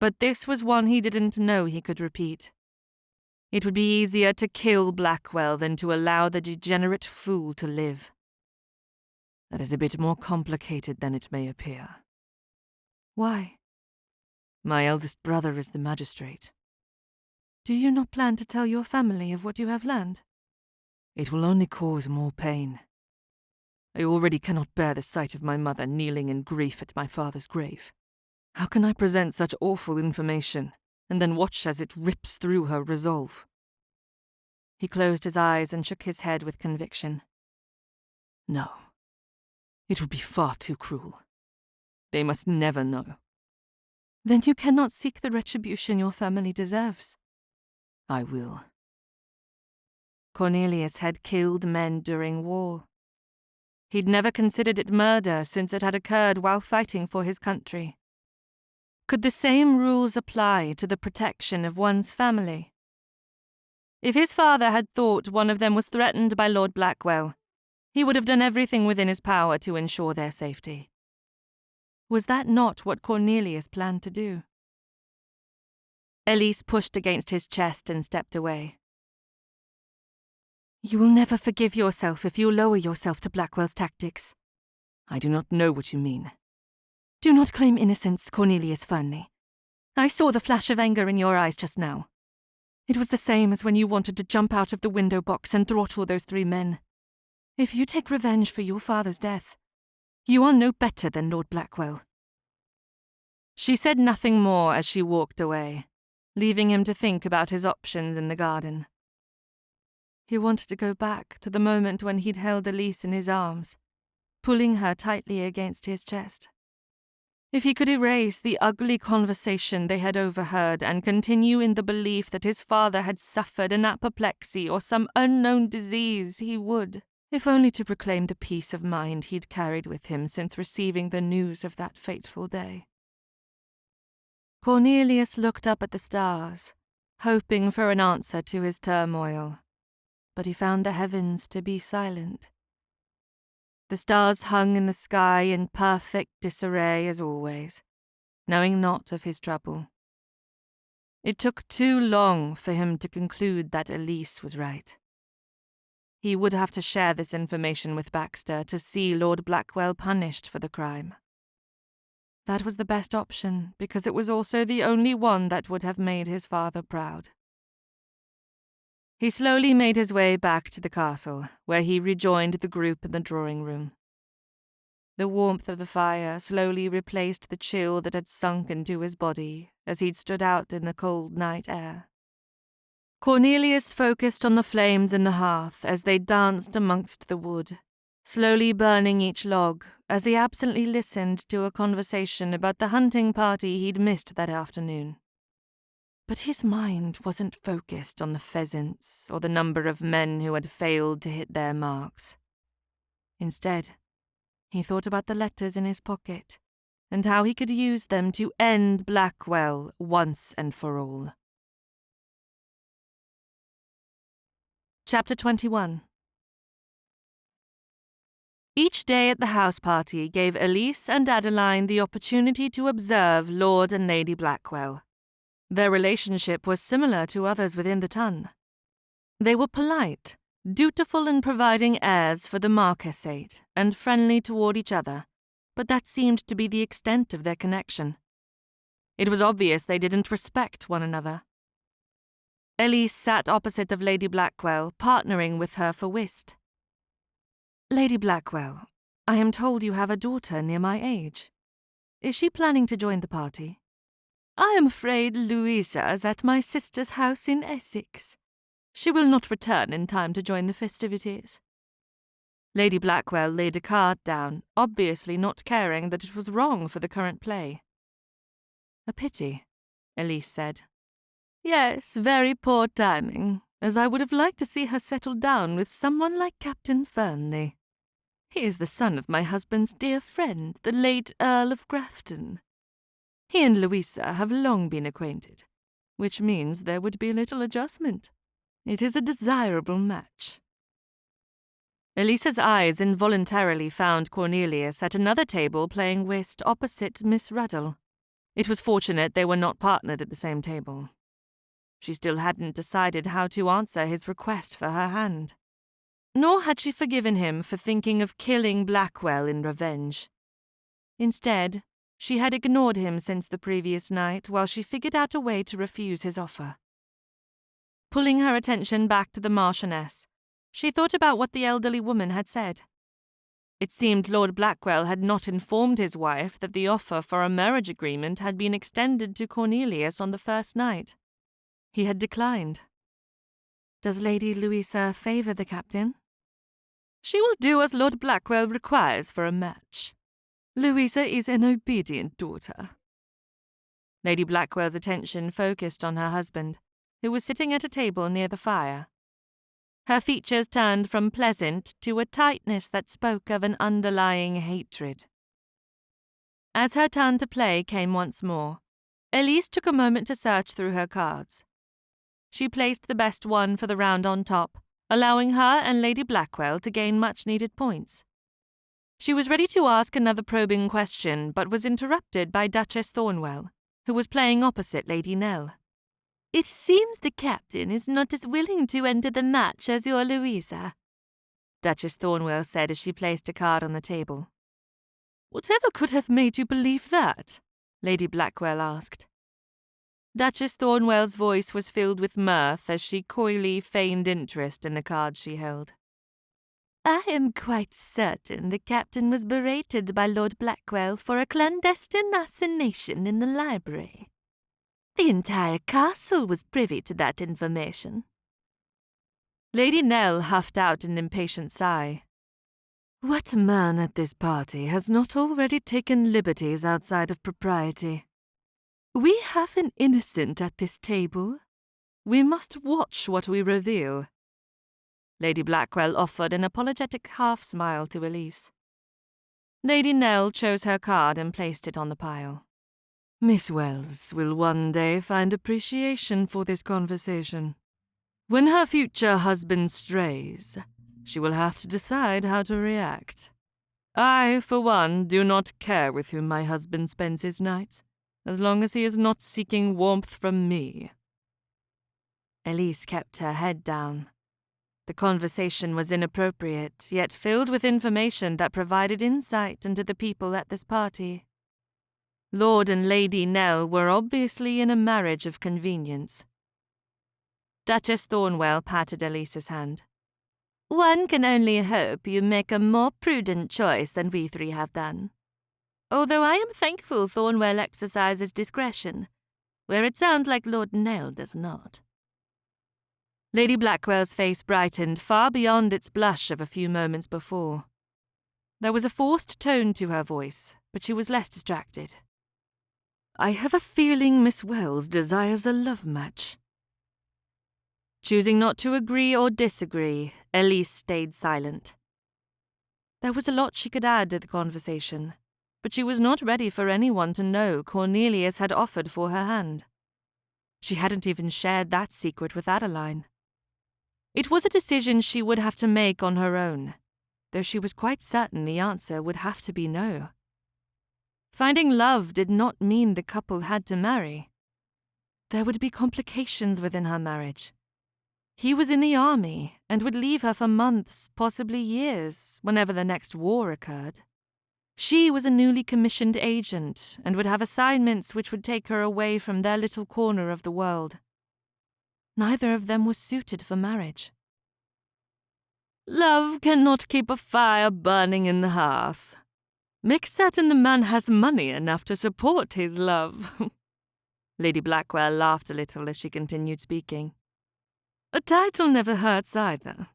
but this was one he didn't know he could repeat. It would be easier to kill Blackwell than to allow the degenerate fool to live. "That is a bit more complicated than it may appear." "Why?" "My eldest brother is the magistrate." "Do you not plan to tell your family of what you have learned?" "It will only cause more pain. I already cannot bear the sight of my mother kneeling in grief at my father's grave. How can I present such awful information, and then watch as it rips through her resolve?" He closed his eyes and shook his head with conviction. "No. It would be far too cruel. They must never know." "Then you cannot seek the retribution your family deserves." "I will." Cornelius had killed men during war. He'd never considered it murder since it had occurred while fighting for his country. Could the same rules apply to the protection of one's family? If his father had thought one of them was threatened by Lord Blackwell, he would have done everything within his power to ensure their safety. Was that not what Cornelius planned to do? Elise pushed against his chest and stepped away. "You will never forgive yourself if you lower yourself to Blackwell's tactics." "I do not know what you mean." "Do not claim innocence, Cornelius Fernley. I saw the flash of anger in your eyes just now. It was the same as when you wanted to jump out of the window box and throttle those 3 men. If you take revenge for your father's death, you are no better than Lord Blackwell." She said nothing more as she walked away, leaving him to think about his options in the garden. He wanted to go back to the moment when he'd held Elise in his arms, pulling her tightly against his chest. If he could erase the ugly conversation they had overheard and continue in the belief that his father had suffered an apoplexy or some unknown disease, he would, if only to proclaim the peace of mind he'd carried with him since receiving the news of that fateful day. Cornelius looked up at the stars, hoping for an answer to his turmoil, but he found the heavens to be silent. The stars hung in the sky in perfect disarray as always, knowing not of his trouble. It took too long for him to conclude that Elise was right. He would have to share this information with Baxter to see Lord Blackwell punished for the crime. That was the best option because it was also the only one that would have made his father proud. He slowly made his way back to the castle, where he rejoined the group in the drawing room. The warmth of the fire slowly replaced the chill that had sunk into his body as he'd stood out in the cold night air. Cornelius focused on the flames in the hearth as they danced amongst the wood, slowly burning each log as he absently listened to a conversation about the hunting party he'd missed that afternoon. But his mind wasn't focused on the pheasants or the number of men who had failed to hit their marks. Instead, he thought about the letters in his pocket and how he could use them to end Blackwell once and for all. Chapter 21. Each day at the house party gave Elise and Adeline the opportunity to observe Lord and Lady Blackwell. Their relationship was similar to others within the ton. They were polite, dutiful in providing heirs for the marquessate, and friendly toward each other, but that seemed to be the extent of their connection. It was obvious they didn't respect one another. Elise sat opposite of Lady Blackwell, partnering with her for whist. "Lady Blackwell, I am told you have a daughter near my age. Is she planning to join the party?" "I am afraid Louisa is at my sister's house in Essex. She will not return in time to join the festivities." Lady Blackwell laid a card down, obviously not caring that it was wrong for the current play. "A pity," Elise said. "Yes, very poor timing, as I would have liked to see her settle down with someone like Captain Fernley. He is the son of my husband's dear friend, the late Earl of Grafton. He and Louisa have long been acquainted, which means there would be little adjustment. It is a desirable match." Elisa's eyes involuntarily found Cornelius at another table playing whist opposite Miss Ruddle. It was fortunate they were not partnered at the same table. She still hadn't decided how to answer his request for her hand. Nor had she forgiven him for thinking of killing Blackwell in revenge. Instead, she had ignored him since the previous night while she figured out a way to refuse his offer. Pulling her attention back to the Marchioness, she thought about what the elderly woman had said. It seemed Lord Blackwell had not informed his wife that the offer for a marriage agreement had been extended to Cornelius on the first night. He had declined. "Does Lady Louisa favour the captain?" "She will do as Lord Blackwell requires for a match. Louisa is an obedient daughter." Lady Blackwell's attention focused on her husband, who was sitting at a table near the fire. Her features turned from pleasant to a tightness that spoke of an underlying hatred. As her turn to play came once more, Elise took a moment to search through her cards. She placed the best one for the round on top, allowing her and Lady Blackwell to gain much-needed points. She was ready to ask another probing question, but was interrupted by Duchess Thornwell, who was playing opposite Lady Nell. "It seems the captain is not as willing to enter the match as your Louisa," Duchess Thornwell said as she placed a card on the table. "Whatever could have made you believe that?" Lady Blackwell asked. Duchess Thornwell's voice was filled with mirth as she coyly feigned interest in the cards she held. "I am quite certain the captain was berated by Lord Blackwell for a clandestine assignation in the library. The entire castle was privy to that information." Lady Nell huffed out an impatient sigh. "What man at this party has not already taken liberties outside of propriety? We have an innocent at this table. We must watch what we reveal." Lady Blackwell offered an apologetic half-smile to Elise. Lady Nell chose her card and placed it on the pile. "Miss Wells will one day find appreciation for this conversation. When her future husband strays, she will have to decide how to react. I, for one, do not care with whom my husband spends his nights, as long as he is not seeking warmth from me." Elise kept her head down. The conversation was inappropriate, yet filled with information that provided insight into the people at this party. Lord and Lady Nell were obviously in a marriage of convenience. Duchess Thornwell patted Elise's hand. "One can only hope you make a more prudent choice than we three have done. Although I am thankful Thornwell exercises discretion, where it sounds like Lord Nell does not." Lady Blackwell's face brightened far beyond its blush of a few moments before. There was a forced tone to her voice, but she was less distracted. "I have a feeling Miss Wells desires a love match." Choosing not to agree or disagree, Elise stayed silent. There was a lot she could add to the conversation, but she was not ready for anyone to know Cornelius had offered for her hand. She hadn't even shared that secret with Adeline. It was a decision she would have to make on her own, though she was quite certain the answer would have to be no. Finding love did not mean the couple had to marry. There would be complications within her marriage. He was in the army and would leave her for months, possibly years, whenever the next war occurred. She was a newly commissioned agent and would have assignments which would take her away from their little corner of the world. Neither of them was suited for marriage. Love cannot keep a fire burning in the hearth. Make certain the man has money enough to support his love. Lady Blackwell laughed a little as she continued speaking. A title never hurts either.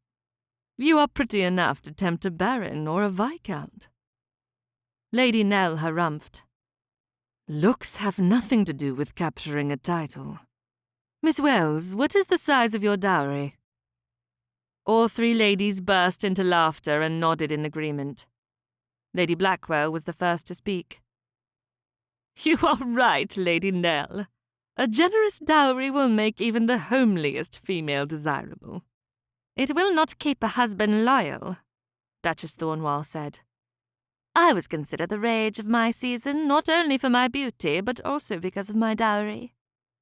You are pretty enough to tempt a baron or a viscount. Lady Nell harumphed. Looks have nothing to do with capturing a title. Miss Wells, what is the size of your dowry? All three ladies burst into laughter and nodded in agreement. Lady Blackwell was the first to speak. You are right, Lady Nell. A generous dowry will make even the homeliest female desirable. It will not keep a husband loyal, Duchess Thornwell said. I was considered the rage of my season, not only for my beauty, but also because of my dowry.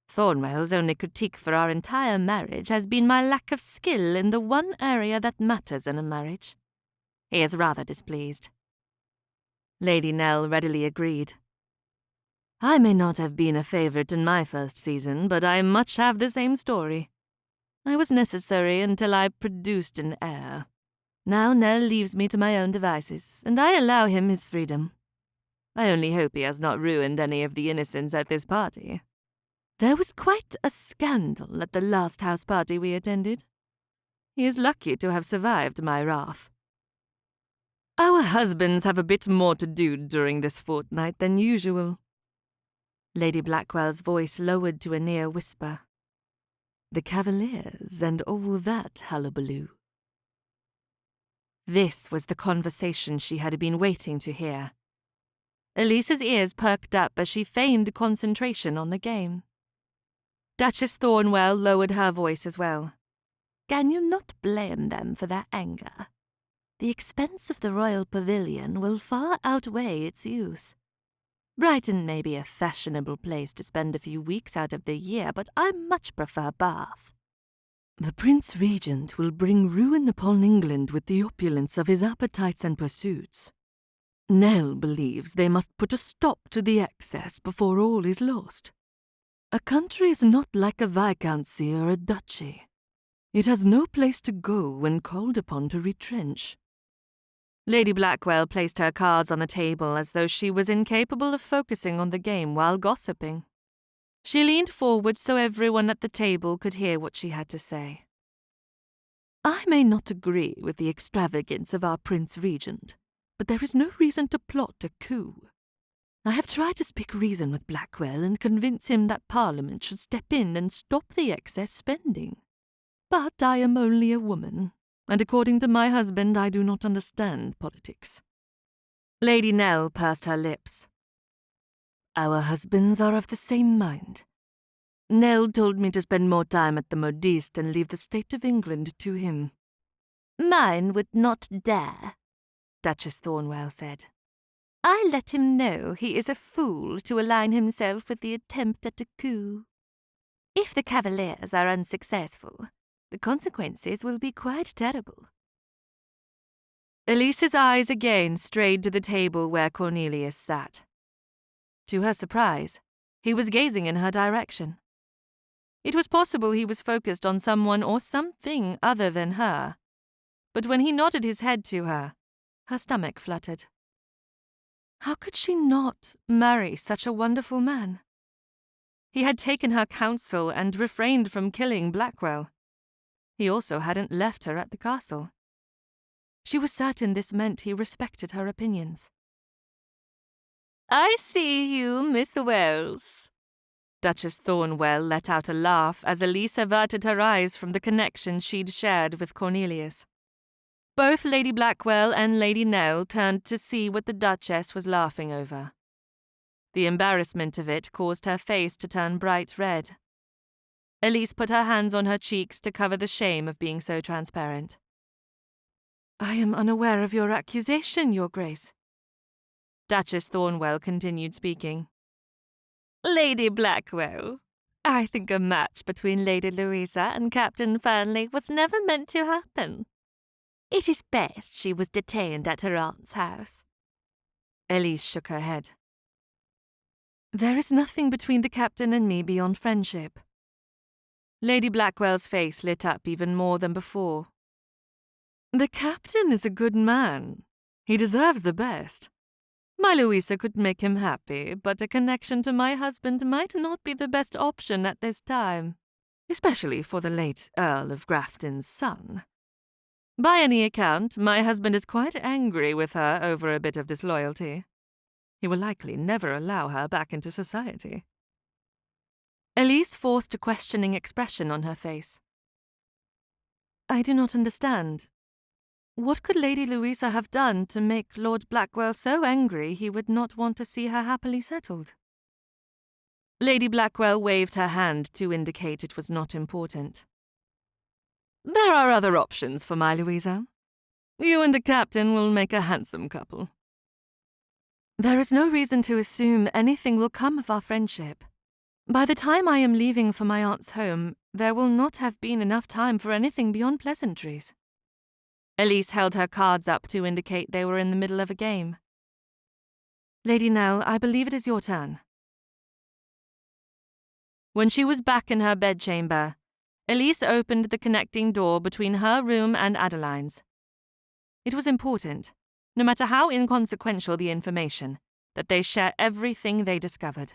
Thornwell's only critique for our entire marriage has been my lack of skill in the one area that matters in a marriage. He is rather displeased. Lady Nell readily agreed. I may not have been a favourite in my first season, but I much have the same story. I was necessary until I produced an heir. Now Nell leaves me to my own devices, and I allow him his freedom. I only hope he has not ruined any of the innocents at this party. There was quite a scandal at the last house party we attended. He is lucky to have survived my wrath. Our husbands have a bit more to do during this fortnight than usual. Lady Blackwell's voice lowered to a near whisper. The Cavaliers and all that hullabaloo. This was the conversation she had been waiting to hear. Elise's ears perked up as she feigned concentration on the game. Duchess Thornwell lowered her voice as well. Can you not blame them for their anger? The expense of the royal pavilion will far outweigh its use. Brighton may be a fashionable place to spend a few weeks out of the year, but I much prefer Bath. The Prince Regent will bring ruin upon England with the opulence of his appetites and pursuits. Nell believes they must put a stop to the excess before all is lost. A country is not like a viscountcy or a duchy. It has no place to go when called upon to retrench. Lady Blackwell placed her cards on the table as though she was incapable of focusing on the game while gossiping. She leaned forward so everyone at the table could hear what she had to say. I may not agree with the extravagance of our Prince Regent, but there is no reason to plot a coup. I have tried to speak reason with Blackwell and convince him that Parliament should step in and stop the excess spending. But I am only a woman, and according to my husband I do not understand politics. Lady Nell pursed her lips. Our husbands are of the same mind. Nell told me to spend more time at the modiste and leave the state of England to him. Mine would not dare, Duchess Thornwell said. I let him know he is a fool to align himself with the attempt at a coup. If the Cavaliers are unsuccessful, the consequences will be quite terrible. Elise's eyes again strayed to the table where Cornelius sat. To her surprise, he was gazing in her direction. It was possible he was focused on someone or something other than her, but when he nodded his head to her, her stomach fluttered. How could she not marry such a wonderful man? He had taken her counsel and refrained from killing Blackwell. He also hadn't left her at the castle. She was certain this meant he respected her opinions. I see you, Miss Wells. Duchess Thornwell let out a laugh as Elise averted her eyes from the connection she'd shared with Cornelius. Both Lady Blackwell and Lady Nell turned to see what the Duchess was laughing over. The embarrassment of it caused her face to turn bright red. Elise put her hands on her cheeks to cover the shame of being so transparent. I am unaware of your accusation, Your Grace. Duchess Thornwell continued speaking. Lady Blackwell, I think a match between Lady Louisa and Captain Fernley was never meant to happen. It is best she was detained at her aunt's house. Elise shook her head. There is nothing between the captain and me beyond friendship. Lady Blackwell's face lit up even more than before. The captain is a good man. He deserves the best. My Louisa could make him happy, but a connection to my husband might not be the best option at this time, especially for the late Earl of Grafton's son. By any account, my husband is quite angry with her over a bit of disloyalty. He will likely never allow her back into society. Elise forced a questioning expression on her face. I do not understand. What could Lady Louisa have done to make Lord Blackwell so angry he would not want to see her happily settled? Lady Blackwell waved her hand to indicate it was not important. There are other options for my Louisa. You and the captain will make a handsome couple. There is no reason to assume anything will come of our friendship. By the time I am leaving for my aunt's home, there will not have been enough time for anything beyond pleasantries. Elise held her cards up to indicate they were in the middle of a game. Lady Nell, I believe it is your turn. When she was back in her bedchamber, Elise opened the connecting door between her room and Adeline's. It was important, no matter how inconsequential the information, that they share everything they discovered.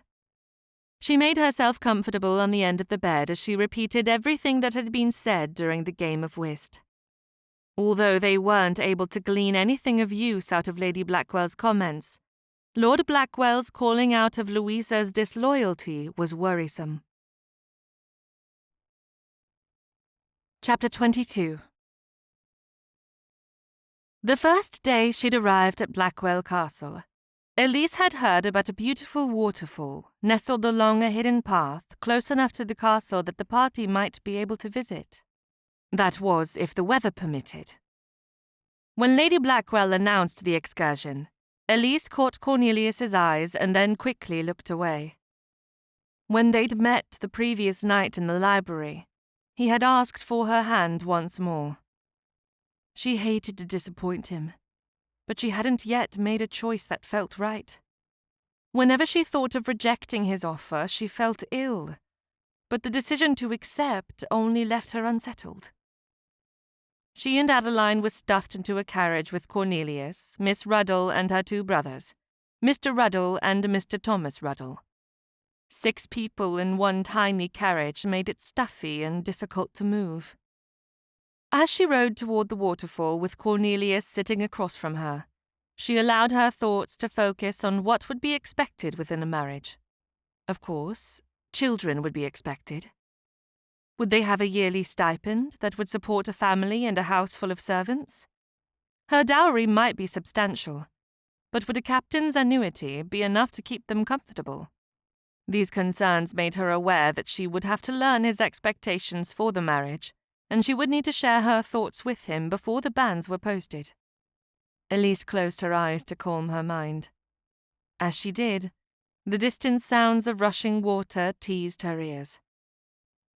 She made herself comfortable on the end of the bed as she repeated everything that had been said during the game of whist. Although they weren't able to glean anything of use out of Lady Blackwell's comments, Lord Blackwell's calling out of Louisa's disloyalty was worrisome. Chapter 22. The first day she'd arrived at Blackwell Castle, Elise had heard about a beautiful waterfall nestled along a hidden path close enough to the castle that the party might be able to visit. That was, if the weather permitted. When Lady Blackwell announced the excursion, Elise caught Cornelius's eyes and then quickly looked away. When they'd met the previous night in the library, he had asked for her hand once more. She hated to disappoint him, but she hadn't yet made a choice that felt right. Whenever she thought of rejecting his offer, she felt ill, but the decision to accept only left her unsettled. She and Adeline were stuffed into a carriage with Cornelius, Miss Ruddle and her two brothers, Mr. Ruddle and Mr. Thomas Ruddle. 6 people in one tiny carriage made it stuffy and difficult to move. As she rode toward the waterfall with Cornelius sitting across from her, she allowed her thoughts to focus on what would be expected within a marriage. Of course, children would be expected. Would they have a yearly stipend that would support a family and a house full of servants? Her dowry might be substantial, but would a captain's annuity be enough to keep them comfortable? These concerns made her aware that she would have to learn his expectations for the marriage, and she would need to share her thoughts with him before the bans were posted. Elise closed her eyes to calm her mind. As she did, the distant sounds of rushing water teased her ears.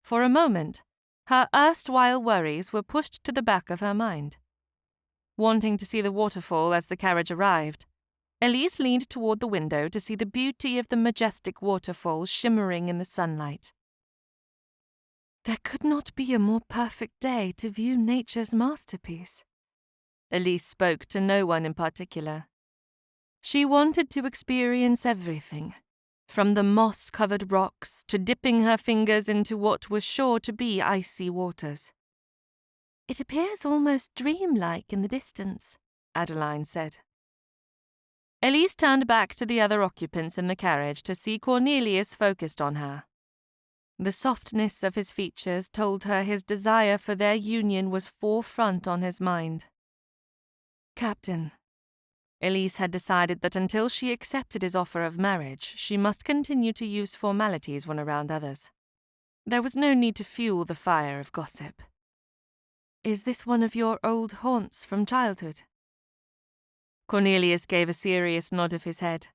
For a moment, her erstwhile worries were pushed to the back of her mind. Wanting to see the waterfall as the carriage arrived, Elise leaned toward the window to see the beauty of the majestic waterfall shimmering in the sunlight. There could not be a more perfect day to view nature's masterpiece. Elise spoke to no one in particular. She wanted to experience everything, from the moss-covered rocks to dipping her fingers into what was sure to be icy waters. It appears almost dreamlike in the distance, Adeline said. Elise turned back to the other occupants in the carriage to see Cornelius focused on her. The softness of his features told her his desire for their union was forefront on his mind. Captain. Elise had decided that until she accepted his offer of marriage, she must continue to use formalities when around others. There was no need to fuel the fire of gossip. Is this one of your old haunts from childhood? Cornelius gave a serious nod of his head.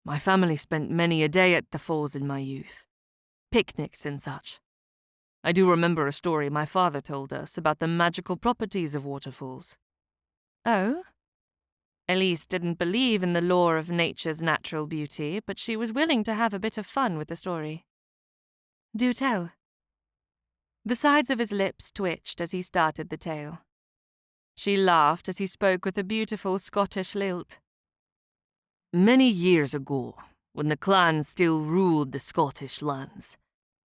My family spent many a day at the falls in my youth. Picnics and such. I do remember a story my father told us about the magical properties of waterfalls. Oh? Elise didn't believe in the law of nature's natural beauty, but she was willing to have a bit of fun with the story. Do tell. The sides of his lips twitched as he started the tale. She laughed as he spoke with a beautiful Scottish lilt. Many years ago, when the clan still ruled the Scottish lands,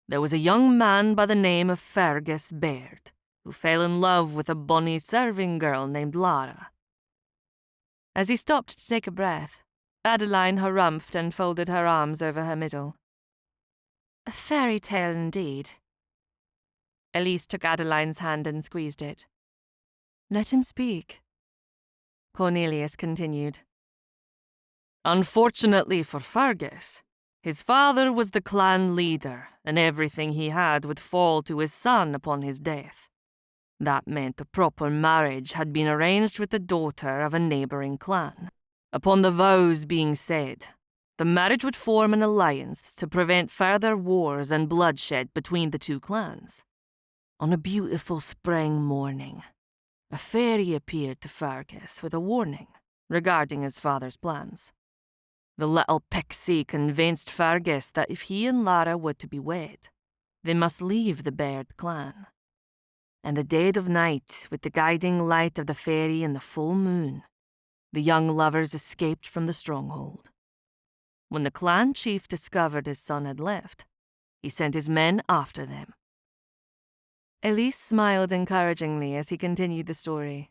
there was a young man by the name of Fergus Baird, who fell in love with a bonny serving girl named Lara. As he stopped to take a breath, Adeline harumphed and folded her arms over her middle. A fairy tale indeed. Elise took Adeline's hand and squeezed it. Let him speak. Cornelius continued. Unfortunately for Fergus, his father was the clan leader, and everything he had would fall to his son upon his death. That meant a proper marriage had been arranged with the daughter of a neighbouring clan. Upon the vows being said, the marriage would form an alliance to prevent further wars and bloodshed between the two clans. On a beautiful spring morning, a fairy appeared to Fergus with a warning regarding his father's plans. The little pixie convinced Fergus that if he and Lara were to be wed, they must leave the Baird clan. And the dead of night, with the guiding light of the fairy and the full moon, the young lovers escaped from the stronghold. When the clan chief discovered his son had left, he sent his men after them. Elise smiled encouragingly as he continued the story.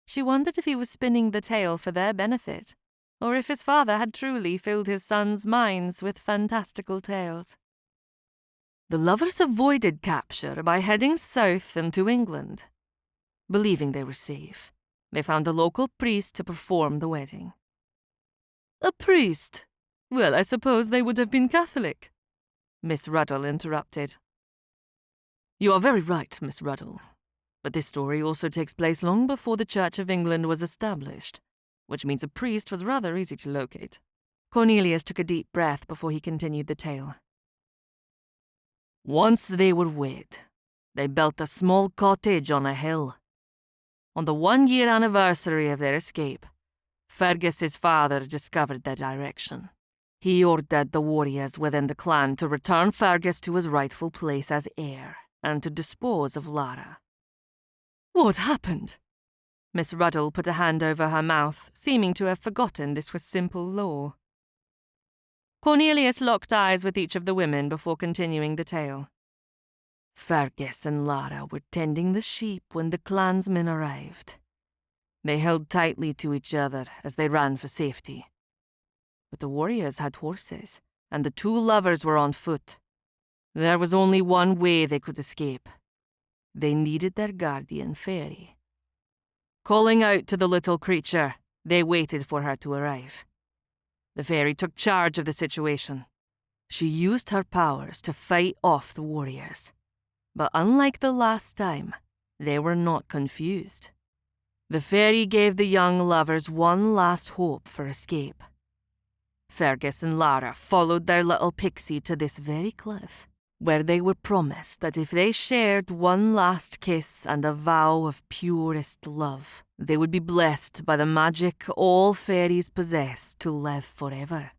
She wondered if he was spinning the tale for their benefit, or if his father had truly filled his sons' minds with fantastical tales. The lovers avoided capture by heading south into England. Believing they were safe, they found a local priest to perform the wedding. A priest? Well, I suppose they would have been Catholic, Miss Ruddle interrupted. You are very right, Miss Ruddle. But this story also takes place long before the Church of England was established, which means a priest was rather easy to locate. Cornelius took a deep breath before he continued the tale. Once they were wed, they built a small cottage on a hill. On the 1-year anniversary of their escape, Fergus's father discovered their direction. He ordered the warriors within the clan to return Fergus to his rightful place as heir, and to dispose of Lara. What happened? Miss Ruddle put a hand over her mouth, seeming to have forgotten this was simple law. Cornelius locked eyes with each of the women before continuing the tale. Fergus and Lara were tending the sheep when the clansmen arrived. They held tightly to each other as they ran for safety. But the warriors had horses, and the two lovers were on foot. There was only one way they could escape. They needed their guardian fairy. Calling out to the little creature, they waited for her to arrive. The fairy took charge of the situation. She used her powers to fight off the warriors. But unlike the last time, they were not confused. The fairy gave the young lovers one last hope for escape. Fergus and Lara followed their little pixie to this very cliff, where they were promised that if they shared one last kiss and a vow of purest love, they would be blessed by the magic all fairies possess to live forever.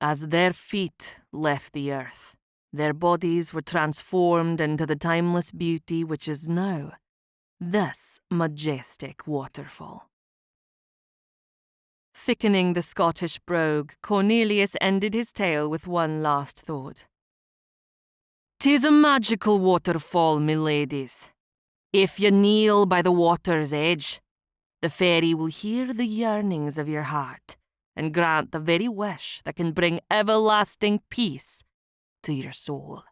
As their feet left the earth, their bodies were transformed into the timeless beauty which is now this majestic waterfall. Thickening the Scottish brogue, Cornelius ended his tale with one last thought. "'Tis a magical waterfall, me ladies. If ye kneel by the water's edge, the fairy will hear the yearnings of your heart and grant the very wish that can bring everlasting peace to your soul."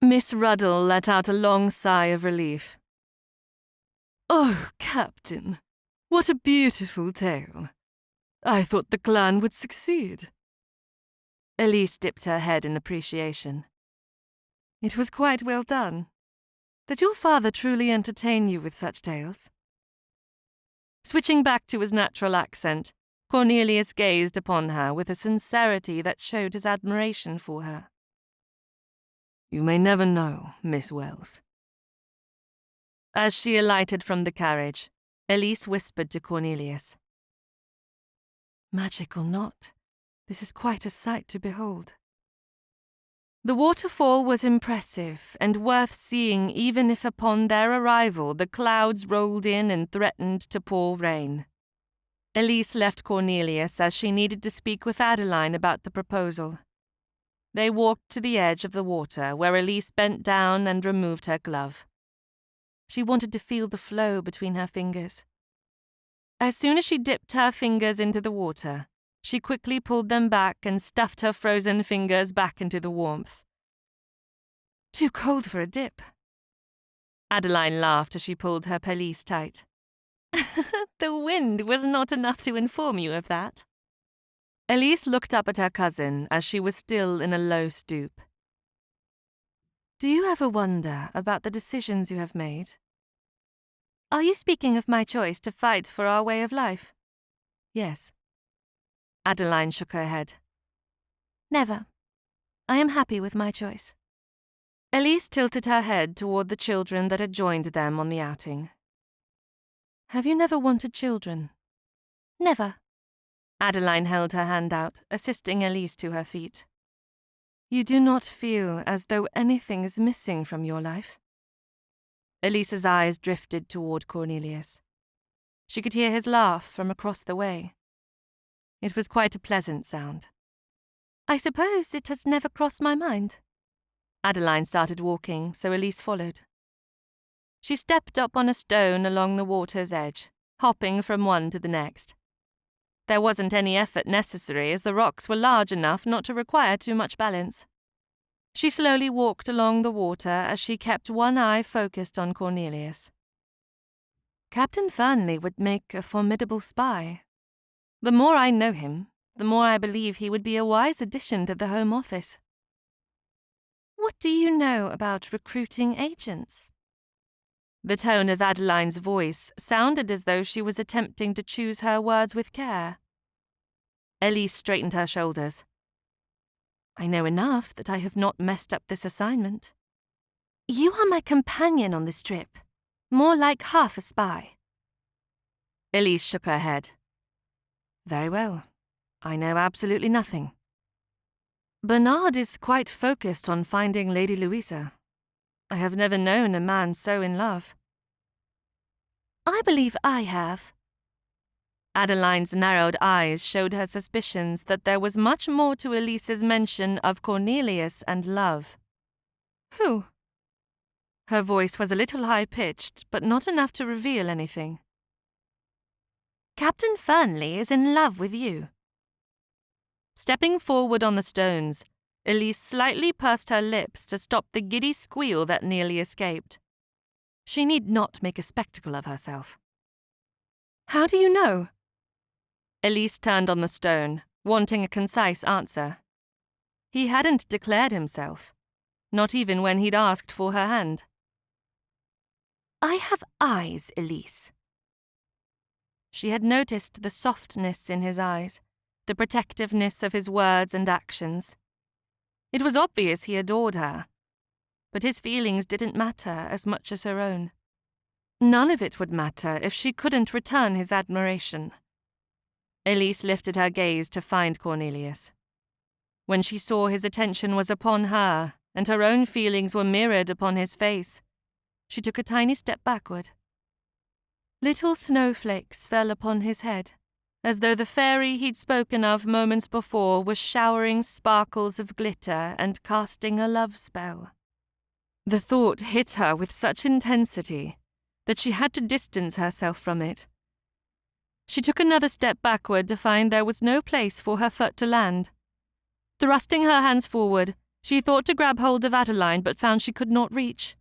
Miss Ruddle let out a long sigh of relief. Oh, Captain, what a beautiful tale. I thought the clan would succeed. Elise dipped her head in appreciation. It was quite well done. Did your father truly entertain you with such tales? Switching back to his natural accent, Cornelius gazed upon her with a sincerity that showed his admiration for her. You may never know, Miss Wells. As she alighted from the carriage, Elise whispered to Cornelius. Magic or not, this is quite a sight to behold. The waterfall was impressive and worth seeing even if upon their arrival the clouds rolled in and threatened to pour rain. Elise left Cornelius as she needed to speak with Adeline about the proposal. They walked to the edge of the water where Elise bent down and removed her glove. She wanted to feel the flow between her fingers. As soon as she dipped her fingers into the water, she quickly pulled them back and stuffed her frozen fingers back into the warmth. Too cold for a dip. Adeline laughed as she pulled her pelisse tight. The wind was not enough to inform you of that. Elise looked up at her cousin as she was still in a low stoop. Do you ever wonder about the decisions you have made? Are you speaking of my choice to fight for our way of life? Yes. Adeline shook her head. Never. I am happy with my choice. Elise tilted her head toward the children that had joined them on the outing. Have you never wanted children? Never. Adeline held her hand out, assisting Elise to her feet. You do not feel as though anything is missing from your life? Elise's eyes drifted toward Cornelius. She could hear his laugh from across the way. It was quite a pleasant sound. I suppose it has never crossed my mind. Adeline started walking, so Elise followed. She stepped up on a stone along the water's edge, hopping from one to the next. There wasn't any effort necessary as the rocks were large enough not to require too much balance. She slowly walked along the water as she kept one eye focused on Cornelius. Captain Fernley would make a formidable spy. The more I know him, the more I believe he would be a wise addition to the Home Office. What do you know about recruiting agents? The tone of Adeline's voice sounded as though she was attempting to choose her words with care. Elise straightened her shoulders. I know enough that I have not messed up this assignment. You are my companion on this trip, more like half a spy. Elise shook her head. Very well. I know absolutely nothing. Bernard is quite focused on finding Lady Louisa. I have never known a man so in love. I believe I have. Adeline's narrowed eyes showed her suspicions that there was much more to Elise's mention of Cornelius and love. Who? Her voice was a little high-pitched, but not enough to reveal anything. Captain Fernley is in love with you. Stepping forward on the stones, Elise slightly pursed her lips to stop the giddy squeal that nearly escaped. She need not make a spectacle of herself. How do you know? Elise turned on the stone, wanting a concise answer. He hadn't declared himself, not even when he'd asked for her hand. I have eyes, Elise. She had noticed the softness in his eyes, the protectiveness of his words and actions. It was obvious he adored her, but his feelings didn't matter as much as her own. None of it would matter if she couldn't return his admiration. Elise lifted her gaze to find Cornelius. When she saw his attention was upon her, and her own feelings were mirrored upon his face, she took a tiny step backward. Little snowflakes fell upon his head, as though the fairy he'd spoken of moments before was showering sparkles of glitter and casting a love spell. The thought hit her with such intensity that she had to distance herself from it. She took another step backward to find there was no place for her foot to land. Thrusting her hands forward, she thought to grab hold of Adeline but found she could not reach.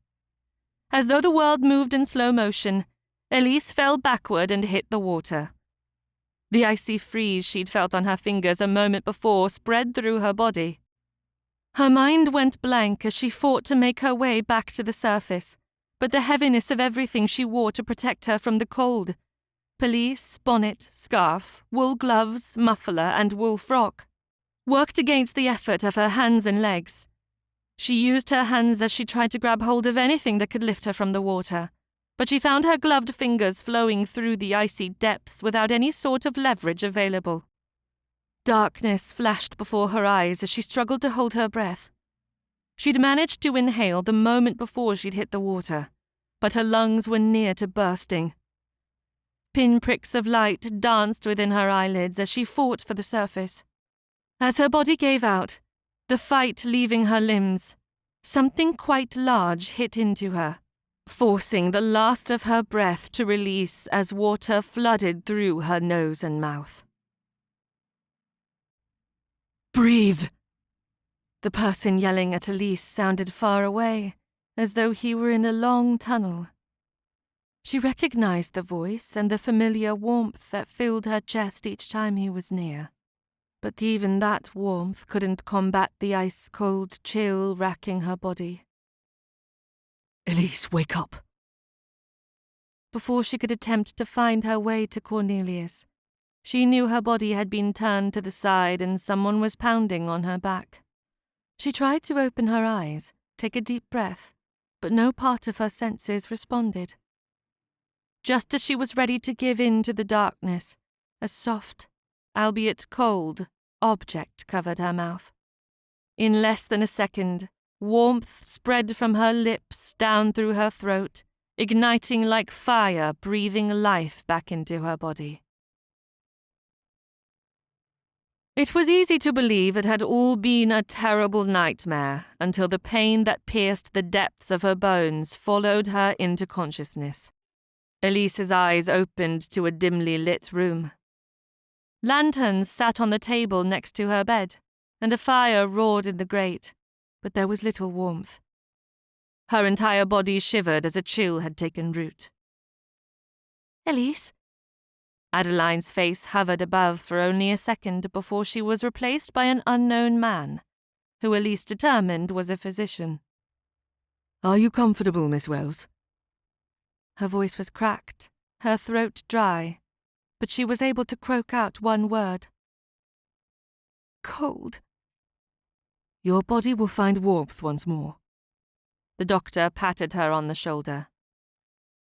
As though the world moved in slow motion, Elise fell backward and hit the water. The icy freeze she'd felt on her fingers a moment before spread through her body. Her mind went blank as she fought to make her way back to the surface, but the heaviness of everything she wore to protect her from the cold — pelisse, bonnet, scarf, wool gloves, muffler, and wool frock — worked against the effort of her hands and legs. She used her hands as she tried to grab hold of anything that could lift her from the water, but she found her gloved fingers flowing through the icy depths without any sort of leverage available. Darkness flashed before her eyes as she struggled to hold her breath. She'd managed to inhale the moment before she'd hit the water, but her lungs were near to bursting. Pinpricks of light danced within her eyelids as she fought for the surface. As her body gave out, the fight leaving her limbs, something quite large hit into her, forcing the last of her breath to release as water flooded through her nose and mouth. "Breathe!" The person yelling at Elise sounded far away, as though he were in a long tunnel. She recognized the voice and the familiar warmth that filled her chest each time he was near. But even that warmth couldn't combat the ice-cold chill racking her body. "Elise, wake up!" Before she could attempt to find her way to Cornelius, she knew her body had been turned to the side and someone was pounding on her back. She tried to open her eyes, take a deep breath, but no part of her senses responded. Just as she was ready to give in to the darkness, a soft, albeit cold, object covered her mouth. In less than a second, warmth spread from her lips down through her throat, igniting like fire, breathing life back into her body. It was easy to believe it had all been a terrible nightmare until the pain that pierced the depths of her bones followed her into consciousness. Elise's eyes opened to a dimly lit room. Lanterns sat on the table next to her bed, and a fire roared in the grate, but there was little warmth. Her entire body shivered as a chill had taken root. "Elise?" Adeline's face hovered above for only a second before she was replaced by an unknown man, who Elise determined was a physician. "Are you comfortable, Miss Wells?" Her voice was cracked, her throat dry, but she was able to croak out one word. "Cold." "Your body will find warmth once more." The doctor patted her on the shoulder.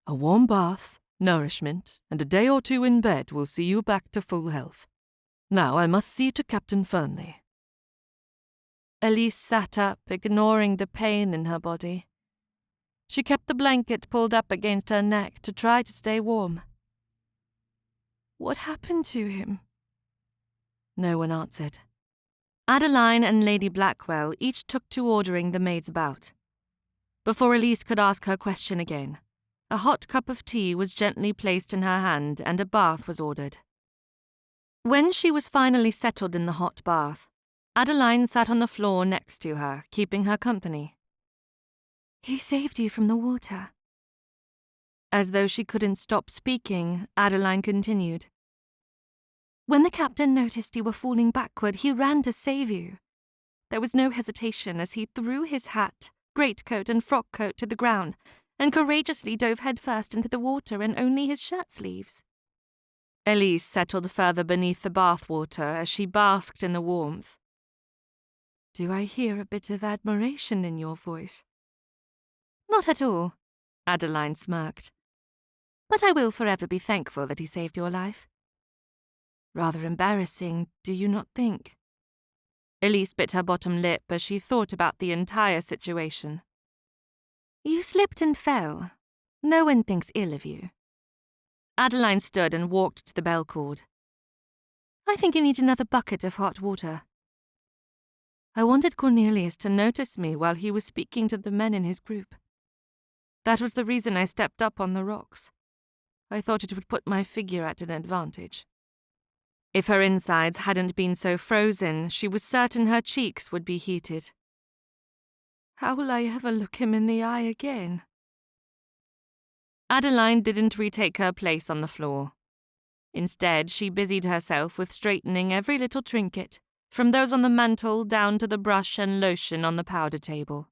"A warm bath, nourishment, and a day or two in bed will see you back to full health. Now I must see to Captain Fernley." Elise sat up, ignoring the pain in her body. She kept the blanket pulled up against her neck to try to stay warm. "What happened to him?" No one answered. Adeline and Lady Blackwell each took to ordering the maids about. Before Elise could ask her question again, a hot cup of tea was gently placed in her hand and a bath was ordered. When she was finally settled in the hot bath, Adeline sat on the floor next to her, keeping her company. "He saved you from the water." As though she couldn't stop speaking, Adeline continued. "When the captain noticed you were falling backward, he ran to save you. There was no hesitation as he threw his hat, greatcoat and frock coat to the ground and courageously dove headfirst into the water in only his shirt sleeves." Elise settled further beneath the bath water as she basked in the warmth. "Do I hear a bit of admiration in your voice?" "Not at all," Adeline smirked. "But I will forever be thankful that he saved your life." "Rather embarrassing, do you not think?" Elise bit her bottom lip as she thought about the entire situation. "You slipped and fell. No one thinks ill of you." Adeline stood and walked to the bell cord. "I think you need another bucket of hot water." "I wanted Cornelius to notice me while he was speaking to the men in his group. That was the reason I stepped up on the rocks. I thought it would put my figure at an advantage." If her insides hadn't been so frozen, she was certain her cheeks would be heated. "How will I ever look him in the eye again?" Adeline didn't retake her place on the floor. Instead, she busied herself with straightening every little trinket, from those on the mantel down to the brush and lotion on the powder table.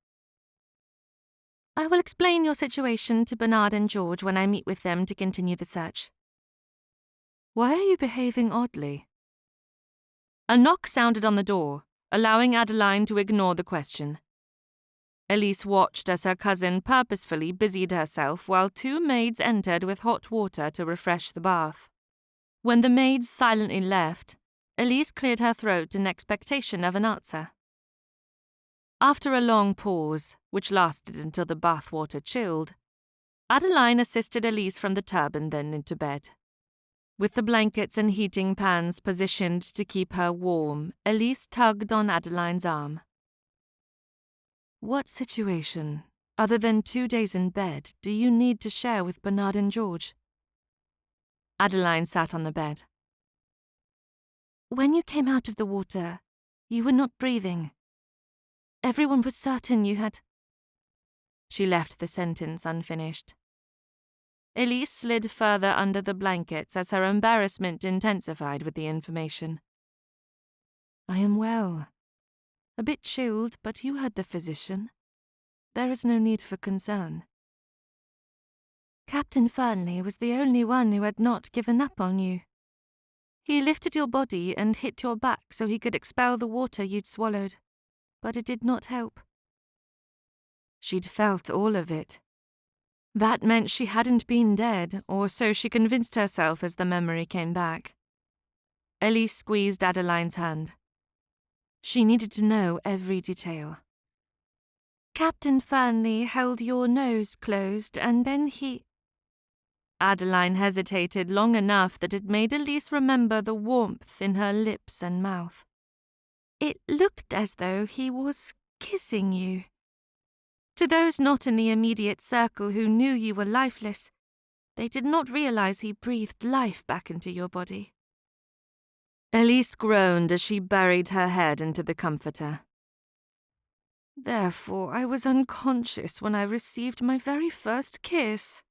I will explain your situation to Bernard and George when I meet with them to continue the search. Why are you behaving oddly? A knock sounded on the door, allowing Adeline to ignore the question. Elise watched as her cousin purposefully busied herself while two maids entered with hot water to refresh the bath. When the maids silently left, Elise cleared her throat in expectation of an answer. After a long pause, which lasted until the bath water chilled, Adeline assisted Elise from the tub and then into bed. With the blankets and heating pans positioned to keep her warm, Elise tugged on Adeline's arm. What situation, other than 2 days in bed, do you need to share with Bernard and George? Adeline sat on the bed. When you came out of the water, you were not breathing. Everyone was certain you had... She left the sentence unfinished. Elise slid further under the blankets as her embarrassment intensified with the information. I am well. A bit chilled, but you heard the physician. There is no need for concern. Captain Fernley was the only one who had not given up on you. He lifted your body and hit your back so he could expel the water you'd swallowed, but it did not help. She'd felt all of it. That meant she hadn't been dead, or so she convinced herself as the memory came back. Elise squeezed Adeline's hand. She needed to know every detail. Captain Fernley held your nose closed, and then he... Adeline hesitated long enough that it made Elise remember the warmth in her lips and mouth. It looked as though he was kissing you. To those not in the immediate circle who knew you were lifeless, they did not realize he breathed life back into your body. Elise groaned as she buried her head into the comforter. Therefore, I was unconscious when I received my very first kiss.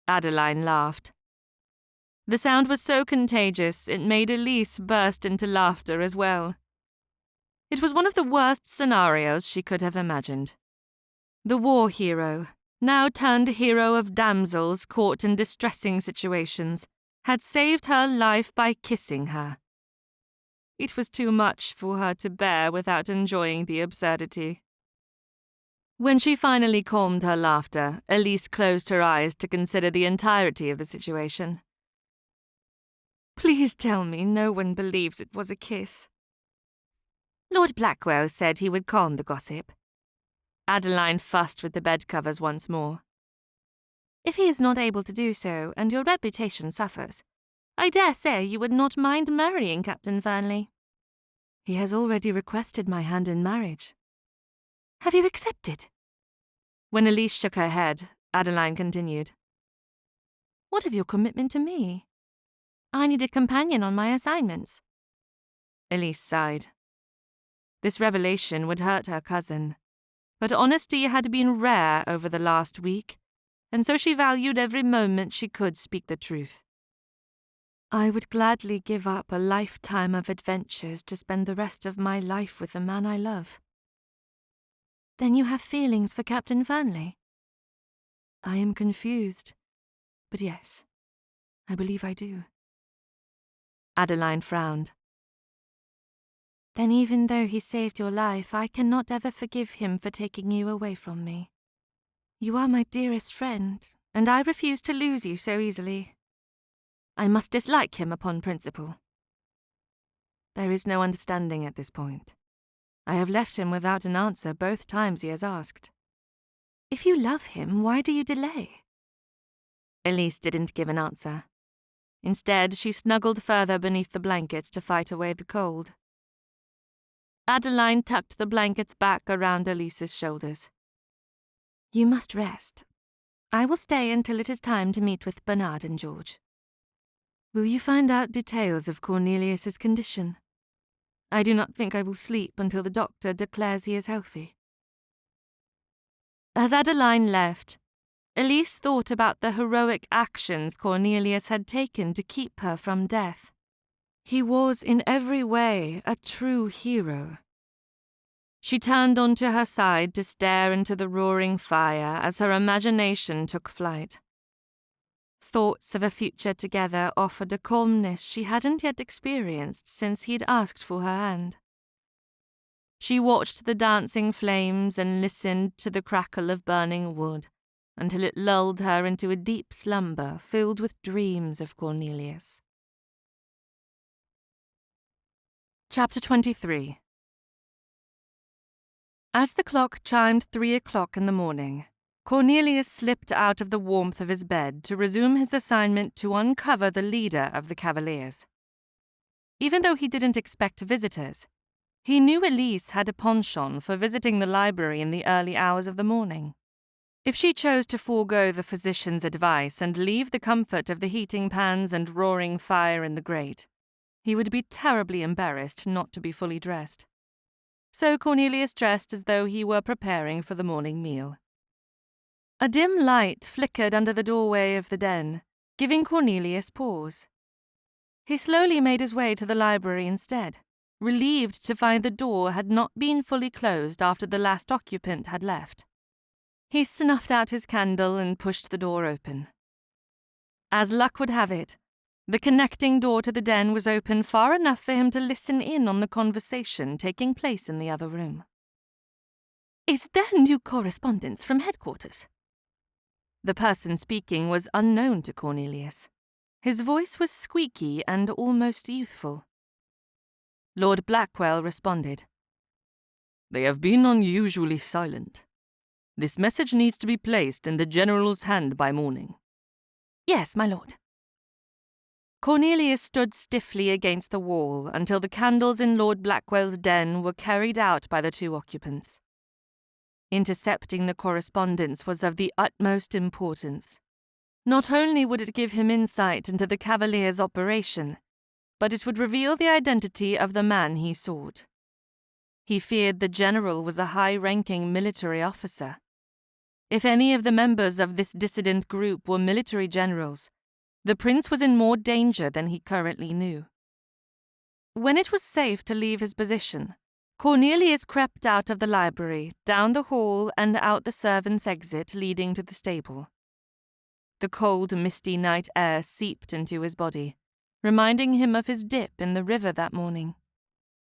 Adeline laughed. The sound was so contagious it made Elise burst into laughter as well. It was one of the worst scenarios she could have imagined. The war hero, now turned hero of damsels caught in distressing situations, had saved her life by kissing her. It was too much for her to bear without enjoying the absurdity. When she finally calmed her laughter, Elise closed her eyes to consider the entirety of the situation. Please tell me no one believes it was a kiss. Lord Blackwell said he would calm the gossip. Adeline fussed with the bedcovers once more. If he is not able to do so, and your reputation suffers, I dare say you would not mind marrying Captain Fernley. He has already requested my hand in marriage. Have you accepted? When Elise shook her head, Adeline continued. What of your commitment to me? I need a companion on my assignments. Elise sighed. This revelation would hurt her cousin, but honesty had been rare over the last week, and so she valued every moment she could speak the truth. I would gladly give up a lifetime of adventures to spend the rest of my life with the man I love. Then you have feelings for Captain Fernley? I am confused, but yes, I believe I do. Adeline frowned. Then even though he saved your life, I cannot ever forgive him for taking you away from me. You are my dearest friend, and I refuse to lose you so easily. I must dislike him upon principle. There is no understanding at this point. I have left him without an answer both times he has asked. If you love him, why do you delay? Elise didn't give an answer. Instead, she snuggled further beneath the blankets to fight away the cold. Adeline tucked the blankets back around Elise's shoulders. You must rest. I will stay until it is time to meet with Bernard and George. Will you find out details of Cornelius's condition? I do not think I will sleep until the doctor declares he is healthy. As Adeline left, Elise thought about the heroic actions Cornelius had taken to keep her from death. He was in every way a true hero. She turned onto her side to stare into the roaring fire as her imagination took flight. Thoughts of a future together offered a calmness she hadn't yet experienced since he'd asked for her hand. She watched the dancing flames and listened to the crackle of burning wood until it lulled her into a deep slumber filled with dreams of Cornelius. Chapter 23. As the clock chimed 3 o'clock in the morning, Cornelius slipped out of the warmth of his bed to resume his assignment to uncover the leader of the Cavaliers. Even though he didn't expect visitors, he knew Elise had a penchant for visiting the library in the early hours of the morning. If she chose to forego the physician's advice and leave the comfort of the heating pans and roaring fire in the grate, he would be terribly embarrassed not to be fully dressed. So Cornelius dressed as though he were preparing for the morning meal. A dim light flickered under the doorway of the den, giving Cornelius pause. He slowly made his way to the library instead, relieved to find the door had not been fully closed after the last occupant had left. He snuffed out his candle and pushed the door open. As luck would have it, the connecting door to the den was open far enough for him to listen in on the conversation taking place in the other room. "Is there new correspondence from headquarters?" The person speaking was unknown to Cornelius. His voice was squeaky and almost youthful. Lord Blackwell responded. "They have been unusually silent. This message needs to be placed in the General's hand by morning." "Yes, my lord." Cornelius stood stiffly against the wall until the candles in Lord Blackwell's den were carried out by the two occupants. Intercepting the correspondence was of the utmost importance. Not only would it give him insight into the Cavaliers' operation, but it would reveal the identity of the man he sought. He feared the general was a high-ranking military officer. If any of the members of this dissident group were military generals, the prince was in more danger than he currently knew. When it was safe to leave his position, Cornelius crept out of the library, down the hall and out the servants' exit leading to the stable. The cold, misty night air seeped into his body, reminding him of his dip in the river that morning.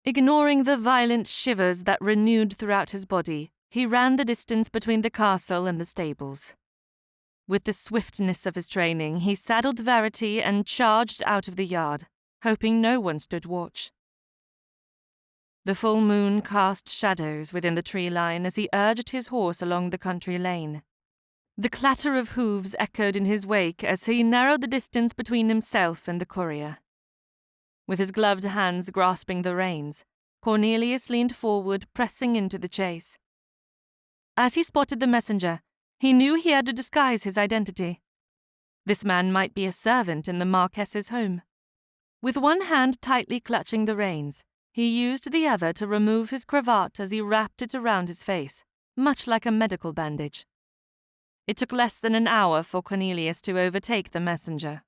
Ignoring the violent shivers that renewed throughout his body, he ran the distance between the castle and the stables. With the swiftness of his training, he saddled Verity and charged out of the yard, hoping no one stood watch. The full moon cast shadows within the tree line as he urged his horse along the country lane. The clatter of hooves echoed in his wake as he narrowed the distance between himself and the courier. With his gloved hands grasping the reins, Cornelius leaned forward, pressing into the chase. As he spotted the messenger, he knew he had to disguise his identity. This man might be a servant in the Marquess's home. With one hand tightly clutching the reins, he used the other to remove his cravat as he wrapped it around his face, much like a medical bandage. It took less than an hour for Cornelius to overtake the messenger.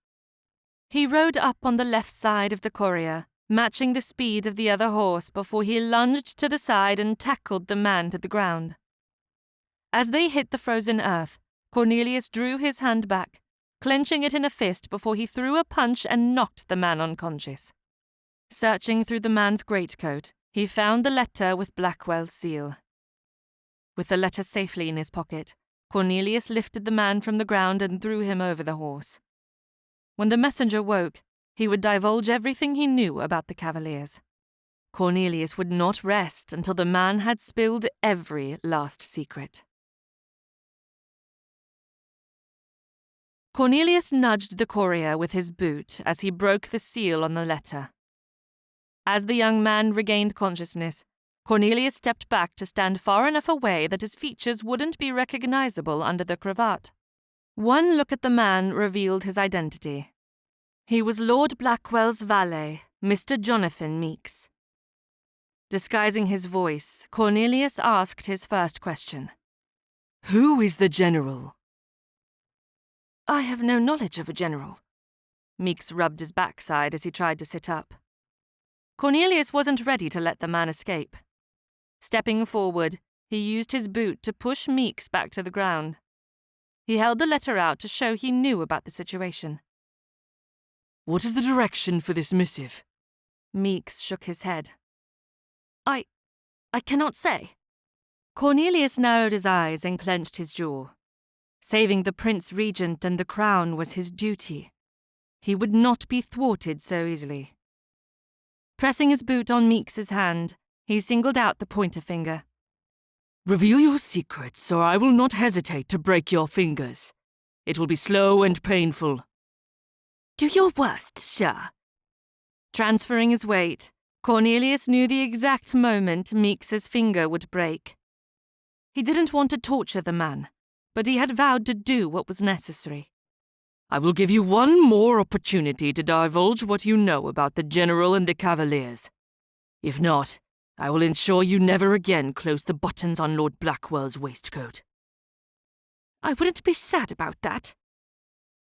He rode up on the left side of the courier, matching the speed of the other horse before he lunged to the side and tackled the man to the ground. As they hit the frozen earth, Cornelius drew his hand back, clenching it in a fist before he threw a punch and knocked the man unconscious. Searching through the man's greatcoat, he found the letter with Blackwell's seal. With the letter safely in his pocket, Cornelius lifted the man from the ground and threw him over the horse. When the messenger woke, he would divulge everything he knew about the Cavaliers. Cornelius would not rest until the man had spilled every last secret. Cornelius nudged the courier with his boot as he broke the seal on the letter. As the young man regained consciousness, Cornelius stepped back to stand far enough away that his features wouldn't be recognizable under the cravat. One look at the man revealed his identity. He was Lord Blackwell's valet, Mr. Jonathan Meeks. Disguising his voice, Cornelius asked his first question. "Who is the general?" I have no knowledge of a general. Meeks rubbed his backside as he tried to sit up. Cornelius wasn't ready to let the man escape. Stepping forward, he used his boot to push Meeks back to the ground. He held the letter out to show he knew about the situation. What is the direction for this missive? Meeks shook his head. I cannot say. Cornelius narrowed his eyes and clenched his jaw. Saving the Prince Regent and the crown was his duty. He would not be thwarted so easily. Pressing his boot on Meeks's hand, he singled out the pointer finger. Reveal your secrets, or I will not hesitate to break your fingers. It will be slow and painful. Do your worst, sir. Transferring his weight, Cornelius knew the exact moment Meeks's finger would break. He didn't want to torture the man, but he had vowed to do what was necessary. I will give you one more opportunity to divulge what you know about the General and the Cavaliers. If not, I will ensure you never again close the buttons on Lord Blackwell's waistcoat. I wouldn't be sad about that.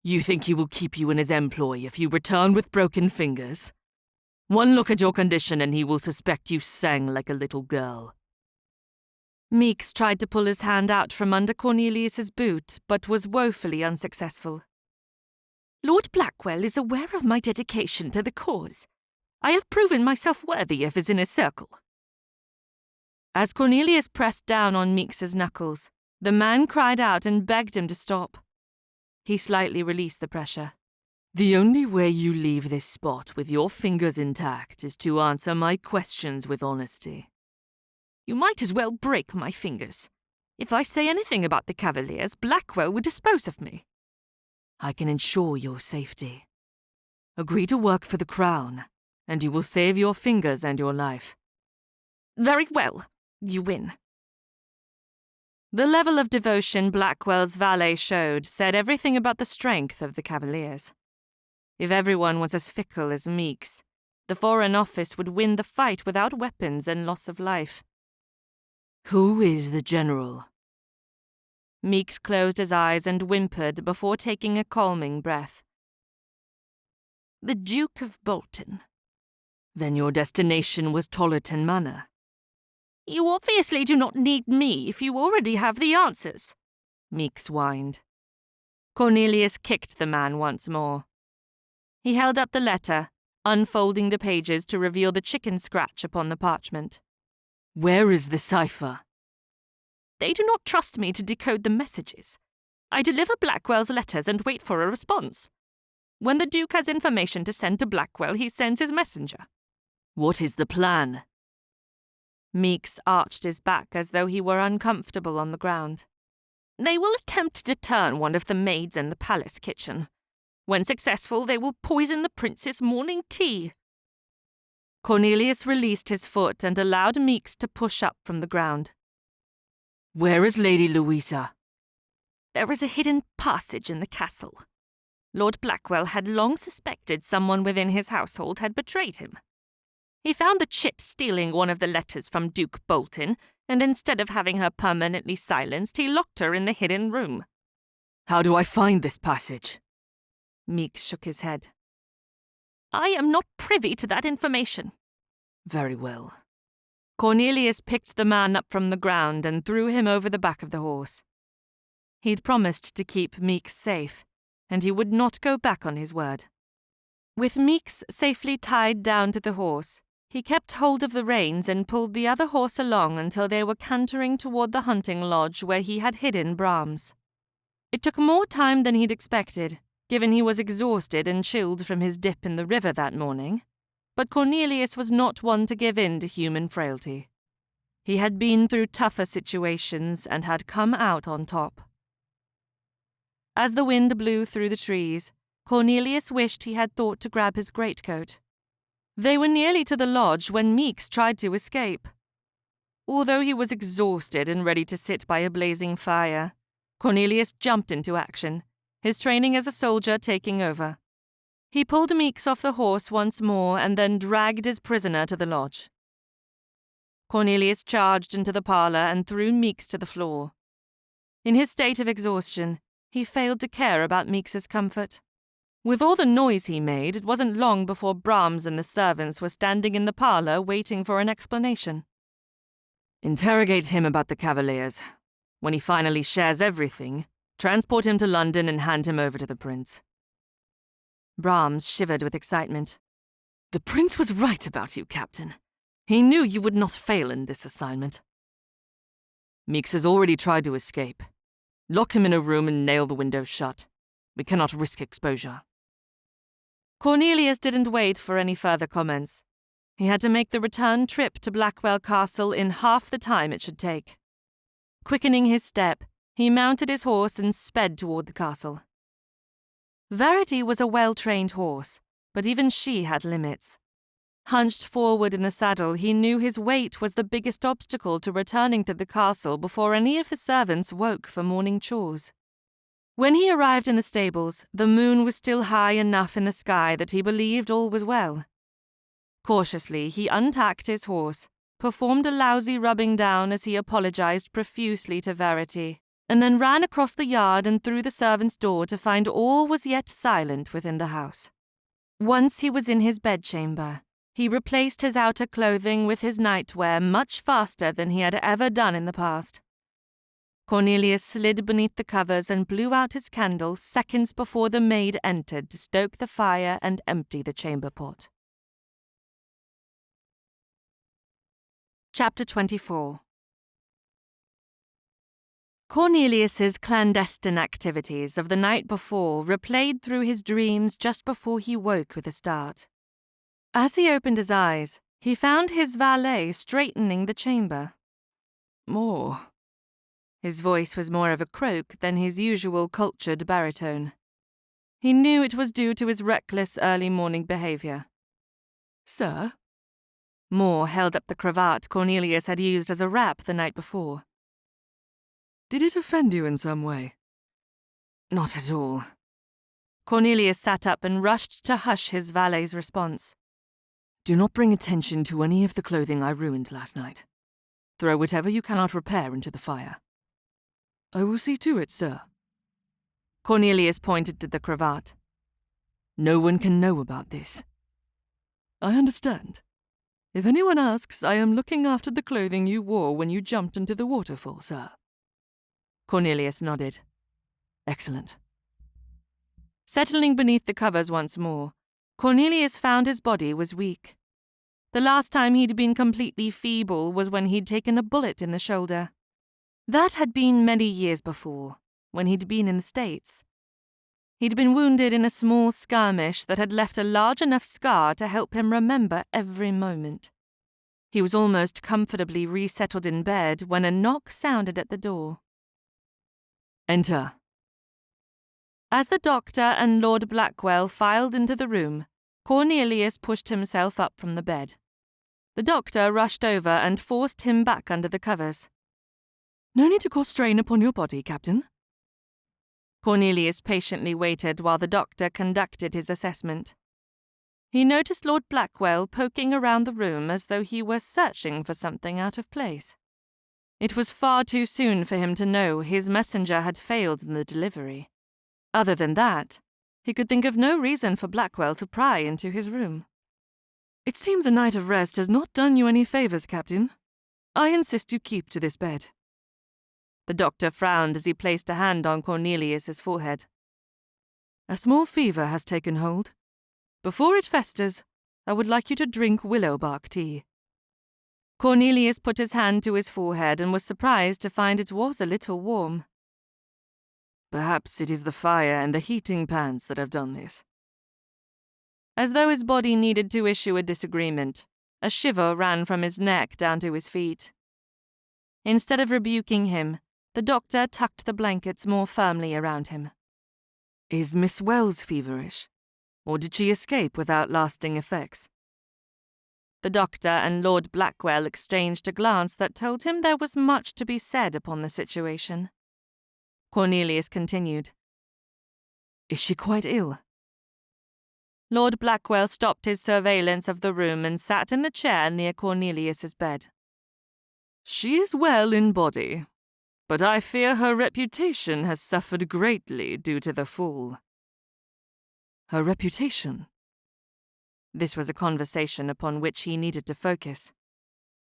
You think he will keep you in his employ if you return with broken fingers? One look at your condition and he will suspect you sang like a little girl. Meeks tried to pull his hand out from under Cornelius's boot, but was woefully unsuccessful. Lord Blackwell is aware of my dedication to the cause. I have proven myself worthy of his inner circle. As Cornelius pressed down on Meeks's knuckles, the man cried out and begged him to stop. He slightly released the pressure. The only way you leave this spot with your fingers intact is to answer my questions with honesty. You might as well break my fingers. If I say anything about the Cavaliers, Blackwell would dispose of me. I can ensure your safety. Agree to work for the crown, and you will save your fingers and your life. Very well. You win. The level of devotion Blackwell's valet showed said everything about the strength of the Cavaliers. If everyone was as fickle as Meeks, the Foreign Office would win the fight without weapons and loss of life. Who is the general? Meeks closed his eyes and whimpered before taking a calming breath. The Duke of Bolton. Then your destination was Tollerton Manor. You obviously do not need me if you already have the answers, Meeks whined. Cornelius kicked the man once more. He held up the letter, unfolding the pages to reveal the chicken scratch upon the parchment. Where is the cipher? They do not trust me to decode the messages. I deliver Blackwell's letters and wait for a response. When the Duke has information to send to Blackwell, he sends his messenger. What is the plan? Meeks arched his back as though he were uncomfortable on the ground. They will attempt to turn one of the maids in the palace kitchen. When successful, they will poison the prince's morning tea. Cornelius released his foot and allowed Meeks to push up from the ground. Where is Lady Louisa? There is a hidden passage in the castle. Lord Blackwell had long suspected someone within his household had betrayed him. He found the chit stealing one of the letters from Duke Bolton, and instead of having her permanently silenced, he locked her in the hidden room. How do I find this passage? Meeks shook his head. I am not privy to that information. Very well. Cornelius picked the man up from the ground and threw him over the back of the horse. He'd promised to keep Meeks safe, and he would not go back on his word. With Meeks safely tied down to the horse, he kept hold of the reins and pulled the other horse along until they were cantering toward the hunting lodge where he had hidden Brahms. It took more time than he'd expected, given he was exhausted and chilled from his dip in the river that morning, but Cornelius was not one to give in to human frailty. He had been through tougher situations and had come out on top. As the wind blew through the trees, Cornelius wished he had thought to grab his greatcoat. They were nearly to the lodge when Meeks tried to escape. Although he was exhausted and ready to sit by a blazing fire, Cornelius jumped into action, his training as a soldier taking over. He pulled Meeks off the horse once more and then dragged his prisoner to the lodge. Cornelius charged into the parlor and threw Meeks to the floor. In his state of exhaustion, he failed to care about Meeks's comfort. With all the noise he made, it wasn't long before Brahms and the servants were standing in the parlour waiting for an explanation. Interrogate him about the Cavaliers. When he finally shares everything, transport him to London and hand him over to the Prince. Brahms shivered with excitement. The Prince was right about you, Captain. He knew you would not fail in this assignment. Meeks has already tried to escape. Lock him in a room and nail the windows shut. We cannot risk exposure. Cornelius didn't wait for any further comments. He had to make the return trip to Blackwell Castle in half the time it should take. Quickening his step, he mounted his horse and sped toward the castle. Verity was a well-trained horse, but even she had limits. Hunched forward in the saddle, he knew his weight was the biggest obstacle to returning to the castle before any of his servants woke for morning chores. When he arrived in the stables, the moon was still high enough in the sky that he believed all was well. Cautiously, he untacked his horse, performed a lousy rubbing down as he apologized profusely to Verity, and then ran across the yard and through the servants' door to find all was yet silent within the house. Once he was in his bedchamber, he replaced his outer clothing with his nightwear much faster than he had ever done in the past. Cornelius slid beneath the covers and blew out his candle seconds before the maid entered to stoke the fire and empty the chamber pot. Chapter 24. Cornelius's clandestine activities of the night before replayed through his dreams just before he woke with a start. As he opened his eyes, he found his valet straightening the chamber. More. His voice was more of a croak than his usual cultured baritone. He knew it was due to his reckless early morning behaviour. Sir? Moore held up the cravat Cornelius had used as a wrap the night before. Did it offend you in some way? Not at all. Cornelius sat up and rushed to hush his valet's response. Do not bring attention to any of the clothing I ruined last night. Throw whatever you cannot repair into the fire. I will see to it, sir. Cornelius pointed to the cravat. No one can know about this. I understand. If anyone asks, I am looking after the clothing you wore when you jumped into the waterfall, sir. Cornelius nodded. Excellent. Settling beneath the covers once more, Cornelius found his body was weak. The last time he'd been completely feeble was when he'd taken a bullet in the shoulder. That had been many years before, when he'd been in the States. He'd been wounded in a small skirmish that had left a large enough scar to help him remember every moment. He was almost comfortably resettled in bed when a knock sounded at the door. Enter. As the doctor and Lord Blackwell filed into the room, Cornelius pushed himself up from the bed. The doctor rushed over and forced him back under the covers. No need to cause strain upon your body, Captain. Cornelius patiently waited while the doctor conducted his assessment. He noticed Lord Blackwell poking around the room as though he were searching for something out of place. It was far too soon for him to know his messenger had failed in the delivery. Other than that, he could think of no reason for Blackwell to pry into his room. It seems a night of rest has not done you any favours, Captain. I insist you keep to this bed. The doctor frowned as he placed a hand on Cornelius's forehead. A small fever has taken hold. Before it festers, I would like you to drink willow bark tea. Cornelius put his hand to his forehead and was surprised to find it was a little warm. Perhaps it is the fire and the heating pans that have done this. As though his body needed to issue a disagreement, a shiver ran from his neck down to his feet. Instead of rebuking him, the doctor tucked the blankets more firmly around him. Is Miss Wells feverish? Or did she escape without lasting effects? The doctor and Lord Blackwell exchanged a glance that told him there was much to be said upon the situation. Cornelius continued. Is she quite ill? Lord Blackwell stopped his surveillance of the room and sat in the chair near Cornelius's bed. She is well in body, but I fear her reputation has suffered greatly due to the fall." "Her reputation?" This was a conversation upon which he needed to focus.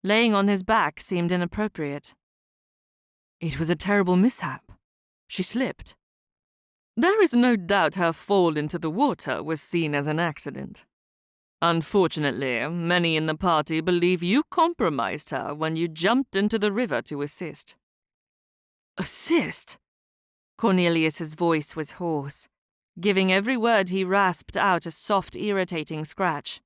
Laying on his back seemed inappropriate. "It was a terrible mishap. She slipped." "There is no doubt her fall into the water was seen as an accident. Unfortunately, many in the party believe you compromised her when you jumped into the river to assist." "Assist?" Cornelius's voice was hoarse, giving every word he rasped out a soft, irritating scratch.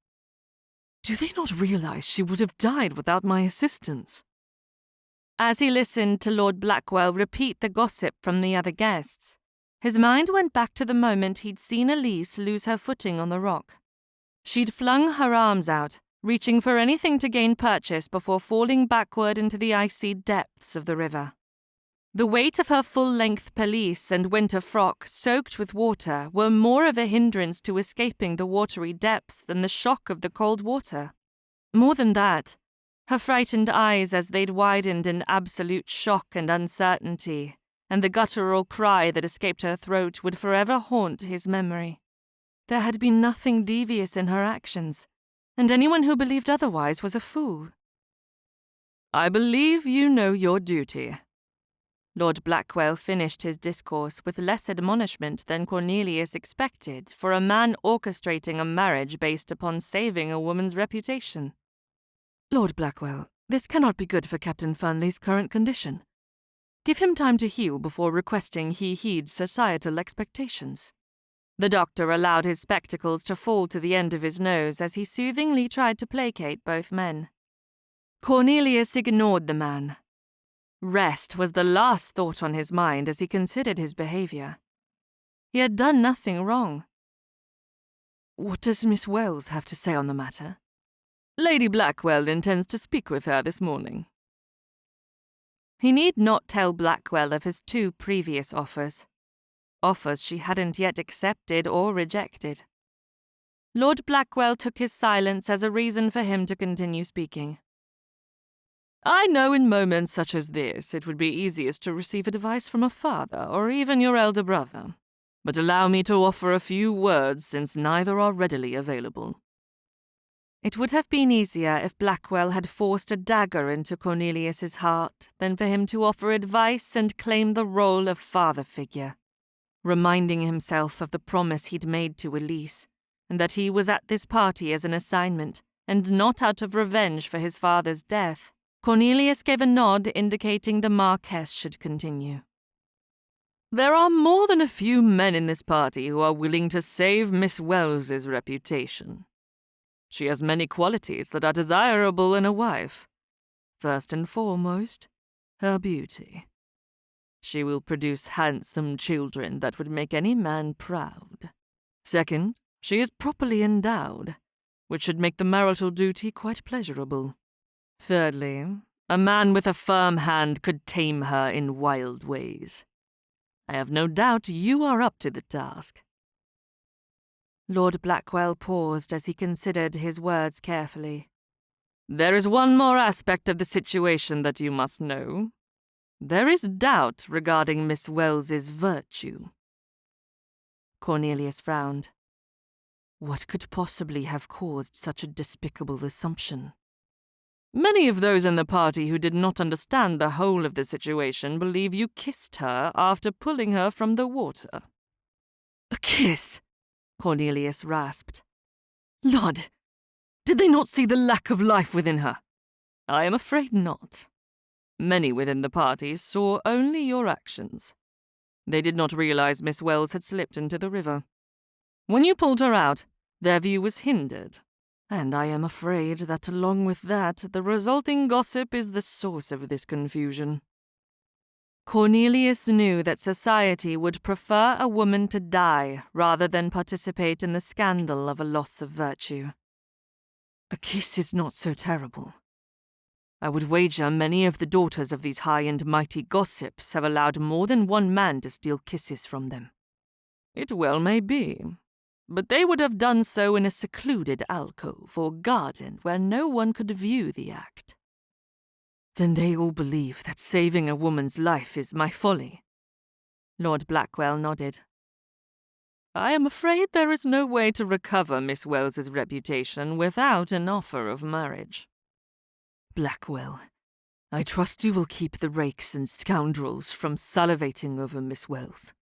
"Do they not realize she would have died without my assistance?" As he listened to Lord Blackwell repeat the gossip from the other guests, his mind went back to the moment he'd seen Elise lose her footing on the rock. She'd flung her arms out, reaching for anything to gain purchase before falling backward into the icy depths of the river. The weight of her full-length pelisse and winter frock, soaked with water, were more of a hindrance to escaping the watery depths than the shock of the cold water. More than that, her frightened eyes as they'd widened in absolute shock and uncertainty, and the guttural cry that escaped her throat would forever haunt his memory. There had been nothing devious in her actions, and anyone who believed otherwise was a fool. "I believe you know your duty." Lord Blackwell finished his discourse with less admonishment than Cornelius expected for a man orchestrating a marriage based upon saving a woman's reputation. "Lord Blackwell, this cannot be good for Captain Fernley's current condition. Give him time to heal before requesting he heed societal expectations." The doctor allowed his spectacles to fall to the end of his nose as he soothingly tried to placate both men. Cornelius ignored the man. Rest was the last thought on his mind as he considered his behavior. He had done nothing wrong. "What does Miss Wells have to say on the matter?" "Lady Blackwell intends to speak with her this morning." He need not tell Blackwell of his 2 previous offers she hadn't yet accepted or rejected. Lord Blackwell took his silence as a reason for him to continue speaking. "I know in moments such as this it would be easiest to receive advice from a father or even your elder brother, but allow me to offer a few words since neither are readily available." It would have been easier if Blackwell had forced a dagger into Cornelius's heart than for him to offer advice and claim the role of father figure. Reminding himself of the promise he'd made to Elise, and that he was at this party as an assignment, and not out of revenge for his father's death, Cornelius gave a nod indicating the Marquess should continue. "There are more than a few men in this party who are willing to save Miss Wells's reputation. She has many qualities that are desirable in a wife. First and foremost, her beauty. She will produce handsome children that would make any man proud. Second, she is properly endowed, which should make the marital duty quite pleasurable. Thirdly, a man with a firm hand could tame her in wild ways. I have no doubt you are up to the task." Lord Blackwell paused as he considered his words carefully. "There is one more aspect of the situation that you must know. There is doubt regarding Miss Wells's virtue." Cornelius frowned. What could possibly have caused such a despicable assumption? "Many of those in the party who did not understand the whole of the situation believe you kissed her after pulling her from the water." "A kiss?" Cornelius rasped. "Lord, did they not see the lack of life within her?" "I am afraid not. Many within the party saw only your actions. They did not realize Miss Wells had slipped into the river. When you pulled her out, their view was hindered, and I am afraid that along with that, the resulting gossip is the source of this confusion." Cornelius knew that society would prefer a woman to die rather than participate in the scandal of a loss of virtue. "A kiss is not so terrible. I would wager many of the daughters of these high and mighty gossips have allowed more than one man to steal kisses from them." "It well may be, but they would have done so in a secluded alcove or garden where no one could view the act." Then they all believe that saving a woman's life is my folly. Lord Blackwell nodded. I am afraid there is no way to recover Miss Wells's reputation without an offer of marriage. Blackwell, I trust you will keep the rakes and scoundrels from salivating over Miss Wells.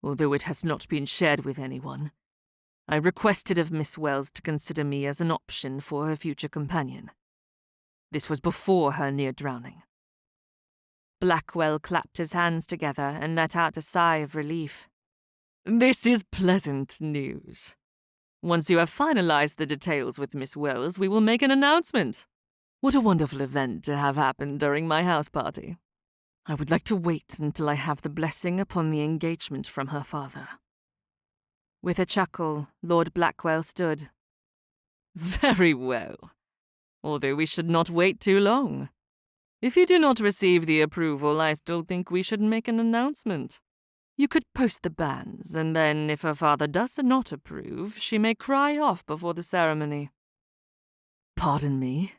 Although it has not been shared with anyone, I requested of Miss Wells to consider me as an option for her future companion. This was before her near drowning. Blackwell clapped his hands together and let out a sigh of relief. This is pleasant news. Once you have finalized the details with Miss Wells, we will make an announcement. What a wonderful event to have happen during my house party. I would like to wait until I have the blessing upon the engagement from her father. With a chuckle, Lord Blackwell stood. Very well. Although we should not wait too long. If you do not receive the approval, I still think we should make an announcement. You could post the banns, and then, if her father does not approve, she may cry off before the ceremony. Pardon me?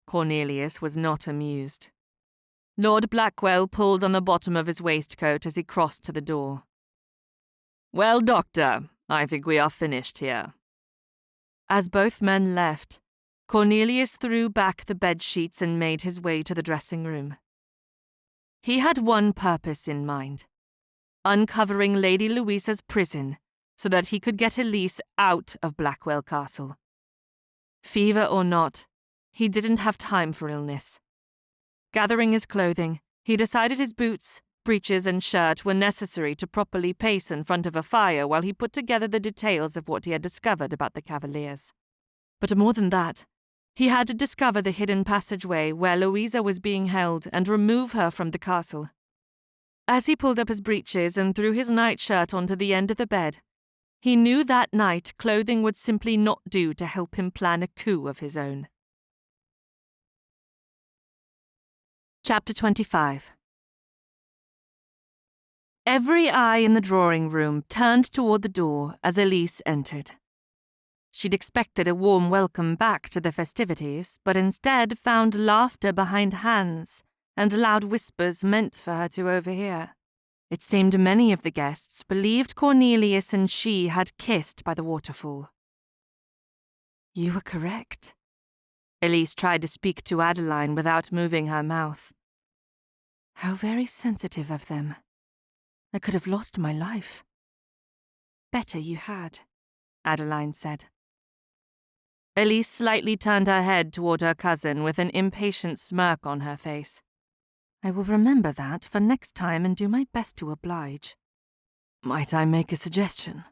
Cornelius was not amused. Lord Blackwell pulled on the bottom of his waistcoat as he crossed to the door. Well, Doctor, I think we are finished here. As both men left, Cornelius threw back the bed-sheets and made his way to the dressing room. He had one purpose in mind: uncovering Lady Louisa's prison so that he could get Elise out of Blackwell Castle. Fever or not, he didn't have time for illness. Gathering his clothing, he decided his boots, breeches and shirt were necessary to properly pace in front of a fire while he put together the details of what he had discovered about the Cavaliers. But more than that, he had to discover the hidden passageway where Louisa was being held and remove her from the castle. As he pulled up his breeches and threw his nightshirt onto the end of the bed, he knew that night clothing would simply not do to help him plan a coup of his own. Chapter 25. Every eye in the drawing room turned toward the door as Elise entered. She'd expected a warm welcome back to the festivities, but instead found laughter behind hands and loud whispers meant for her to overhear. It seemed many of the guests believed Cornelius and she had kissed by the waterfall. You were correct. Elise tried to speak to Adeline without moving her mouth. How very sensitive of them. I could have lost my life. Better you had, Adeline said. Elise slightly turned her head toward her cousin with an impatient smirk on her face. I will remember that for next time and do my best to oblige. Might I make a suggestion?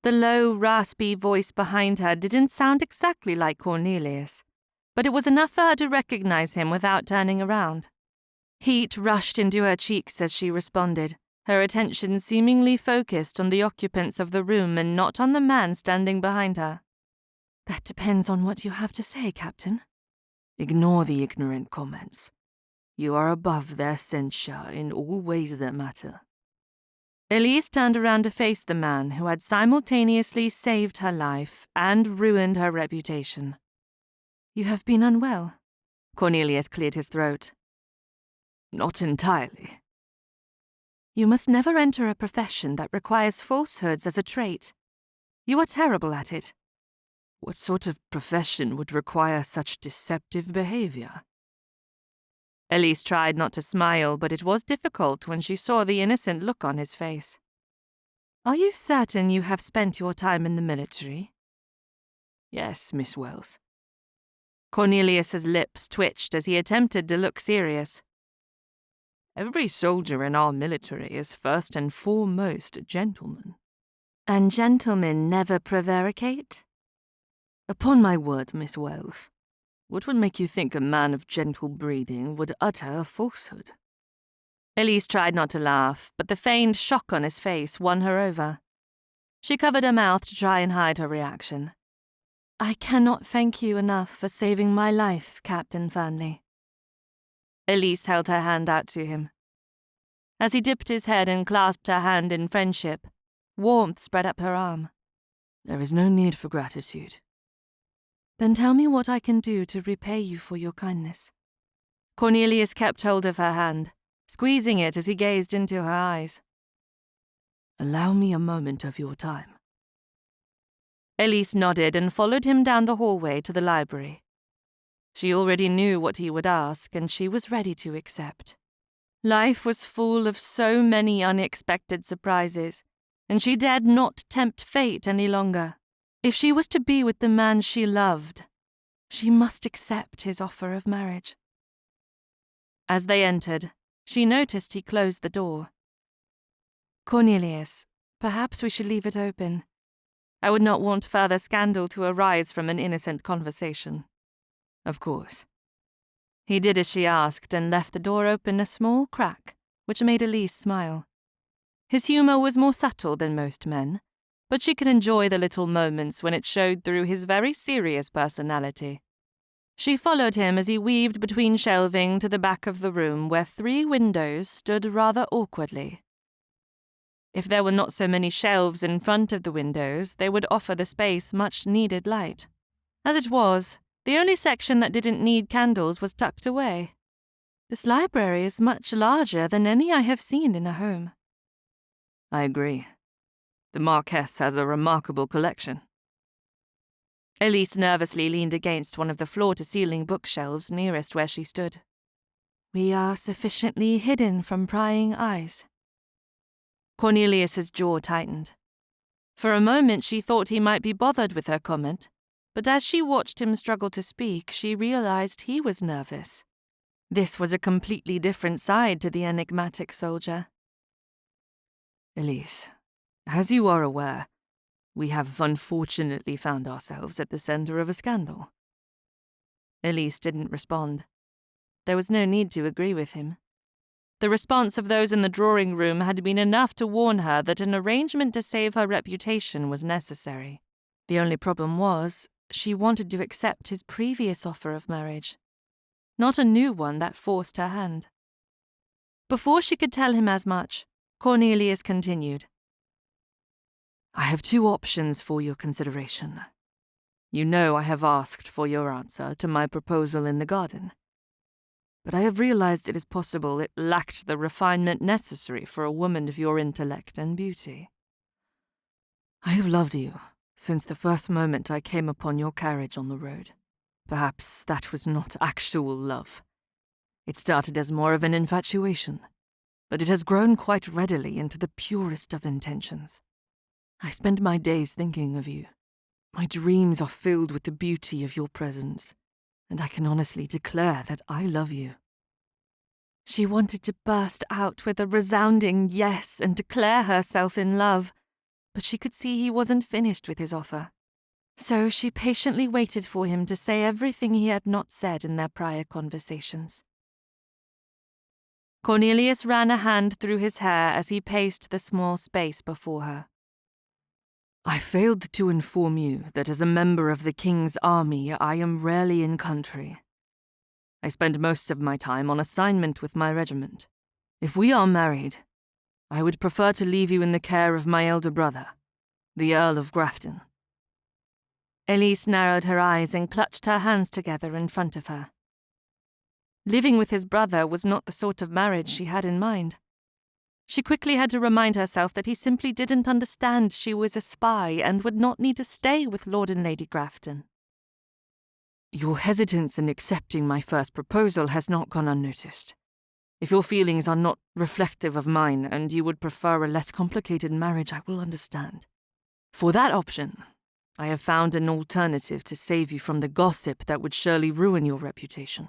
The low, raspy voice behind her didn't sound exactly like Cornelius, but it was enough for her to recognize him without turning around. Heat rushed into her cheeks as she responded, her attention seemingly focused on the occupants of the room and not on the man standing behind her. That depends on what you have to say, Captain. Ignore the ignorant comments. You are above their censure in all ways that matter. Elise turned around to face the man who had simultaneously saved her life and ruined her reputation. You have been unwell. Cornelius cleared his throat. Not entirely. You must never enter a profession that requires falsehoods as a trait. You are terrible at it. What sort of profession would require such deceptive behavior? Elise tried not to smile, but it was difficult when she saw the innocent look on his face. Are you certain you have spent your time in the military? Yes, Miss Wells. Cornelius's lips twitched as he attempted to look serious. Every soldier in our military is first and foremost a gentleman. And gentlemen never prevaricate? Upon my word, Miss Wells, what would make you think a man of gentle breeding would utter a falsehood? Elise tried not to laugh, but the feigned shock on his face won her over. She covered her mouth to try and hide her reaction. I cannot thank you enough for saving my life, Captain Fernley. Elise held her hand out to him. As he dipped his head and clasped her hand in friendship, warmth spread up her arm. There is no need for gratitude. Then tell me what I can do to repay you for your kindness. Cornelius kept hold of her hand, squeezing it as he gazed into her eyes. Allow me a moment of your time. Elise nodded and followed him down the hallway to the library. She already knew what he would ask, and she was ready to accept. Life was full of so many unexpected surprises, and she dared not tempt fate any longer. If she was to be with the man she loved, she must accept his offer of marriage. As they entered, she noticed he closed the door. Cornelius, perhaps we should leave it open. I would not want further scandal to arise from an innocent conversation. Of course. He did as she asked and left the door open a small crack, which made Elise smile. His humour was more subtle than most men, but she could enjoy the little moments when it showed through his very serious personality. She followed him as he weaved between shelving to the back of the room where 3 windows stood rather awkwardly. If there were not so many shelves in front of the windows, they would offer the space much-needed light. As it was, the only section that didn't need candles was tucked away. This library is much larger than any I have seen in a home. I agree. The Marquess has a remarkable collection. Elise nervously leaned against one of the floor-to-ceiling bookshelves nearest where she stood. We are sufficiently hidden from prying eyes. Cornelius's jaw tightened. For a moment she thought he might be bothered with her comment, but as she watched him struggle to speak, she realized he was nervous. This was a completely different side to the enigmatic soldier. Elise, as you are aware, we have unfortunately found ourselves at the center of a scandal. Elise didn't respond. There was no need to agree with him. The response of those in the drawing room had been enough to warn her that an arrangement to save her reputation was necessary. The only problem was, she wanted to accept his previous offer of marriage, not a new one that forced her hand. Before she could tell him as much, Cornelius continued. I have 2 options for your consideration. You know I have asked for your answer to my proposal in the garden. But I have realized it is possible it lacked the refinement necessary for a woman of your intellect and beauty. I have loved you since the first moment I came upon your carriage on the road. Perhaps that was not actual love. It started as more of an infatuation, but it has grown quite readily into the purest of intentions. I spend my days thinking of you. My dreams are filled with the beauty of your presence, and I can honestly declare that I love you. She wanted to burst out with a resounding yes and declare herself in love, but she could see he wasn't finished with his offer. So she patiently waited for him to say everything he had not said in their prior conversations. Cornelius ran a hand through his hair as he paced the small space before her. I failed to inform you that as a member of the King's army, I am rarely in country. I spend most of my time on assignment with my regiment. If we are married, I would prefer to leave you in the care of my elder brother, the Earl of Grafton. Elise narrowed her eyes and clutched her hands together in front of her. Living with his brother was not the sort of marriage she had in mind. She quickly had to remind herself that he simply didn't understand she was a spy and would not need to stay with Lord and Lady Grafton. Your hesitance in accepting my first proposal has not gone unnoticed. If your feelings are not reflective of mine and you would prefer a less complicated marriage, I will understand. For that option, I have found an alternative to save you from the gossip that would surely ruin your reputation.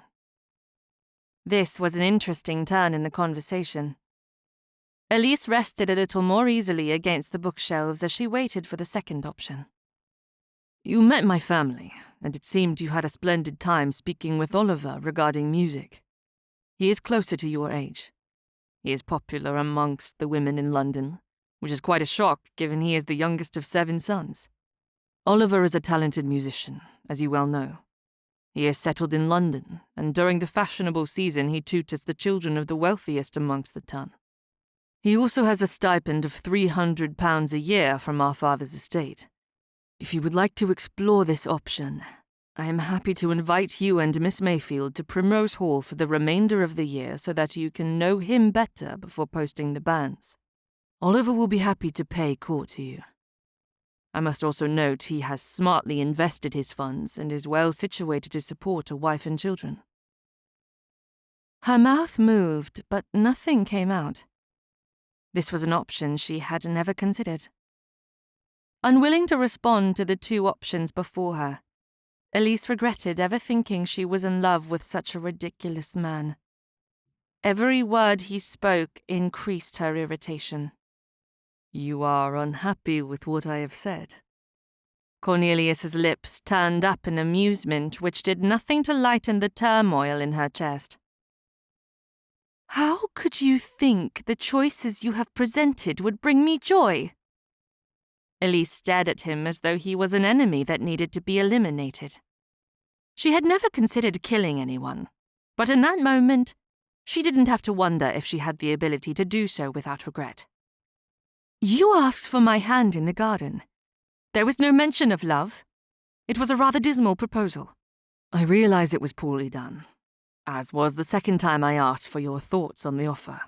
This was an interesting turn in the conversation. Elise rested a little more easily against the bookshelves as she waited for the second option. You met my family, and it seemed you had a splendid time speaking with Oliver regarding music. He is closer to your age. He is popular amongst the women in London, which is quite a shock given he is the youngest of 7 sons. Oliver is a talented musician, as you well know. He is settled in London, and during the fashionable season he tutors the children of the wealthiest amongst the ton. He also has a stipend of £300 a year from our father's estate. If you would like to explore this option, I am happy to invite you and Miss Mayfield to Primrose Hall for the remainder of the year so that you can know him better before posting the bans. Oliver will be happy to pay court to you. I must also note he has smartly invested his funds and is well situated to support a wife and children." Her mouth moved, but nothing came out. This was an option she had never considered. Unwilling to respond to the two options before her, Elise regretted ever thinking she was in love with such a ridiculous man. Every word he spoke increased her irritation. "You are unhappy with what I have said?" Cornelius's lips turned up in amusement which did nothing to lighten the turmoil in her chest. "How could you think the choices you have presented would bring me joy?" Elise stared at him as though he was an enemy that needed to be eliminated. She had never considered killing anyone, but in that moment, she didn't have to wonder if she had the ability to do so without regret. "You asked for my hand in the garden. There was no mention of love. It was a rather dismal proposal." "I realize it was poorly done, as was the second time I asked for your thoughts on the offer."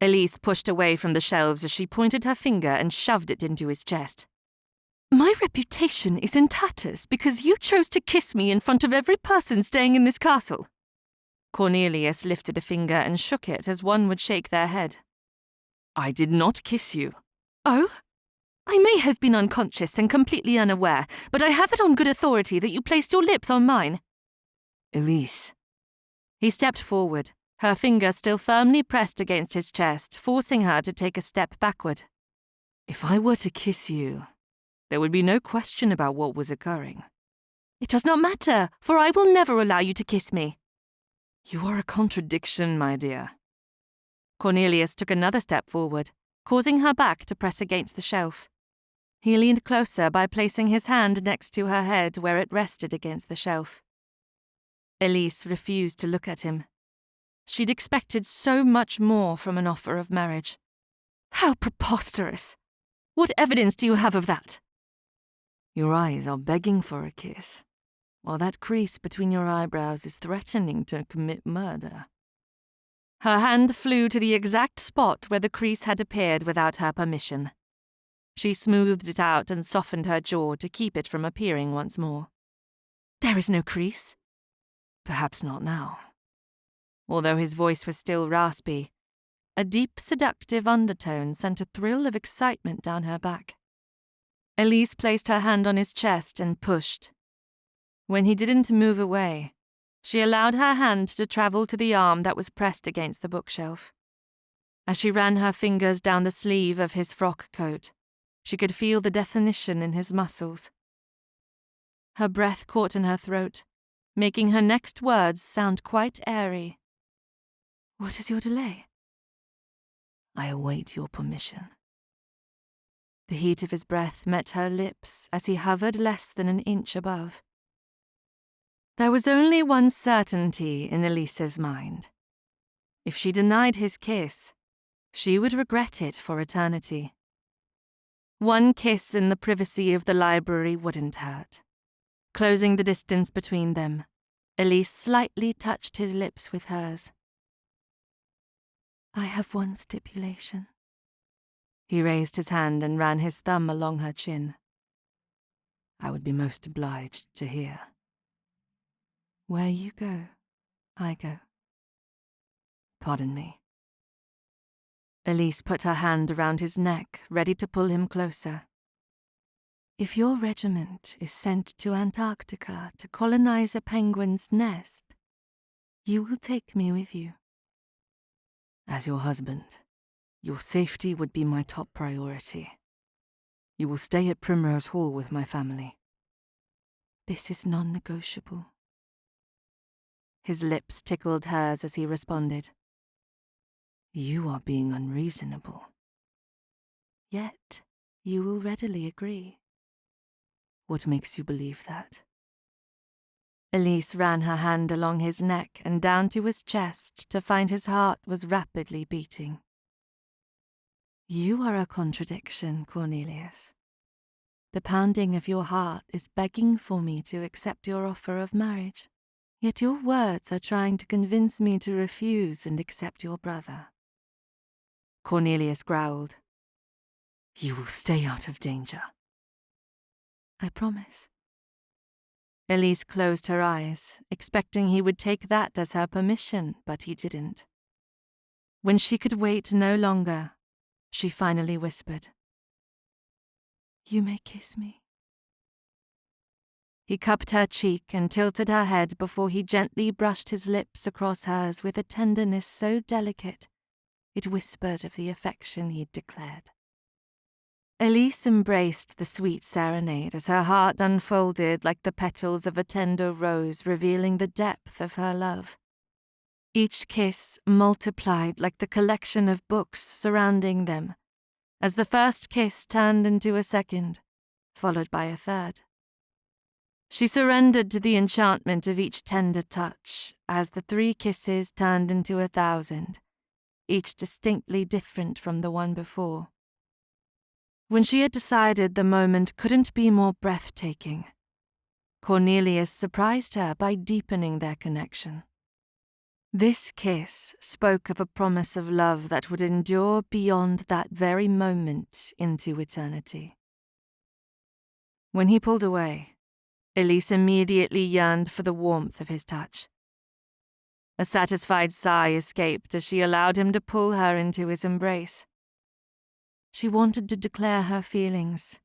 Elise pushed away from the shelves as she pointed her finger and shoved it into his chest. "My reputation is in tatters because you chose to kiss me in front of every person staying in this castle." Cornelius lifted a finger and shook it as one would shake their head. "I did not kiss you." "Oh? I may have been unconscious and completely unaware, but I have it on good authority that you placed your lips on mine." "Elise." He stepped forward, her finger still firmly pressed against his chest, forcing her to take a step backward. "If I were to kiss you, there would be no question about what was occurring." "It does not matter, for I will never allow you to kiss me." "You are a contradiction, my dear." Cornelius took another step forward, causing her back to press against the shelf. He leaned closer by placing his hand next to her head where it rested against the shelf. Elise refused to look at him. She'd expected so much more from an offer of marriage. "How preposterous! What evidence do you have of that?" "Your eyes are begging for a kiss, while that crease between your eyebrows is threatening to commit murder." Her hand flew to the exact spot where the crease had appeared without her permission. She smoothed it out and softened her jaw to keep it from appearing once more. "There is no crease." "Perhaps not now." Although his voice was still raspy, a deep, seductive undertone sent a thrill of excitement down her back. Elise placed her hand on his chest and pushed. When he didn't move away, she allowed her hand to travel to the arm that was pressed against the bookshelf. As she ran her fingers down the sleeve of his frock coat, she could feel the definition in his muscles. Her breath caught in her throat, making her next words sound quite airy. "What is your delay?" "I await your permission." The heat of his breath met her lips as he hovered less than an inch above. There was only one certainty in Elise's mind. If she denied his kiss, she would regret it for eternity. One kiss in the privacy of the library wouldn't hurt. Closing the distance between them, Elise slightly touched his lips with hers. "I have one stipulation." He raised his hand and ran his thumb along her chin. "I would be most obliged to hear." "Where you go, I go." "Pardon me." Elise put her hand around his neck, ready to pull him closer. "If your regiment is sent to Antarctica to colonize a penguin's nest, you will take me with you." "As your husband, your safety would be my top priority. You will stay at Primrose Hall with my family." "This is non-negotiable." His lips tickled hers as he responded. "You are being unreasonable." "Yet you will readily agree." "What makes you believe that?" Elise ran her hand along his neck and down to his chest to find his heart was rapidly beating. "You are a contradiction, Cornelius. The pounding of your heart is begging for me to accept your offer of marriage, yet your words are trying to convince me to refuse and accept your brother." Cornelius growled. "You will stay out of danger." "I promise." Elise closed her eyes, expecting he would take that as her permission, but he didn't. When she could wait no longer, she finally whispered, "You may kiss me." He cupped her cheek and tilted her head before he gently brushed his lips across hers with a tenderness so delicate it whispered of the affection he'd declared. Elise embraced the sweet serenade as her heart unfolded like the petals of a tender rose, revealing the depth of her love. Each kiss multiplied like the collection of books surrounding them, as the first kiss turned into a second, followed by a third. She surrendered to the enchantment of each tender touch, as the 3 kisses turned into 1,000, each distinctly different from the one before. When she had decided the moment couldn't be more breathtaking, Cornelius surprised her by deepening their connection. This kiss spoke of a promise of love that would endure beyond that very moment into eternity. When he pulled away, Elise immediately yearned for the warmth of his touch. A satisfied sigh escaped as she allowed him to pull her into his embrace. She wanted to declare her feelings,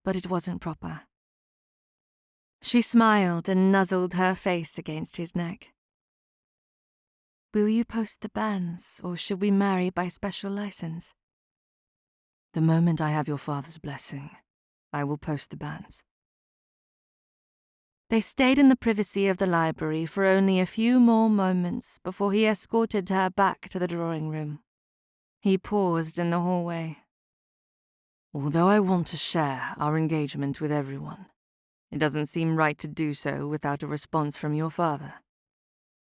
but it wasn't proper. She smiled and nuzzled her face against his neck. "Will you post the banns, or should we marry by special license?" "The moment I have your father's blessing, I will post the banns." They stayed in the privacy of the library for only a few more moments before he escorted her back to the drawing room. He paused in the hallway. "Although I want to share our engagement with everyone, it doesn't seem right to do so without a response from your father."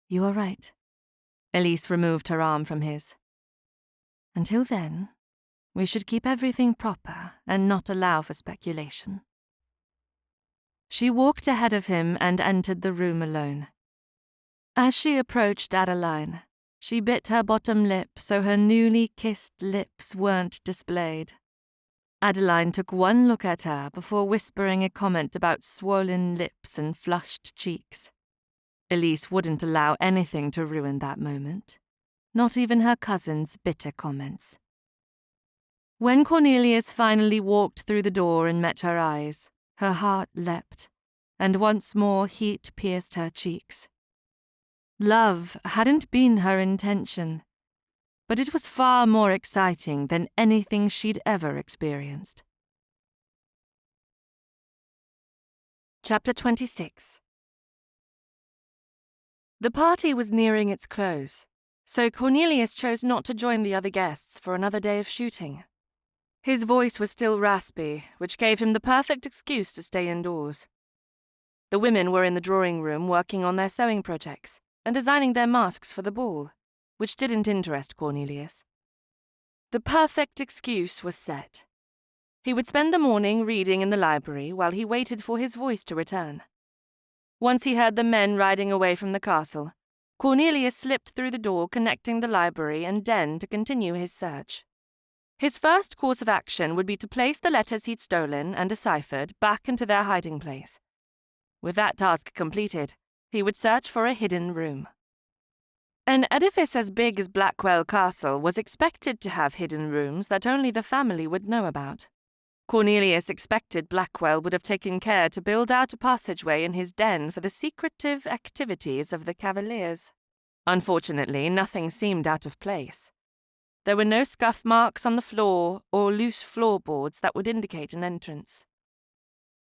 "You are right." Elise removed her arm from his. "Until then, we should keep everything proper and not allow for speculation." She walked ahead of him and entered the room alone. As she approached Adeline, she bit her bottom lip so her newly kissed lips weren't displayed. Adeline took one look at her before whispering a comment about swollen lips and flushed cheeks. Elise wouldn't allow anything to ruin that moment, not even her cousin's bitter comments. When Cornelius finally walked through the door and met her eyes, her heart leapt, and once more heat pierced her cheeks. Love hadn't been her intention, but it was far more exciting than anything she'd ever experienced. Chapter 26. The party was nearing its close, so Cornelius chose not to join the other guests for another day of shooting. His voice was still raspy, which gave him the perfect excuse to stay indoors. The women were in the drawing room working on their sewing projects and designing their masks for the ball, which didn't interest Cornelius. The perfect excuse was set. He would spend the morning reading in the library while he waited for his voice to return. Once he heard the men riding away from the castle, Cornelius slipped through the door connecting the library and den to continue his search. His first course of action would be to place the letters he'd stolen and deciphered back into their hiding place. With that task completed, he would search for a hidden room. An edifice as big as Blackwell Castle was expected to have hidden rooms that only the family would know about. Cornelius expected Blackwell would have taken care to build out a passageway in his den for the secretive activities of the Cavaliers. Unfortunately, nothing seemed out of place. There were no scuff marks on the floor or loose floorboards that would indicate an entrance.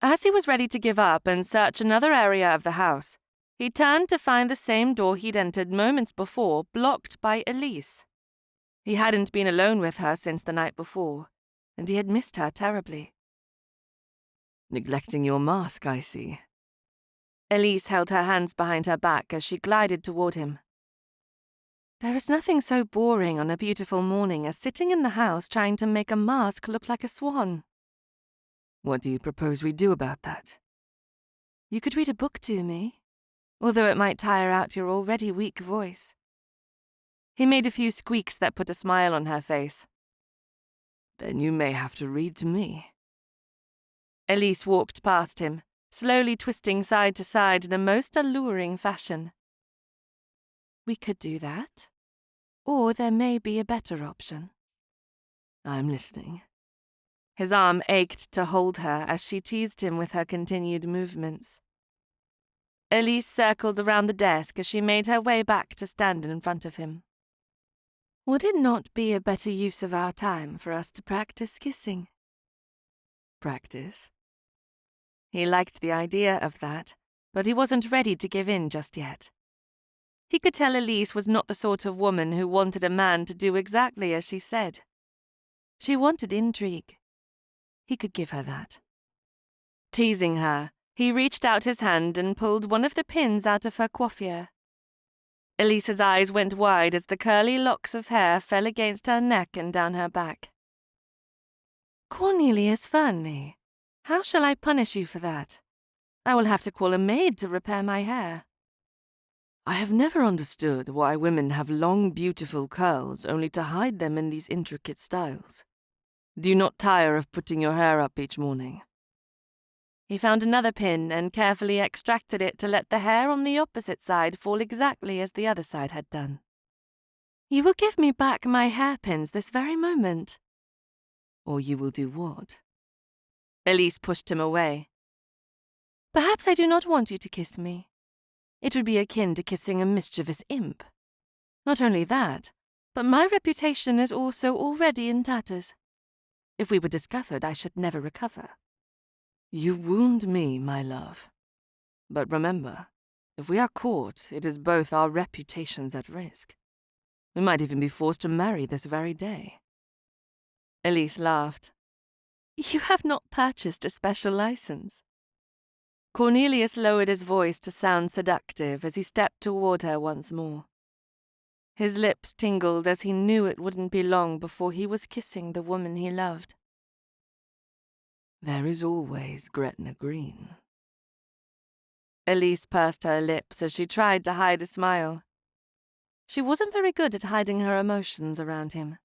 As he was ready to give up and search another area of the house, he turned to find the same door he'd entered moments before blocked by Elise. He hadn't been alone with her since the night before, and he had missed her terribly. "Neglecting your mask, I see." Elise held her hands behind her back as she glided toward him. There is nothing so boring on a beautiful morning as sitting in the house trying to make a mask look like a swan. What do you propose we do about that? You could read a book to me, although it might tire out your already weak voice. He made a few squeaks that put a smile on her face. Then you may have to read to me. Elise walked past him, slowly twisting side to side in a most alluring fashion. We could do that. Or there may be a better option. I'm listening. His arm ached to hold her as she teased him with her continued movements. Elise circled around the desk as she made her way back to stand in front of him. Would it not be a better use of our time for us to practice kissing? Practice? He liked the idea of that, but he wasn't ready to give in just yet. He could tell Elise was not the sort of woman who wanted a man to do exactly as she said. She wanted intrigue. He could give her that. Teasing her, he reached out his hand and pulled one of the pins out of her coiffure. Elise's eyes went wide as the curly locks of hair fell against her neck and down her back. Cornelius Fernley, how shall I punish you for that? I will have to call a maid to repair my hair. I have never understood why women have long, beautiful curls only to hide them in these intricate styles. Do you not tire of putting your hair up each morning? He found another pin and carefully extracted it to let the hair on the opposite side fall exactly as the other side had done. You will give me back my hairpins this very moment. Or you will do what? Elise pushed him away. Perhaps I do not want you to kiss me. It would be akin to kissing a mischievous imp. Not only that, but my reputation is also already in tatters. If we were discovered, I should never recover. You wound me, my love. But remember, if we are caught, it is both our reputations at risk. We might even be forced to marry this very day. Elise laughed. You have not purchased a special license. Cornelius lowered his voice to sound seductive as he stepped toward her once more. His lips tingled as he knew it wouldn't be long before he was kissing the woman he loved. There is always Gretna Green. Elise pursed her lips as she tried to hide a smile. She wasn't very good at hiding her emotions around him.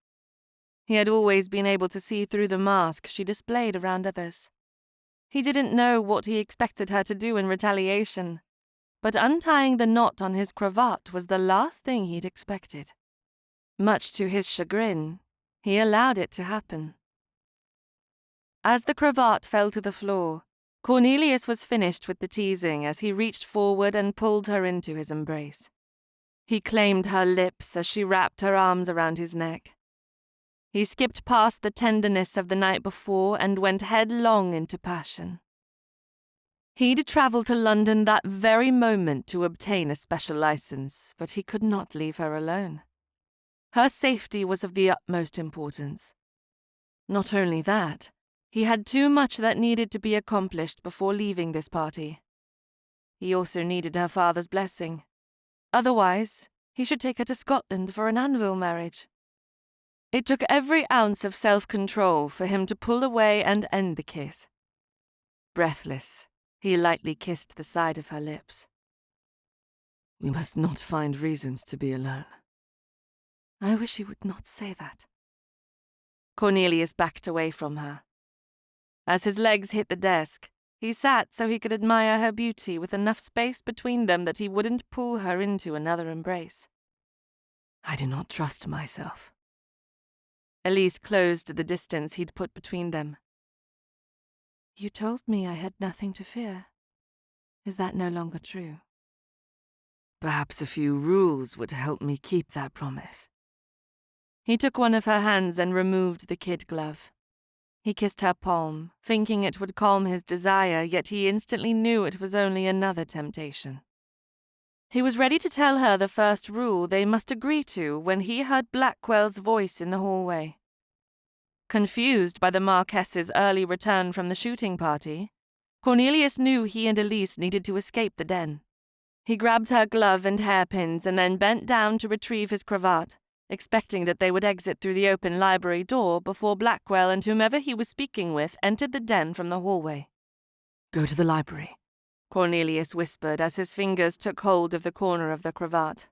He had always been able to see through the mask she displayed around others. He didn't know what he expected her to do in retaliation, but untying the knot on his cravat was the last thing he'd expected. Much to his chagrin, he allowed it to happen. As the cravat fell to the floor, Cornelius was finished with the teasing as he reached forward and pulled her into his embrace. He claimed her lips as she wrapped her arms around his neck. He skipped past the tenderness of the night before and went headlong into passion. He'd traveled to London that very moment to obtain a special license, but he could not leave her alone. Her safety was of the utmost importance. Not only that, he had too much that needed to be accomplished before leaving this party. He also needed her father's blessing. Otherwise, he should take her to Scotland for an anvil marriage. It took every ounce of self-control for him to pull away and end the kiss. Breathless, he lightly kissed the side of her lips. We must not find reasons to be alone. I wish you would not say that. Cornelius backed away from her. As his legs hit the desk, he sat so he could admire her beauty with enough space between them that he wouldn't pull her into another embrace. I do not trust myself. Elise closed the distance he'd put between them. You told me I had nothing to fear. Is that no longer true? Perhaps a few rules would help me keep that promise. He took one of her hands and removed the kid glove. He kissed her palm, thinking it would calm his desire, yet he instantly knew it was only another temptation. He was ready to tell her the first rule they must agree to when he heard Blackwell's voice in the hallway. Confused by the Marquess's early return from the shooting party, Cornelius knew he and Elise needed to escape the den. He grabbed her glove and hairpins and then bent down to retrieve his cravat, expecting that they would exit through the open library door before Blackwell and whomever he was speaking with entered the den from the hallway. "Go to the library," Cornelius whispered as his fingers took hold of the corner of the cravat.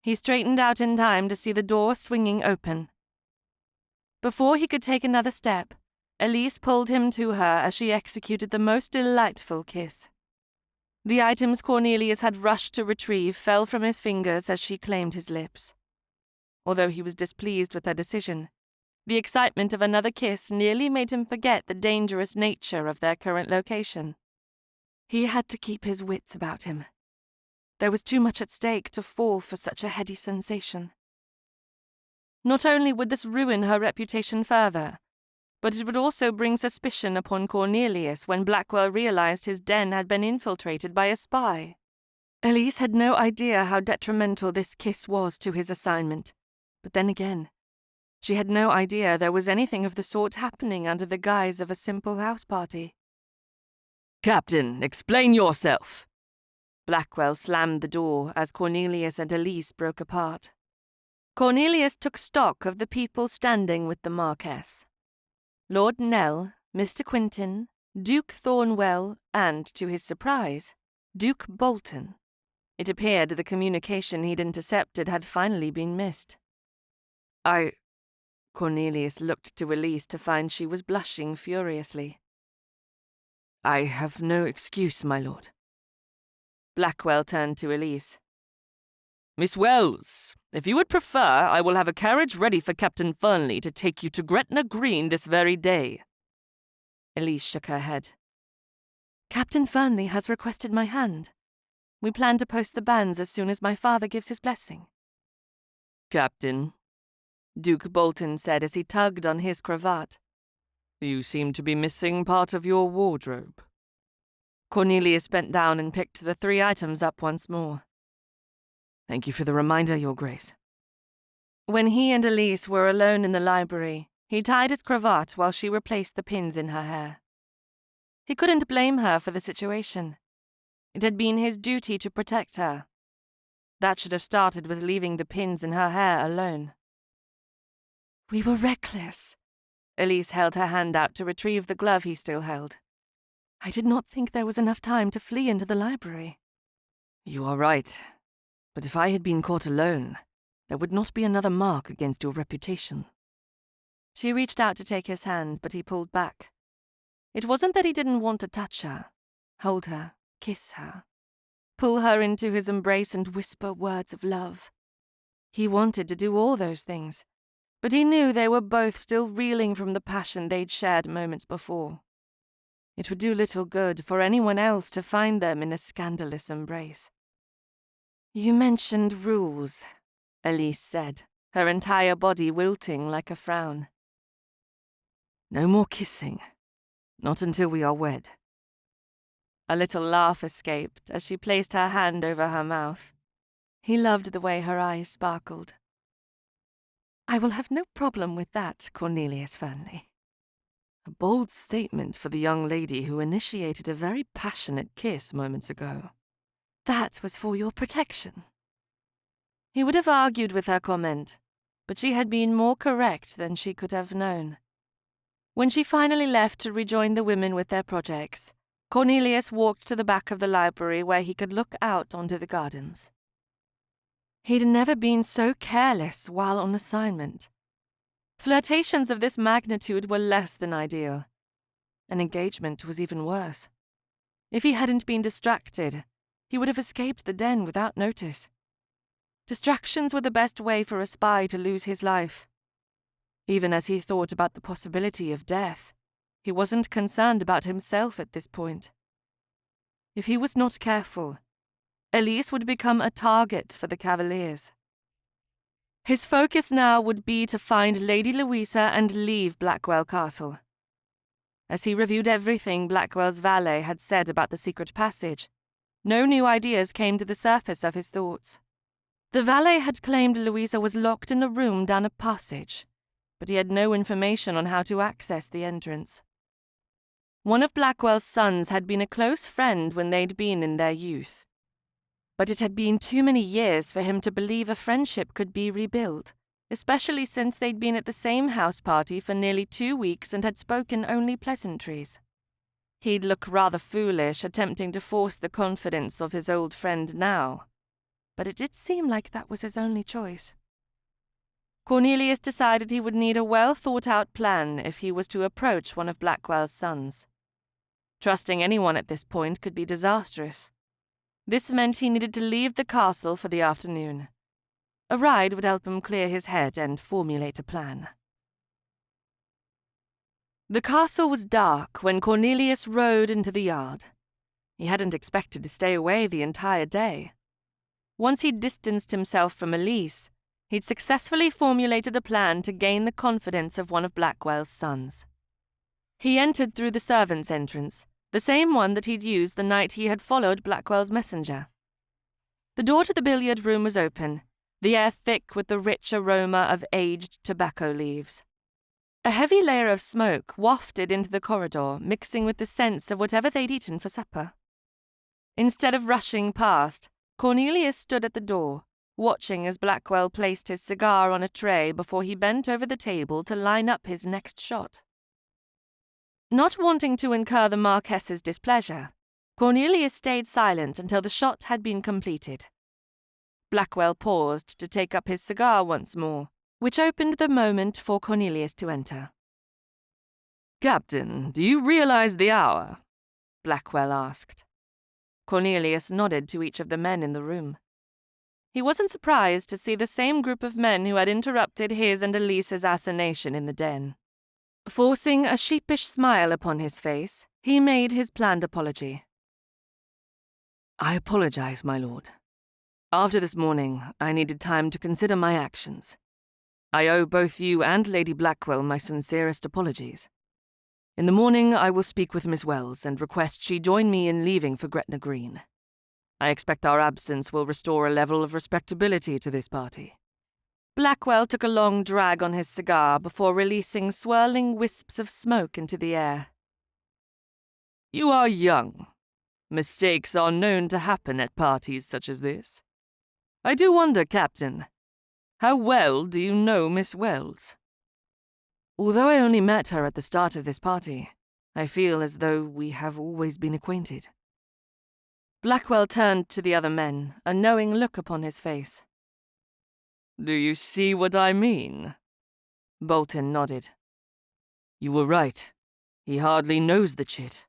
He straightened out in time to see the door swinging open. Before he could take another step, Elise pulled him to her as she executed the most delightful kiss. The items Cornelius had rushed to retrieve fell from his fingers as she claimed his lips. Although he was displeased with her decision, the excitement of another kiss nearly made him forget the dangerous nature of their current location. He had to keep his wits about him. There was too much at stake to fall for such a heady sensation. Not only would this ruin her reputation further, but it would also bring suspicion upon Cornelius when Blackwell realized his den had been infiltrated by a spy. Elise had no idea how detrimental this kiss was to his assignment, but then again, she had no idea there was anything of the sort happening under the guise of a simple house party. "Captain, explain yourself!" Blackwell slammed the door as Cornelius and Elise broke apart. Cornelius took stock of the people standing with the Marquess. Lord Nell, Mr. Quinton, Duke Thornwell, and, to his surprise, Duke Bolton. It appeared the communication he'd intercepted had finally been missed. Cornelius looked to Elise to find she was blushing furiously. "I have no excuse, my lord." Blackwell turned to Elise. "Miss Wells, if you would prefer, I will have a carriage ready for Captain Fernley to take you to Gretna Green this very day." Elise shook her head. "Captain Fernley has requested my hand. We plan to post the banns as soon as my father gives his blessing." "Captain," Duke Bolton said as he tugged on his cravat, "you seem to be missing part of your wardrobe." Cornelius bent down and picked the 3 items up once more. "Thank you for the reminder, Your Grace." When he and Elise were alone in the library, he tied his cravat while she replaced the pins in her hair. He couldn't blame her for the situation. It had been his duty to protect her. That should have started with leaving the pins in her hair alone. "We were reckless." Elise held her hand out to retrieve the glove he still held. "I did not think there was enough time to flee into the library." "You are right. But if I had been caught alone, there would not be another mark against your reputation." She reached out to take his hand, but he pulled back. It wasn't that he didn't want to touch her, hold her, kiss her, pull her into his embrace and whisper words of love. He wanted to do all those things, but he knew they were both still reeling from the passion they'd shared moments before. It would do little good for anyone else to find them in a scandalous embrace. "You mentioned rules," Elise said, her entire body wilting like a frown. "No more kissing. Not until we are wed." A little laugh escaped as she placed her hand over her mouth. He loved the way her eyes sparkled. "I will have no problem with that, Cornelius Fernley." A bold statement for the young lady who initiated a very passionate kiss moments ago. "That was for your protection." He would have argued with her comment, but she had been more correct than she could have known. When she finally left to rejoin the women with their projects, Cornelius walked to the back of the library where he could look out onto the gardens. He'd never been so careless while on assignment. Flirtations of this magnitude were less than ideal. An engagement was even worse. If he hadn't been distracted, he would have escaped the den without notice. Distractions were the best way for a spy to lose his life. Even as he thought about the possibility of death, he wasn't concerned about himself at this point. If he was not careful, Elise would become a target for the Cavaliers. His focus now would be to find Lady Louisa and leave Blackwell Castle. As he reviewed everything Blackwell's valet had said about the secret passage, no new ideas came to the surface of his thoughts. The valet had claimed Louisa was locked in a room down a passage, but he had no information on how to access the entrance. One of Blackwell's sons had been a close friend when they'd been in their youth, but it had been too many years for him to believe a friendship could be rebuilt, especially since they'd been at the same house party for nearly 2 weeks and had spoken only pleasantries. He'd look rather foolish attempting to force the confidence of his old friend now, but it did seem like that was his only choice. Cornelius decided he would need a well-thought-out plan if he was to approach one of Blackwell's sons. Trusting anyone at this point could be disastrous. This meant he needed to leave the castle for the afternoon. A ride would help him clear his head and formulate a plan. The castle was dark when Cornelius rode into the yard. He hadn't expected to stay away the entire day. Once he'd distanced himself from Elise, he'd successfully formulated a plan to gain the confidence of one of Blackwell's sons. He entered through the servants' entrance, the same one that he'd used the night he had followed Blackwell's messenger. The door to the billiard room was open, the air thick with the rich aroma of aged tobacco leaves. A heavy layer of smoke wafted into the corridor, mixing with the scents of whatever they'd eaten for supper. Instead of rushing past, Cornelius stood at the door, watching as Blackwell placed his cigar on a tray before he bent over the table to line up his next shot. Not wanting to incur the Marquess's displeasure, Cornelius stayed silent until the shot had been completed. Blackwell paused to take up his cigar once more, which opened the moment for Cornelius to enter. "Captain, do you realize the hour?" Blackwell asked. Cornelius nodded to each of the men in the room. He wasn't surprised to see the same group of men who had interrupted his and Elise's assassination in the den. Forcing a sheepish smile upon his face, he made his planned apology. "I apologize, my lord. After this morning, I needed time to consider my actions. I owe both you and Lady Blackwell my sincerest apologies. In the morning, I will speak with Miss Wells and request she join me in leaving for Gretna Green. I expect our absence will restore a level of respectability to this party." Blackwell took a long drag on his cigar before releasing swirling wisps of smoke into the air. "You are young. Mistakes are known to happen at parties such as this. I do wonder, Captain, how well do you know Miss Wells?" "Although I only met her at the start of this party, I feel as though we have always been acquainted." Blackwell turned to the other men, a knowing look upon his face. "Do you see what I mean?" Bolton nodded. "You were right. He hardly knows the chit."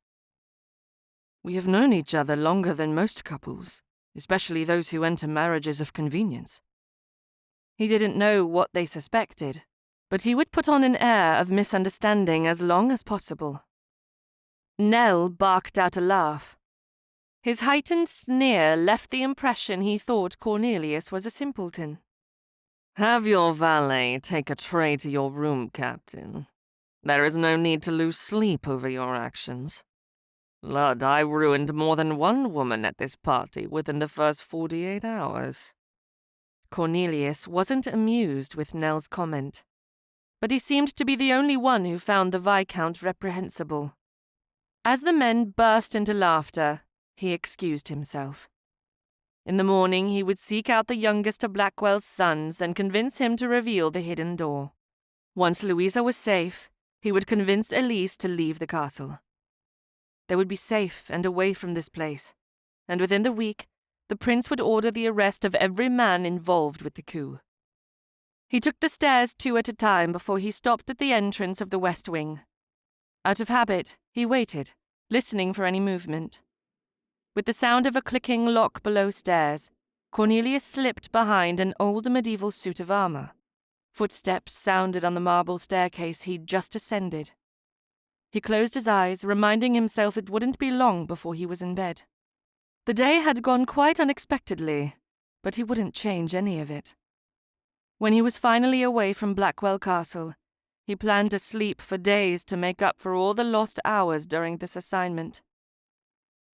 "We have known each other longer than most couples, especially those who enter marriages of convenience." He didn't know what they suspected, but he would put on an air of misunderstanding as long as possible. Nell barked out a laugh. His heightened sneer left the impression he thought Cornelius was a simpleton. "Have your valet take a tray to your room, Captain. There is no need to lose sleep over your actions. Lud, I ruined more than one woman at this party within the first 48 hours. Cornelius wasn't amused with Nell's comment, but he seemed to be the only one who found the Viscount reprehensible. As the men burst into laughter, he excused himself. In the morning he would seek out the youngest of Blackwell's sons and convince him to reveal the hidden door. Once Louisa was safe, he would convince Elise to leave the castle. They would be safe and away from this place, and within the week, the prince would order the arrest of every man involved with the coup. He took the stairs 2 at a time before he stopped at the entrance of the west wing. Out of habit, he waited, listening for any movement. With the sound of a clicking lock below stairs, Cornelius slipped behind an old medieval suit of armor. Footsteps sounded on the marble staircase he'd just ascended. He closed his eyes, reminding himself it wouldn't be long before he was in bed. The day had gone quite unexpectedly, but he wouldn't change any of it. When he was finally away from Blackwell Castle, he planned to sleep for days to make up for all the lost hours during this assignment.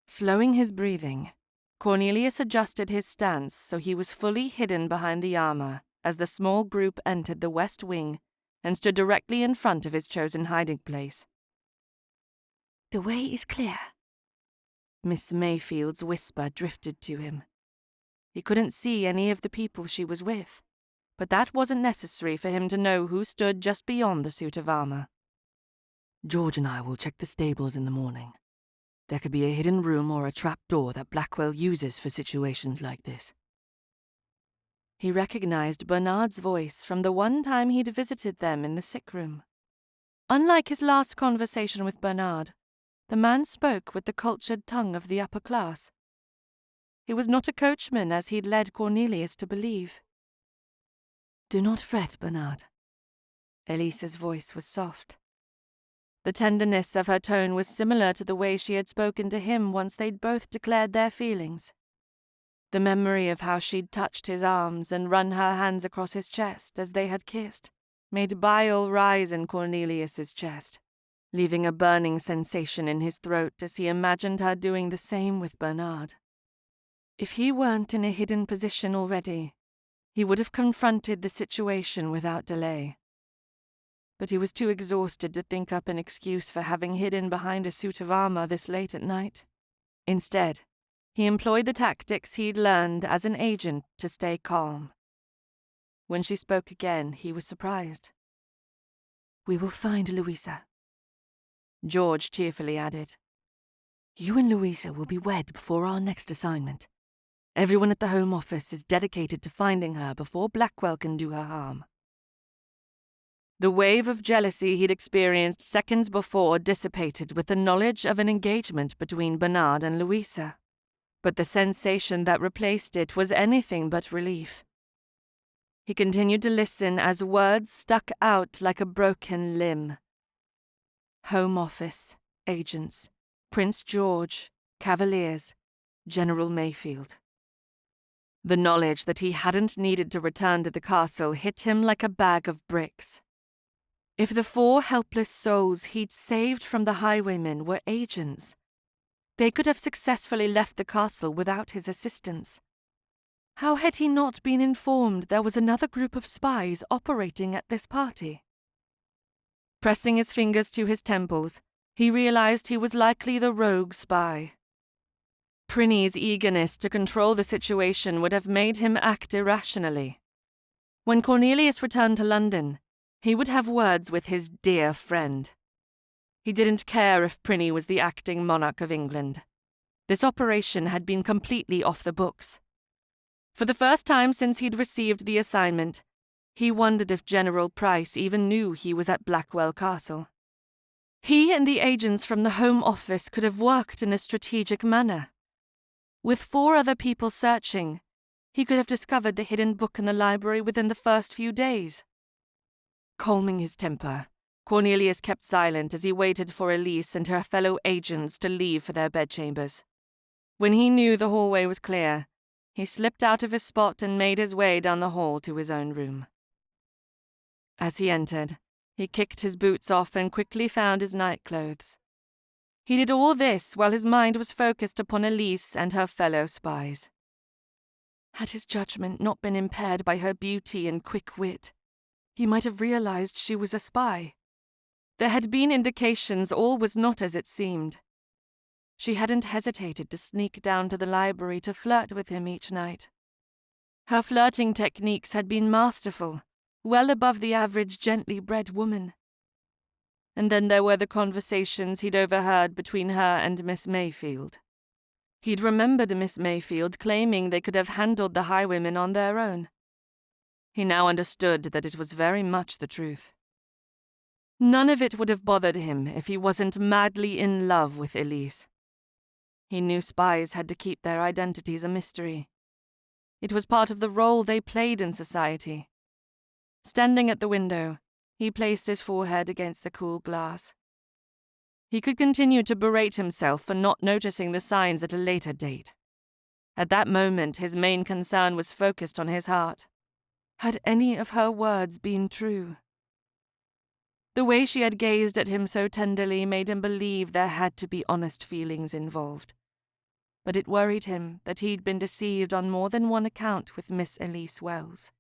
Slowing his breathing, Cornelius adjusted his stance so he was fully hidden behind the armor as the small group entered the west wing and stood directly in front of his chosen hiding place. "The way is clear." Miss Mayfield's whisper drifted to him. He couldn't see any of the people she was with, but that wasn't necessary for him to know who stood just beyond the suit of armor. George and I will check the stables in the morning. There could be a hidden room or a trap door that Blackwell uses for situations like this. He recognized Bernard's voice from the one time he'd visited them in the sick room. Unlike his last conversation with Bernard, the man spoke with the cultured tongue of the upper class. He was not a coachman as he'd led Cornelius to believe. Do not fret, Bernard. Elise's voice was soft. The tenderness of her tone was similar to the way she had spoken to him once they'd both declared their feelings. The memory of how she'd touched his arms and run her hands across his chest as they had kissed made bile rise in Cornelius's chest, leaving a burning sensation in his throat as he imagined her doing the same with Bernard. If he weren't in a hidden position already, he would have confronted the situation without delay. But he was too exhausted to think up an excuse for having hidden behind a suit of armor this late at night. Instead, he employed the tactics he'd learned as an agent to stay calm. When she spoke again, he was surprised. We will find Louisa, George cheerfully added. You and Louisa will be wed before our next assignment. Everyone at the Home Office is dedicated to finding her before Blackwell can do her harm. The wave of jealousy he'd experienced seconds before dissipated with the knowledge of an engagement between Bernard and Louisa, but the sensation that replaced it was anything but relief. He continued to listen as words stuck out like a broken limb. Home Office, agents, Prince George, Cavaliers, General Mayfield. The knowledge that he hadn't needed to return to the castle hit him like a bag of bricks. If the 4 helpless souls he'd saved from the highwaymen were agents, they could have successfully left the castle without his assistance. How had he not been informed there was another group of spies operating at this party? Pressing his fingers to his temples, he realized he was likely the rogue spy. Prinny's eagerness to control the situation would have made him act irrationally. When Cornelius returned to London, he would have words with his dear friend. He didn't care if Prinny was the acting monarch of England. This operation had been completely off the books. For the first time since he'd received the assignment, he wondered if General Price even knew he was at Blackwell Castle. He and the agents from the Home Office could have worked in a strategic manner. With 4 other people searching, he could have discovered the hidden book in the library within the first few days. Calming his temper, Cornelius kept silent as he waited for Elise and her fellow agents to leave for their bedchambers. When he knew the hallway was clear, he slipped out of his spot and made his way down the hall to his own room. As he entered, he kicked his boots off and quickly found his nightclothes. He did all this while his mind was focused upon Elise and her fellow spies. Had his judgment not been impaired by her beauty and quick wit, he might have realized she was a spy. There had been indications all was not as it seemed. She hadn't hesitated to sneak down to the library to flirt with him each night. Her flirting techniques had been masterful, well above the average gently bred woman. And then there were the conversations he'd overheard between her and Miss Mayfield. He'd remembered Miss Mayfield claiming they could have handled the highwaymen on their own. He now understood that it was very much the truth. None of it would have bothered him if he wasn't madly in love with Elise. He knew spies had to keep their identities a mystery. It was part of the role they played in society. Standing at the window, he placed his forehead against the cool glass. He could continue to berate himself for not noticing the signs at a later date. At that moment, his main concern was focused on his heart. Had any of her words been true? The way she had gazed at him so tenderly made him believe there had to be honest feelings involved. But it worried him that he'd been deceived on more than one account with Miss Elise Wells.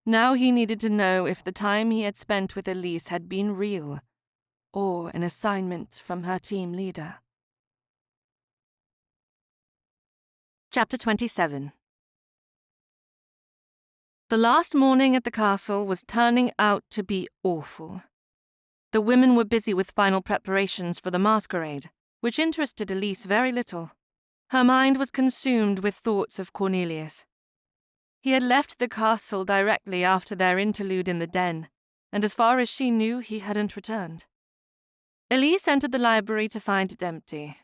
Now he needed to know if the time he had spent with Elise had been real, or an assignment from her team leader. Chapter 27. The last morning at the castle was turning out to be awful. The women were busy with final preparations for the masquerade, which interested Elise very little. Her mind was consumed with thoughts of Cornelius. He had left the castle directly after their interlude in the den, and as far as she knew, he hadn't returned. Elise entered the library to find it empty.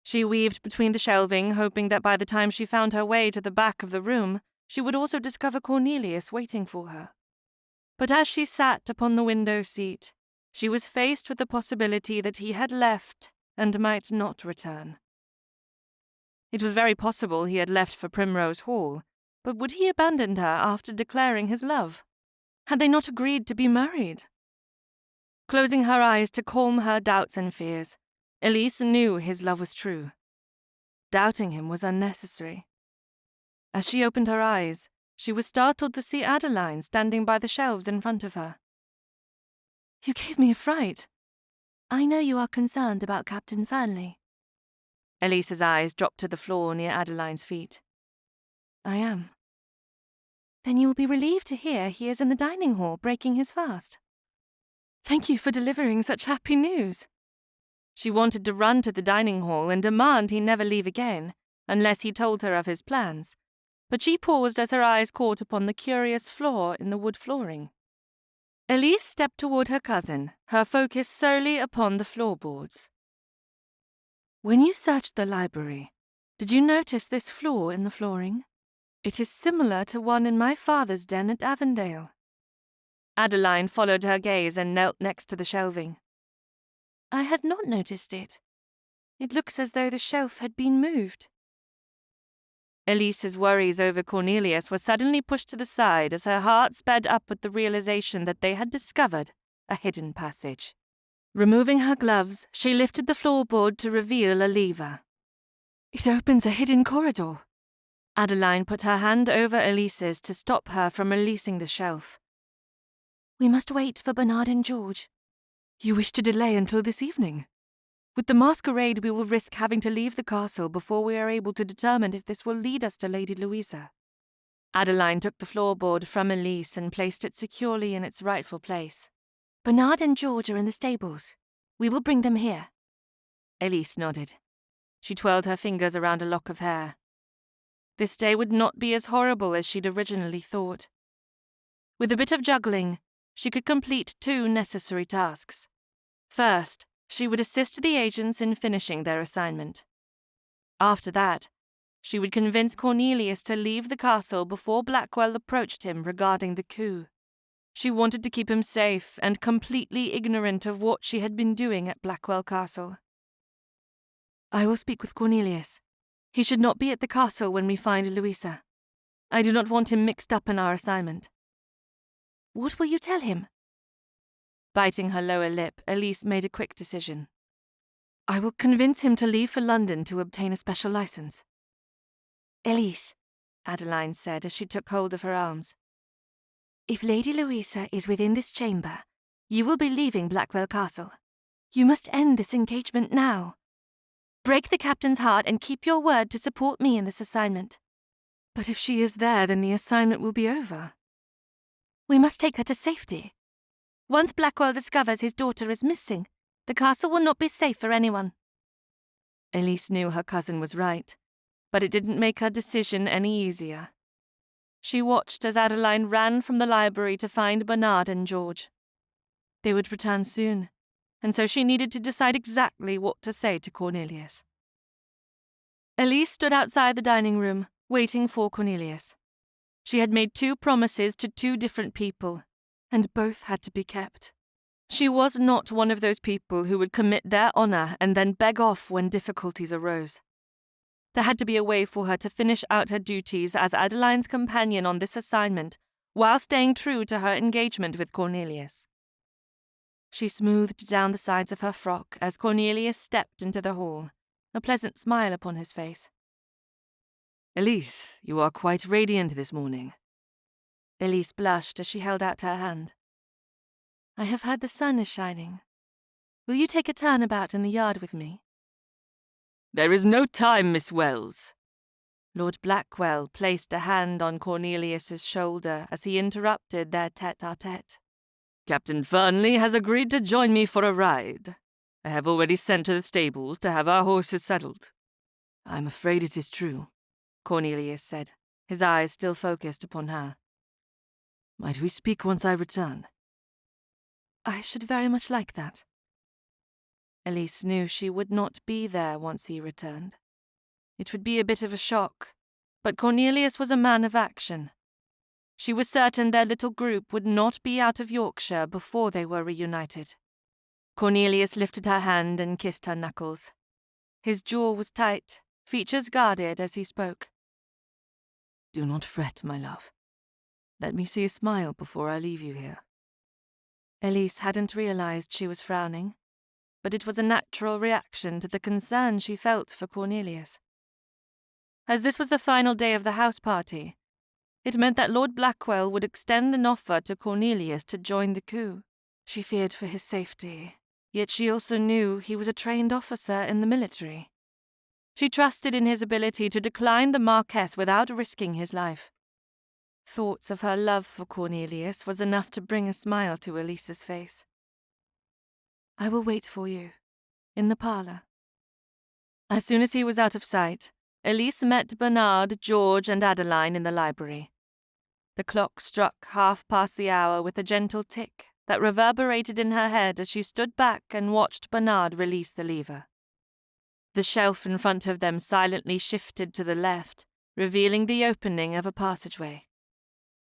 She weaved between the shelving, hoping that by the time she found her way to the back of the room, she would also discover Cornelius waiting for her. But as she sat upon the window seat, she was faced with the possibility that he had left and might not return. It was very possible he had left for Primrose Hall, but would he abandon her after declaring his love? Had they not agreed to be married? Closing her eyes to calm her doubts and fears, Elise knew his love was true. Doubting him was unnecessary. As she opened her eyes, she was startled to see Adeline standing by the shelves in front of her. "You gave me a fright." "I know you are concerned about Captain Fernley." Elise's eyes dropped to the floor near Adeline's feet. "I am." "Then you will be relieved to hear he is in the dining hall breaking his fast." "Thank you for delivering such happy news." She wanted to run to the dining hall and demand he never leave again, unless he told her of his plans, but she paused as her eyes caught upon the curious flaw in the wood flooring. Elise stepped toward her cousin, her focus solely upon the floorboards. "When you searched the library, did you notice this flaw in the flooring? It is similar to one in my father's den at Avondale." Adeline followed her gaze and knelt next to the shelving. "I had not noticed it. It looks as though the shelf had been moved." Elise's worries over Cornelius were suddenly pushed to the side as her heart sped up with the realization that they had discovered a hidden passage. Removing her gloves, she lifted the floorboard to reveal a lever. "It opens a hidden corridor." Adeline put her hand over Elise's to stop her from releasing the shelf. "We must wait for Bernard and George." "You wish to delay until this evening? With the masquerade, we will risk having to leave the castle before we are able to determine if this will lead us to Lady Louisa." Adeline took the floorboard from Elise and placed it securely in its rightful place. "Bernard and George are in the stables. We will bring them here." Elise nodded. She twirled her fingers around a lock of hair. This day would not be as horrible as she'd originally thought. With a bit of juggling, she could complete 2 necessary tasks. First, she would assist the agents in finishing their assignment. After that, she would convince Cornelius to leave the castle before Blackwell approached him regarding the coup. She wanted to keep him safe and completely ignorant of what she had been doing at Blackwell Castle. "I will speak with Cornelius. He should not be at the castle when we find Louisa. I do not want him mixed up in our assignment." "What will you tell him?" Biting her lower lip, Elise made a quick decision. "I will convince him to leave for London to obtain a special license." "Elise," Adeline said as she took hold of her arms, "if Lady Louisa is within this chamber, you will be leaving Blackwell Castle. You must end this engagement now. Break the captain's heart and keep your word to support me in this assignment." "But if she is there, then the assignment will be over." "We must take her to safety. Once Blackwell discovers his daughter is missing, the castle will not be safe for anyone." Elise knew her cousin was right, but it didn't make her decision any easier. She watched as Adeline ran from the library to find Bernard and George. They would return soon, and so she needed to decide exactly what to say to Cornelius. Elise stood outside the dining room, waiting for Cornelius. She had made 2 promises to 2 different people, and both had to be kept. She was not one of those people who would commit their honor and then beg off when difficulties arose. There had to be a way for her to finish out her duties as Adeline's companion on this assignment while staying true to her engagement with Cornelius. She smoothed down the sides of her frock as Cornelius stepped into the hall, a pleasant smile upon his face. "Elise, you are quite radiant this morning." Elise blushed as she held out her hand. "I have heard the sun is shining. Will you take a turn about in the yard with me?" "There is no time, Miss Wells." Lord Blackwell placed a hand on Cornelius's shoulder as he interrupted their tete-a-tete. Captain Fernley has agreed to join me for a ride. I have already sent to the stables to have our horses saddled. I'm afraid it is true, Cornelius said, his eyes still focused upon her. Might we speak once I return? I should very much like that. Elise knew she would not be there once he returned. It would be a bit of a shock, but Cornelius was a man of action. She was certain their little group would not be out of Yorkshire before they were reunited. Cornelius lifted her hand and kissed her knuckles. His jaw was tight, features guarded as he spoke. Do not fret, my love. Let me see a smile before I leave you here. Elise hadn't realized she was frowning, but it was a natural reaction to the concern she felt for Cornelius. As this was the final day of the house party, it meant that Lord Blackwell would extend an offer to Cornelius to join the coup. She feared for his safety, yet she also knew he was a trained officer in the military. She trusted in his ability to decline the Marquess without risking his life. Thoughts of her love for Cornelius was enough to bring a smile to Elise's face. I will wait for you, in the parlour. As soon as he was out of sight, Elise met Bernard, George, and Adeline in the library. The clock struck 1/2 the hour with a gentle tick that reverberated in her head as she stood back and watched Bernard release the lever. The shelf in front of them silently shifted to the left, revealing the opening of a passageway.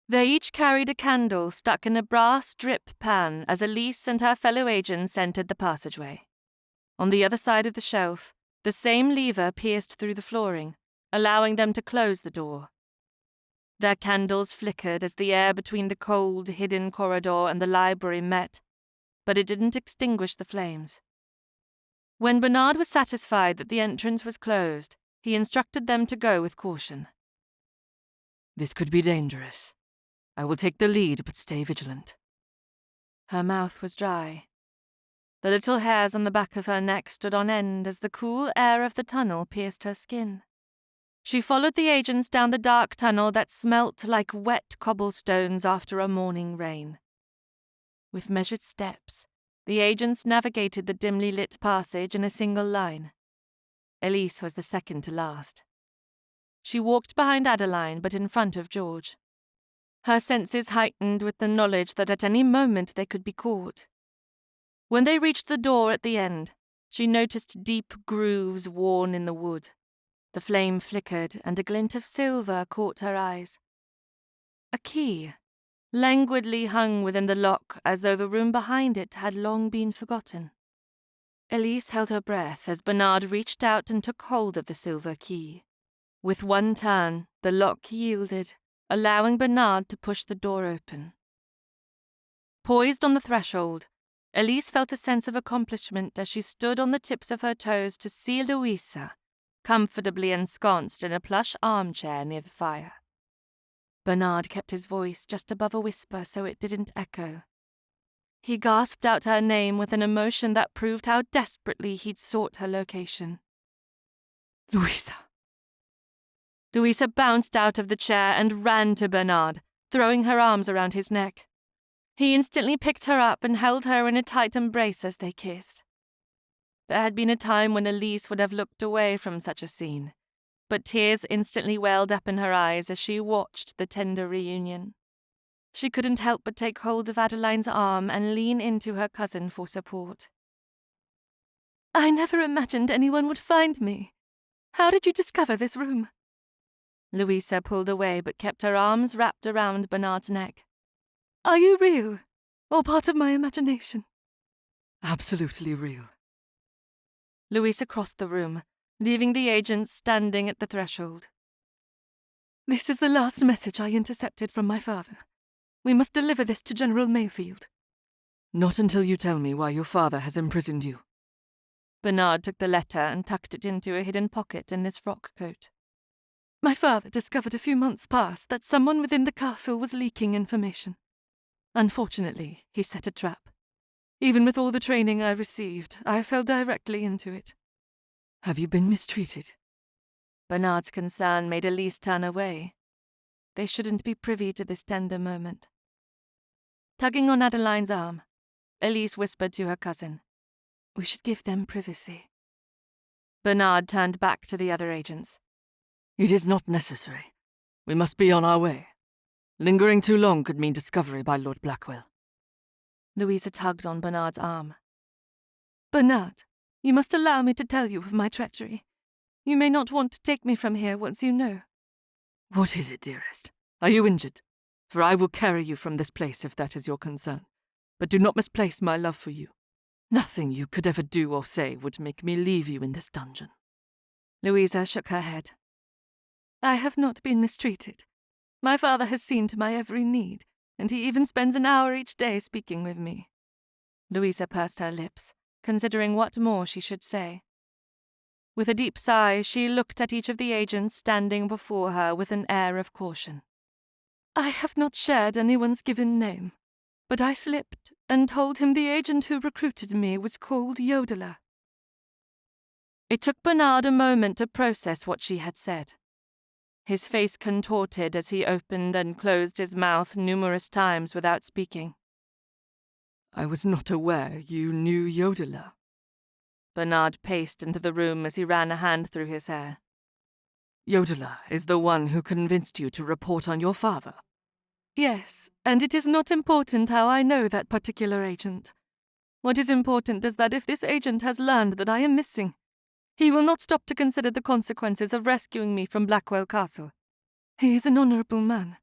They each carried a candle stuck in a brass drip pan as Elise and her fellow agents entered the passageway. On the other side of the shelf, the same lever pierced through the flooring, allowing them to close the door. Their candles flickered as the air between the cold, hidden corridor and the library met, but it didn't extinguish the flames. When Bernard was satisfied that the entrance was closed, he instructed them to go with caution. This could be dangerous. I will take the lead, but stay vigilant. Her mouth was dry. The little hairs on the back of her neck stood on end as the cool air of the tunnel pierced her skin. She followed the agents down the dark tunnel that smelt like wet cobblestones after a morning rain. With measured steps, the agents navigated the dimly lit passage in a single line. Elise was the second to last. She walked behind Adeline, but in front of George. Her senses heightened with the knowledge that at any moment they could be caught. When they reached the door at the end, she noticed deep grooves worn in the wood. The flame flickered, and a glint of silver caught her eyes. A key, languidly hung within the lock as though the room behind it had long been forgotten. Elise held her breath as Bernard reached out and took hold of the silver key. With one turn, the lock yielded, allowing Bernard to push the door open. Poised on the threshold, Elise felt a sense of accomplishment as she stood on the tips of her toes to see Louisa, comfortably ensconced in a plush armchair near the fire. Bernard kept his voice just above a whisper so it didn't echo. He gasped out her name with an emotion that proved how desperately he'd sought her location. Louisa! Louisa bounced out of the chair and ran to Bernard, throwing her arms around his neck. He instantly picked her up and held her in a tight embrace as they kissed. There had been a time when Elise would have looked away from such a scene, but tears instantly welled up in her eyes as she watched the tender reunion. She couldn't help but take hold of Adeline's arm and lean into her cousin for support. I never imagined anyone would find me. How did you discover this room? Louisa pulled away but kept her arms wrapped around Bernard's neck. Are you real, or part of my imagination? Absolutely real. Louisa crossed the room, leaving the agents standing at the threshold. This is the last message I intercepted from my father. We must deliver this to General Mayfield. Not until you tell me why your father has imprisoned you. Bernard took the letter and tucked it into a hidden pocket in his frock coat. My father discovered a few months past that someone within the castle was leaking information. Unfortunately, he set a trap. Even with all the training I received, I fell directly into it. Have you been mistreated? Bernard's concern made Elise turn away. They shouldn't be privy to this tender moment. Tugging on Adeline's arm, Elise whispered to her cousin, "We should give them privacy." Bernard turned back to the other agents. "It is not necessary. We must be on our way. Lingering too long could mean discovery by Lord Blackwell." Louisa tugged on Bernard's arm. "Bernard, you must allow me to tell you of my treachery. You may not want to take me from here once you know." "What is it, dearest? Are you injured? For I will carry you from this place if that is your concern. But do not misplace my love for you. Nothing you could ever do or say would make me leave you in this dungeon." Louisa shook her head. "I have not been mistreated. My father has seen to my every need, and he even spends an hour each day speaking with me." Louisa pursed her lips, considering what more she should say. With a deep sigh, she looked at each of the agents standing before her with an air of caution. "I have not shared anyone's given name, but I slipped and told him the agent who recruited me was called Yodeler." It took Bernard a moment to process what she had said. His face contorted as he opened and closed his mouth numerous times without speaking. "I was not aware you knew Yodeler." Bernard paced into the room as he ran a hand through his hair. "Yodeler is the one who convinced you to report on your father?" "Yes, and it is not important how I know that particular agent. What is important is that if this agent has learned that I am missing, he will not stop to consider the consequences of rescuing me from Blackwell Castle. He is an honourable man.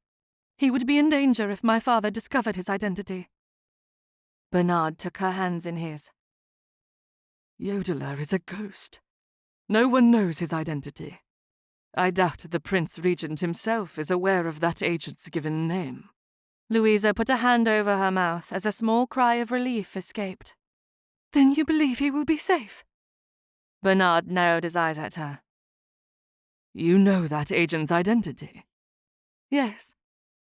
He would be in danger if my father discovered his identity." Bernard took her hands in his. "Yodeler is a ghost. No one knows his identity. I doubt the Prince Regent himself is aware of that agent's given name." Louisa put a hand over her mouth as a small cry of relief escaped. "Then you believe he will be safe?" Bernard narrowed his eyes at her. "You know that agent's identity?" "Yes,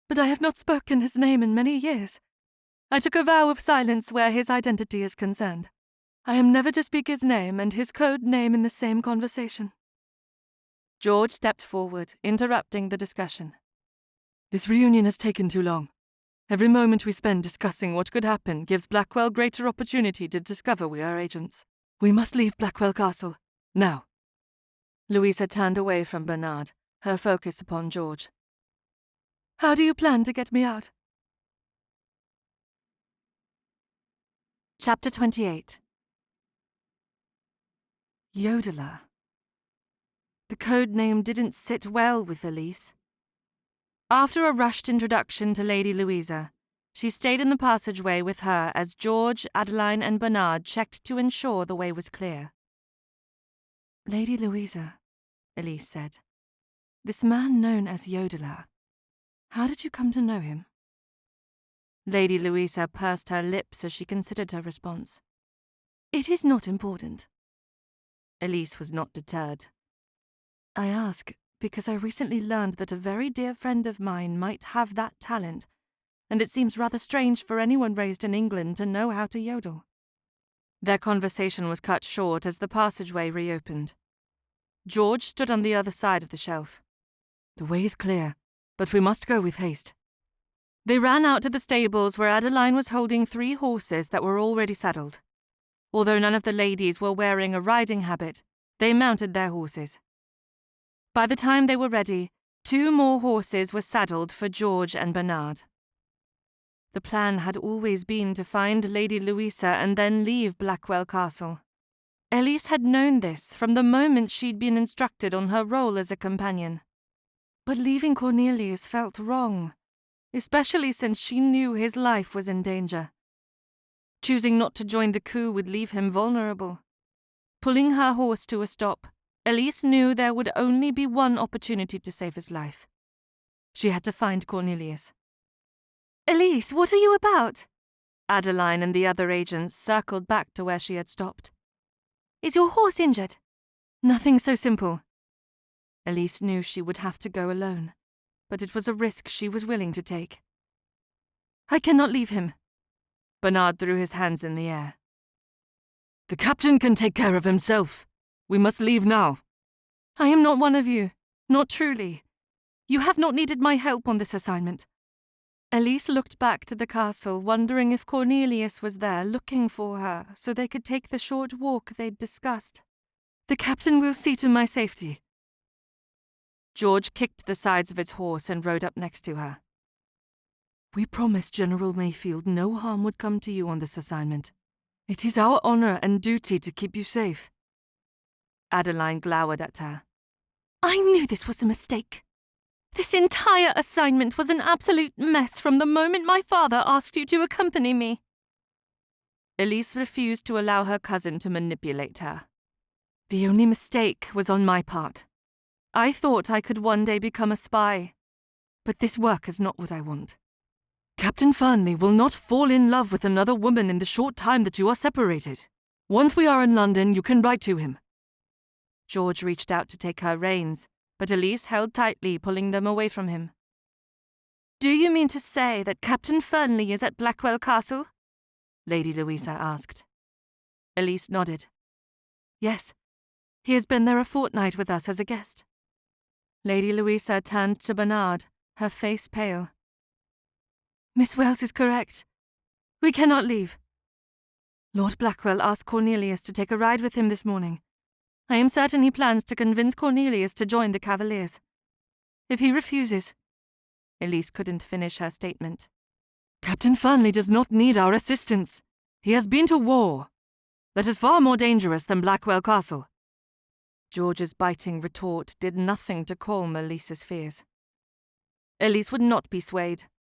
but I have not spoken his name in many years. I took a vow of silence where his identity is concerned. I am never to speak his name and his code name in the same conversation." George stepped forward, interrupting the discussion. "This reunion has taken too long. Every moment we spend discussing what could happen gives Blackwell greater opportunity to discover we are agents. We must leave Blackwell Castle, now." Louisa turned away from Bernard, her focus upon George. "How do you plan to get me out?" Chapter 28. Yodeler. The code name didn't sit well with Elise. After a rushed introduction to Lady Louisa, she stayed in the passageway with her as George, Adeline, and Bernard checked to ensure the way was clear. "Lady Louisa," Elise said, "this man known as Yodeler, how did you come to know him?" Lady Louisa pursed her lips as she considered her response. "It is not important." Elise was not deterred. "I ask because I recently learned that a very dear friend of mine might have that talent, and it seems rather strange for anyone raised in England to know how to yodel." Their conversation was cut short as the passageway reopened. George stood on the other side of the shelf. "The way is clear, but we must go with haste." They ran out to the stables where Adeline was holding 3 horses that were already saddled. Although none of the ladies were wearing a riding habit, they mounted their horses. By the time they were ready, 2 more horses were saddled for George and Bernard. The plan had always been to find Lady Louisa and then leave Blackwell Castle. Elise had known this from the moment she'd been instructed on her role as a companion. But leaving Cornelius felt wrong, especially since she knew his life was in danger. Choosing not to join the coup would leave him vulnerable. Pulling her horse to a stop, Elise knew there would only be one opportunity to save his life. She had to find Cornelius. "Elise, what are you about?" Adeline and the other agents circled back to where she had stopped. "Is your horse injured?" "Nothing so simple." Elise knew she would have to go alone, but it was a risk she was willing to take. "I cannot leave him." Bernard threw his hands in the air. "The captain can take care of himself. We must leave now." I am not one of you, not truly. You have not needed my help on this assignment." Elise looked back to the castle, wondering if Cornelius was there looking for her so they could take the short walk they'd discussed. "The captain will see to my safety." George kicked the sides of its horse and rode up next to her. "We promised General Mayfield no harm would come to you on this assignment. It is our honor and duty to keep you safe." Adeline glowered at her. "I knew this was a mistake. This entire assignment was an absolute mess from the moment my father asked you to accompany me." Elise refused to allow her cousin to manipulate her. "The only mistake was on my part. I thought I could one day become a spy, but this work is not what I want. Captain Fernley will not fall in love with another woman in the short time that you are separated. Once we are in London, you can write to him." George reached out to take her reins, but Elise held tightly, pulling them away from him. "Do you mean to say that Captain Fernley is at Blackwell Castle?" Lady Louisa asked. Elise nodded. "Yes, he has been there a fortnight with us as a guest." Lady Louisa turned to Bernard, her face pale. "Miss Wells is correct. We cannot leave. Lord Blackwell asked Cornelius to take a ride with him this morning. I am certain he plans to convince Cornelius to join the Cavaliers. If he refuses—" Elise couldn't finish her statement. "Captain Fernley does not need our assistance. He has been to war. That is far more dangerous than Blackwell Castle." George's biting retort did nothing to calm Elise's fears. Elise would not be swayed.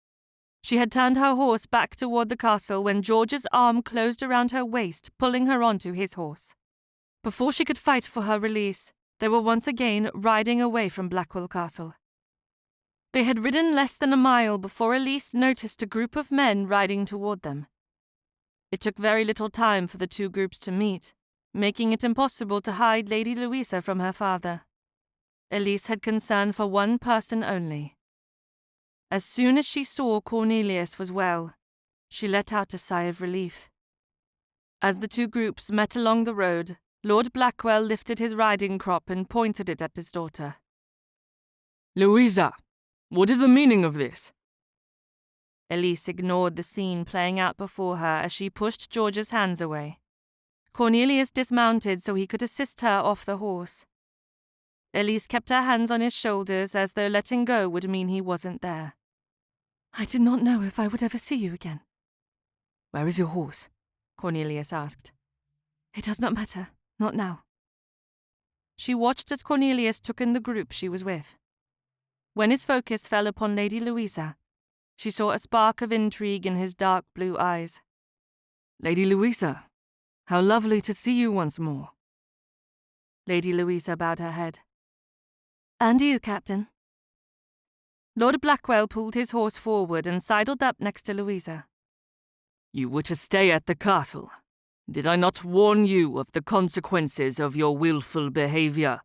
She had turned her horse back toward the castle when George's arm closed around her waist, pulling her onto his horse. Before she could fight for her release, they were once again riding away from Blackwell Castle. They had ridden less than a mile before Elise noticed a group of men riding toward them. It took very little time for the two groups to meet, making it impossible to hide Lady Louisa from her father. Elise had concern for one person only. As soon as she saw Cornelius was well, she let out a sigh of relief. As the two groups met along the road, Lord Blackwell lifted his riding crop and pointed it at his daughter. "Louisa, what is the meaning of this?" Elise ignored the scene playing out before her as she pushed George's hands away. Cornelius dismounted so he could assist her off the horse. Elise kept her hands on his shoulders as though letting go would mean he wasn't there. "I did not know if I would ever see you again." "Where is your horse?" Cornelius asked. "It does not matter, not now." She watched as Cornelius took in the group she was with. When his focus fell upon Lady Louisa, she saw a spark of intrigue in his dark blue eyes. "Lady Louisa, how lovely to see you once more." Lady Louisa bowed her head. "And you, Captain." Lord Blackwell pulled his horse forward and sidled up next to Louisa. "You were to stay at the castle. Did I not warn you of the consequences of your willful behavior?"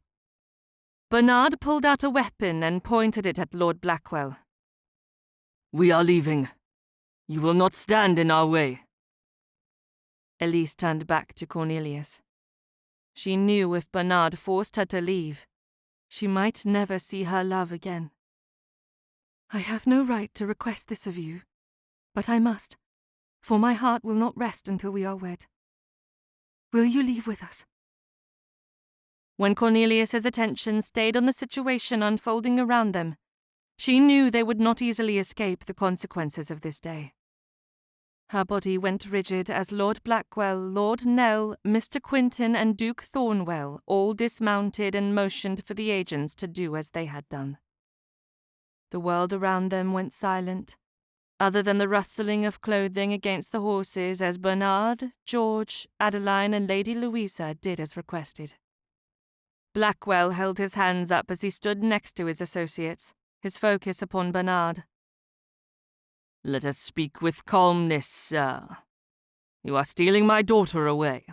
Bernard pulled out a weapon and pointed it at Lord Blackwell. "We are leaving. You will not stand in our way." Elise turned back to Cornelius. She knew if Bernard forced her to leave, she might never see her love again. "I have no right to request this of you, but I must, for my heart will not rest until we are wed. Will you leave with us?" When Cornelius's attention stayed on the situation unfolding around them, she knew they would not easily escape the consequences of this day. Her body went rigid as Lord Blackwell, Lord Nell, Mr. Quinton, and Duke Thornwell all dismounted and motioned for the agents to do as they had done. The world around them went silent, other than the rustling of clothing against the horses as Bernard, George, Adeline, and Lady Louisa did as requested. Blackwell held his hands up as he stood next to his associates, his focus upon Bernard. "Let us speak with calmness, sir. You are stealing my daughter away.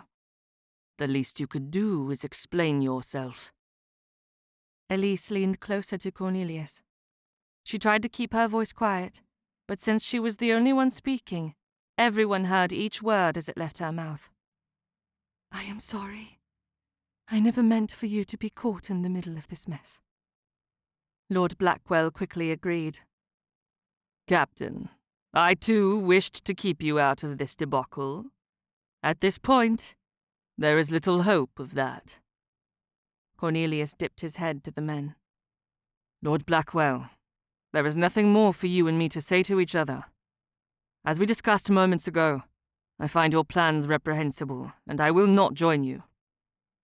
The least you could do is explain yourself." Elise leaned closer to Cornelius. She tried to keep her voice quiet, but since she was the only one speaking, everyone heard each word as it left her mouth. "I am sorry. I never meant for you to be caught in the middle of this mess. Lord Blackwell quickly agreed. Captain, I too wished to keep you out of this debacle. At this point, there is little hope of that. Cornelius dipped his head to the men. Lord Blackwell, there is nothing more for you and me to say to each other. As we discussed moments ago, I find your plans reprehensible, and I will not join you.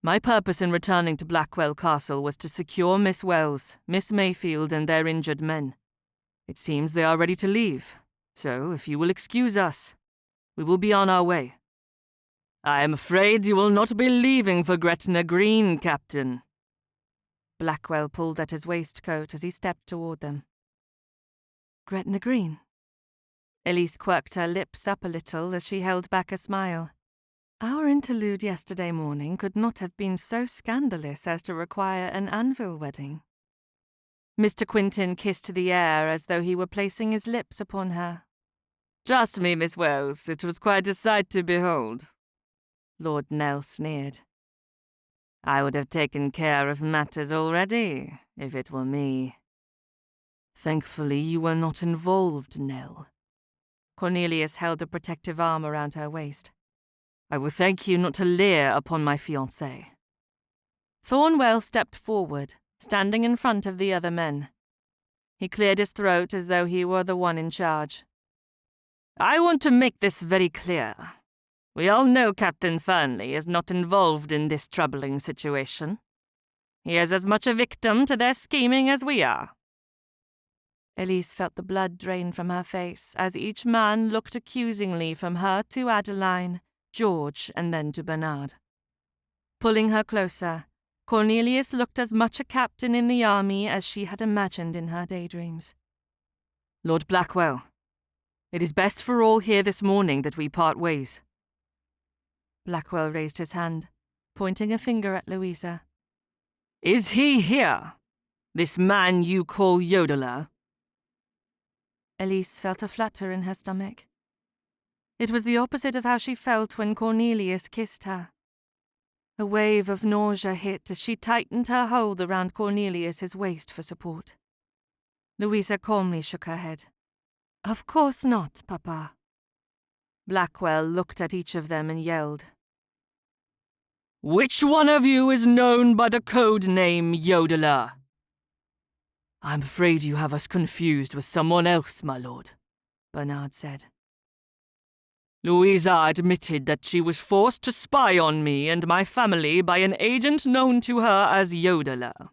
My purpose in returning to Blackwell Castle was to secure Miss Wells, Miss Mayfield, and their injured men. It seems they are ready to leave, so if you will excuse us, we will be on our way. I am afraid you will not be leaving for Gretna Green, Captain. Blackwell pulled at his waistcoat as he stepped toward them. Gretna Green? Elise quirked her lips up a little as she held back a smile. Our interlude yesterday morning could not have been so scandalous as to require an anvil wedding. Mr. Quintin kissed the air as though he were placing his lips upon her. Trust me, Miss Wells, it was quite a sight to behold. Lord Nell sneered. I would have taken care of matters already, if it were me. Thankfully you were not involved, Nell. Cornelius held a protective arm around her waist. I will thank you not to leer upon my fiancé. Thornwell stepped forward, standing in front of the other men. He cleared his throat as though he were the one in charge. I want to make this very clear. We all know Captain Fernley is not involved in this troubling situation. He is as much a victim to their scheming as we are. Elise felt the blood drain from her face as each man looked accusingly from her to Adeline, George, and then to Bernard. Pulling her closer, Cornelius looked as much a captain in the army as she had imagined in her daydreams. Lord Blackwell, it is best for all here this morning that we part ways. Blackwell raised his hand, pointing a finger at Louisa. Is he here? This man you call Yodeler? Elise felt a flutter in her stomach. It was the opposite of how she felt when Cornelius kissed her. A wave of nausea hit as she tightened her hold around Cornelius's waist for support. Louisa calmly shook her head. Of course not, Papa. Blackwell looked at each of them and yelled. Which one of you is known by the code name Yodeler? I'm afraid you have us confused with someone else, my lord, Bernard said. Louisa admitted that she was forced to spy on me and my family by an agent known to her as Yodeler.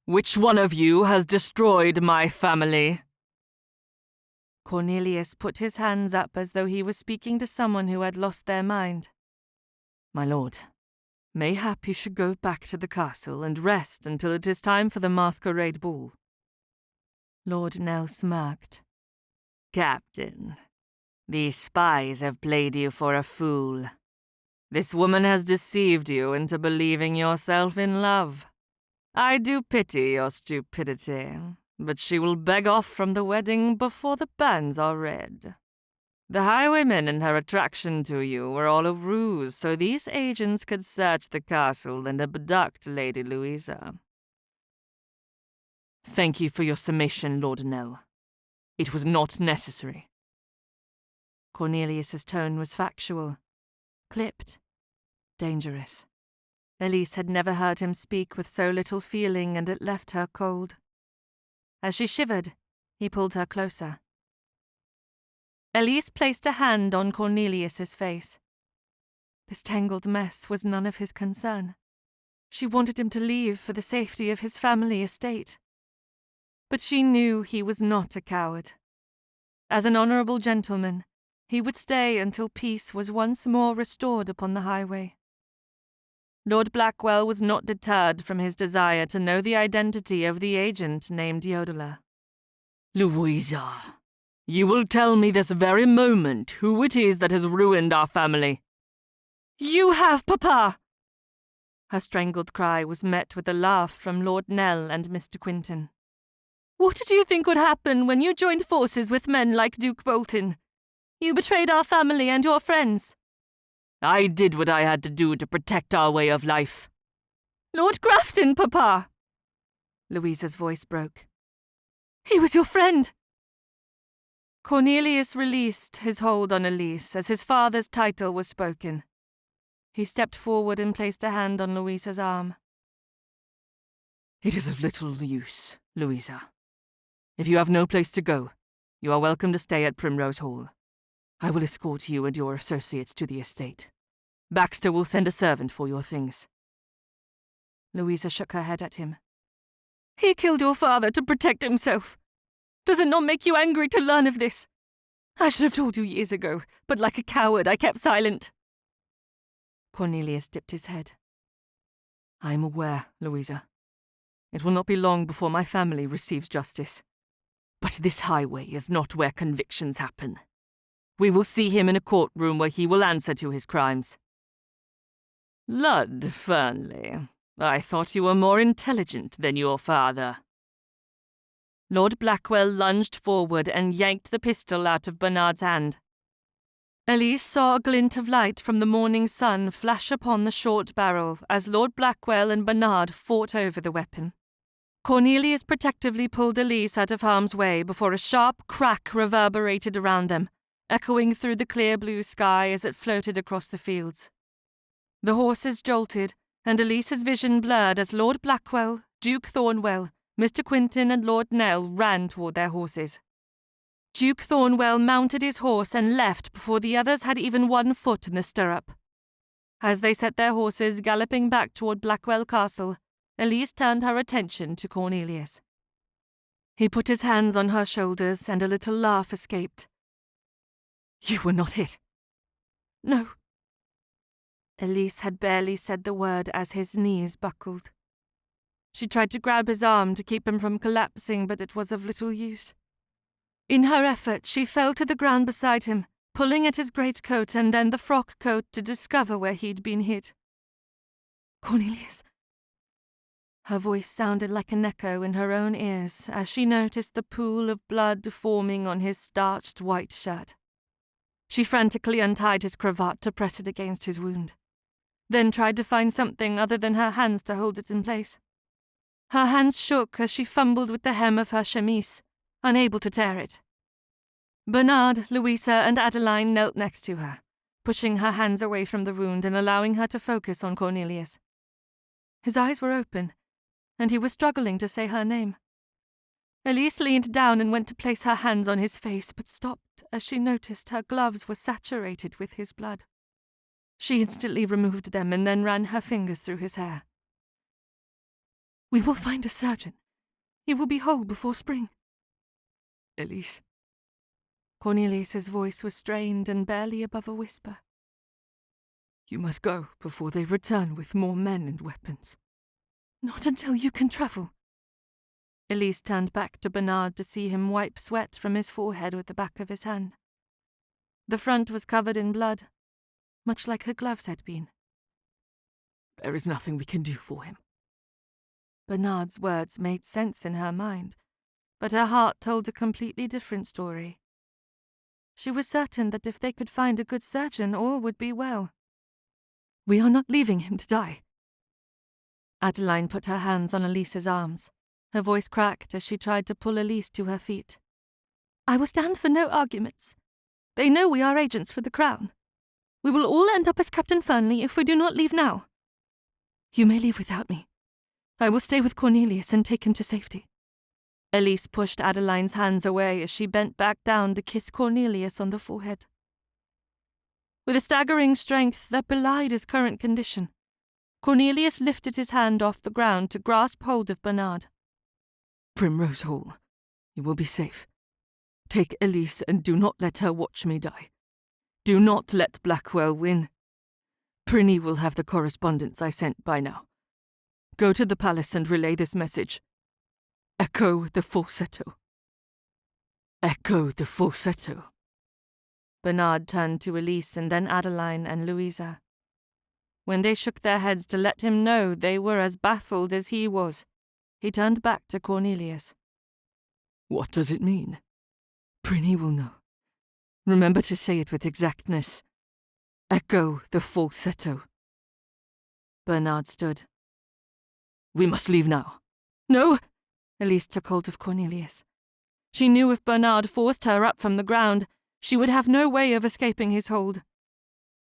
Which one of you has destroyed my family? Cornelius put his hands up as though he was speaking to someone who had lost their mind. My lord, mayhap you should go back to the castle and rest until it is time for the masquerade ball. Lord Nell smirked. Captain, these spies have played you for a fool. This woman has deceived you into believing yourself in love. I do pity your stupidity, but she will beg off from the wedding before the banns are read. The highwayman and her attraction to you were all a ruse so these agents could search the castle and abduct Lady Louisa. Thank you for your summation, Lord Nell. It was not necessary. Cornelius's tone was factual, clipped, dangerous. Elise had never heard him speak with so little feeling, and it left her cold. As she shivered, he pulled her closer. Elise placed a hand on Cornelius's face. This tangled mess was none of his concern. She wanted him to leave for the safety of his family estate. But she knew he was not a coward. As an honourable gentleman, he would stay until peace was once more restored upon the highway. Lord Blackwell was not deterred from his desire to know the identity of the agent named Yodeler. Louisa, you will tell me this very moment who it is that has ruined our family. You have, Papa! Her strangled cry was met with a laugh from Lord Nell and Mr. Quintin. What did you think would happen when you joined forces with men like Duke Bolton? You betrayed our family and your friends. I did what I had to do to protect our way of life. Lord Grafton, Papa! Louisa's voice broke. He was your friend! Cornelius released his hold on Elise as his father's title was spoken. He stepped forward and placed a hand on Louisa's arm. It is of little use, Louisa. If you have no place to go, you are welcome to stay at Primrose Hall. I will escort you and your associates to the estate. Baxter will send a servant for your things. Louisa shook her head at him. He killed your father to protect himself. Does it not make you angry to learn of this? I should have told you years ago, but like a coward I kept silent. Cornelius dipped his head. I am aware, Louisa. It will not be long before my family receives justice. But this highway is not where convictions happen. We will see him in a courtroom where he will answer to his crimes. Lud Fernley, I thought you were more intelligent than your father. Lord Blackwell lunged forward and yanked the pistol out of Bernard's hand. Elise saw a glint of light from the morning sun flash upon the short barrel as Lord Blackwell and Bernard fought over the weapon. Cornelius protectively pulled Elise out of harm's way before a sharp crack reverberated around them, echoing through the clear blue sky as it floated across the fields. The horses jolted, and Elise's vision blurred as Lord Blackwell, Duke Thornwell, Mr. Quinton and Lord Nell ran toward their horses. Duke Thornwell mounted his horse and left before the others had even one foot in the stirrup. As they set their horses galloping back toward Blackwell Castle, Elise turned her attention to Cornelius. He put his hands on her shoulders and a little laugh escaped. You were not hit? No. Elise had barely said the word as his knees buckled. She tried to grab his arm to keep him from collapsing, but it was of little use. In her effort, she fell to the ground beside him, pulling at his greatcoat and then the frock coat to discover where he'd been hit. Cornelius. Her voice sounded like an echo in her own ears as she noticed the pool of blood forming on his starched white shirt. She frantically untied his cravat to press it against his wound, then tried to find something other than her hands to hold it in place. Her hands shook as she fumbled with the hem of her chemise, unable to tear it. Bernard, Louisa, and Adeline knelt next to her, pushing her hands away from the wound and allowing her to focus on Cornelius. His eyes were open, and he was struggling to say her name. Elise leaned down and went to place her hands on his face, but stopped as she noticed her gloves were saturated with his blood. She instantly removed them and then ran her fingers through his hair. We will find a surgeon. He will be whole before spring. Elise. Cornelius's voice was strained and barely above a whisper. You must go before they return with more men and weapons. Not until you can travel. Elise turned back to Bernard to see him wipe sweat from his forehead with the back of his hand. The front was covered in blood, much like her gloves had been. There is nothing we can do for him. Bernard's words made sense in her mind, but her heart told a completely different story. She was certain that if they could find a good surgeon, all would be well. We are not leaving him to die. Adeline put her hands on Elise's arms. Her voice cracked as she tried to pull Elise to her feet. I will stand for no arguments. They know we are agents for the Crown. We will all end up as Captain Fernley if we do not leave now. You may leave without me. I will stay with Cornelius and take him to safety. Elise pushed Adeline's hands away as she bent back down to kiss Cornelius on the forehead. With a staggering strength that belied his current condition, Cornelius lifted his hand off the ground to grasp hold of Bernard. Primrose Hall. You will be safe. Take Elise and do not let her watch me die. Do not let Blackwell win. Prinny will have the correspondence I sent by now. Go to the palace and relay this message. Echo the falsetto. Echo the falsetto. Bernard turned to Elise and then Adeline and Louisa. When they shook their heads to let him know they were as baffled as he was, he turned back to Cornelius. What does it mean? Prinny will know. Remember to say it with exactness. Echo the falsetto. Bernard stood. We must leave now. No! Elise took hold of Cornelius. She knew if Bernard forced her up from the ground, she would have no way of escaping his hold.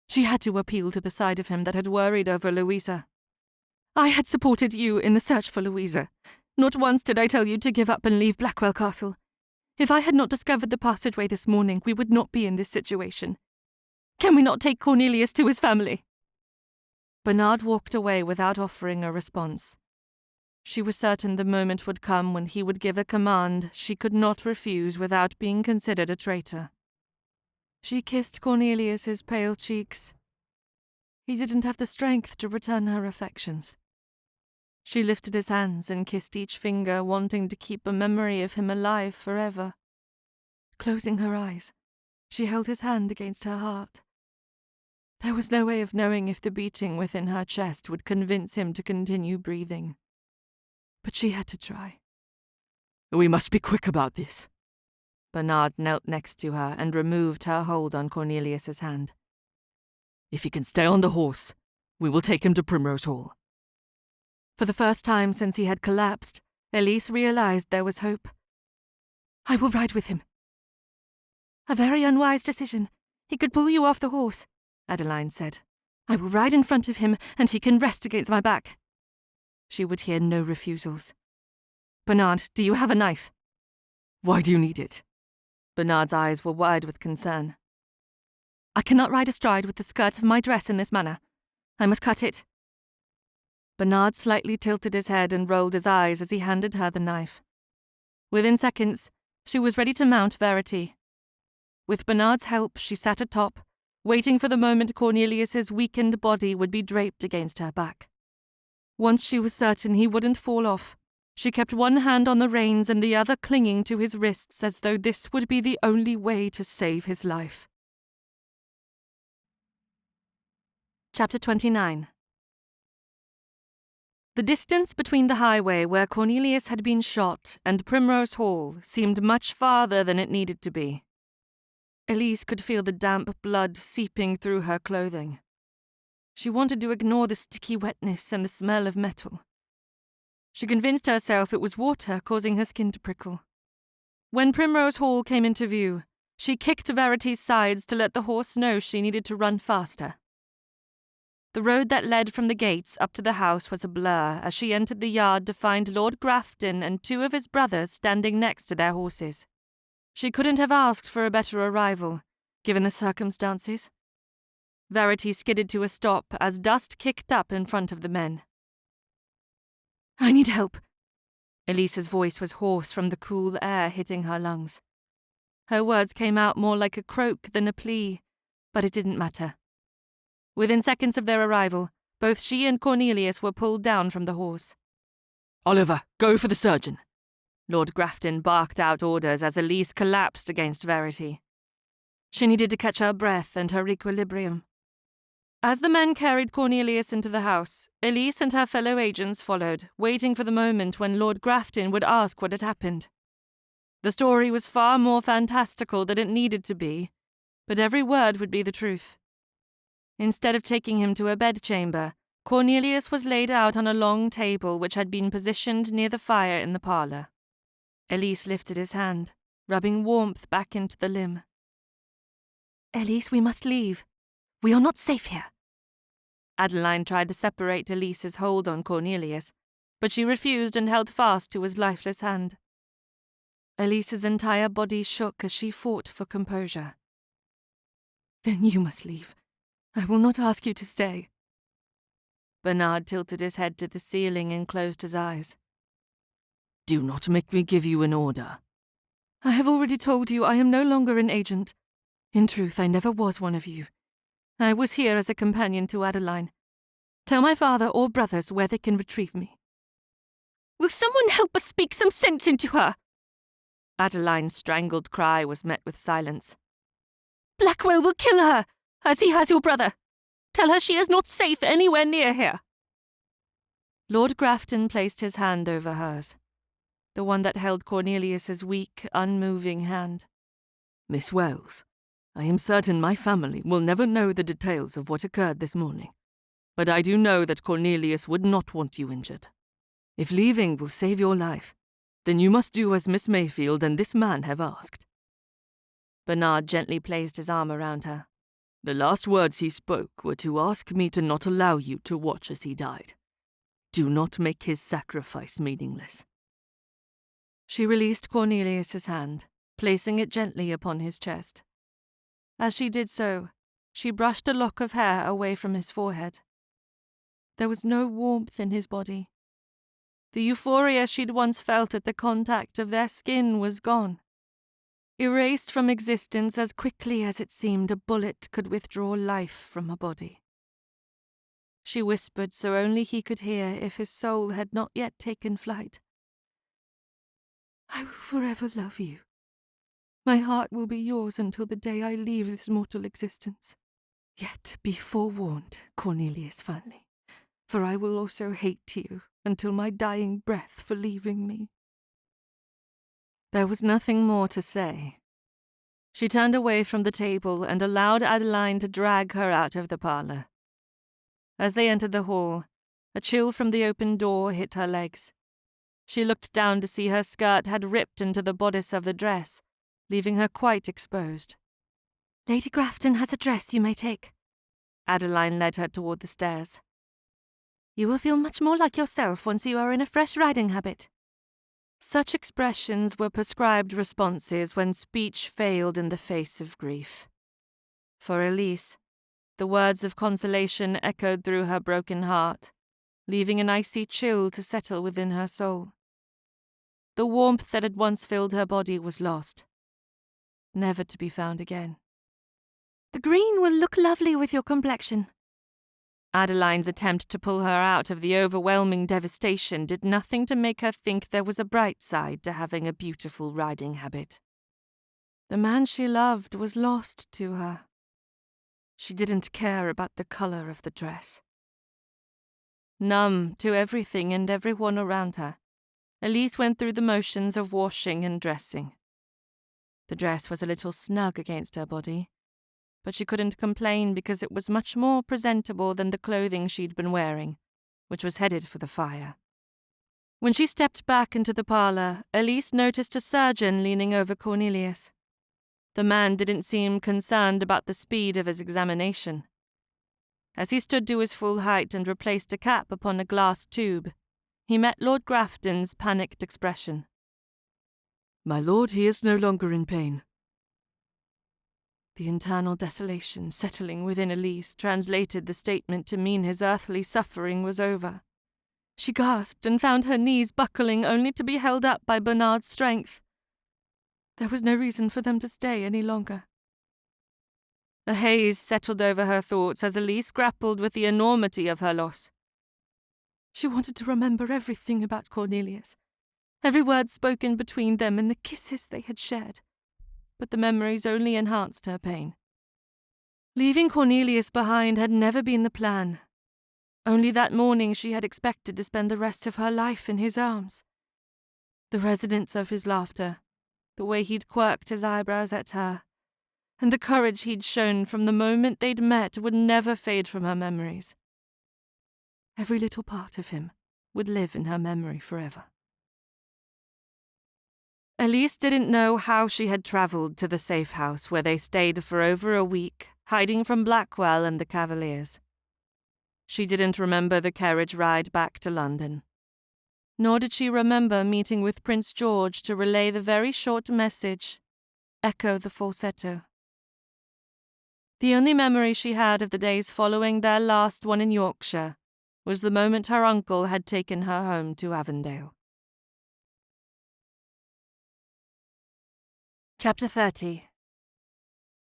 She had to appeal to the side of him that had worried over Louisa. I had supported you in the search for Louisa. Not once did I tell you to give up and leave Blackwell Castle. If I had not discovered the passageway this morning, we would not be in this situation. Can we not take Cornelius to his family? Bernard walked away without offering a response. She was certain the moment would come when he would give a command she could not refuse without being considered a traitor. She kissed Cornelius's pale cheeks. He didn't have the strength to return her affections. She lifted his hands and kissed each finger, wanting to keep a memory of him alive forever. Closing her eyes, she held his hand against her heart. There was no way of knowing if the beating within her chest would convince him to continue breathing. But she had to try. We must be quick about this. Bernard knelt next to her and removed her hold on Cornelius's hand. If he can stay on the horse, we will take him to Primrose Hall. For the first time since he had collapsed, Elise realized there was hope. I will ride with him. A very unwise decision. He could pull you off the horse, Adeline said. I will ride in front of him, and he can rest against my back. She would hear no refusals. Bernard, do you have a knife? Why do you need it? Bernard's eyes were wide with concern. I cannot ride astride with the skirt of my dress in this manner. I must cut it. Bernard slightly tilted his head and rolled his eyes as he handed her the knife. Within seconds, she was ready to mount Verity. With Bernard's help, she sat atop, waiting for the moment Cornelius's weakened body would be draped against her back. Once she was certain he wouldn't fall off, she kept one hand on the reins and the other clinging to his wrists as though this would be the only way to save his life. Chapter 29. The distance between the highway where Cornelius had been shot and Primrose Hall seemed much farther than it needed to be. Elise could feel the damp blood seeping through her clothing. She wanted to ignore the sticky wetness and the smell of metal. She convinced herself it was water causing her skin to prickle. When Primrose Hall came into view, she kicked Verity's sides to let the horse know she needed to run faster. The road that led from the gates up to the house was a blur as she entered the yard to find Lord Grafton and two of his brothers standing next to their horses. She couldn't have asked for a better arrival, given the circumstances. Verity skidded to a stop as dust kicked up in front of the men. I need help. Elise's voice was hoarse from the cool air hitting her lungs. Her words came out more like a croak than a plea, but it didn't matter. Within seconds of their arrival, both she and Cornelius were pulled down from the horse. Oliver, go for the surgeon. Lord Grafton barked out orders as Elise collapsed against Verity. She needed to catch her breath and her equilibrium. As the men carried Cornelius into the house, Elise and her fellow agents followed, waiting for the moment when Lord Grafton would ask what had happened. The story was far more fantastical than it needed to be, but every word would be the truth. Instead of taking him to a bedchamber, Cornelius was laid out on a long table which had been positioned near the fire in the parlour. Elise lifted his hand, rubbing warmth back into the limb. Elise, we must leave. We are not safe here. Adeline tried to separate Elise's hold on Cornelius, but she refused and held fast to his lifeless hand. Elise's entire body shook as she fought for composure. Then you must leave. I will not ask you to stay. Bernard tilted his head to the ceiling and closed his eyes. Do not make me give you an order. I have already told you I am no longer an agent. In truth, I never was one of you. I was here as a companion to Adeline. Tell my father or brothers where they can retrieve me. Will someone help us speak some sense into her? Adeline's strangled cry was met with silence. Blackwell will kill her, as he has your brother. Tell her she is not safe anywhere near here. Lord Grafton placed his hand over hers, the one that held Cornelius's weak, unmoving hand. Miss Wells, I am certain my family will never know the details of what occurred this morning, but I do know that Cornelius would not want you injured. If leaving will save your life, then you must do as Miss Mayfield and this man have asked." Bernard gently placed his arm around her. "The last words he spoke were to ask me to not allow you to watch as he died. Do not make his sacrifice meaningless." She released Cornelius's hand, placing it gently upon his chest. As she did so, she brushed a lock of hair away from his forehead. There was no warmth in his body. The euphoria she'd once felt at the contact of their skin was gone, erased from existence as quickly as it seemed a bullet could withdraw life from a body. She whispered so only he could hear if his soul had not yet taken flight. "I will forever love you. My heart will be yours until the day I leave this mortal existence. Yet be forewarned, Cornelius Fernley, for I will also hate you until my dying breath for leaving me." There was nothing more to say. She turned away from the table and allowed Adeline to drag her out of the parlour. As they entered the hall, a chill from the open door hit her legs. She looked down to see her skirt had ripped into the bodice of the dress, leaving her quite exposed. "Lady Grafton has a dress you may take." Adeline led her toward the stairs. "You will feel much more like yourself once you are in a fresh riding habit." Such expressions were prescribed responses when speech failed in the face of grief. For Elise, the words of consolation echoed through her broken heart, leaving an icy chill to settle within her soul. The warmth that had once filled her body was lost, never to be found again. "The green will look lovely with your complexion." Adeline's attempt to pull her out of the overwhelming devastation did nothing to make her think there was a bright side to having a beautiful riding habit. The man she loved was lost to her. She didn't care about the colour of the dress. Numb to everything and everyone around her, Elise went through the motions of washing and dressing. The dress was a little snug against her body, but she couldn't complain because it was much more presentable than the clothing she'd been wearing, which was headed for the fire. When she stepped back into the parlour, Elise noticed a surgeon leaning over Cornelius. The man didn't seem concerned about the speed of his examination. As he stood to his full height and replaced a cap upon a glass tube, he met Lord Grafton's panicked expression. "My lord, he is no longer in pain." The internal desolation settling within Elise translated the statement to mean his earthly suffering was over. She gasped and found her knees buckling only to be held up by Bernard's strength. There was no reason for them to stay any longer. A haze settled over her thoughts as Elise grappled with the enormity of her loss. She wanted to remember everything about Cornelius, every word spoken between them and the kisses they had shared, but the memories only enhanced her pain. Leaving Cornelius behind had never been the plan. Only that morning she had expected to spend the rest of her life in his arms. The resonance of his laughter, the way he'd quirked his eyebrows at her, and the courage he'd shown from the moment they'd met would never fade from her memories. Every little part of him would live in her memory forever. Elise didn't know how she had travelled to the safe house where they stayed for over a week, hiding from Blackwell and the Cavaliers. She didn't remember the carriage ride back to London. Nor did she remember meeting with Prince George to relay the very short message, echo the falsetto. The only memory she had of the days following their last one in Yorkshire was the moment her uncle had taken her home to Avondale. Chapter 30.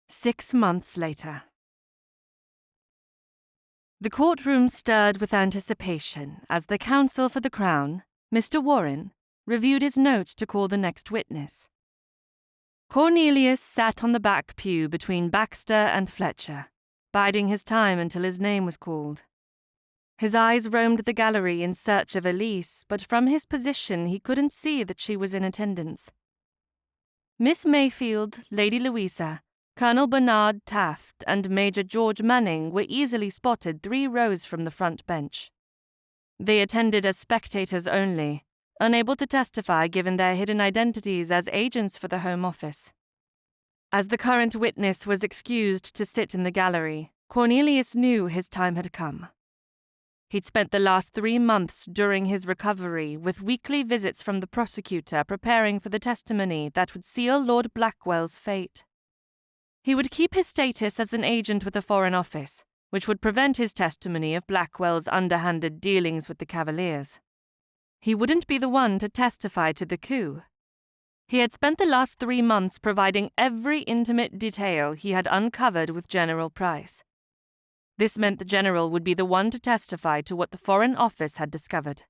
6 months later. The courtroom stirred with anticipation as the counsel for the Crown, Mr. Warren, reviewed his notes to call the next witness. Cornelius sat on the back pew between Baxter and Fletcher, biding his time until his name was called. His eyes roamed the gallery in search of Elise, but from his position he couldn't see that she was in attendance. Miss Mayfield, Lady Louisa, Colonel Bernard Taft, and Major George Manning were easily spotted 3 rows from the front bench. They attended as spectators only, unable to testify given their hidden identities as agents for the Home Office. As the current witness was excused to sit in the gallery, Cornelius knew his time had come. He'd spent the last 3 months during his recovery with weekly visits from the prosecutor preparing for the testimony that would seal Lord Blackwell's fate. He would keep his status as an agent with the Foreign Office, which would prevent his testimony of Blackwell's underhanded dealings with the Cavaliers. He wouldn't be the one to testify to the coup. He had spent the last 3 months providing every intimate detail he had uncovered with General Price. This meant the general would be the one to testify to what the Foreign Office had discovered.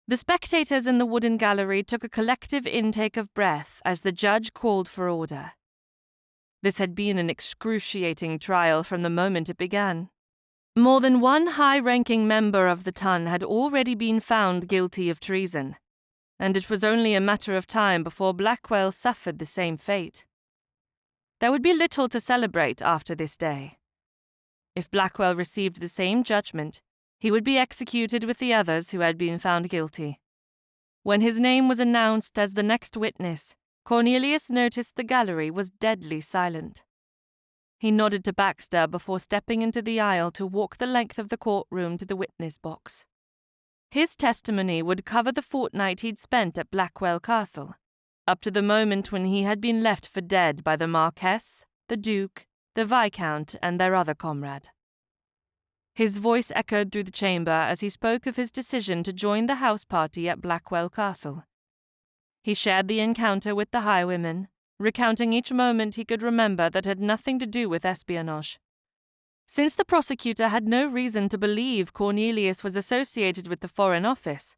The spectators in the wooden gallery took a collective intake of breath as the judge called for order. This had been an excruciating trial from the moment it began. More than one high-ranking member of the Ton had already been found guilty of treason, and it was only a matter of time before Blackwell suffered the same fate. There would be little to celebrate after this day. If Blackwell received the same judgment, he would be executed with the others who had been found guilty. When his name was announced as the next witness, Cornelius noticed the gallery was deadly silent. He nodded to Baxter before stepping into the aisle to walk the length of the courtroom to the witness box. His testimony would cover the fortnight he'd spent at Blackwell Castle, up to the moment when he had been left for dead by the Marquess, the Duke, the Viscount, and their other comrade. His voice echoed through the chamber as he spoke of his decision to join the house party at Blackwell Castle. He shared the encounter with the highwayman, recounting each moment he could remember that had nothing to do with espionage. Since the prosecutor had no reason to believe Cornelius was associated with the Foreign Office,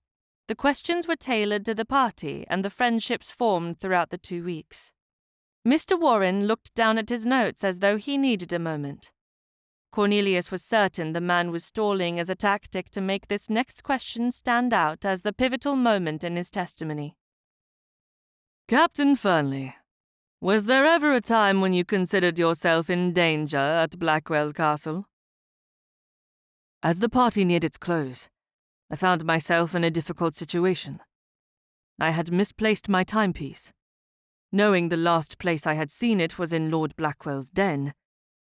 the questions were tailored to the party and the friendships formed throughout the 2 weeks. Mr. Warren looked down at his notes as though he needed a moment. Cornelius was certain the man was stalling as a tactic to make this next question stand out as the pivotal moment in his testimony. Captain Fernley, was there ever a time when you considered yourself in danger at Blackwell Castle? As the party neared its close, I found myself in a difficult situation. I had misplaced my timepiece. Knowing the last place I had seen it was in Lord Blackwell's den,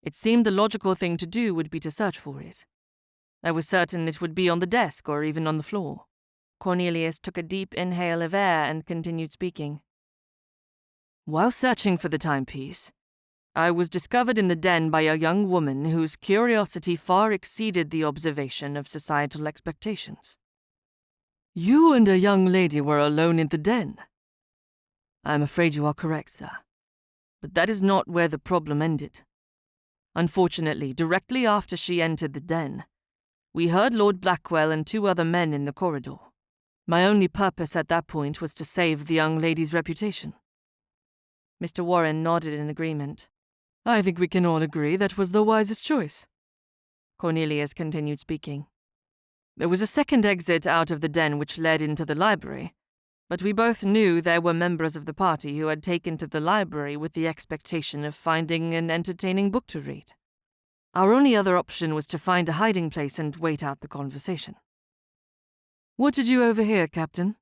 it seemed the logical thing to do would be to search for it. I was certain it would be on the desk or even on the floor. Cornelius took a deep inhale of air and continued speaking. While searching for the timepiece, I was discovered in the den by a young woman whose curiosity far exceeded the observation of societal expectations. You and a young lady were alone in the den. I am afraid you are correct, sir. But that is not where the problem ended. Unfortunately, directly after she entered the den, we heard Lord Blackwell and 2 other men in the corridor. My only purpose at that point was to save the young lady's reputation. Mr. Warren nodded in agreement. I think we can all agree that was the wisest choice. Cornelius continued speaking. There was a second exit out of the den which led into the library, but we both knew there were members of the party who had taken to the library with the expectation of finding an entertaining book to read. Our only other option was to find a hiding place and wait out the conversation. What did you overhear, Captain?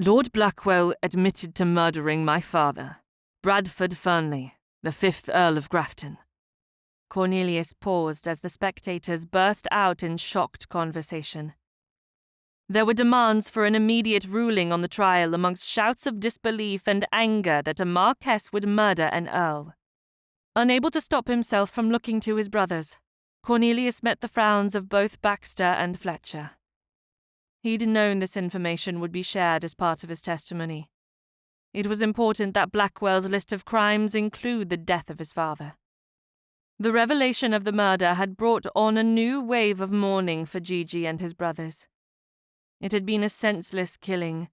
Lord Blackwell admitted to murdering my father, Bradford Fernley, the 5th Earl of Grafton. Cornelius paused as the spectators burst out in shocked conversation. There were demands for an immediate ruling on the trial amongst shouts of disbelief and anger that a Marquess would murder an Earl. Unable to stop himself from looking to his brothers, Cornelius met the frowns of both Baxter and Fletcher. He'd known this information would be shared as part of his testimony. It was important that Blackwell's list of crimes include the death of his father. The revelation of the murder had brought on a new wave of mourning for Gigi and his brothers. It had been a senseless killing,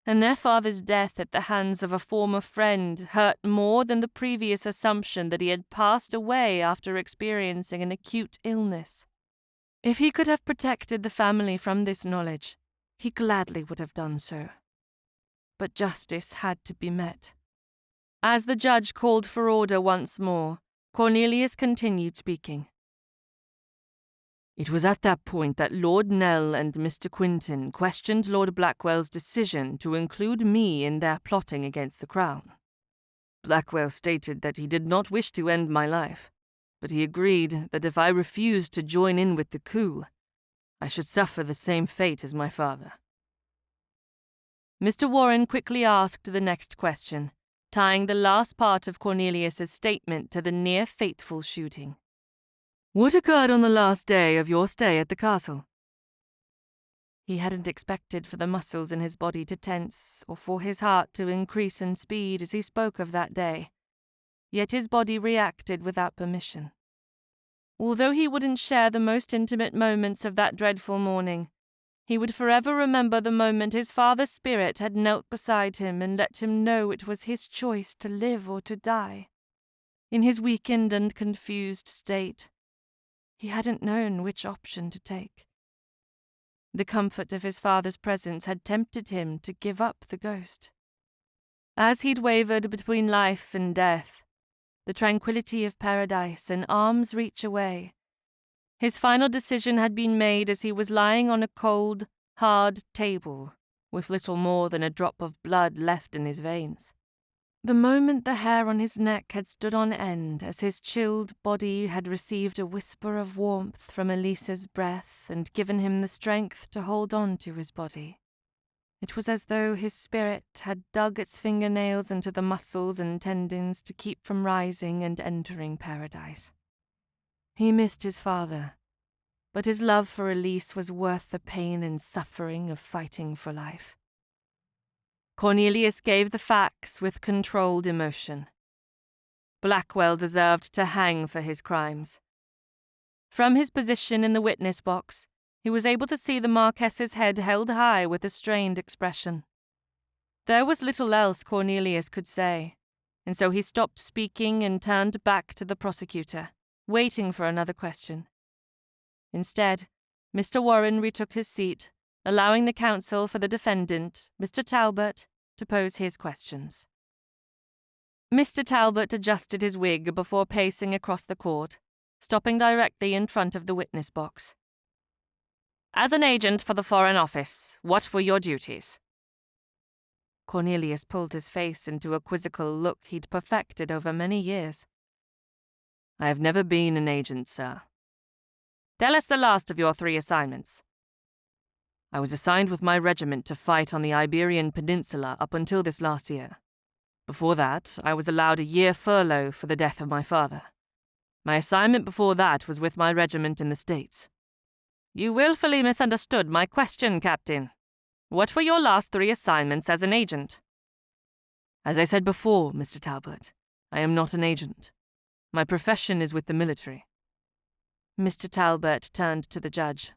and their father's death at the hands of a former friend hurt more than the previous assumption that he had passed away after experiencing an acute illness. If he could have protected the family from this knowledge, he gladly would have done so. But justice had to be met. As the judge called for order once more, Cornelius continued speaking. It was at that point that Lord Nell and Mr. Quinton questioned Lord Blackwell's decision to include me in their plotting against the Crown. Blackwell stated that he did not wish to end my life, but he agreed that if I refused to join in with the coup, I should suffer the same fate as my father. Mr. Warren quickly asked the next question, tying the last part of Cornelius's statement to the near-fateful shooting. What occurred on the last day of your stay at the castle? He hadn't expected for the muscles in his body to tense or for his heart to increase in speed as he spoke of that day, yet his body reacted without permission. Although he wouldn't share the most intimate moments of that dreadful morning, he would forever remember the moment his father's spirit had knelt beside him and let him know it was his choice to live or to die. In his weakened and confused state, he hadn't known which option to take. The comfort of his father's presence had tempted him to give up the ghost. As he'd wavered between life and death, the tranquility of paradise an arm's reach away, his final decision had been made as he was lying on a cold, hard table, with little more than a drop of blood left in his veins. The moment the hair on his neck had stood on end as his chilled body had received a whisper of warmth from Elise's breath and given him the strength to hold on to his body, it was as though his spirit had dug its fingernails into the muscles and tendons to keep from rising and entering paradise. He missed his father, but his love for Elise was worth the pain and suffering of fighting for life. Cornelius gave the facts with controlled emotion. Blackwell deserved to hang for his crimes. From his position in the witness box, he was able to see the Marquess's head held high with a strained expression. There was little else Cornelius could say, and so he stopped speaking and turned back to the prosecutor, waiting for another question. Instead, Mr. Warren retook his seat, allowing the counsel for the defendant, Mr. Talbot, to pose his questions. Mr. Talbot adjusted his wig before pacing across the court, stopping directly in front of the witness box. As an agent for the Foreign Office, what were your duties? Cornelius pulled his face into a quizzical look he'd perfected over many years. I have never been an agent, sir. Tell us the last of your 3 assignments. I was assigned with my regiment to fight on the Iberian Peninsula up until this last year. Before that, I was allowed a year furlough for the death of my father. My assignment before that was with my regiment in the States. You willfully misunderstood my question, Captain. What were your last 3 assignments as an agent? As I said before, Mr. Talbot, I am not an agent. My profession is with the military. Mr. Talbot turned to the judge.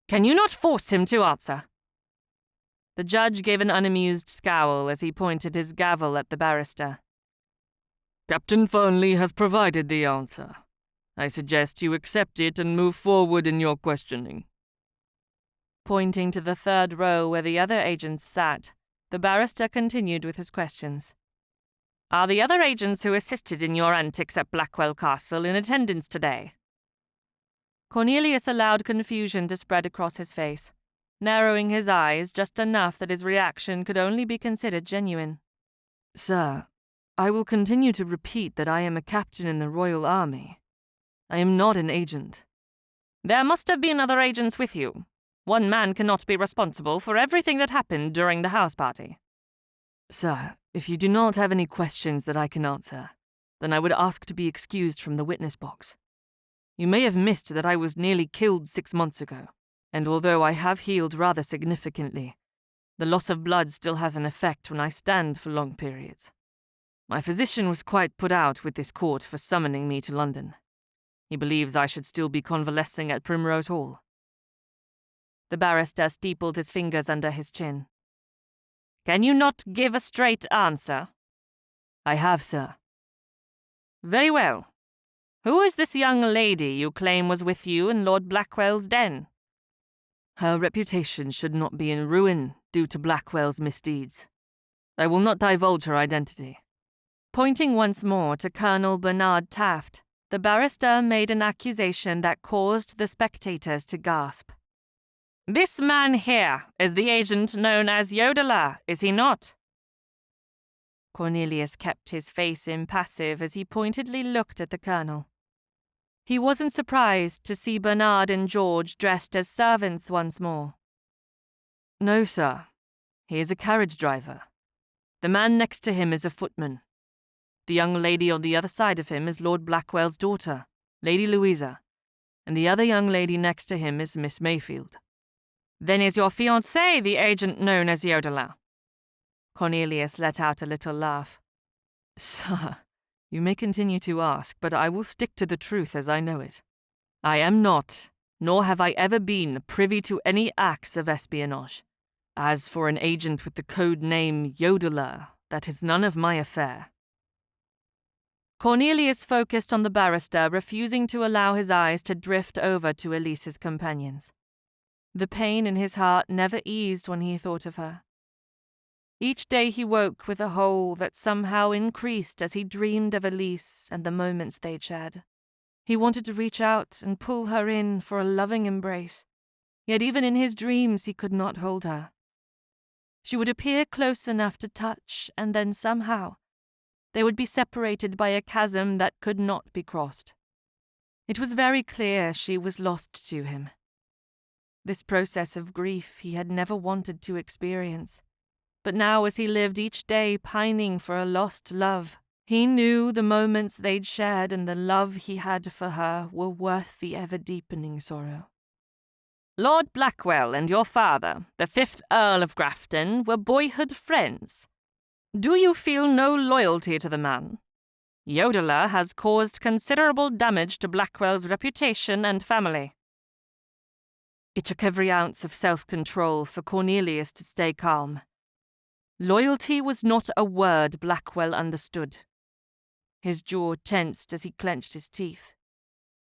Can you not force him to answer? The judge gave an unamused scowl as he pointed his gavel at the barrister. Captain Fernley has provided the answer. I suggest you accept it and move forward in your questioning. Pointing to the 3rd row where the other agents sat, the barrister continued with his questions. Are the other agents who assisted in your antics at Blackwell Castle in attendance today? Cornelius allowed confusion to spread across his face, narrowing his eyes just enough that his reaction could only be considered genuine. Sir, I will continue to repeat that I am a captain in the Royal Army. I am not an agent. There must have been other agents with you. One man cannot be responsible for everything that happened during the house party. Sir, if you do not have any questions that I can answer, then I would ask to be excused from the witness box. You may have missed that I was nearly killed 6 months ago, and although I have healed rather significantly, the loss of blood still has an effect when I stand for long periods. My physician was quite put out with this court for summoning me to London. He believes I should still be convalescing at Primrose Hall. The barrister steepled his fingers under his chin. Can you not give a straight answer? I have, sir. Very well. Who is this young lady you claim was with you in Lord Blackwell's den? Her reputation should not be in ruin due to Blackwell's misdeeds. I will not divulge her identity. Pointing once more to Colonel Bernard Taft, the barrister made an accusation that caused the spectators to gasp. "This man here is the agent known as Yodeler, is he not?" Cornelius kept his face impassive as he pointedly looked at the colonel. He wasn't surprised to see Bernard and George dressed as servants once more. "No, sir. He is a carriage driver. The man next to him is a footman. The young lady on the other side of him is Lord Blackwell's daughter, Lady Louisa, and the other young lady next to him is Miss Mayfield." "Then is your fiancée the agent known as Yodeler?" Cornelius let out a little laugh. "Sir, you may continue to ask, but I will stick to the truth as I know it. I am not, nor have I ever been, privy to any acts of espionage. As for an agent with the code name Yodeler, that is none of my affair." Cornelius focused on the barrister, refusing to allow his eyes to drift over to Elise's companions. The pain in his heart never eased when he thought of her. Each day he woke with a hole that somehow increased as he dreamed of Elise and the moments they'd shared. He wanted to reach out and pull her in for a loving embrace, yet even in his dreams he could not hold her. She would appear close enough to touch, and then somehow they would be separated by a chasm that could not be crossed. It was very clear she was lost to him. This process of grief he had never wanted to experience. But now, as he lived each day pining for a lost love, he knew the moments they'd shared and the love he had for her were worth the ever-deepening sorrow. "Lord Blackwell and your father, the 5th Earl of Grafton, were boyhood friends. Do you feel no loyalty to the man? Yodeler has caused considerable damage to Blackwell's reputation and family." It took every ounce of self-control for Cornelius to stay calm. Loyalty was not a word Blackwell understood. His jaw tensed as he clenched his teeth.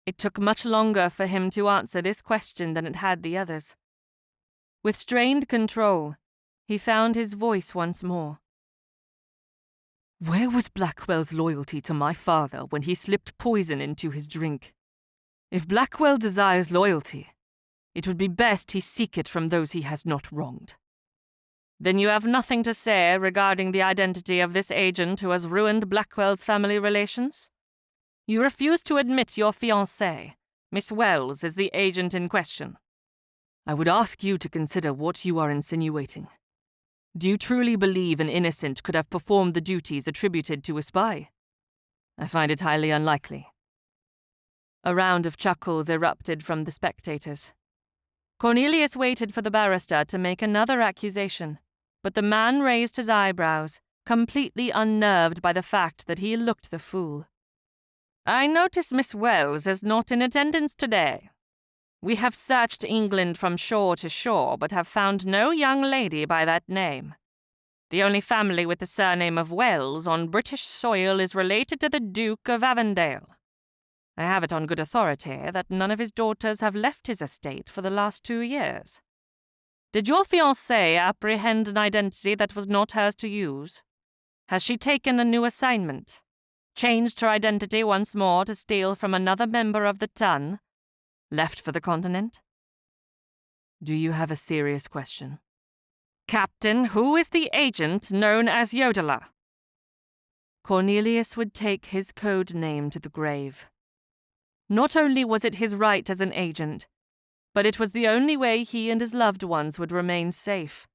It took much longer for him to answer this question than it had the others. With strained control, he found his voice once more. "Where was Blackwell's loyalty to my father when he slipped poison into his drink? If Blackwell desires loyalty, it would be best he seek it from those he has not wronged." "Then you have nothing to say regarding the identity of this agent who has ruined Blackwell's family relations? You refuse to admit your fiancée, Miss Wells, is the agent in question." "I would ask you to consider what you are insinuating. Do you truly believe an innocent could have performed the duties attributed to a spy? I find it highly unlikely." A round of chuckles erupted from the spectators. Cornelius waited for the barrister to make another accusation, but the man raised his eyebrows, completely unnerved by the fact that he looked the fool. "I notice Miss Wells is not in attendance today. We have searched England from shore to shore, but have found no young lady by that name. The only family with the surname of Wells on British soil is related to the Duke of Avondale. I have it on good authority that none of his daughters have left his estate for the last 2 years. Did your fiancée apprehend an identity that was not hers to use? Has she taken a new assignment? Changed her identity once more to steal from another member of the Ton? Left for the continent?" "Do you have a serious question?" "Captain, who is the agent known as Yodeler?" Cornelius would take his code name to the grave. Not only was it his right as an agent, but it was the only way he and his loved ones would remain safe.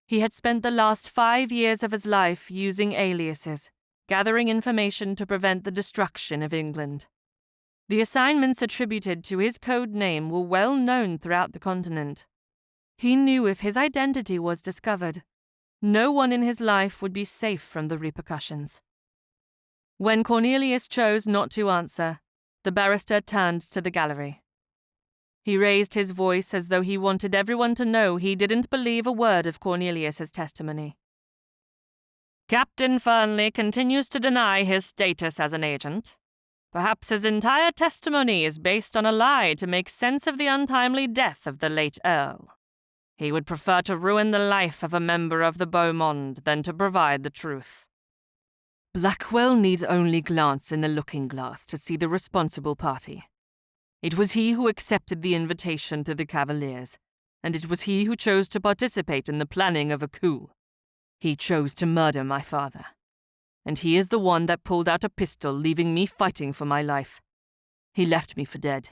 He had spent the last 5 years of his life using aliases, gathering information to prevent the destruction of England. The assignments attributed to his code name were well known throughout the continent. He knew if his identity was discovered, no one in his life would be safe from the repercussions. When Cornelius chose not to answer, the barrister turned to the gallery. He raised his voice as though he wanted everyone to know he didn't believe a word of Cornelius's testimony. "Captain Fernley continues to deny his status as an agent. Perhaps his entire testimony is based on a lie to make sense of the untimely death of the late Earl. He would prefer to ruin the life of a member of the Beau Monde than to provide the truth." Blackwell need only glance in the looking-glass to see the responsible party. It was he who accepted the invitation to the Cavaliers, and it was he who chose to participate in the planning of a coup. He chose to murder my father, and he is the one that pulled out a pistol, leaving me fighting for my life. He left me for dead.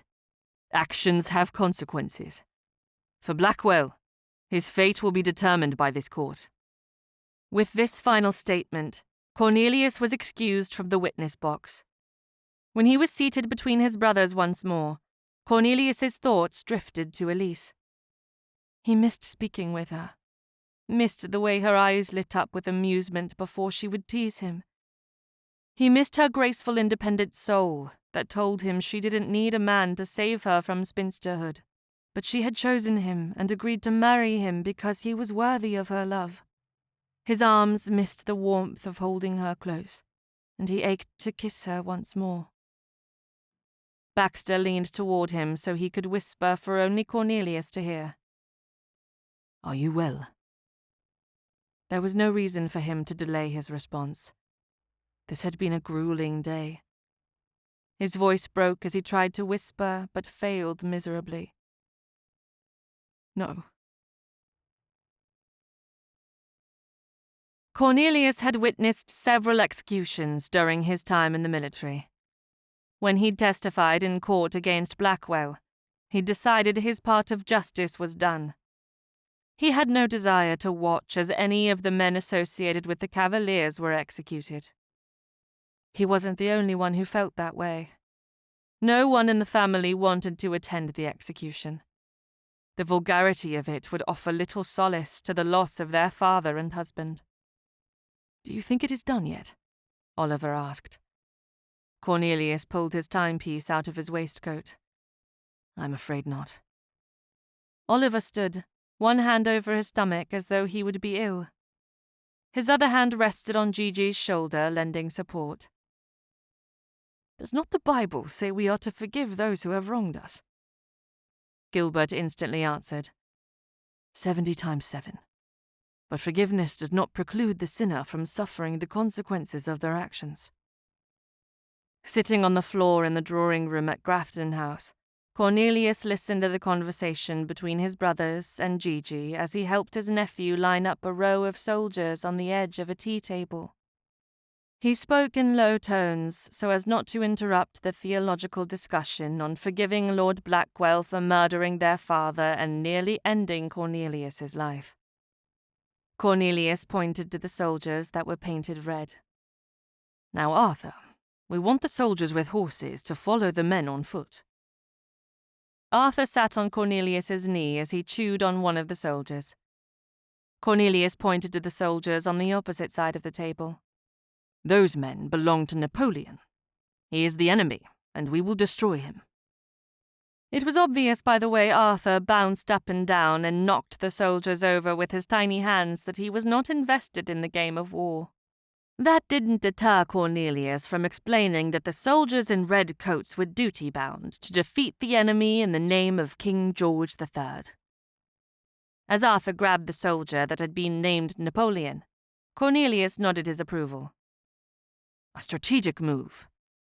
Actions have consequences. For Blackwell, his fate will be determined by this court. With this final statement, Cornelius was excused from the witness box. When he was seated between his brothers once more, Cornelius's thoughts drifted to Elise. He missed speaking with her, missed the way her eyes lit up with amusement before she would tease him. He missed her graceful, independent soul that told him she didn't need a man to save her from spinsterhood, but she had chosen him and agreed to marry him because he was worthy of her love. His arms missed the warmth of holding her close, and he ached to kiss her once more. Baxter leaned toward him so he could whisper for only Cornelius to hear. "Are you well?" There was no reason for him to delay his response. This had been a grueling day. His voice broke as he tried to whisper, but failed miserably. "No." Cornelius had witnessed several executions during his time in the military. When he testified in court against Blackwell, he decided his part of justice was done. He had no desire to watch as any of the men associated with the Cavaliers were executed. He wasn't the only one who felt that way. No one in the family wanted to attend the execution. The vulgarity of it would offer little solace to the loss of their father and husband. "Do you think it is done yet?" Oliver asked. Cornelius pulled his timepiece out of his waistcoat. "I'm afraid not." Oliver stood, one hand over his stomach as though he would be ill. His other hand rested on Gigi's shoulder, lending support. "Does not the Bible say we are to forgive those who have wronged us?" Gilbert instantly answered. 70 times 7. But forgiveness does not preclude the sinner from suffering the consequences of their actions. Sitting on the floor in the drawing room at Grafton House, Cornelius listened to the conversation between his brothers and Gigi as he helped his nephew line up a row of soldiers on the edge of a tea table. He spoke in low tones so as not to interrupt the theological discussion on forgiving Lord Blackwell for murdering their father and nearly ending Cornelius's life. Cornelius pointed to the soldiers that were painted red. "Now, Arthur, we want the soldiers with horses to follow the men on foot." Arthur sat on Cornelius's knee as he chewed on one of the soldiers. Cornelius pointed to the soldiers on the opposite side of the table. "Those men belong to Napoleon. He is the enemy, and we will destroy him." It was obvious by the way Arthur bounced up and down and knocked the soldiers over with his tiny hands that he was not invested in the game of war. That didn't deter Cornelius from explaining that the soldiers in red coats were duty-bound to defeat the enemy in the name of King George III. As Arthur grabbed the soldier that had been named Napoleon, Cornelius nodded his approval. "A strategic move.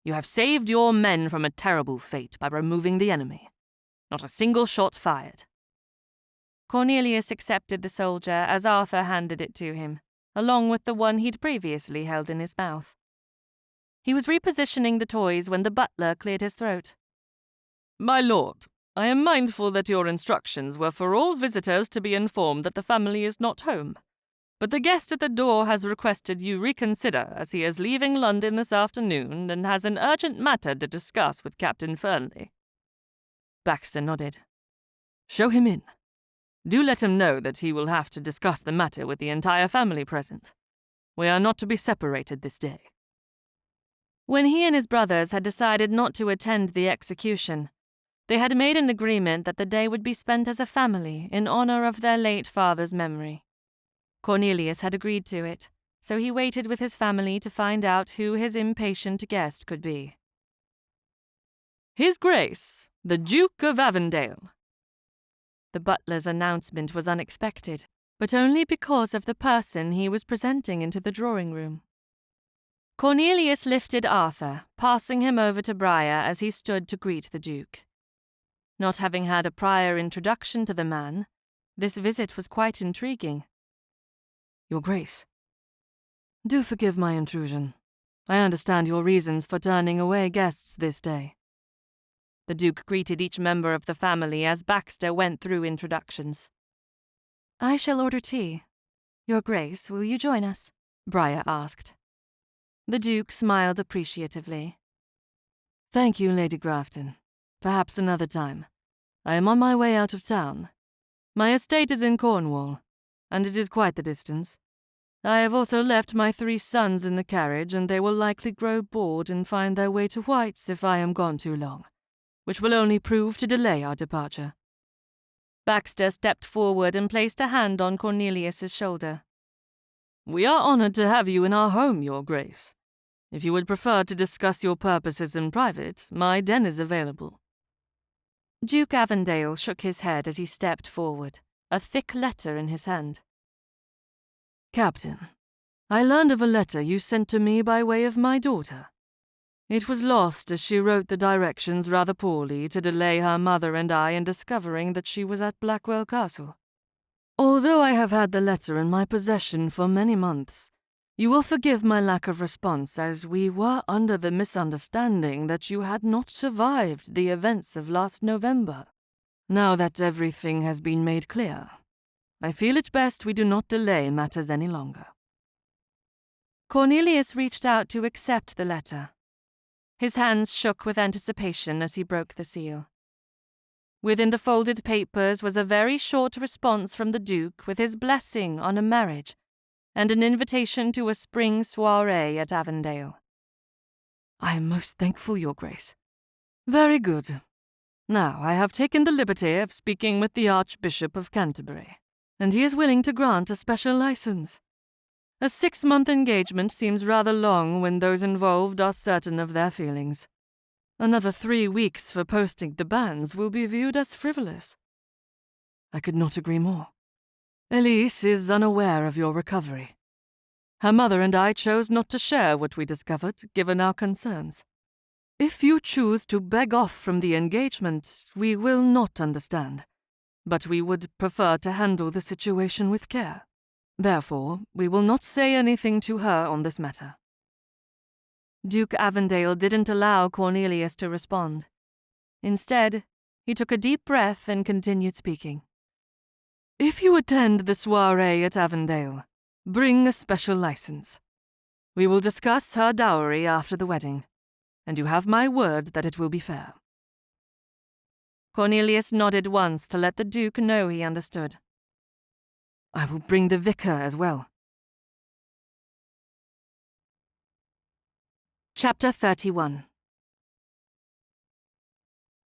You have saved your men from a terrible fate by removing the enemy. Not a single shot fired." Cornelius accepted the soldier as Arthur handed it to him, along with the one he'd previously held in his mouth. He was repositioning the toys when the butler cleared his throat. "My lord, I am mindful that your instructions were for all visitors to be informed that the family is not home. But the guest at the door has requested you reconsider as he is leaving London this afternoon and has an urgent matter to discuss with Captain Fernley." Baxter nodded. "Show him in. Do let him know that he will have to discuss the matter with the entire family present. We are not to be separated this day." When he and his brothers had decided not to attend the execution, they had made an agreement that the day would be spent as a family in honor of their late father's memory. Cornelius had agreed to it, so he waited with his family to find out who his impatient guest could be. "His Grace, the Duke of Avondale." The butler's announcement was unexpected, but only because of the person he was presenting into the drawing room. Cornelius lifted Arthur, passing him over to Briar as he stood to greet the Duke. Not having had a prior introduction to the man, this visit was quite intriguing. Your Grace, do forgive my intrusion. I understand your reasons for turning away guests this day. The Duke greeted each member of the family as Baxter went through introductions. I shall order tea. Your Grace, will you join us? Briar asked. The Duke smiled appreciatively. Thank you, Lady Grafton. Perhaps another time. I am on my way out of town. My estate is in Cornwall, and it is quite the distance. I have also left my 3 sons in the carriage, and they will likely grow bored and find their way to White's if I am gone too long, which will only prove to delay our departure. Baxter stepped forward and placed a hand on Cornelius's shoulder. We are honored to have you in our home, Your Grace. If you would prefer to discuss your purposes in private, my den is available. Duke Avondale shook his head as he stepped forward, a thick letter in his hand. Captain, I learned of a letter you sent to me by way of my daughter. It was lost as she wrote the directions rather poorly to delay her mother and I in discovering that she was at Blackwell Castle. Although I have had the letter in my possession for many months, you will forgive my lack of response, as we were under the misunderstanding that you had not survived the events of last November. Now that everything has been made clear, I feel it best we do not delay matters any longer. Cornelius reached out to accept the letter. His hands shook with anticipation as he broke the seal. Within the folded papers was a very short response from the Duke with his blessing on a marriage and an invitation to a spring soirée at Avondale. I am most thankful, Your Grace. Very good. Now, I have taken the liberty of speaking with the Archbishop of Canterbury, and he is willing to grant a special license. A 6-month engagement seems rather long when those involved are certain of their feelings. Another 3 weeks for posting the bans will be viewed as frivolous. I could not agree more. Elise is unaware of your recovery. Her mother and I chose not to share what we discovered, given our concerns. If you choose to beg off from the engagement, we will not understand, but we would prefer to handle the situation with care. Therefore, we will not say anything to her on this matter. Duke Avondale didn't allow Cornelius to respond. Instead, he took a deep breath and continued speaking. If you attend the soirée at Avondale, bring a special license. We will discuss her dowry after the wedding, and you have my word that it will be fair. Cornelius nodded once to let the Duke know he understood. I will bring the vicar as well. Chapter 31.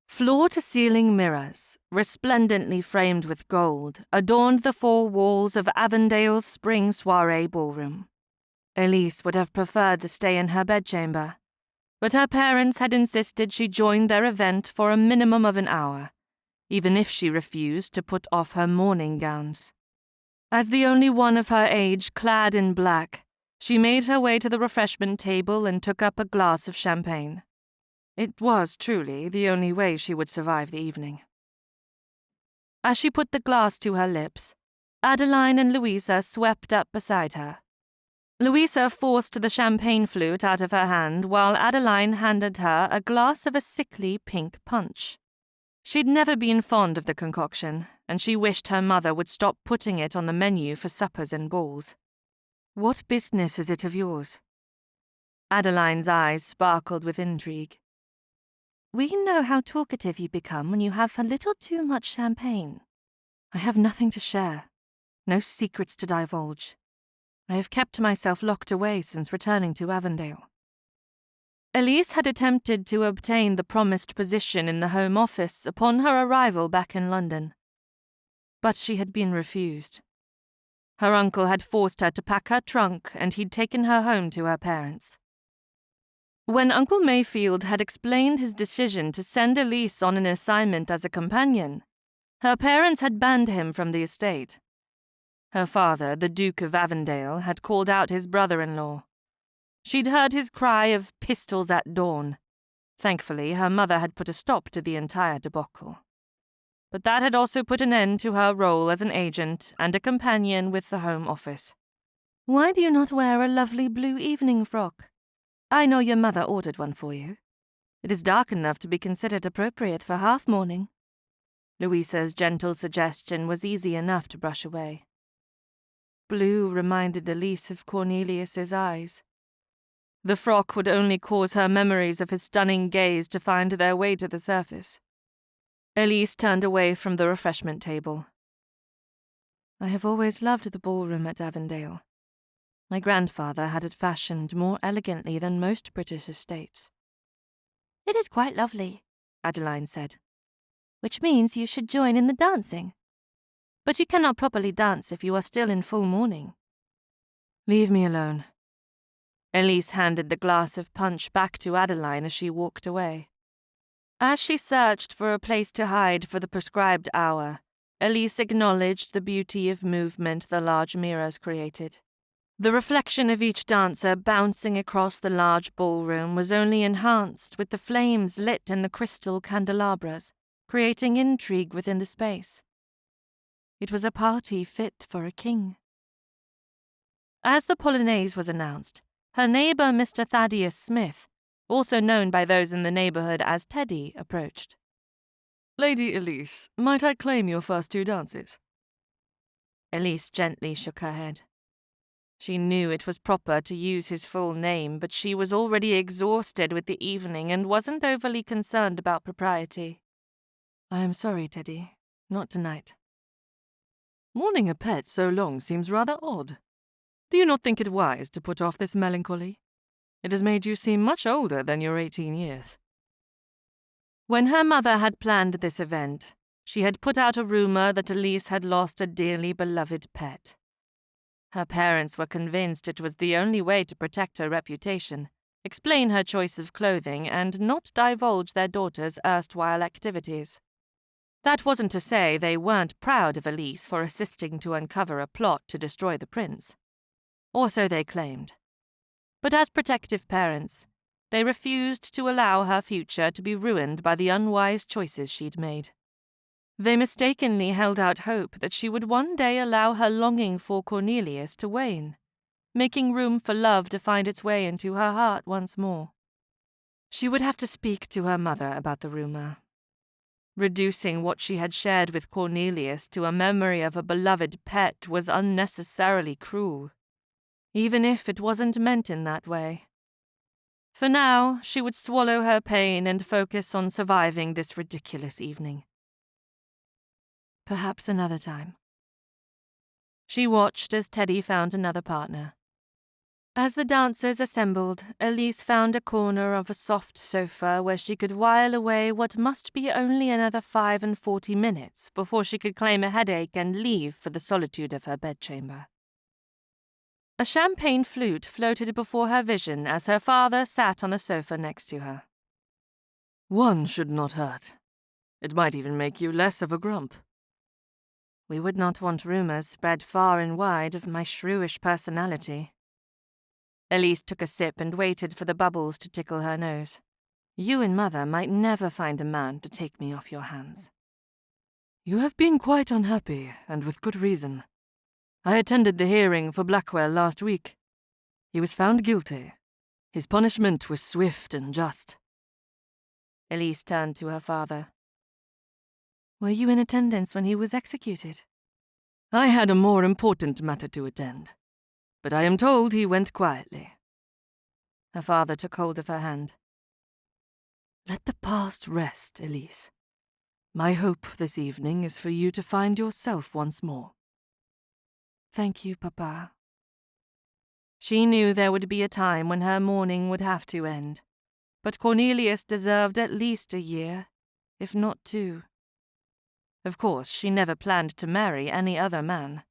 Floor-to-ceiling mirrors, resplendently framed with gold, adorned the 4 walls of Avondale's spring soirée ballroom. Elise would have preferred to stay in her bedchamber, but her parents had insisted she join their event for a minimum of an hour, even if she refused to put off her morning gowns. As the only one of her age clad in black, she made her way to the refreshment table and took up a glass of champagne. It was truly the only way she would survive the evening. As she put the glass to her lips, Adeline and Louisa swept up beside her. Louisa forced the champagne flute out of her hand while Adeline handed her a glass of a sickly pink punch. She'd never been fond of the concoction, and she wished her mother would stop putting it on the menu for suppers and balls. "What business is it of yours?" Adeline's eyes sparkled with intrigue. "We know how talkative you become when you have a little too much champagne." "I have nothing to share, no secrets to divulge. I have kept myself locked away since returning to Avondale." Elise had attempted to obtain the promised position in the Home Office upon her arrival back in London, but she had been refused. Her uncle had forced her to pack her trunk, and he'd taken her home to her parents. When Uncle Mayfield had explained his decision to send Elise on an assignment as a companion, her parents had banned him from the estate. Her father, the Duke of Avondale, had called out his brother-in-law. She'd heard his cry of pistols at dawn. Thankfully, her mother had put a stop to the entire debacle. But that had also put an end to her role as an agent and a companion with the Home Office. Why do you not wear a lovely blue evening frock? I know your mother ordered one for you. It is dark enough to be considered appropriate for half-mourning. Louisa's gentle suggestion was easy enough to brush away. Blue reminded Elise of Cornelius's eyes. The frock would only cause her memories of his stunning gaze to find their way to the surface. Elise turned away from the refreshment table. I have always loved the ballroom at Avondale. My grandfather had it fashioned more elegantly than most British estates. It is quite lovely, Adeline said. Which means you should join in the dancing. But you cannot properly dance if you are still in full mourning. Leave me alone. Elise handed the glass of punch back to Adeline as she walked away. As she searched for a place to hide for the prescribed hour, Elise acknowledged the beauty of movement the large mirrors created. The reflection of each dancer bouncing across the large ballroom was only enhanced with the flames lit in the crystal candelabras, creating intrigue within the space. It was a party fit for a king. As the polonaise was announced, her neighbour Mr. Thaddeus Smith, also known by those in the neighbourhood as Teddy, approached. Lady Elise, might I claim your first 2 dances? Elise gently shook her head. She knew it was proper to use his full name, but she was already exhausted with the evening and wasn't overly concerned about propriety. I am sorry, Teddy. Not tonight. Mourning a pet so long seems rather odd. Do you not think it wise to put off this melancholy? It has made you seem much older than your 18 years. When her mother had planned this event, she had put out a rumour that Elise had lost a dearly beloved pet. Her parents were convinced it was the only way to protect her reputation, explain her choice of clothing, and not divulge their daughter's erstwhile activities. That wasn't to say they weren't proud of Elise for assisting to uncover a plot to destroy the prince. Or so they claimed. But as protective parents, they refused to allow her future to be ruined by the unwise choices she'd made. They mistakenly held out hope that she would one day allow her longing for Cornelius to wane, making room for love to find its way into her heart once more. She would have to speak to her mother about the rumour. Reducing what she had shared with Cornelius to a memory of a beloved pet was unnecessarily cruel, even if it wasn't meant in that way. For now, she would swallow her pain and focus on surviving this ridiculous evening. Perhaps another time. She watched as Teddy found another partner. As the dancers assembled, Elise found a corner of a soft sofa where she could while away what must be only another 45 minutes before she could claim a headache and leave for the solitude of her bedchamber. A champagne flute floated before her vision as her father sat on the sofa next to her. One should not hurt. It might even make you less of a grump. We would not want rumours spread far and wide of my shrewish personality. Elise took a sip and waited for the bubbles to tickle her nose. You and Mother might never find a man to take me off your hands. You have been quite unhappy, and with good reason. I attended the hearing for Blackwell last week. He was found guilty. His punishment was swift and just. Elise turned to her father. Were you in attendance when he was executed? I had a more important matter to attend, but I am told he went quietly. Her father took hold of her hand. Let the past rest, Elise. My hope this evening is for you to find yourself once more. Thank you, Papa. She knew there would be a time when her mourning would have to end, but Cornelius deserved at least a year, if not 2. Of course, she never planned to marry any other man,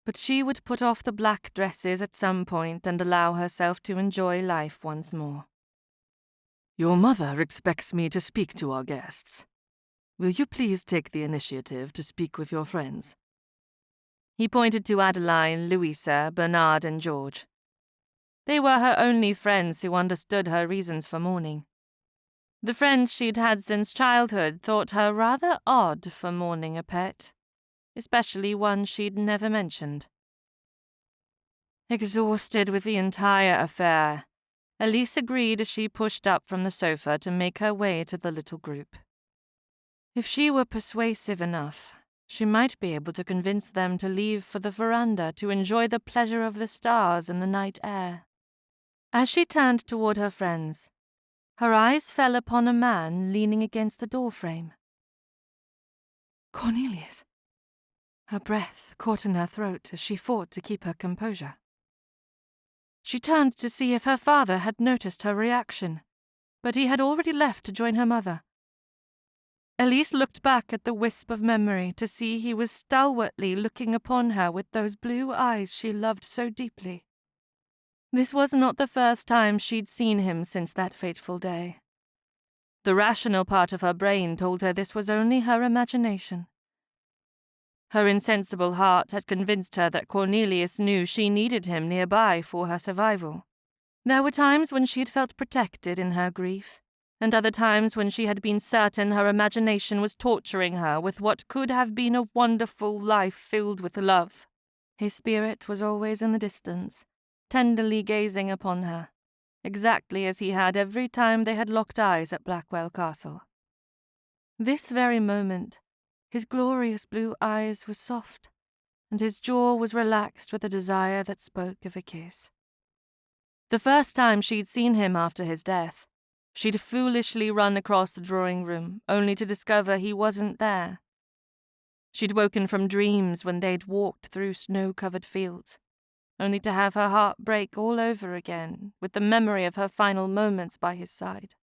but she would put off the black dresses at some point and allow herself to enjoy life once more. Your mother expects me to speak to our guests. Will you please take the initiative to speak with your friends? He pointed to Adeline, Louisa, Bernard, and George. They were her only friends who understood her reasons for mourning. The friends she'd had since childhood thought her rather odd for mourning a pet, especially one she'd never mentioned. Exhausted with the entire affair, Elise agreed as she pushed up from the sofa to make her way to the little group. If she were persuasive enough, she might be able to convince them to leave for the veranda to enjoy the pleasure of the stars and the night air. As she turned toward her friends, her eyes fell upon a man leaning against the doorframe. Cornelius! Her breath caught in her throat as she fought to keep her composure. She turned to see if her father had noticed her reaction, but he had already left to join her mother. Elise looked back at the wisp of memory to see he was stalwartly looking upon her with those blue eyes she loved so deeply. This was not the first time she'd seen him since that fateful day. The rational part of her brain told her this was only her imagination. Her insensible heart had convinced her that Cornelius knew she needed him nearby for her survival. There were times when she had felt protected in her grief, and other times when she had been certain her imagination was torturing her with what could have been a wonderful life filled with love. His spirit was always in the distance, tenderly gazing upon her, exactly as he had every time they had locked eyes at Blackwell Castle. This very moment, his glorious blue eyes were soft, and his jaw was relaxed with a desire that spoke of a kiss. The first time she'd seen him after his death, she'd foolishly run across the drawing room, only to discover he wasn't there. She'd woken from dreams when they'd walked through snow-covered fields, only to have her heart break all over again with the memory of her final moments by his side.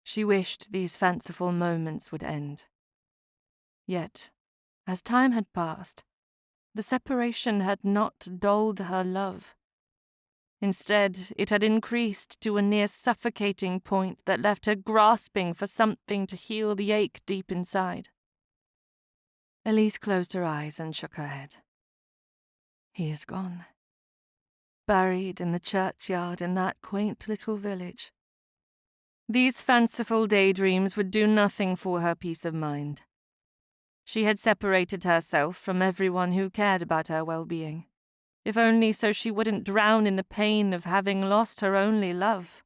She wished these fanciful moments would end. Yet, as time had passed, the separation had not dulled her love. Instead, it had increased to a near suffocating point that left her grasping for something to heal the ache deep inside. Elise closed her eyes and shook her head. He is gone. Buried in the churchyard in that quaint little village. These fanciful daydreams would do nothing for her peace of mind. She had separated herself from everyone who cared about her well-being, if only so she wouldn't drown in the pain of having lost her only love.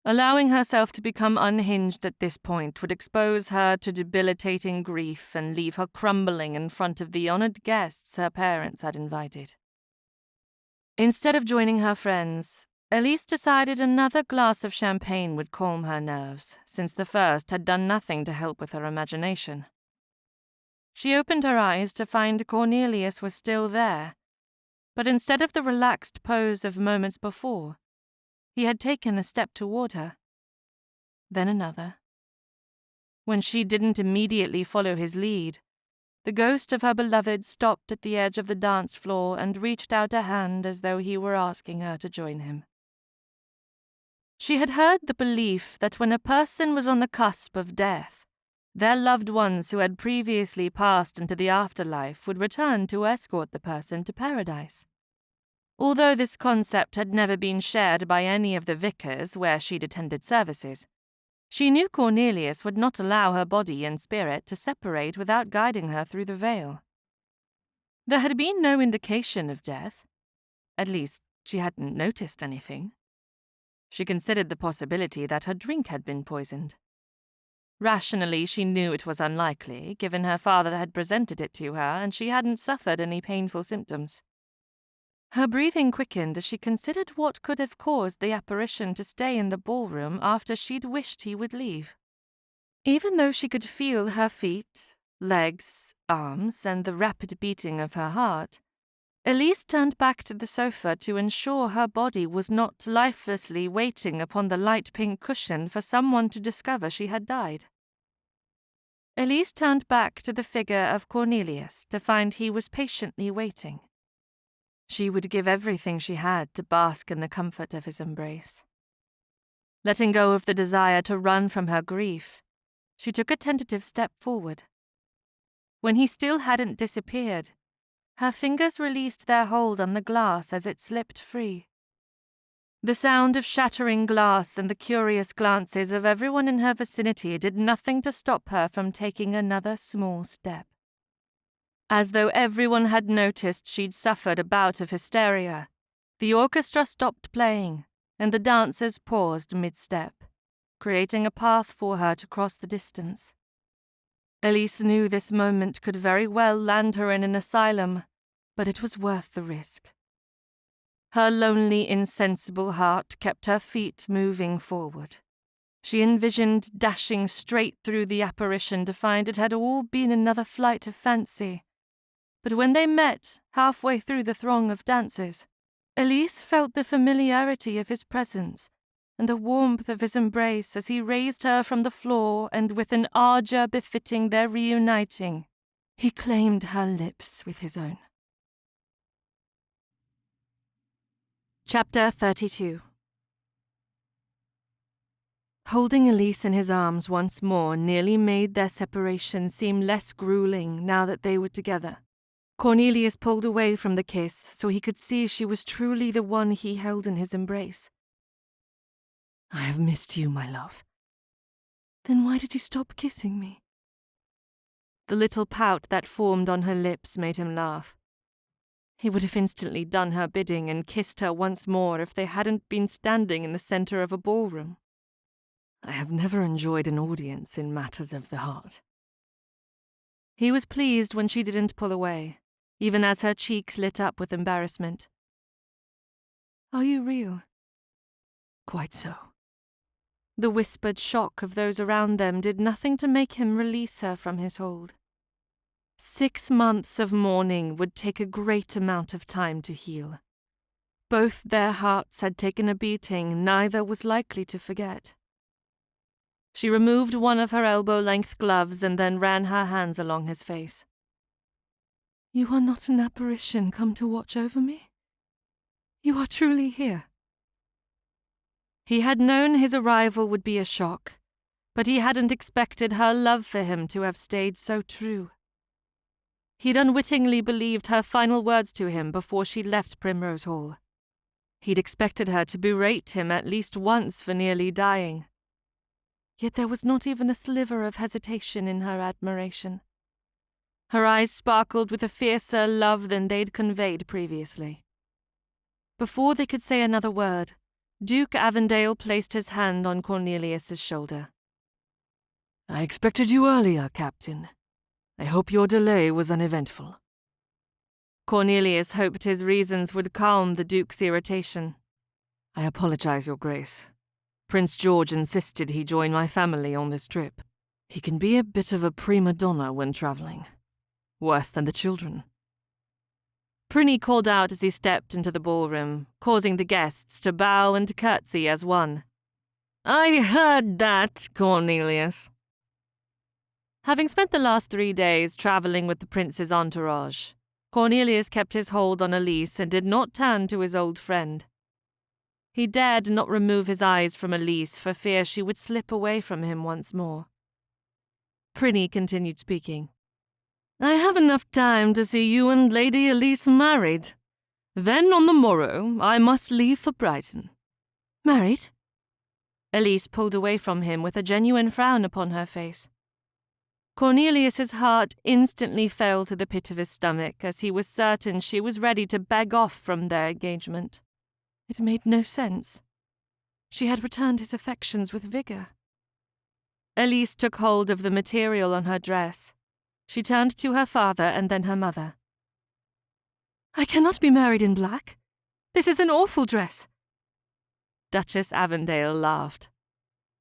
Allowing herself to become unhinged at this point would expose her to debilitating grief and leave her crumbling in front of the honored guests her parents had invited. Instead of joining her friends, Elise decided another glass of champagne would calm her nerves, since the first had done nothing to help with her imagination. She opened her eyes to find Cornelius was still there, but instead of the relaxed pose of moments before, he had taken a step toward her. Then another. When she didn't immediately follow his lead, the ghost of her beloved stopped at the edge of the dance floor and reached out a hand as though he were asking her to join him. She had heard the belief that when a person was on the cusp of death, their loved ones who had previously passed into the afterlife would return to escort the person to paradise. Although this concept had never been shared by any of the vicars where she'd attended services, she knew Cornelius would not allow her body and spirit to separate without guiding her through the veil. There had been no indication of death. At least, she hadn't noticed anything. She considered the possibility that her drink had been poisoned. Rationally, she knew it was unlikely, given her father had presented it to her and she hadn't suffered any painful symptoms. Her breathing quickened as she considered what could have caused the apparition to stay in the ballroom after she'd wished he would leave. Even though she could feel her feet, legs, arms, and the rapid beating of her heart, Elise turned back to the sofa to ensure her body was not lifelessly waiting upon the light pink cushion for someone to discover she had died. Elise turned back to the figure of Cornelius to find he was patiently waiting. She would give everything she had to bask in the comfort of his embrace. Letting go of the desire to run from her grief, she took a tentative step forward. When he still hadn't disappeared, her fingers released their hold on the glass as it slipped free. The sound of shattering glass and the curious glances of everyone in her vicinity did nothing to stop her from taking another small step. As though everyone had noticed she'd suffered a bout of hysteria, the orchestra stopped playing, and the dancers paused mid-step, creating a path for her to cross the distance. Elise knew this moment could very well land her in an asylum, but it was worth the risk. Her lonely, insensible heart kept her feet moving forward. She envisioned dashing straight through the apparition to find it had all been another flight of fancy. But when they met halfway through the throng of dancers, Elise felt the familiarity of his presence and the warmth of his embrace as he raised her from the floor, and with an ardour befitting their reuniting, he claimed her lips with his own. Chapter 32. Holding Elise in his arms once more nearly made their separation seem less grueling now that they were together. Cornelius pulled away from the kiss so he could see she was truly the one he held in his embrace. "I have missed you, my love." "Then why did you stop kissing me?" The little pout that formed on her lips made him laugh. He would have instantly done her bidding and kissed her once more if they hadn't been standing in the center of a ballroom. "I have never enjoyed an audience in matters of the heart." He was pleased when she didn't pull away, even as her cheeks lit up with embarrassment. "Are you real?" "Quite so." The whispered shock of those around them did nothing to make him release her from his hold. 6 months of mourning would take a great amount of time to heal. Both their hearts had taken a beating neither was likely to forget. She removed one of her elbow-length gloves and then ran her hands along his face. "You are not an apparition come to watch over me? You are truly here." He had known his arrival would be a shock, but he hadn't expected her love for him to have stayed so true. He'd unwittingly believed her final words to him before she left Primrose Hall. He'd expected her to berate him at least once for nearly dying. Yet there was not even a sliver of hesitation in her admiration. Her eyes sparkled with a fiercer love than they'd conveyed previously. Before they could say another word, Duke Avondale placed his hand on Cornelius's shoulder. "I expected you earlier, Captain. I hope your delay was uneventful." Cornelius hoped his reasons would calm the Duke's irritation. "I apologize, Your Grace. Prince George insisted he join my family on this trip. He can be a bit of a prima donna when traveling. Worse than the children." Prinny called out as he stepped into the ballroom, causing the guests to bow and curtsy as one. "I heard that, Cornelius." Having spent the last 3 days travelling with the prince's entourage, Cornelius kept his hold on Elise and did not turn to his old friend. He dared not remove his eyes from Elise for fear she would slip away from him once more. Prinny continued speaking. "I have enough time to see you and Lady Elise married. Then on the morrow I must leave for Brighton." "Married?" Elise pulled away from him with a genuine frown upon her face. Cornelius's heart instantly fell to the pit of his stomach as he was certain she was ready to beg off from their engagement. It made no sense. She had returned his affections with vigour. Elise took hold of the material on her dress. She turned to her father and then her mother. "I cannot be married in black. This is an awful dress." Duchess Avondale laughed.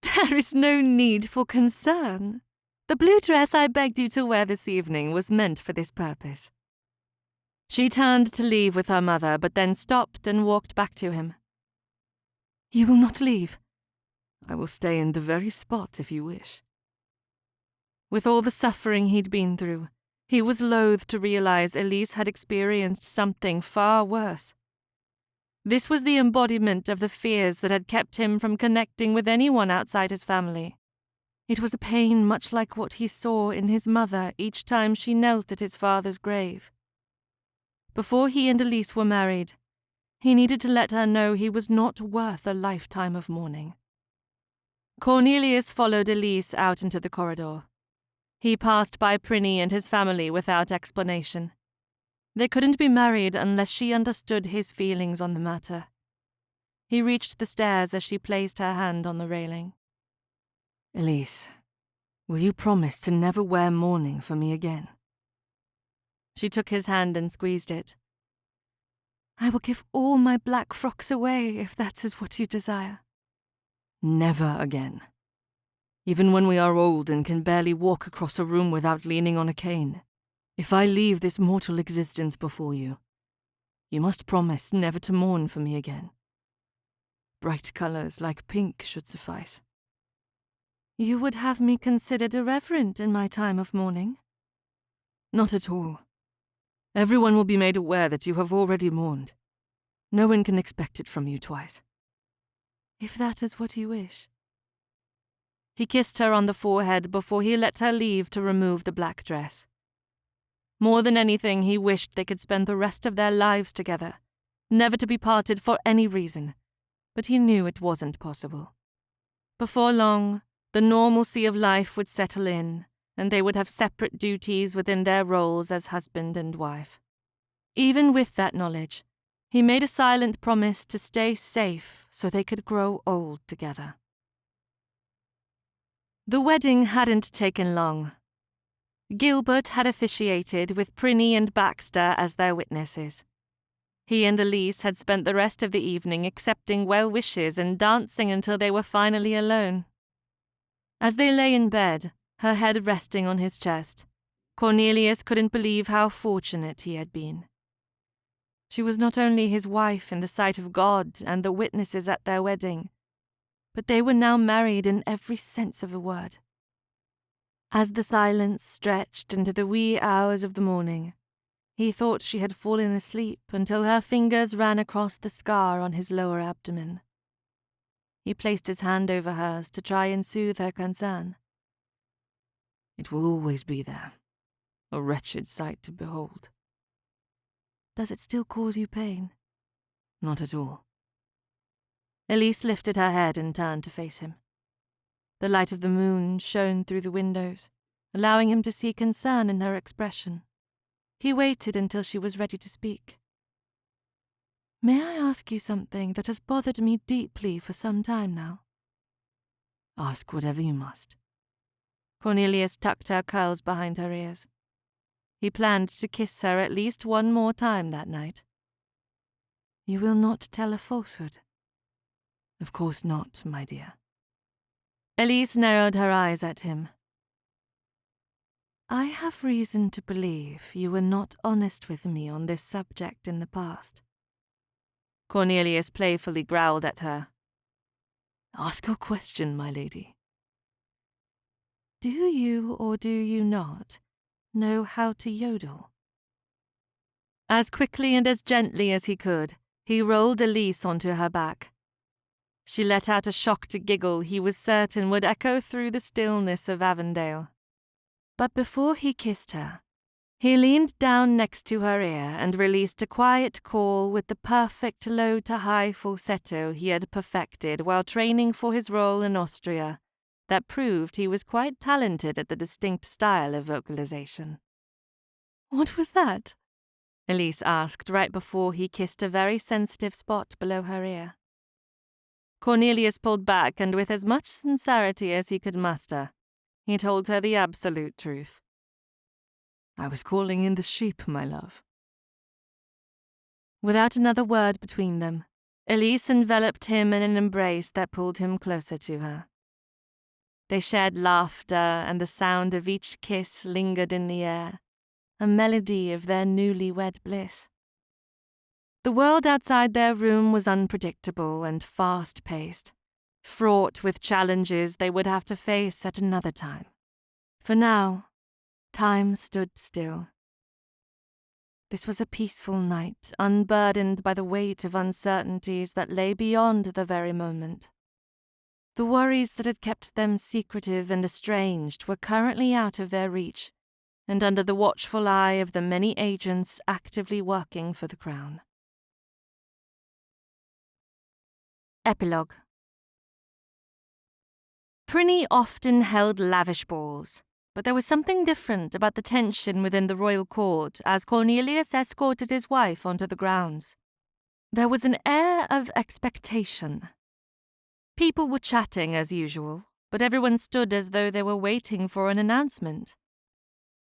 "There is no need for concern. The blue dress I begged you to wear this evening was meant for this purpose." She turned to leave with her mother, but then stopped and walked back to him. "You will not leave?" "I will stay in the very spot if you wish." With all the suffering he'd been through, he was loath to realize Elise had experienced something far worse. This was the embodiment of the fears that had kept him from connecting with anyone outside his family. It was a pain much like what he saw in his mother each time she knelt at his father's grave. Before he and Elise were married, He needed to let her know he was not worth a lifetime of mourning. Cornelius followed Elise out into the corridor. He passed by Prinny and his family without explanation. They couldn't be married unless she understood his feelings on the matter. He reached the stairs as she placed her hand on the railing. Elise, will you promise to never wear mourning for me again? She took his hand and squeezed it. I will give all my black frocks away if that is what you desire. Never again. Even when we are old and can barely walk across a room without leaning on a cane. If I leave this mortal existence before you, you must promise never to mourn for me again. Bright colours like pink should suffice. You would have me considered irreverent in my time of mourning? Not at all. Everyone will be made aware that you have already mourned. No one can expect it from you twice. If that is what you wish. He kissed her on the forehead before he let her leave to remove the black dress. More than anything, he wished they could spend the rest of their lives together, never to be parted for any reason, but he knew it wasn't possible. Before long, the normalcy of life would settle in, and they would have separate duties within their roles as husband and wife. Even with that knowledge, he made a silent promise to stay safe so they could grow old together. The wedding hadn't taken long. Gilbert had officiated with Prinny and Baxter as their witnesses. He and Elise had spent the rest of the evening accepting well wishes and dancing until they were finally alone. As they lay in bed, her head resting on his chest, Cornelius couldn't believe how fortunate he had been. She was not only his wife in the sight of God and the witnesses at their wedding, but they were now married in every sense of the word. As the silence stretched into the wee hours of the morning, he thought she had fallen asleep until her fingers ran across the scar on his lower abdomen. He placed his hand over hers to try and soothe her concern. It will always be there, a wretched sight to behold. Does it still cause you pain? Not at all. Elise lifted her head and turned to face him. The light of the moon shone through the windows, allowing him to see concern in her expression. He waited until she was ready to speak. May I ask you something that has bothered me deeply for some time now? Ask whatever you must. Cornelius tucked her curls behind her ears. He planned to kiss her at least one more time that night. You will not tell a falsehood? Of course not, my dear. Elise narrowed her eyes at him. I have reason to believe you were not honest with me on this subject in the past. Cornelius playfully growled at her. Ask your question, my lady. Do you or do you not know how to yodel? As quickly and as gently as he could, he rolled Elise onto her back. She let out a shocked giggle he was certain would echo through the stillness of Avondale. But before he kissed her, he leaned down next to her ear and released a quiet call with the perfect low-to-high falsetto he had perfected while training for his role in Austria, that proved he was quite talented at the distinct style of vocalization. What was that? Elise asked right before he kissed a very sensitive spot below her ear. Cornelius pulled back, and with as much sincerity as he could muster, he told her the absolute truth. I was calling in the sheep, my love. Without another word between them, Elise enveloped him in an embrace that pulled him closer to her. They shared laughter, and the sound of each kiss lingered in the air, a melody of their newly-wed bliss. The world outside their room was unpredictable and fast-paced, fraught with challenges they would have to face at another time. For now, time stood still. This was a peaceful night, unburdened by the weight of uncertainties that lay beyond the very moment. The worries that had kept them secretive and estranged were currently out of their reach, and under the watchful eye of the many agents actively working for the crown. Epilogue. Prinny often held lavish balls, but there was something different about the tension within the royal court as Cornelius escorted his wife onto the grounds. There was an air of expectation. People were chatting as usual, but everyone stood as though they were waiting for an announcement.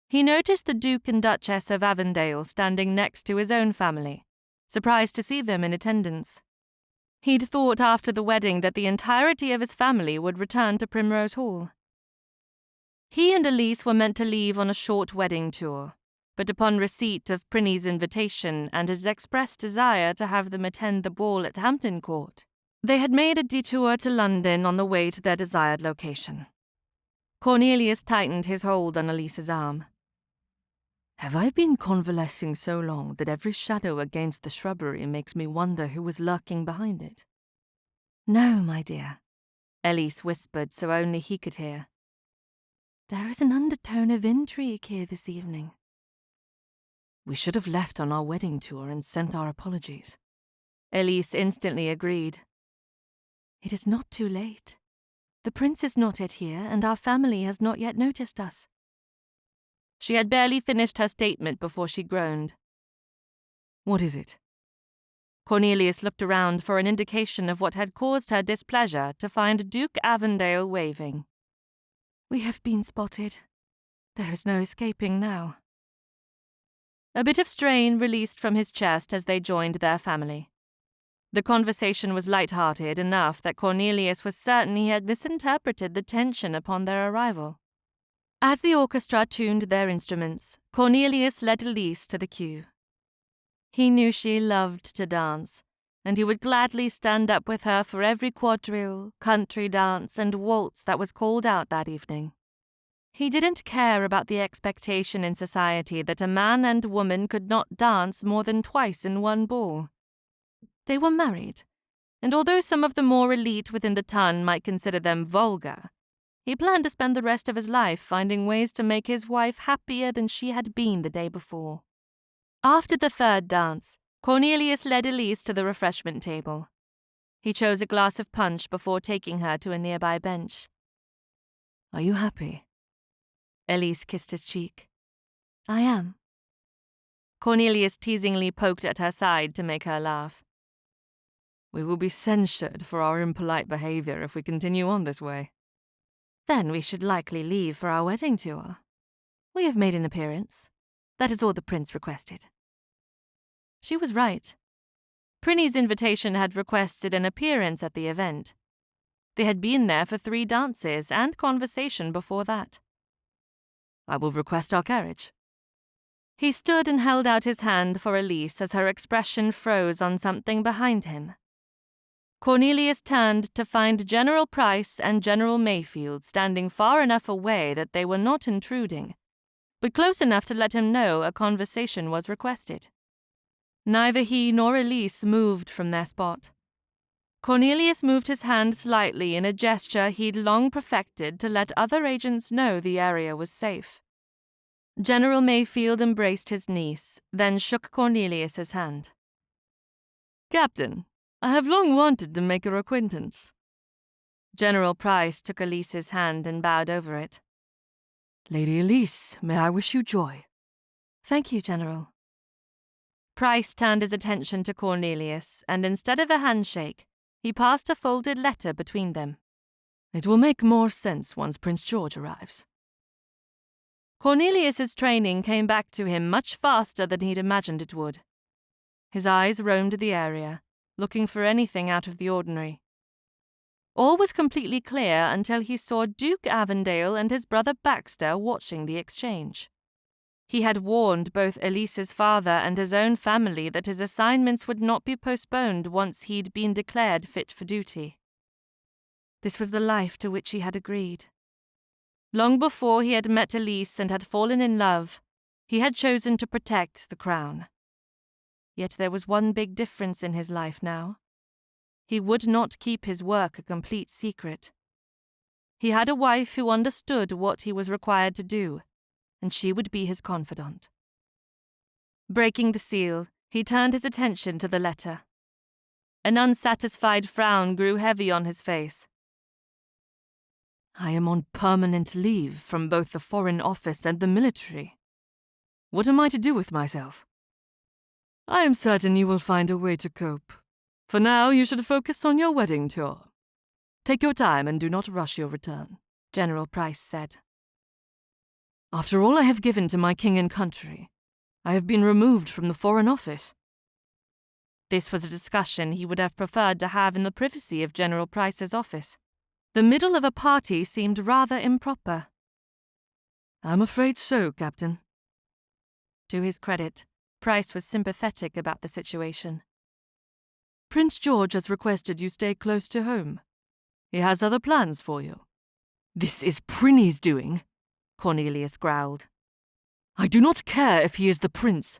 He noticed the Duke and Duchess of Avondale standing next to his own family, surprised to see them in attendance. He'd thought after the wedding that the entirety of his family would return to Primrose Hall. He and Elise were meant to leave on a short wedding tour, but upon receipt of Prinny's invitation and his expressed desire to have them attend the ball at Hampton Court, they had made a detour to London on the way to their desired location. Cornelius tightened his hold on Elise's arm. Have I been convalescing so long that every shadow against the shrubbery makes me wonder who was lurking behind it? No, my dear, Elise whispered so only he could hear. There is an undertone of intrigue here this evening. We should have left on our wedding tour and sent our apologies. Elise instantly agreed. It is not too late. The prince is not yet here, and our family has not yet noticed us. She had barely finished her statement before she groaned. What is it? Cornelius looked around for an indication of what had caused her displeasure to find Duke Avondale waving. We have been spotted. There is no escaping now. A bit of strain released from his chest as they joined their family. The conversation was light-hearted enough that Cornelius was certain he had misinterpreted the tension upon their arrival. As the orchestra tuned their instruments, Cornelius led Elise to the cue. He knew she loved to dance, and he would gladly stand up with her for every quadrille, country dance, and waltz that was called out that evening. He didn't care about the expectation in society that a man and woman could not dance more than twice in one ball. They were married, and although some of the more elite within the ton might consider them vulgar, he planned to spend the rest of his life finding ways to make his wife happier than she had been the day before. After the third dance, Cornelius led Elise to the refreshment table. He chose a glass of punch before taking her to a nearby bench. Are you happy? Elise kissed his cheek. I am. Cornelius teasingly poked at her side to make her laugh. We will be censured for our impolite behavior if we continue on this way. Then we should likely leave for our wedding tour. We have made an appearance. That is all the prince requested. She was right. Prinny's invitation had requested an appearance at the event. They had been there for 3 dances and conversation before that. I will request our carriage. He stood and held out his hand for Elise as her expression froze on something behind him. Cornelius turned to find General Price and General Mayfield standing far enough away that they were not intruding, but close enough to let him know a conversation was requested. Neither he nor Elise moved from their spot. Cornelius moved his hand slightly in a gesture he'd long perfected to let other agents know the area was safe. General Mayfield embraced his niece, then shook Cornelius's hand. Captain, I have long wanted to make your acquaintance. General Price took Elise's hand and bowed over it. Lady Elise, may I wish you joy? Thank you, General. Price turned his attention to Cornelius, and instead of a handshake, he passed a folded letter between them. It will make more sense once Prince George arrives. Cornelius's training came back to him much faster than he'd imagined it would. His eyes roamed the area, looking for anything out of the ordinary. All was completely clear until he saw Duke Avondale and his brother Baxter watching the exchange. He had warned both Elise's father and his own family that his assignments would not be postponed once he'd been declared fit for duty. This was the life to which he had agreed. Long before he had met Elise and had fallen in love, he had chosen to protect the crown. Yet there was one big difference in his life now. He would not keep his work a complete secret. He had a wife who understood what he was required to do, and she would be his confidant. Breaking the seal, he turned his attention to the letter. An unsatisfied frown grew heavy on his face. I am on permanent leave from both the Foreign Office and the military. What am I to do with myself? I am certain you will find a way to cope. For now, you should focus on your wedding tour. Take your time and do not rush your return, General Price said. After all I have given to my king and country, I have been removed from the Foreign Office. This was a discussion he would have preferred to have in the privacy of General Price's office. The middle of a party seemed rather improper. I'm afraid so, Captain. To his credit, Price was sympathetic about the situation. Prince George has requested you stay close to home. He has other plans for you. This is Prinny's doing, Cornelius growled. I do not care if he is the prince.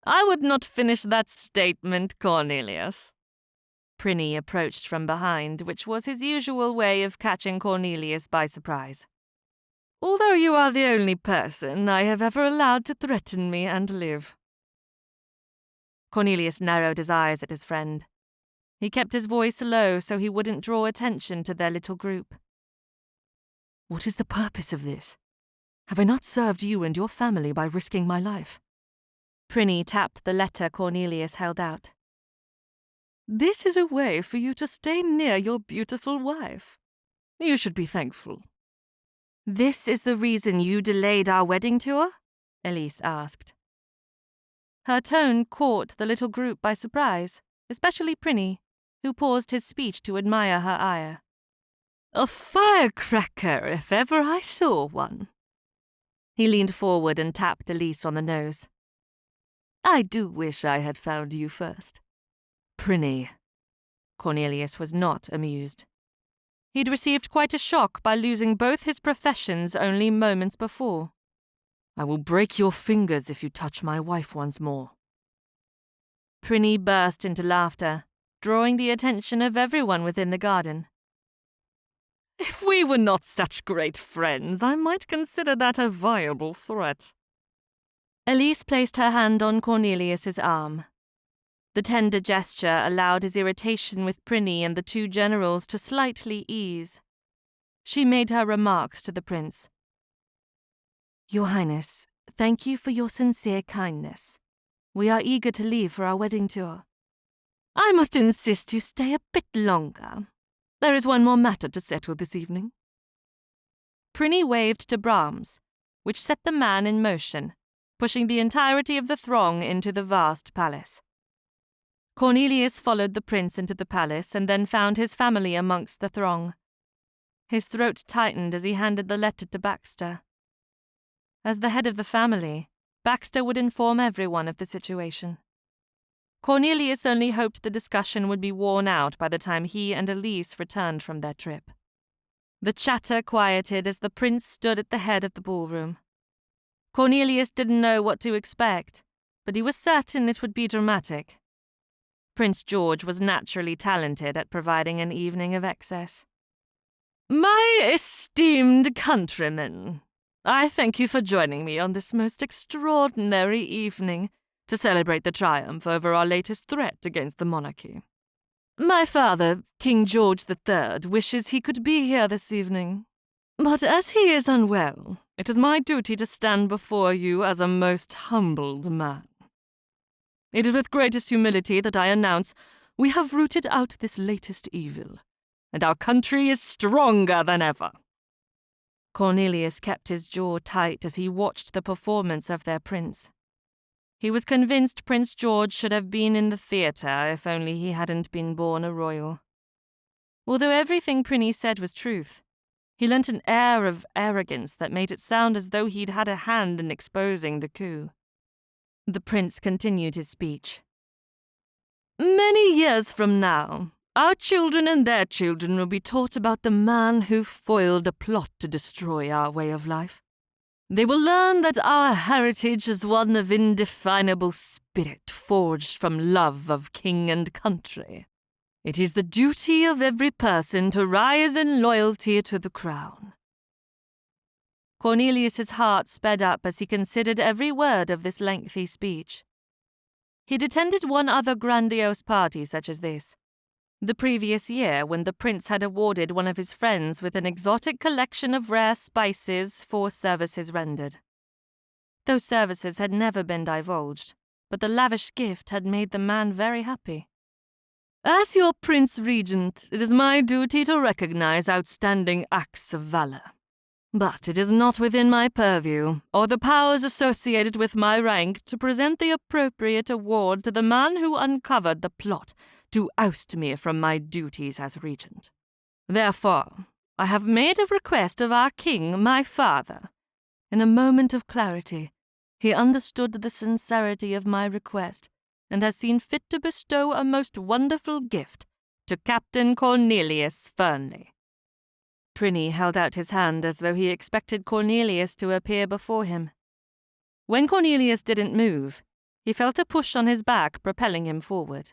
I would not finish that statement, Cornelius. Prinny approached from behind, which was his usual way of catching Cornelius by surprise. Although you are the only person I have ever allowed to threaten me and live. Cornelius narrowed his eyes at his friend. He kept his voice low so he wouldn't draw attention to their little group. What is the purpose of this? Have I not served you and your family by risking my life? Prinny tapped the letter Cornelius held out. This is a way for you to stay near your beautiful wife. You should be thankful. This is the reason you delayed our wedding tour? Elise asked. Her tone caught the little group by surprise, especially Prinny, who paused his speech to admire her ire. A firecracker, if ever I saw one. He leaned forward and tapped Elise on the nose. I do wish I had found you first. Prinny. Cornelius was not amused. He'd received quite a shock by losing both his professions only moments before. I will break your fingers if you touch my wife once more. Prinny burst into laughter, drawing the attention of everyone within the garden. If we were not such great friends, I might consider that a viable threat. Elise placed her hand on Cornelius's arm. The tender gesture allowed his irritation with Prinny and the two generals to slightly ease. She made her remarks to the prince. Your Highness, thank you for your sincere kindness. We are eager to leave for our wedding tour. I must insist you stay a bit longer. There is one more matter to settle this evening. Prinny waved to Brahms, which set the man in motion, pushing the entirety of the throng into the vast palace. Cornelius followed the prince into the palace and then found his family amongst the throng. His throat tightened as he handed the letter to Baxter. As the head of the family, Baxter would inform everyone of the situation. Cornelius only hoped the discussion would be worn out by the time he and Elise returned from their trip. The chatter quieted as the prince stood at the head of the ballroom. Cornelius didn't know what to expect, but he was certain it would be dramatic. Prince George was naturally talented at providing an evening of excess. My esteemed countrymen, I thank you for joining me on this most extraordinary evening to celebrate the triumph over our latest threat against the monarchy. My father, King George III, wishes he could be here this evening, but as he is unwell, it is my duty to stand before you as a most humbled man. It is with greatest humility that I announce we have rooted out this latest evil, and our country is stronger than ever. Cornelius kept his jaw tight as he watched the performance of their prince. He was convinced Prince George should have been in the theatre if only he hadn't been born a royal. Although everything Prinny said was truth, he lent an air of arrogance that made it sound as though he'd had a hand in exposing the coup. The prince continued his speech. Many years from now, our children and their children will be taught about the man who foiled a plot to destroy our way of life. They will learn that our heritage is one of indefinable spirit forged from love of king and country. It is the duty of every person to rise in loyalty to the crown. Cornelius's heart sped up as he considered every word of this lengthy speech. He'd attended one other grandiose party such as this, The previous year, when the prince had awarded one of his friends with an exotic collection of rare spices for services rendered. Those services had never been divulged, but the lavish gift had made the man very happy. As your Prince Regent, it is my duty to recognize outstanding acts of valor. But it is not within my purview, or the powers associated with my rank, to present the appropriate award to the man who uncovered the plot to oust me from my duties as regent. Therefore, I have made a request of our king, my father. In a moment of clarity, he understood the sincerity of my request, and has seen fit to bestow a most wonderful gift to Captain Cornelius Fernley. Prinny held out his hand as though he expected Cornelius to appear before him. When Cornelius didn't move, he felt a push on his back propelling him forward.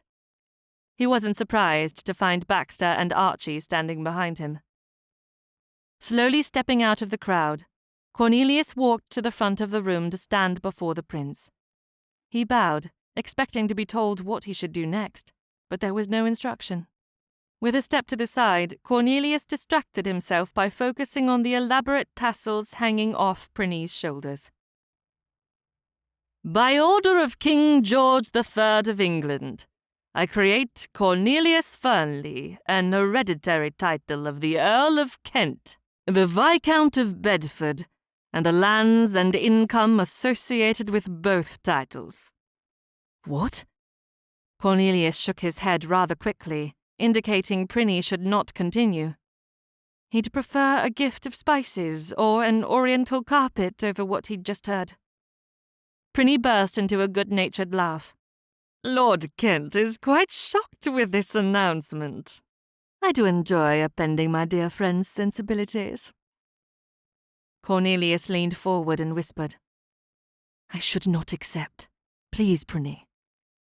He wasn't surprised to find Baxter and Archie standing behind him. Slowly stepping out of the crowd, Cornelius walked to the front of the room to stand before the prince. He bowed, expecting to be told what he should do next, but there was no instruction. With a step to the side, Cornelius distracted himself by focusing on the elaborate tassels hanging off Prinny's shoulders. By order of King George III of England, I create Cornelius Fernley, an hereditary title of the Earl of Kent, the Viscount of Bedford, and the lands and income associated with both titles. What? Cornelius shook his head rather quickly, indicating Prinny should not continue. He'd prefer a gift of spices or an oriental carpet over what he'd just heard. Prinny burst into a good-natured laugh. Lord Kent is quite shocked with this announcement. I do enjoy appending my dear friend's sensibilities. Cornelius leaned forward and whispered, I should not accept. Please, Prinny.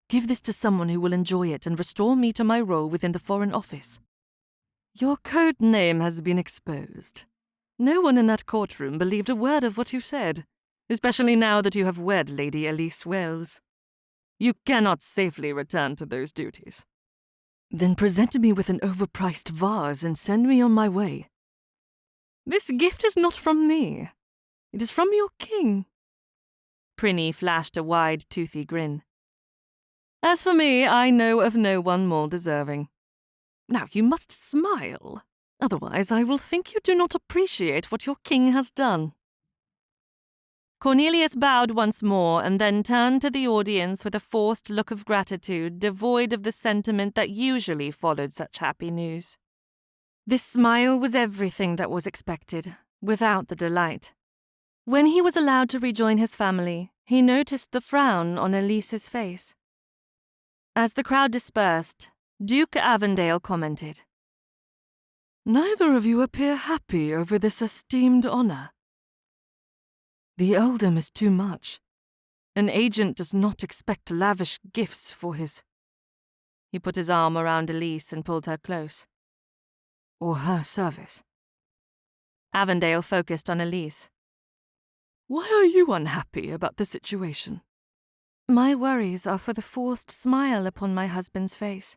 Give this to someone who will enjoy it and restore me to my role within the Foreign Office. Your code name has been exposed. No one in that courtroom believed a word of what you said, especially now that you have wed Lady Elise Wells. You cannot safely return to those duties. Then present me with an overpriced vase and send me on my way. This gift is not from me. It is from your king. Prinny flashed a wide, toothy grin. As for me, I know of no one more deserving. Now you must smile, otherwise I will think you do not appreciate what your king has done. Cornelius bowed once more and then turned to the audience with a forced look of gratitude devoid of the sentiment that usually followed such happy news. This smile was everything that was expected, without the delight. When he was allowed to rejoin his family, he noticed the frown on Elise's face. As the crowd dispersed, Duke Avondale commented, Neither of you appear happy over this esteemed honor. The earldom is too much. An agent does not expect lavish gifts for his... He put his arm around Elise and pulled her close. Or her service. Avondale focused on Elise. Why are you unhappy about the situation? My worries are for the forced smile upon my husband's face.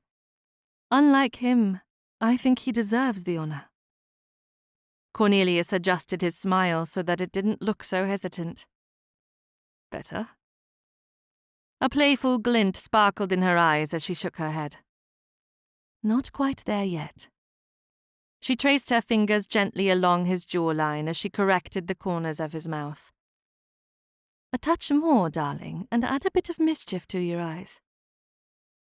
Unlike him, I think he deserves the honor. Cornelius adjusted his smile so that it didn't look so hesitant. Better? A playful glint sparkled in her eyes as she shook her head. Not quite there yet. She traced her fingers gently along his jawline as she corrected the corners of his mouth. A touch more, darling, and add a bit of mischief to your eyes.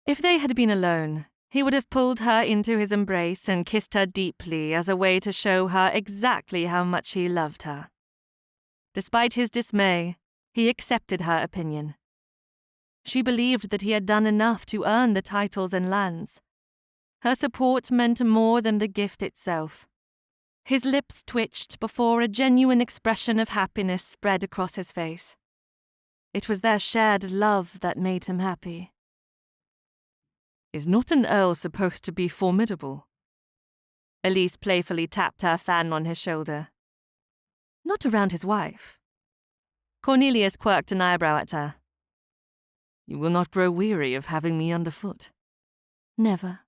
If they had been alone, he would have pulled her into his embrace and kissed her deeply as a way to show her exactly how much he loved her. Despite his dismay, he accepted her opinion. She believed that he had done enough to earn the titles and lands. Her support meant more than the gift itself. His lips twitched before a genuine expression of happiness spread across his face. It was their shared love that made him happy. Is not an earl supposed to be formidable? Elise playfully tapped her fan on his shoulder. Not around his wife. Cornelius quirked an eyebrow at her. You will not grow weary of having me underfoot? Never.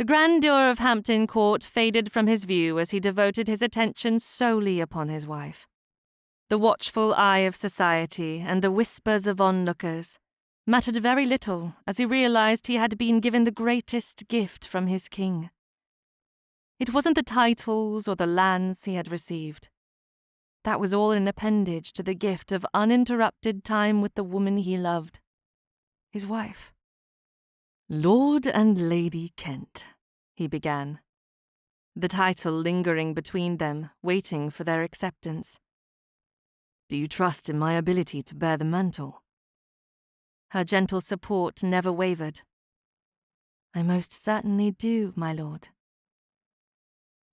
The grandeur of Hampton Court faded from his view as he devoted his attention solely upon his wife. The watchful eye of society and the whispers of onlookers mattered very little as he realized he had been given the greatest gift from his king. It wasn't the titles or the lands he had received. That was all an appendage to the gift of uninterrupted time with the woman he loved, his wife. Lord and Lady Kent, he began, the title lingering between them, waiting for their acceptance. Do you trust in my ability to bear the mantle? Her gentle support never wavered. I most certainly do, my lord.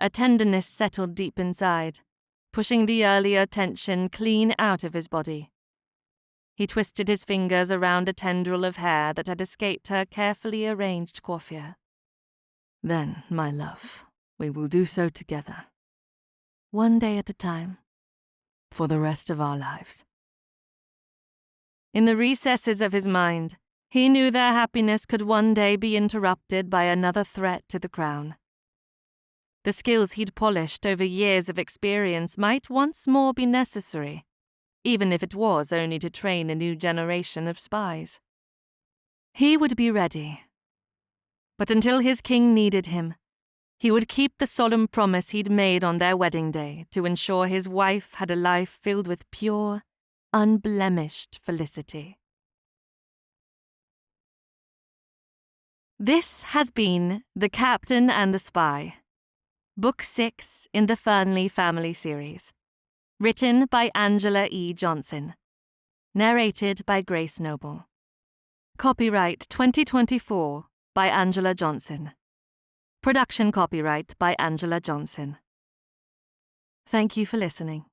A tenderness settled deep inside, pushing the earlier tension clean out of his body. He twisted his fingers around a tendril of hair that had escaped her carefully arranged coiffure. Then, my love, we will do so together. One day at a time. For the rest of our lives. In the recesses of his mind, he knew their happiness could one day be interrupted by another threat to the crown. The skills he'd polished over years of experience might once more be necessary, even if it was only to train a new generation of spies. He would be ready. But until his king needed him, he would keep the solemn promise he'd made on their wedding day to ensure his wife had a life filled with pure, unblemished felicity. This has been The Captain and the Spy, Book 6 in the Fernley family series. Written by Angela E. Johnson. Narrated by Grace Noble. Copyright 2024 by Angela Johnson. Production copyright by Angela Johnson. Thank you for listening.